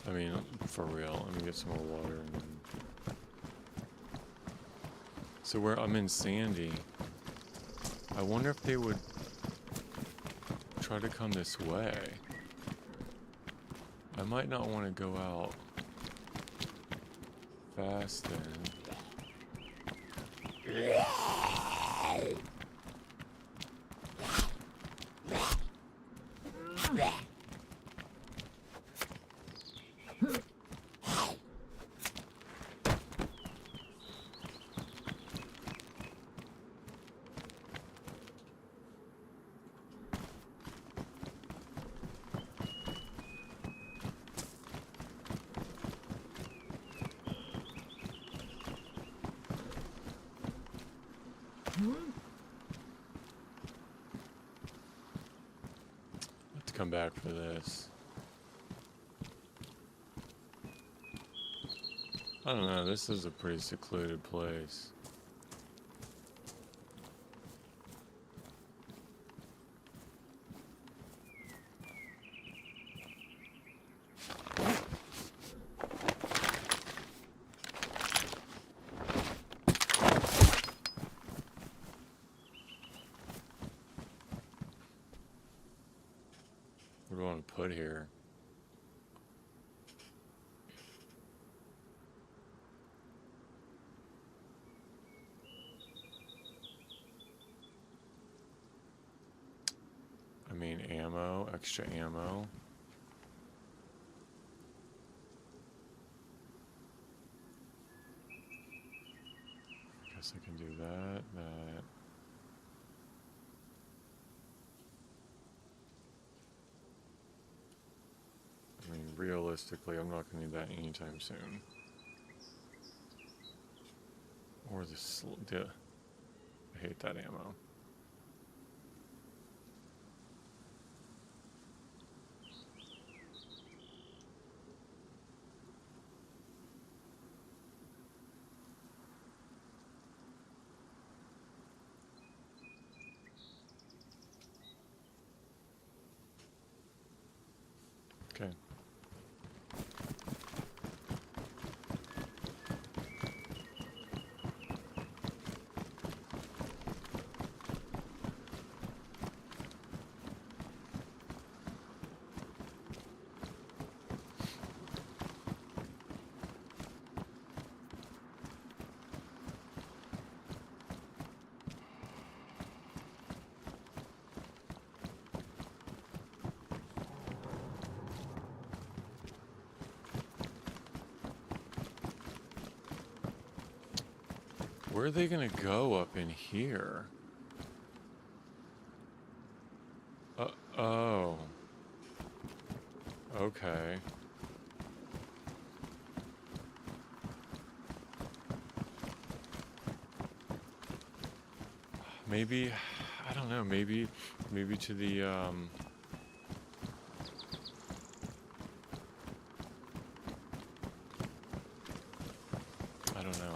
I mean, for real. Let me get some more water. And then... So I'm in Sandy. I wonder if they would try to come this way. I might not want to go out fast then. Let's come back for this. I don't know, this is a pretty secluded place. What do I want to put here? I mean, ammo, extra ammo. Guess I can do that. I mean, realistically, I'm not going to need that anytime soon. Or I hate that ammo. Okay. Where are they gonna go up in here? Oh. Okay. Maybe, I don't know, maybe to the, I don't know.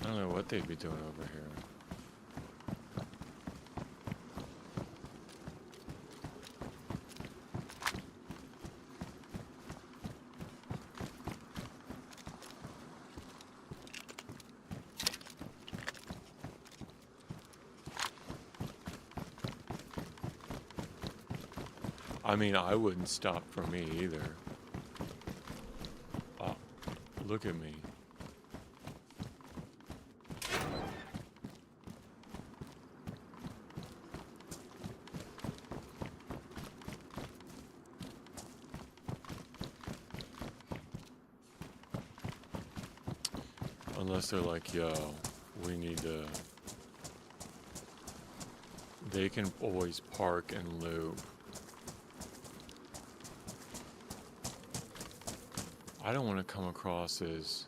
I don't know what they'd be doing over here. I mean, I wouldn't stop for me either. Oh, look at me. Unless they're like, yo, we need to... They can always park and loop. I don't want to come across as...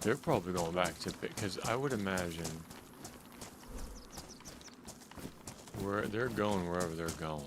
They're probably going back to... Because I would imagine... Where they're going wherever they're going.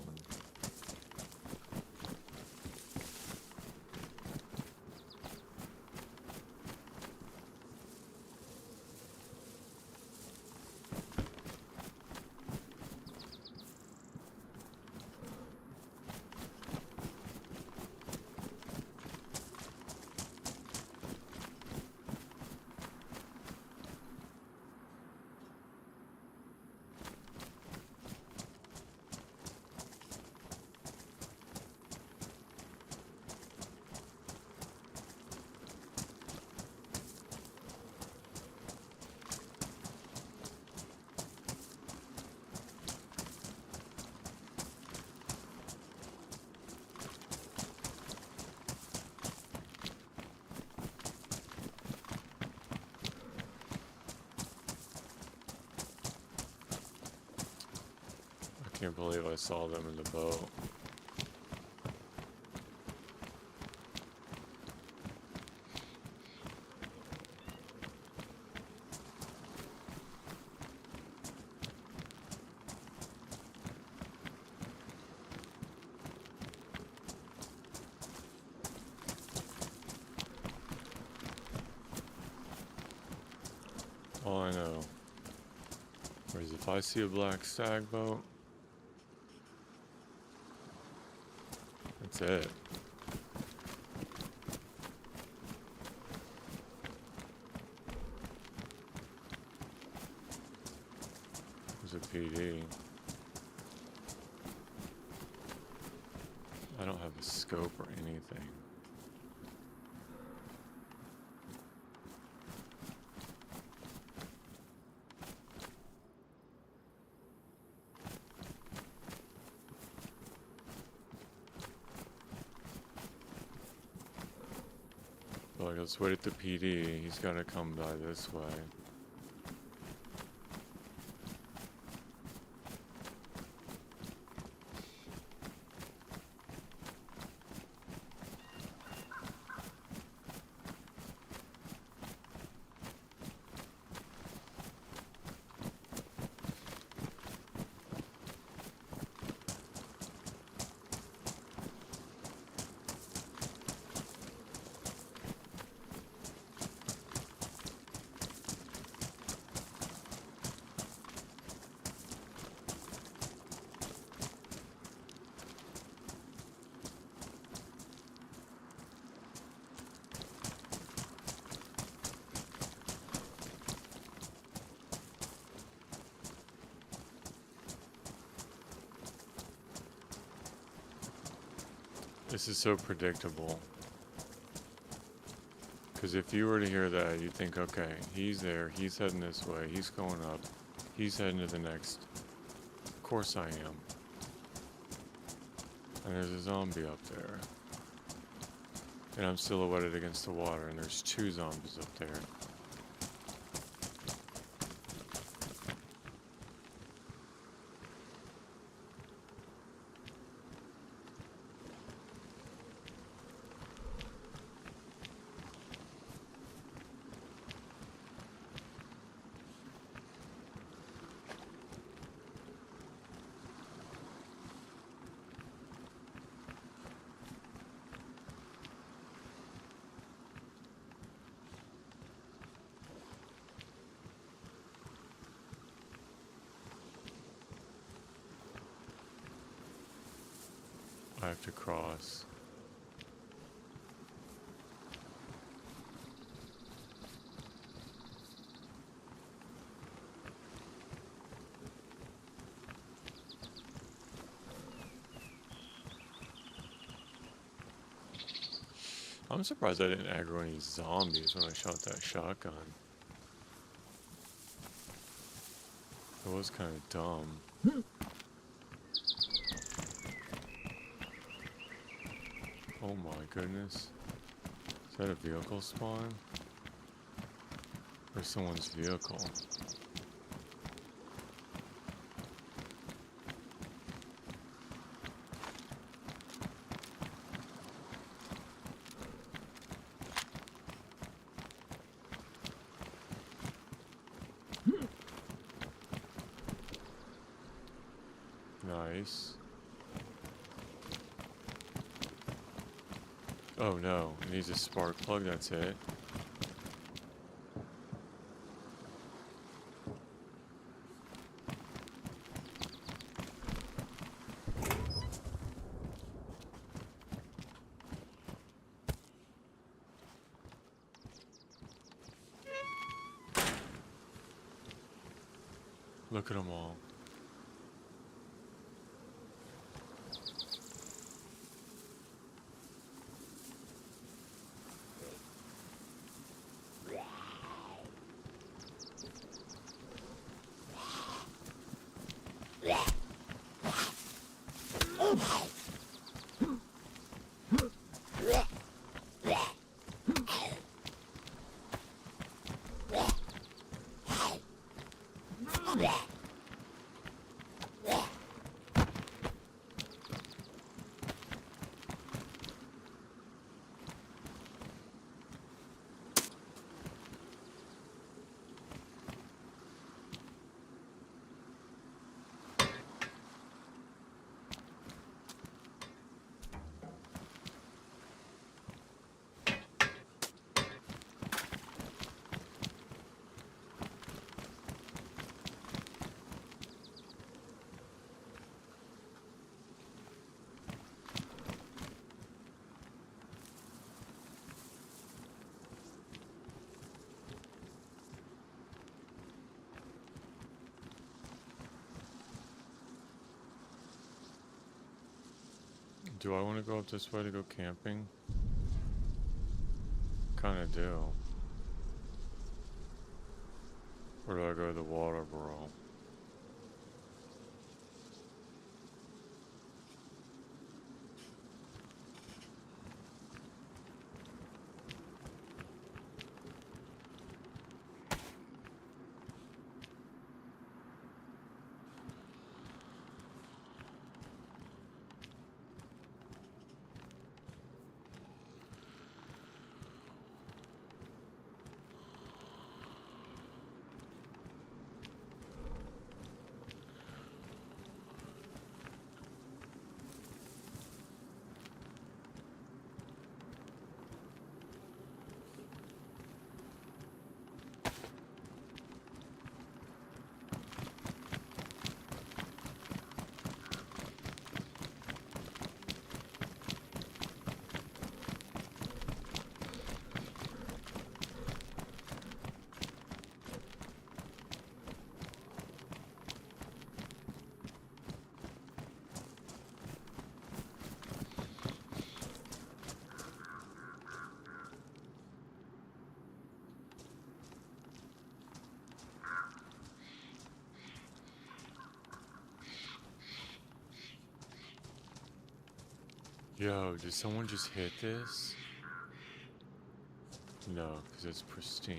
I can't believe I saw them in the boat. All I know is if I see a black stag boat, that's it. There's a PD. I don't have a scope or anything. Like, let's wait at the PD. He's gotta come by this way. This is so predictable. Because if you were to hear that, you'd think, okay, he's there, he's heading this way, he's going up, he's heading to the next. Of course I am. And there's a zombie up there. And I'm silhouetted against the water, and there's 2 zombies up there. I have to cross. I'm surprised I didn't aggro any zombies when I shot that shotgun. It was kind of dumb. Oh my goodness. Is that a vehicle spawn? Or someone's vehicle? Nice. Oh no, it needs a spark plug, that's it. Look at them all. Do I want to go up this way to go camping? Kinda do. Or do I go to the water bro? Yo, did someone just hit this? No, because it's pristine.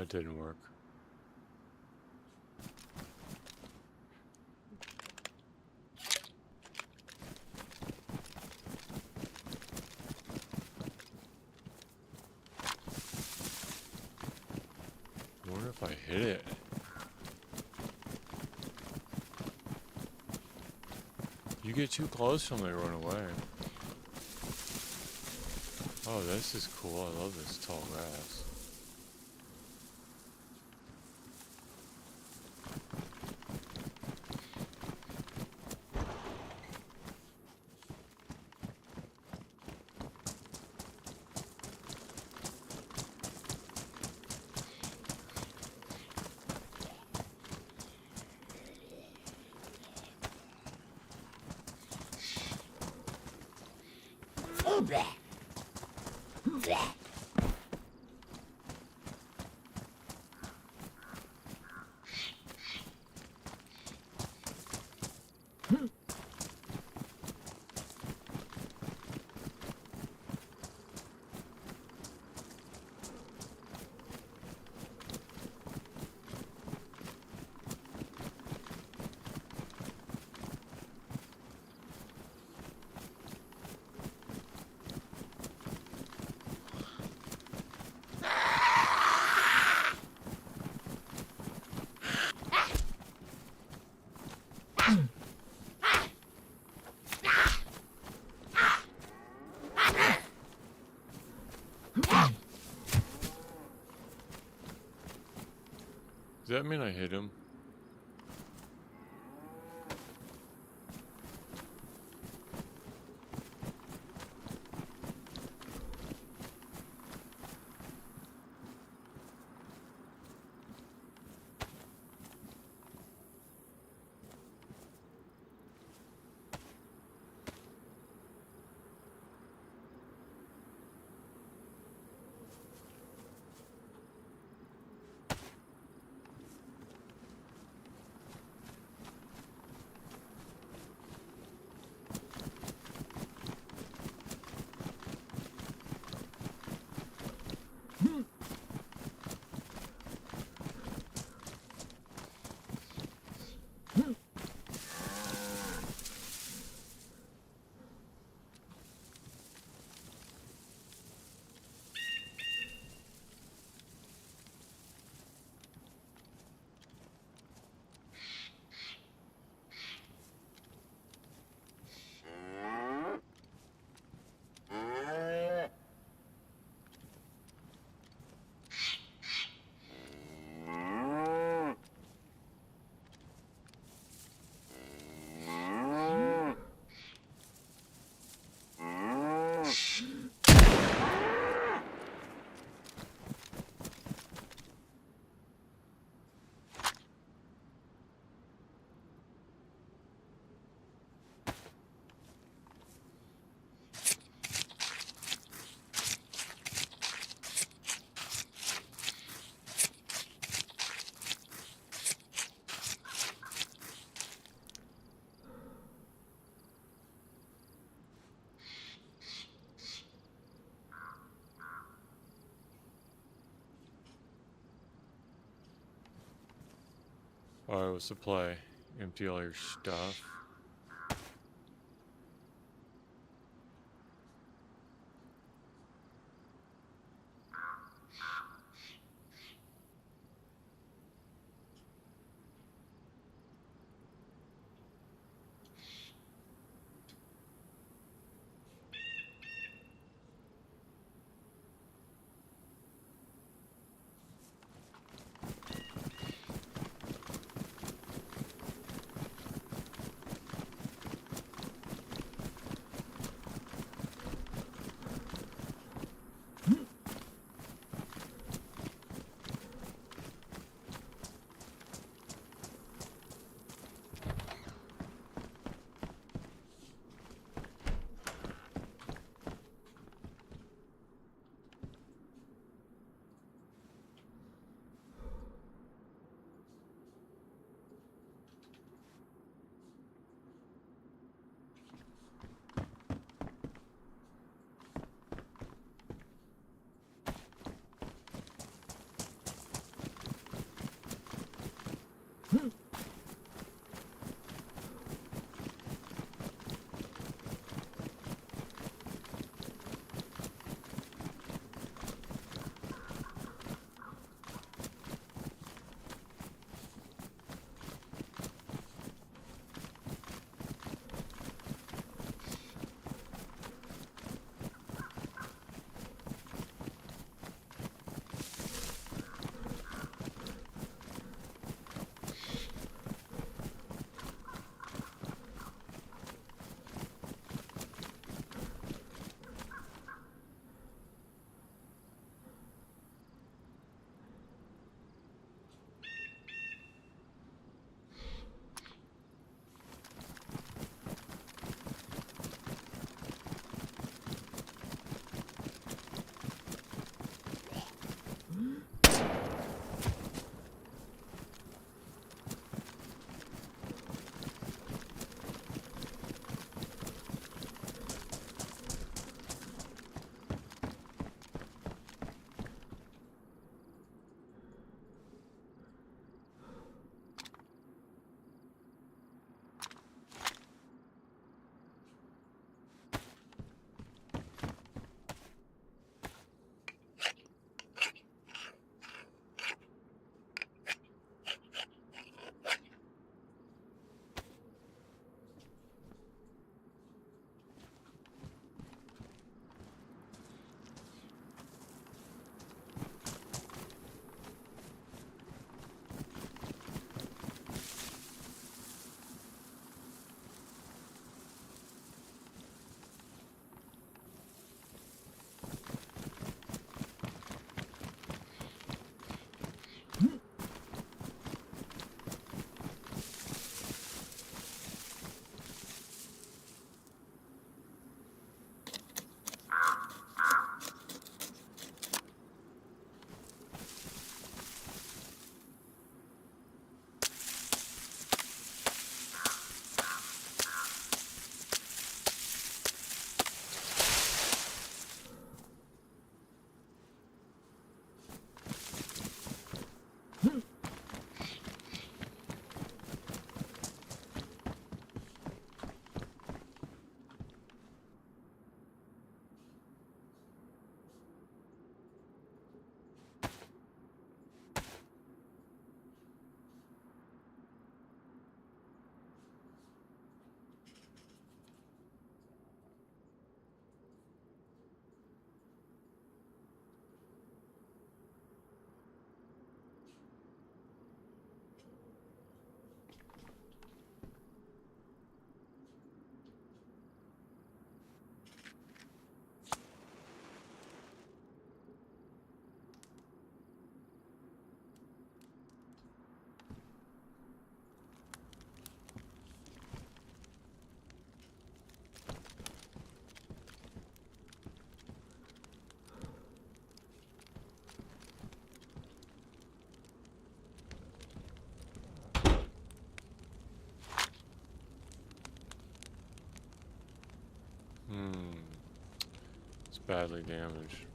That didn't work. I wonder if I hit it. You get too close and they run away. Oh, this is cool. I love this tall grass. Does that mean I hit him? Alright, what's the play? Empty all your stuff. badly damaged.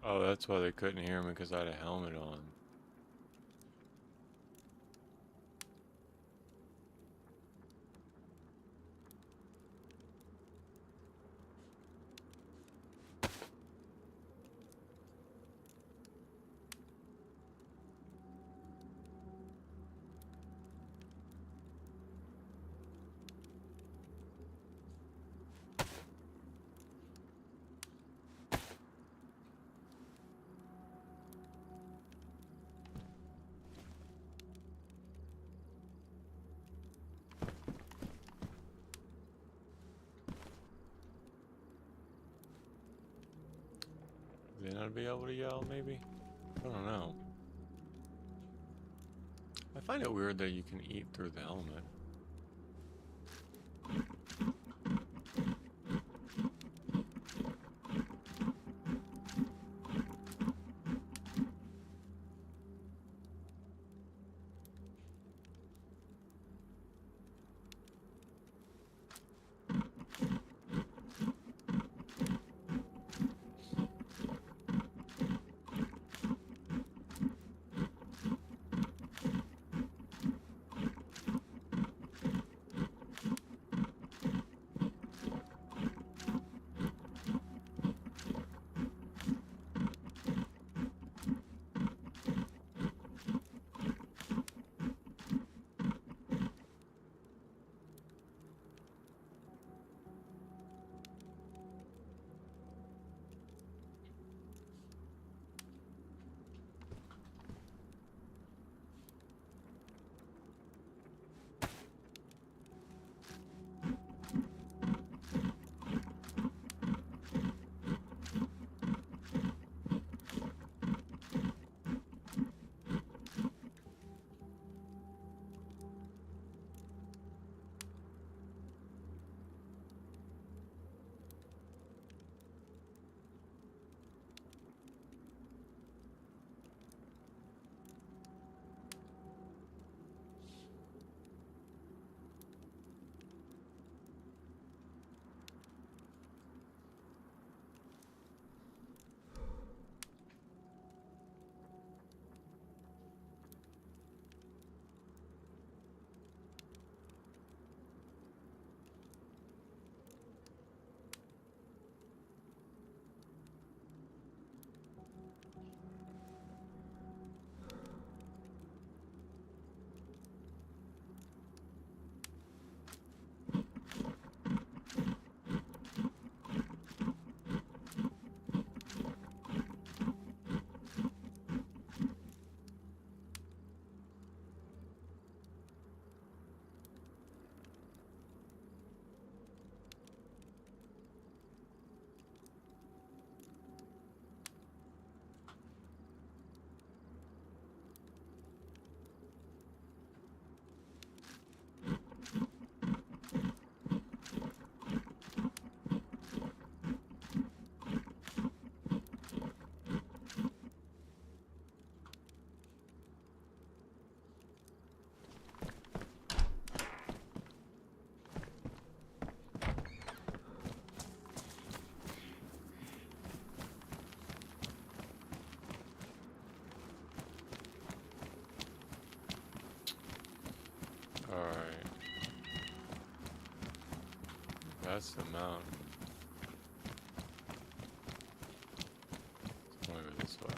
Oh, that's why they couldn't hear me, because I had a helmet on. Then I'd be able to yell, maybe? I don't know. I find it weird that you can eat through the helmet. Alright. That's the mountain. It's going over this way.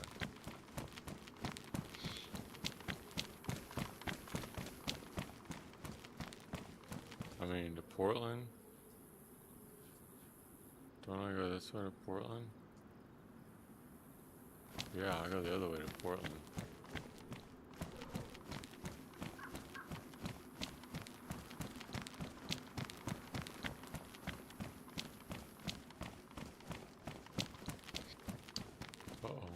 I mean, to Portland? Don't I go this way to Portland? Yeah, I go the other way to Portland. Uh-oh.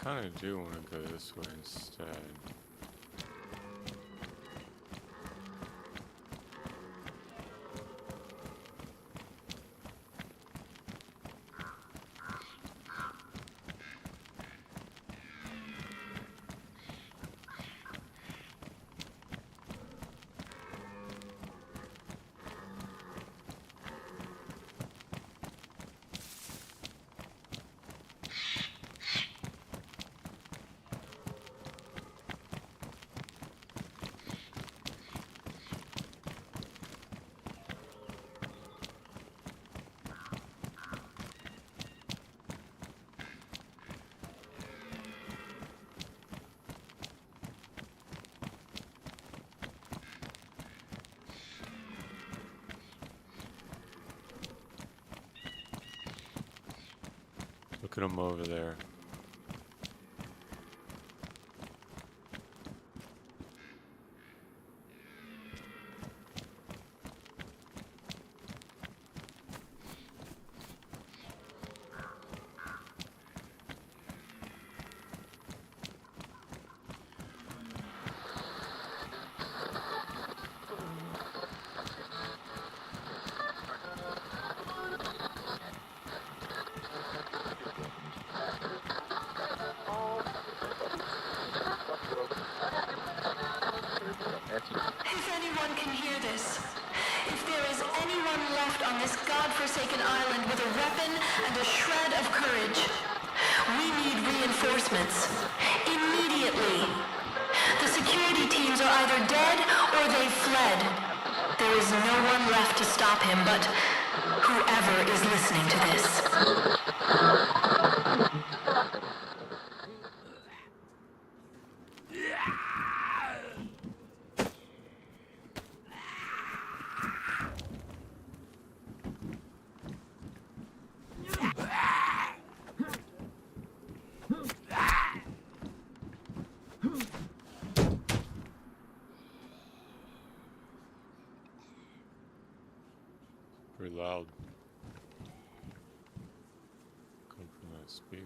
kind of do want to go this way instead. Look at them over there. If anyone can hear this, if there is anyone left on this godforsaken island with a weapon and a shred of courage, we need reinforcements. Immediately. The security teams are either dead or they've fled. There is no one left to stop him but whoever is listening to this. Pretty loud. Come from that speaker.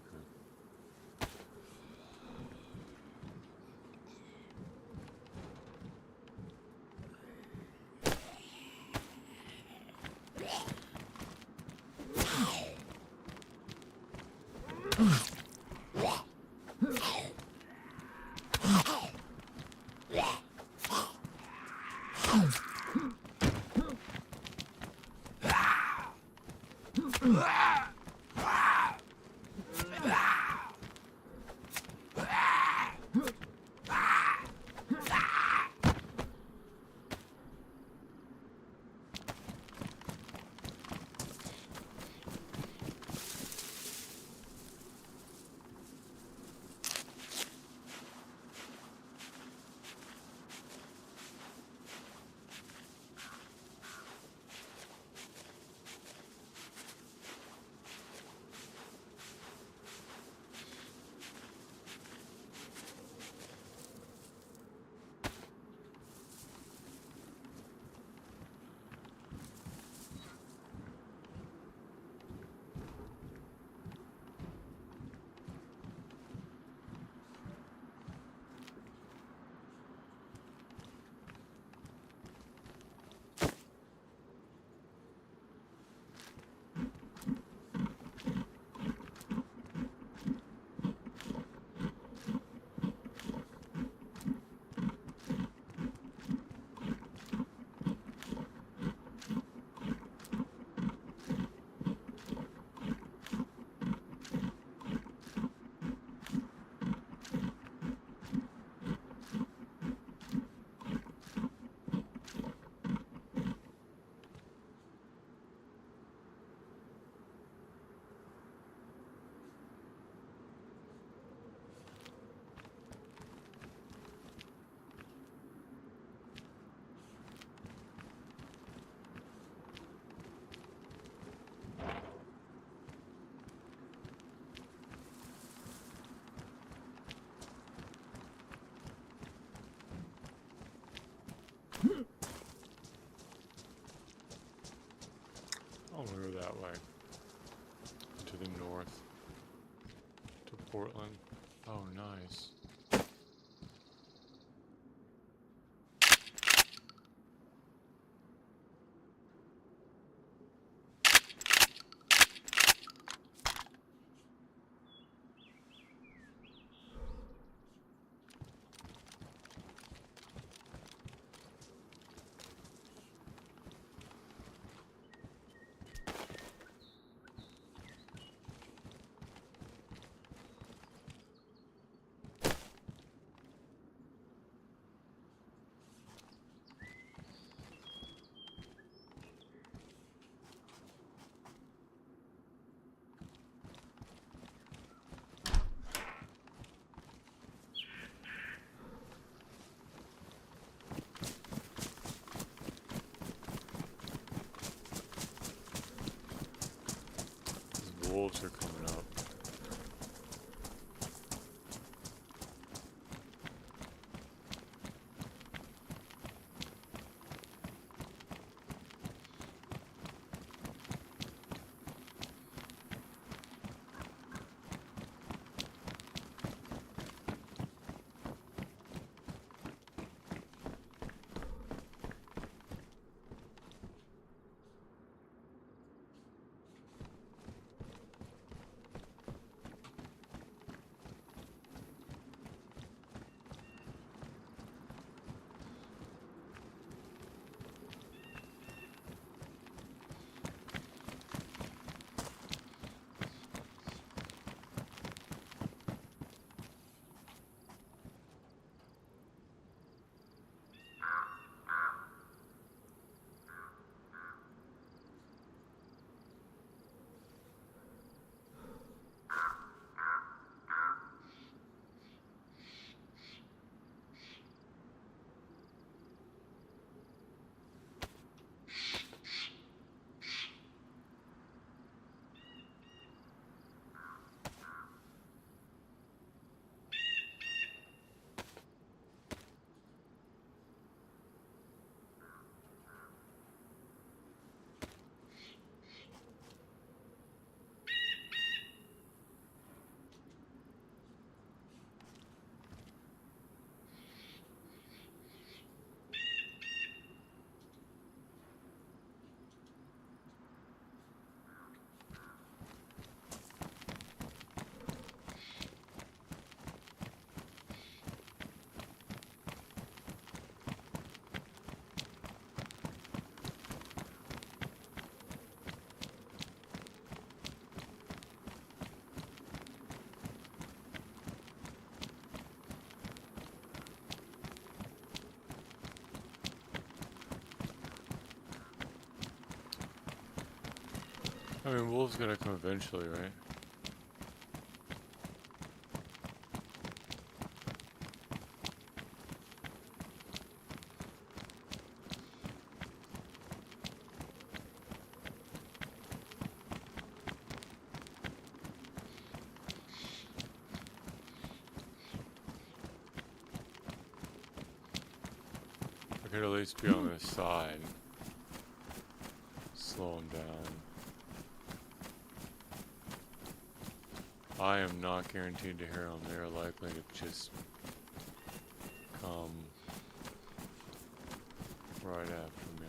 I'll go that way. To the north. To Portland. Oh, nice. These wolves are coming up. I mean, wolves gotta come eventually, right? I could at least be on this side. Slow him down. I am not guaranteed to hear them. They're likely to just come right after me.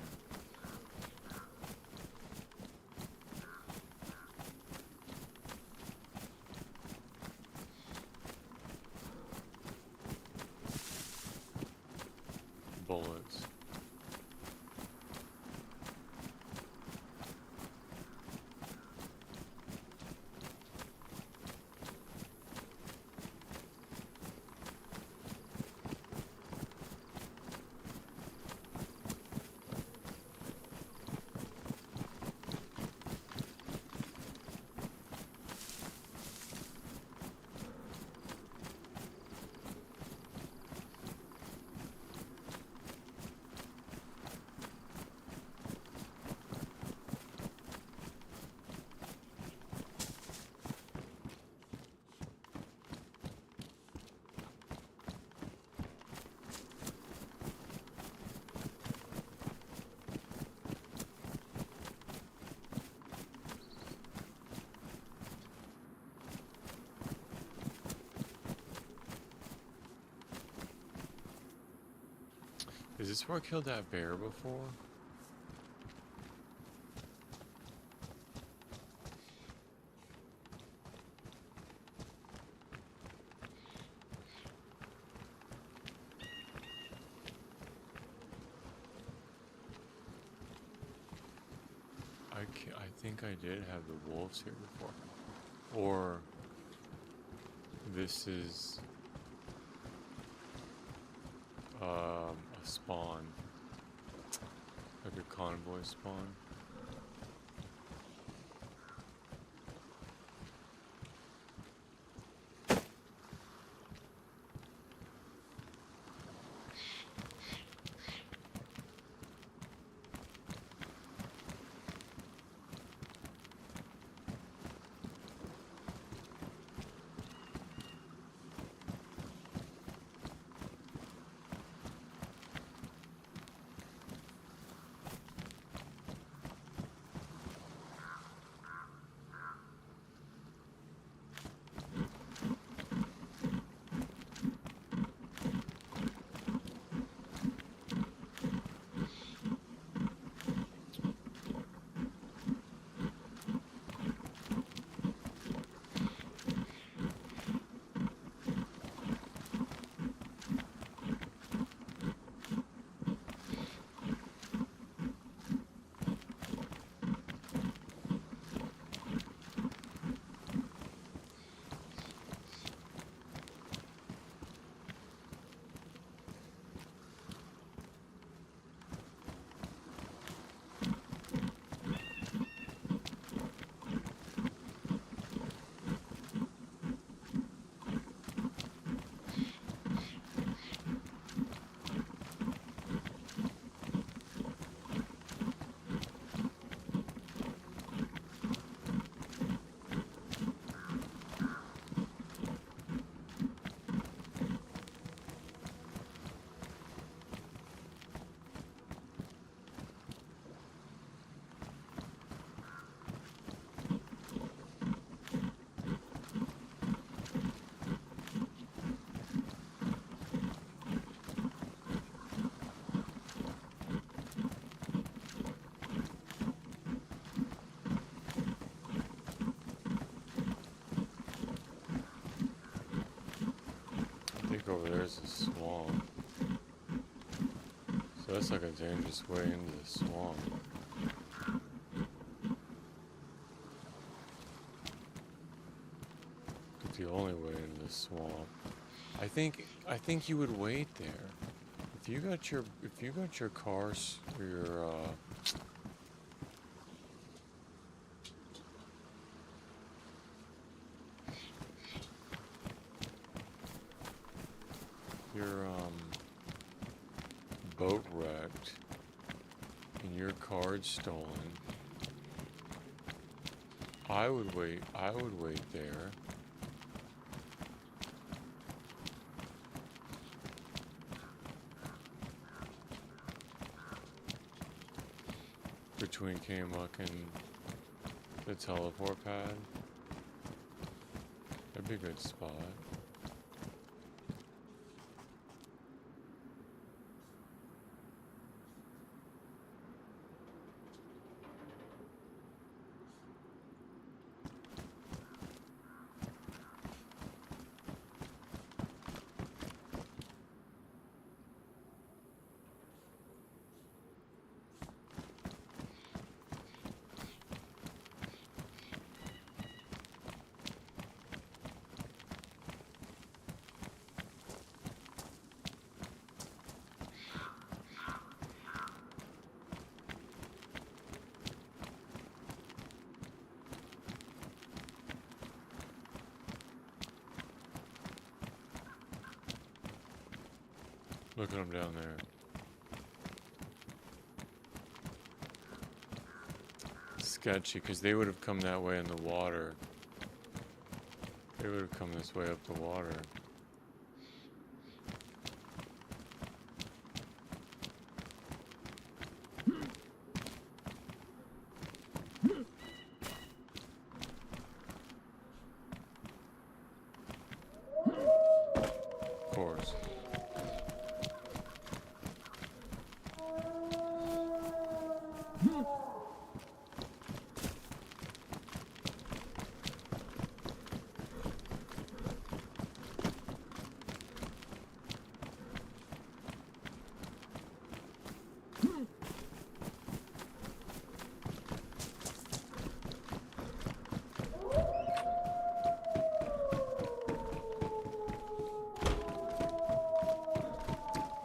Bullets. Is this where I killed that bear before? I think I did have the wolves here before. Or this is a spawn. Like a convoy spawn. Over there is a swamp. So that's like a dangerous way into the swamp. But the only way into the swamp. I think you would wait there. If you got your cars or your boat wrecked and your card stolen, I would wait there. Between Kamuck and the teleport pad. That'd be a good spot. Look at them down there. Sketchy, because they would have come that way in the water. They would have come this way up the water. Of course.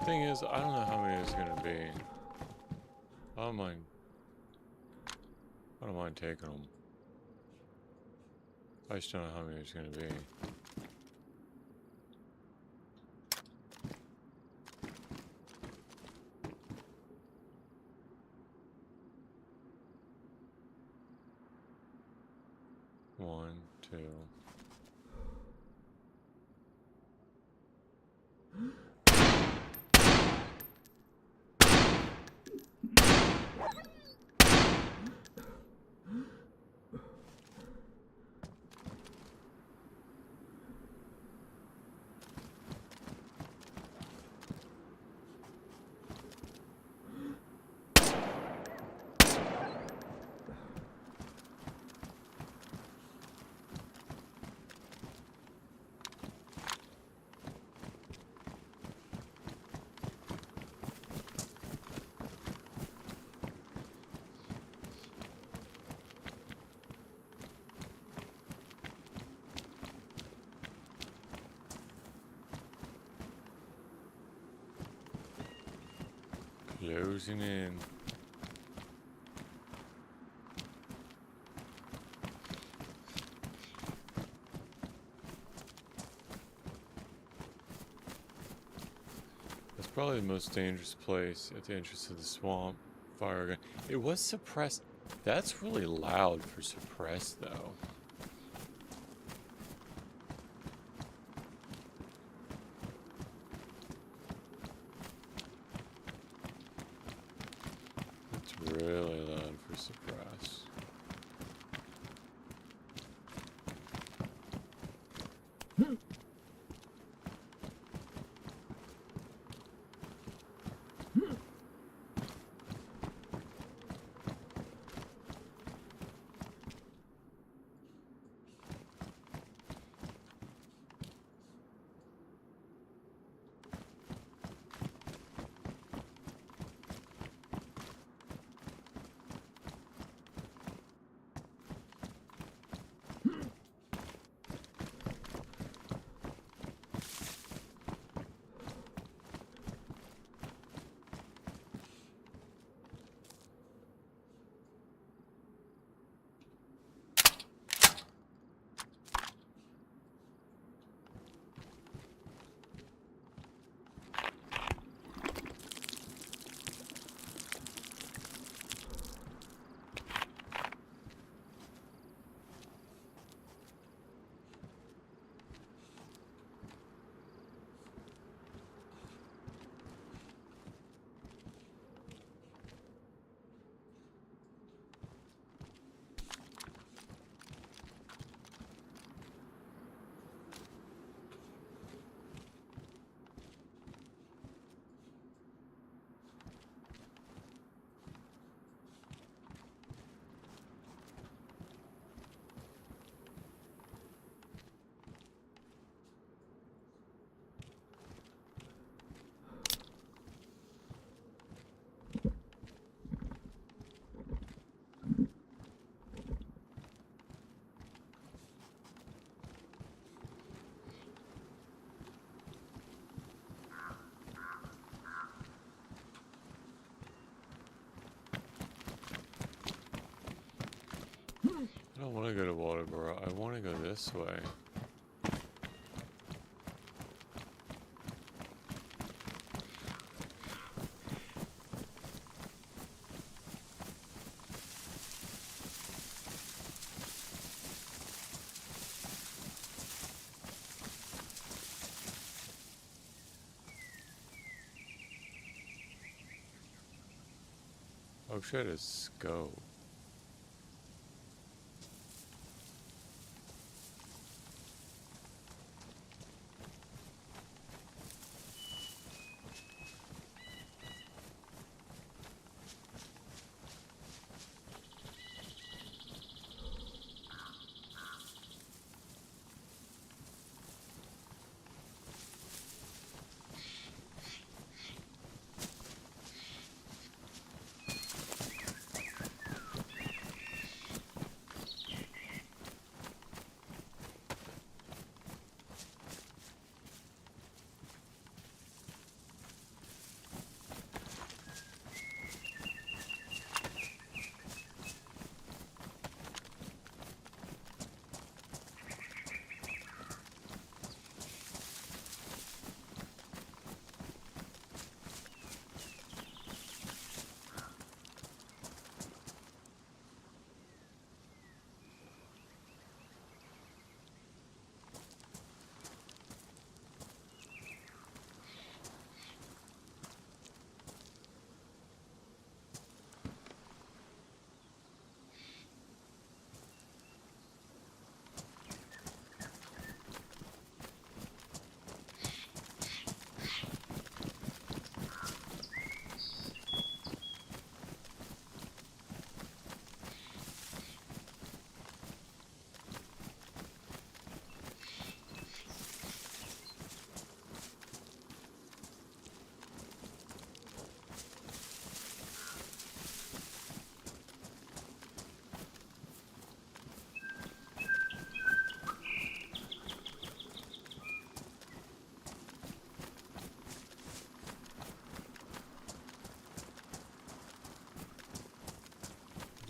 Thing is, I don't know how many it's gonna be. I don't mind. I don't mind taking them. I just don't know how many it's gonna be. One, two. Closing in. That's probably the most dangerous place at the entrance of the swamp. Fire gun. It was suppressed. That's really loud for suppressed, though. Really loud for suppress. I don't want to go to Walterboro. I want to go this way. Oh shit, it's scope.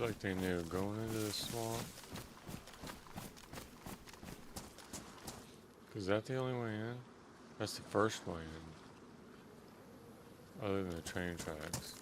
Seems like they knew going into the swamp. Is that the only way in? That's the first way in. Other than the train tracks.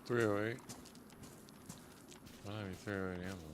.308. I don't have any .308 ammo.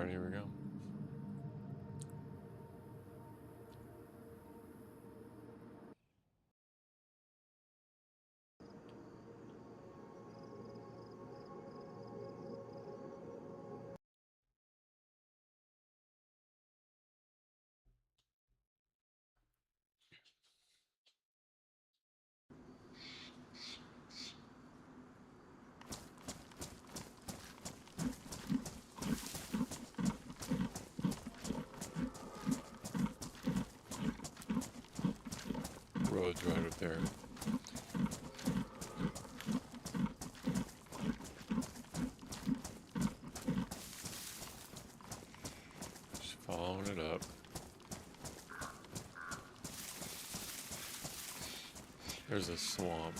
Alright, here we go. Road's right up there. Just following it up. There's a swamp.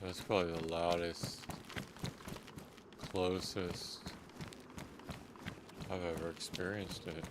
That's probably the loudest, closest I've ever experienced it.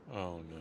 Oh no.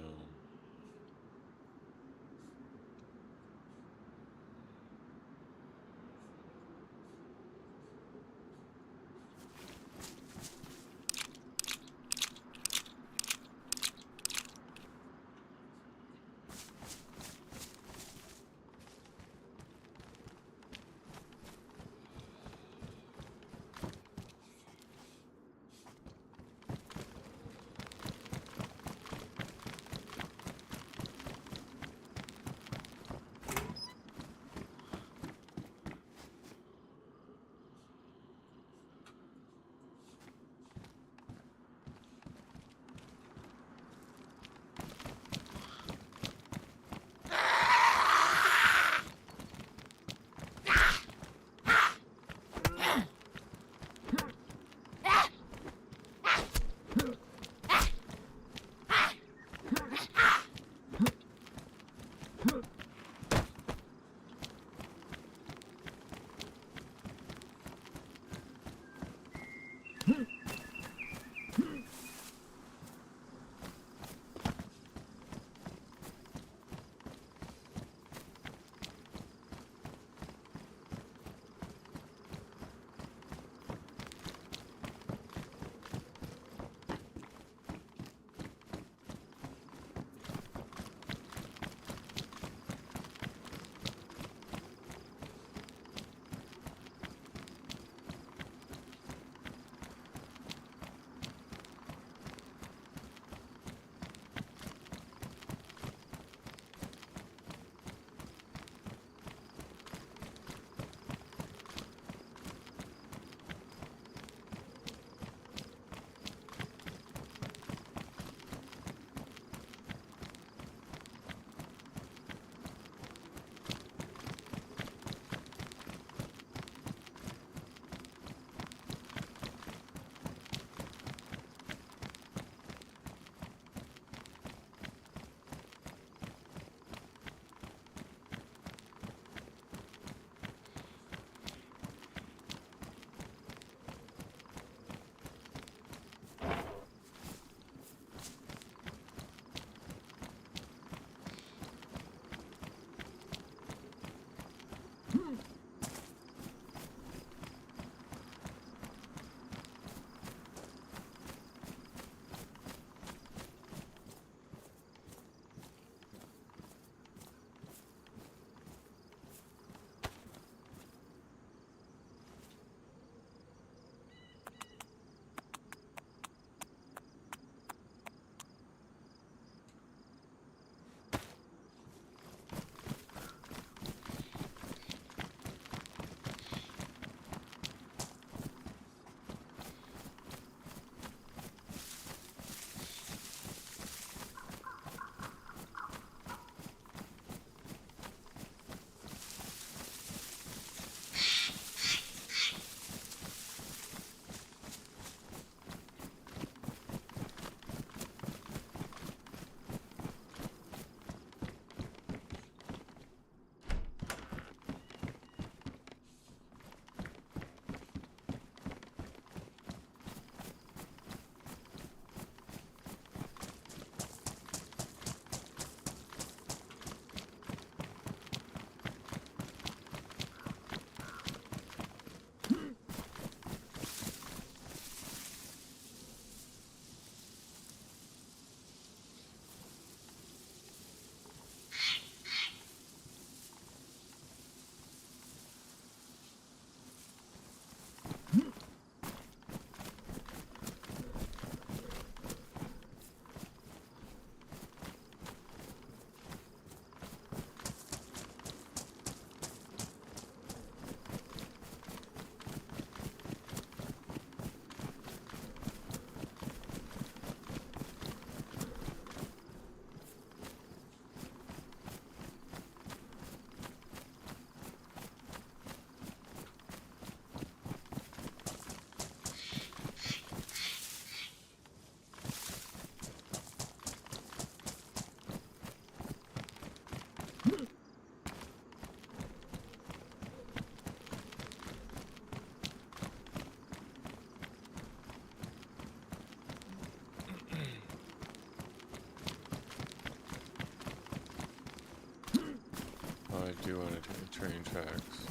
do want to take the train tracks.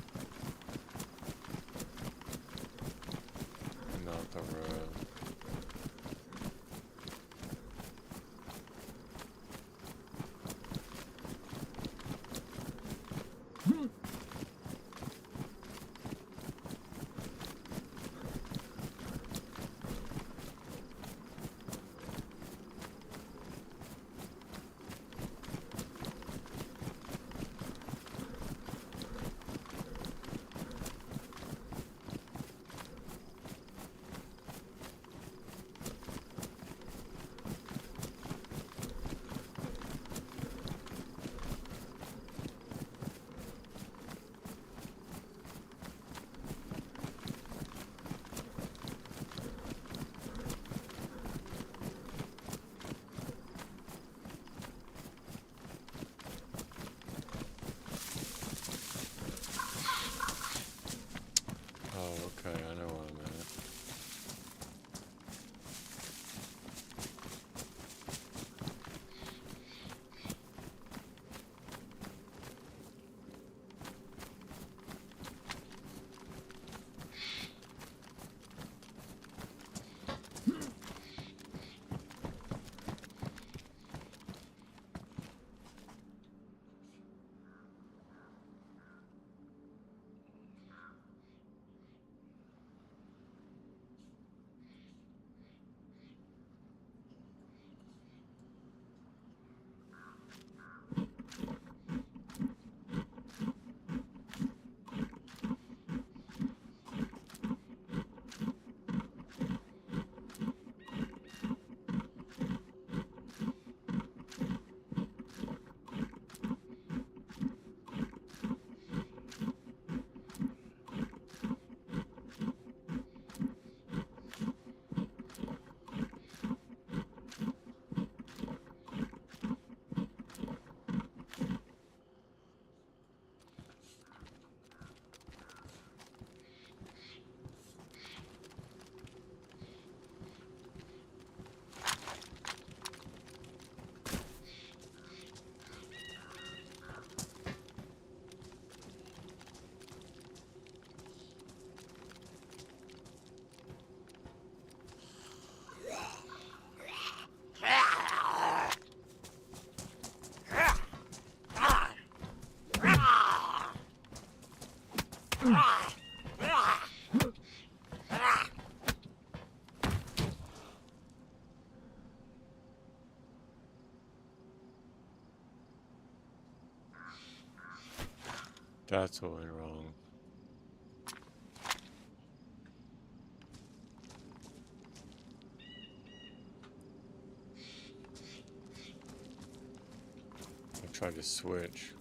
Not the road. Okay, I know what I'm at. That's what went wrong. I tried to switch.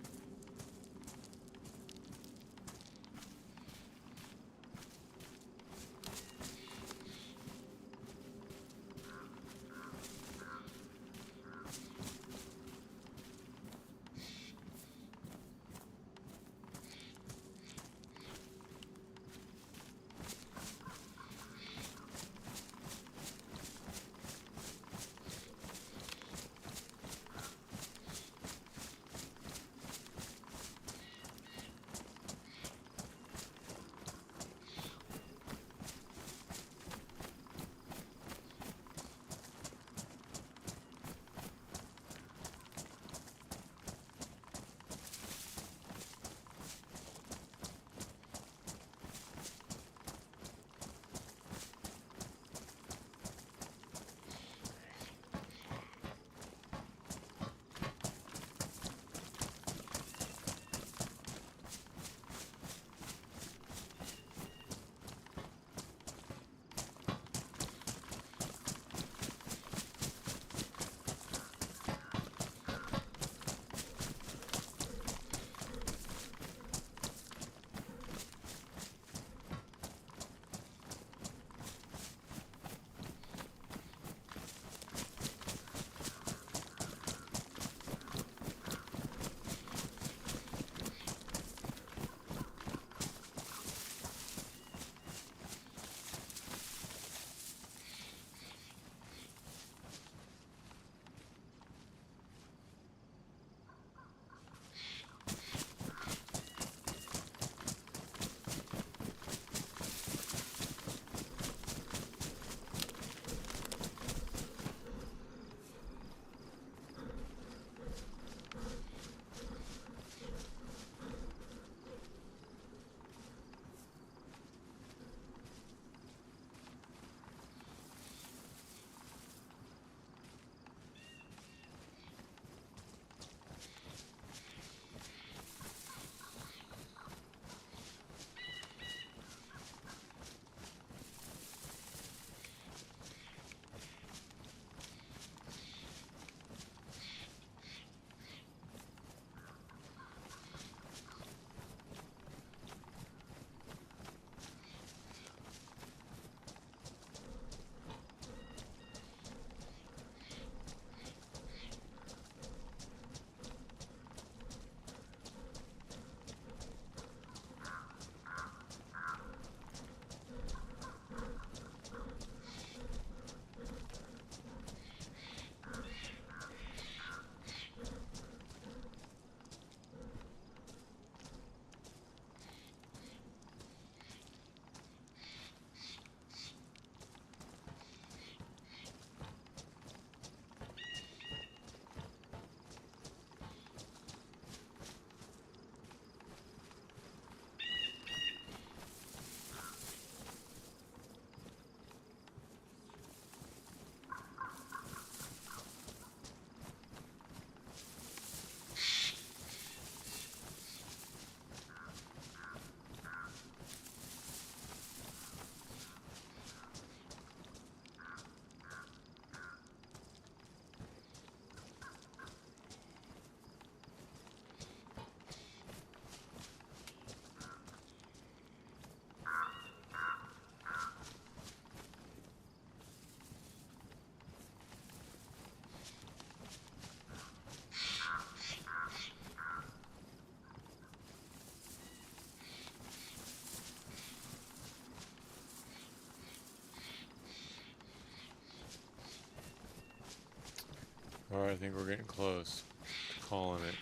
All right, I think we're getting close to calling it.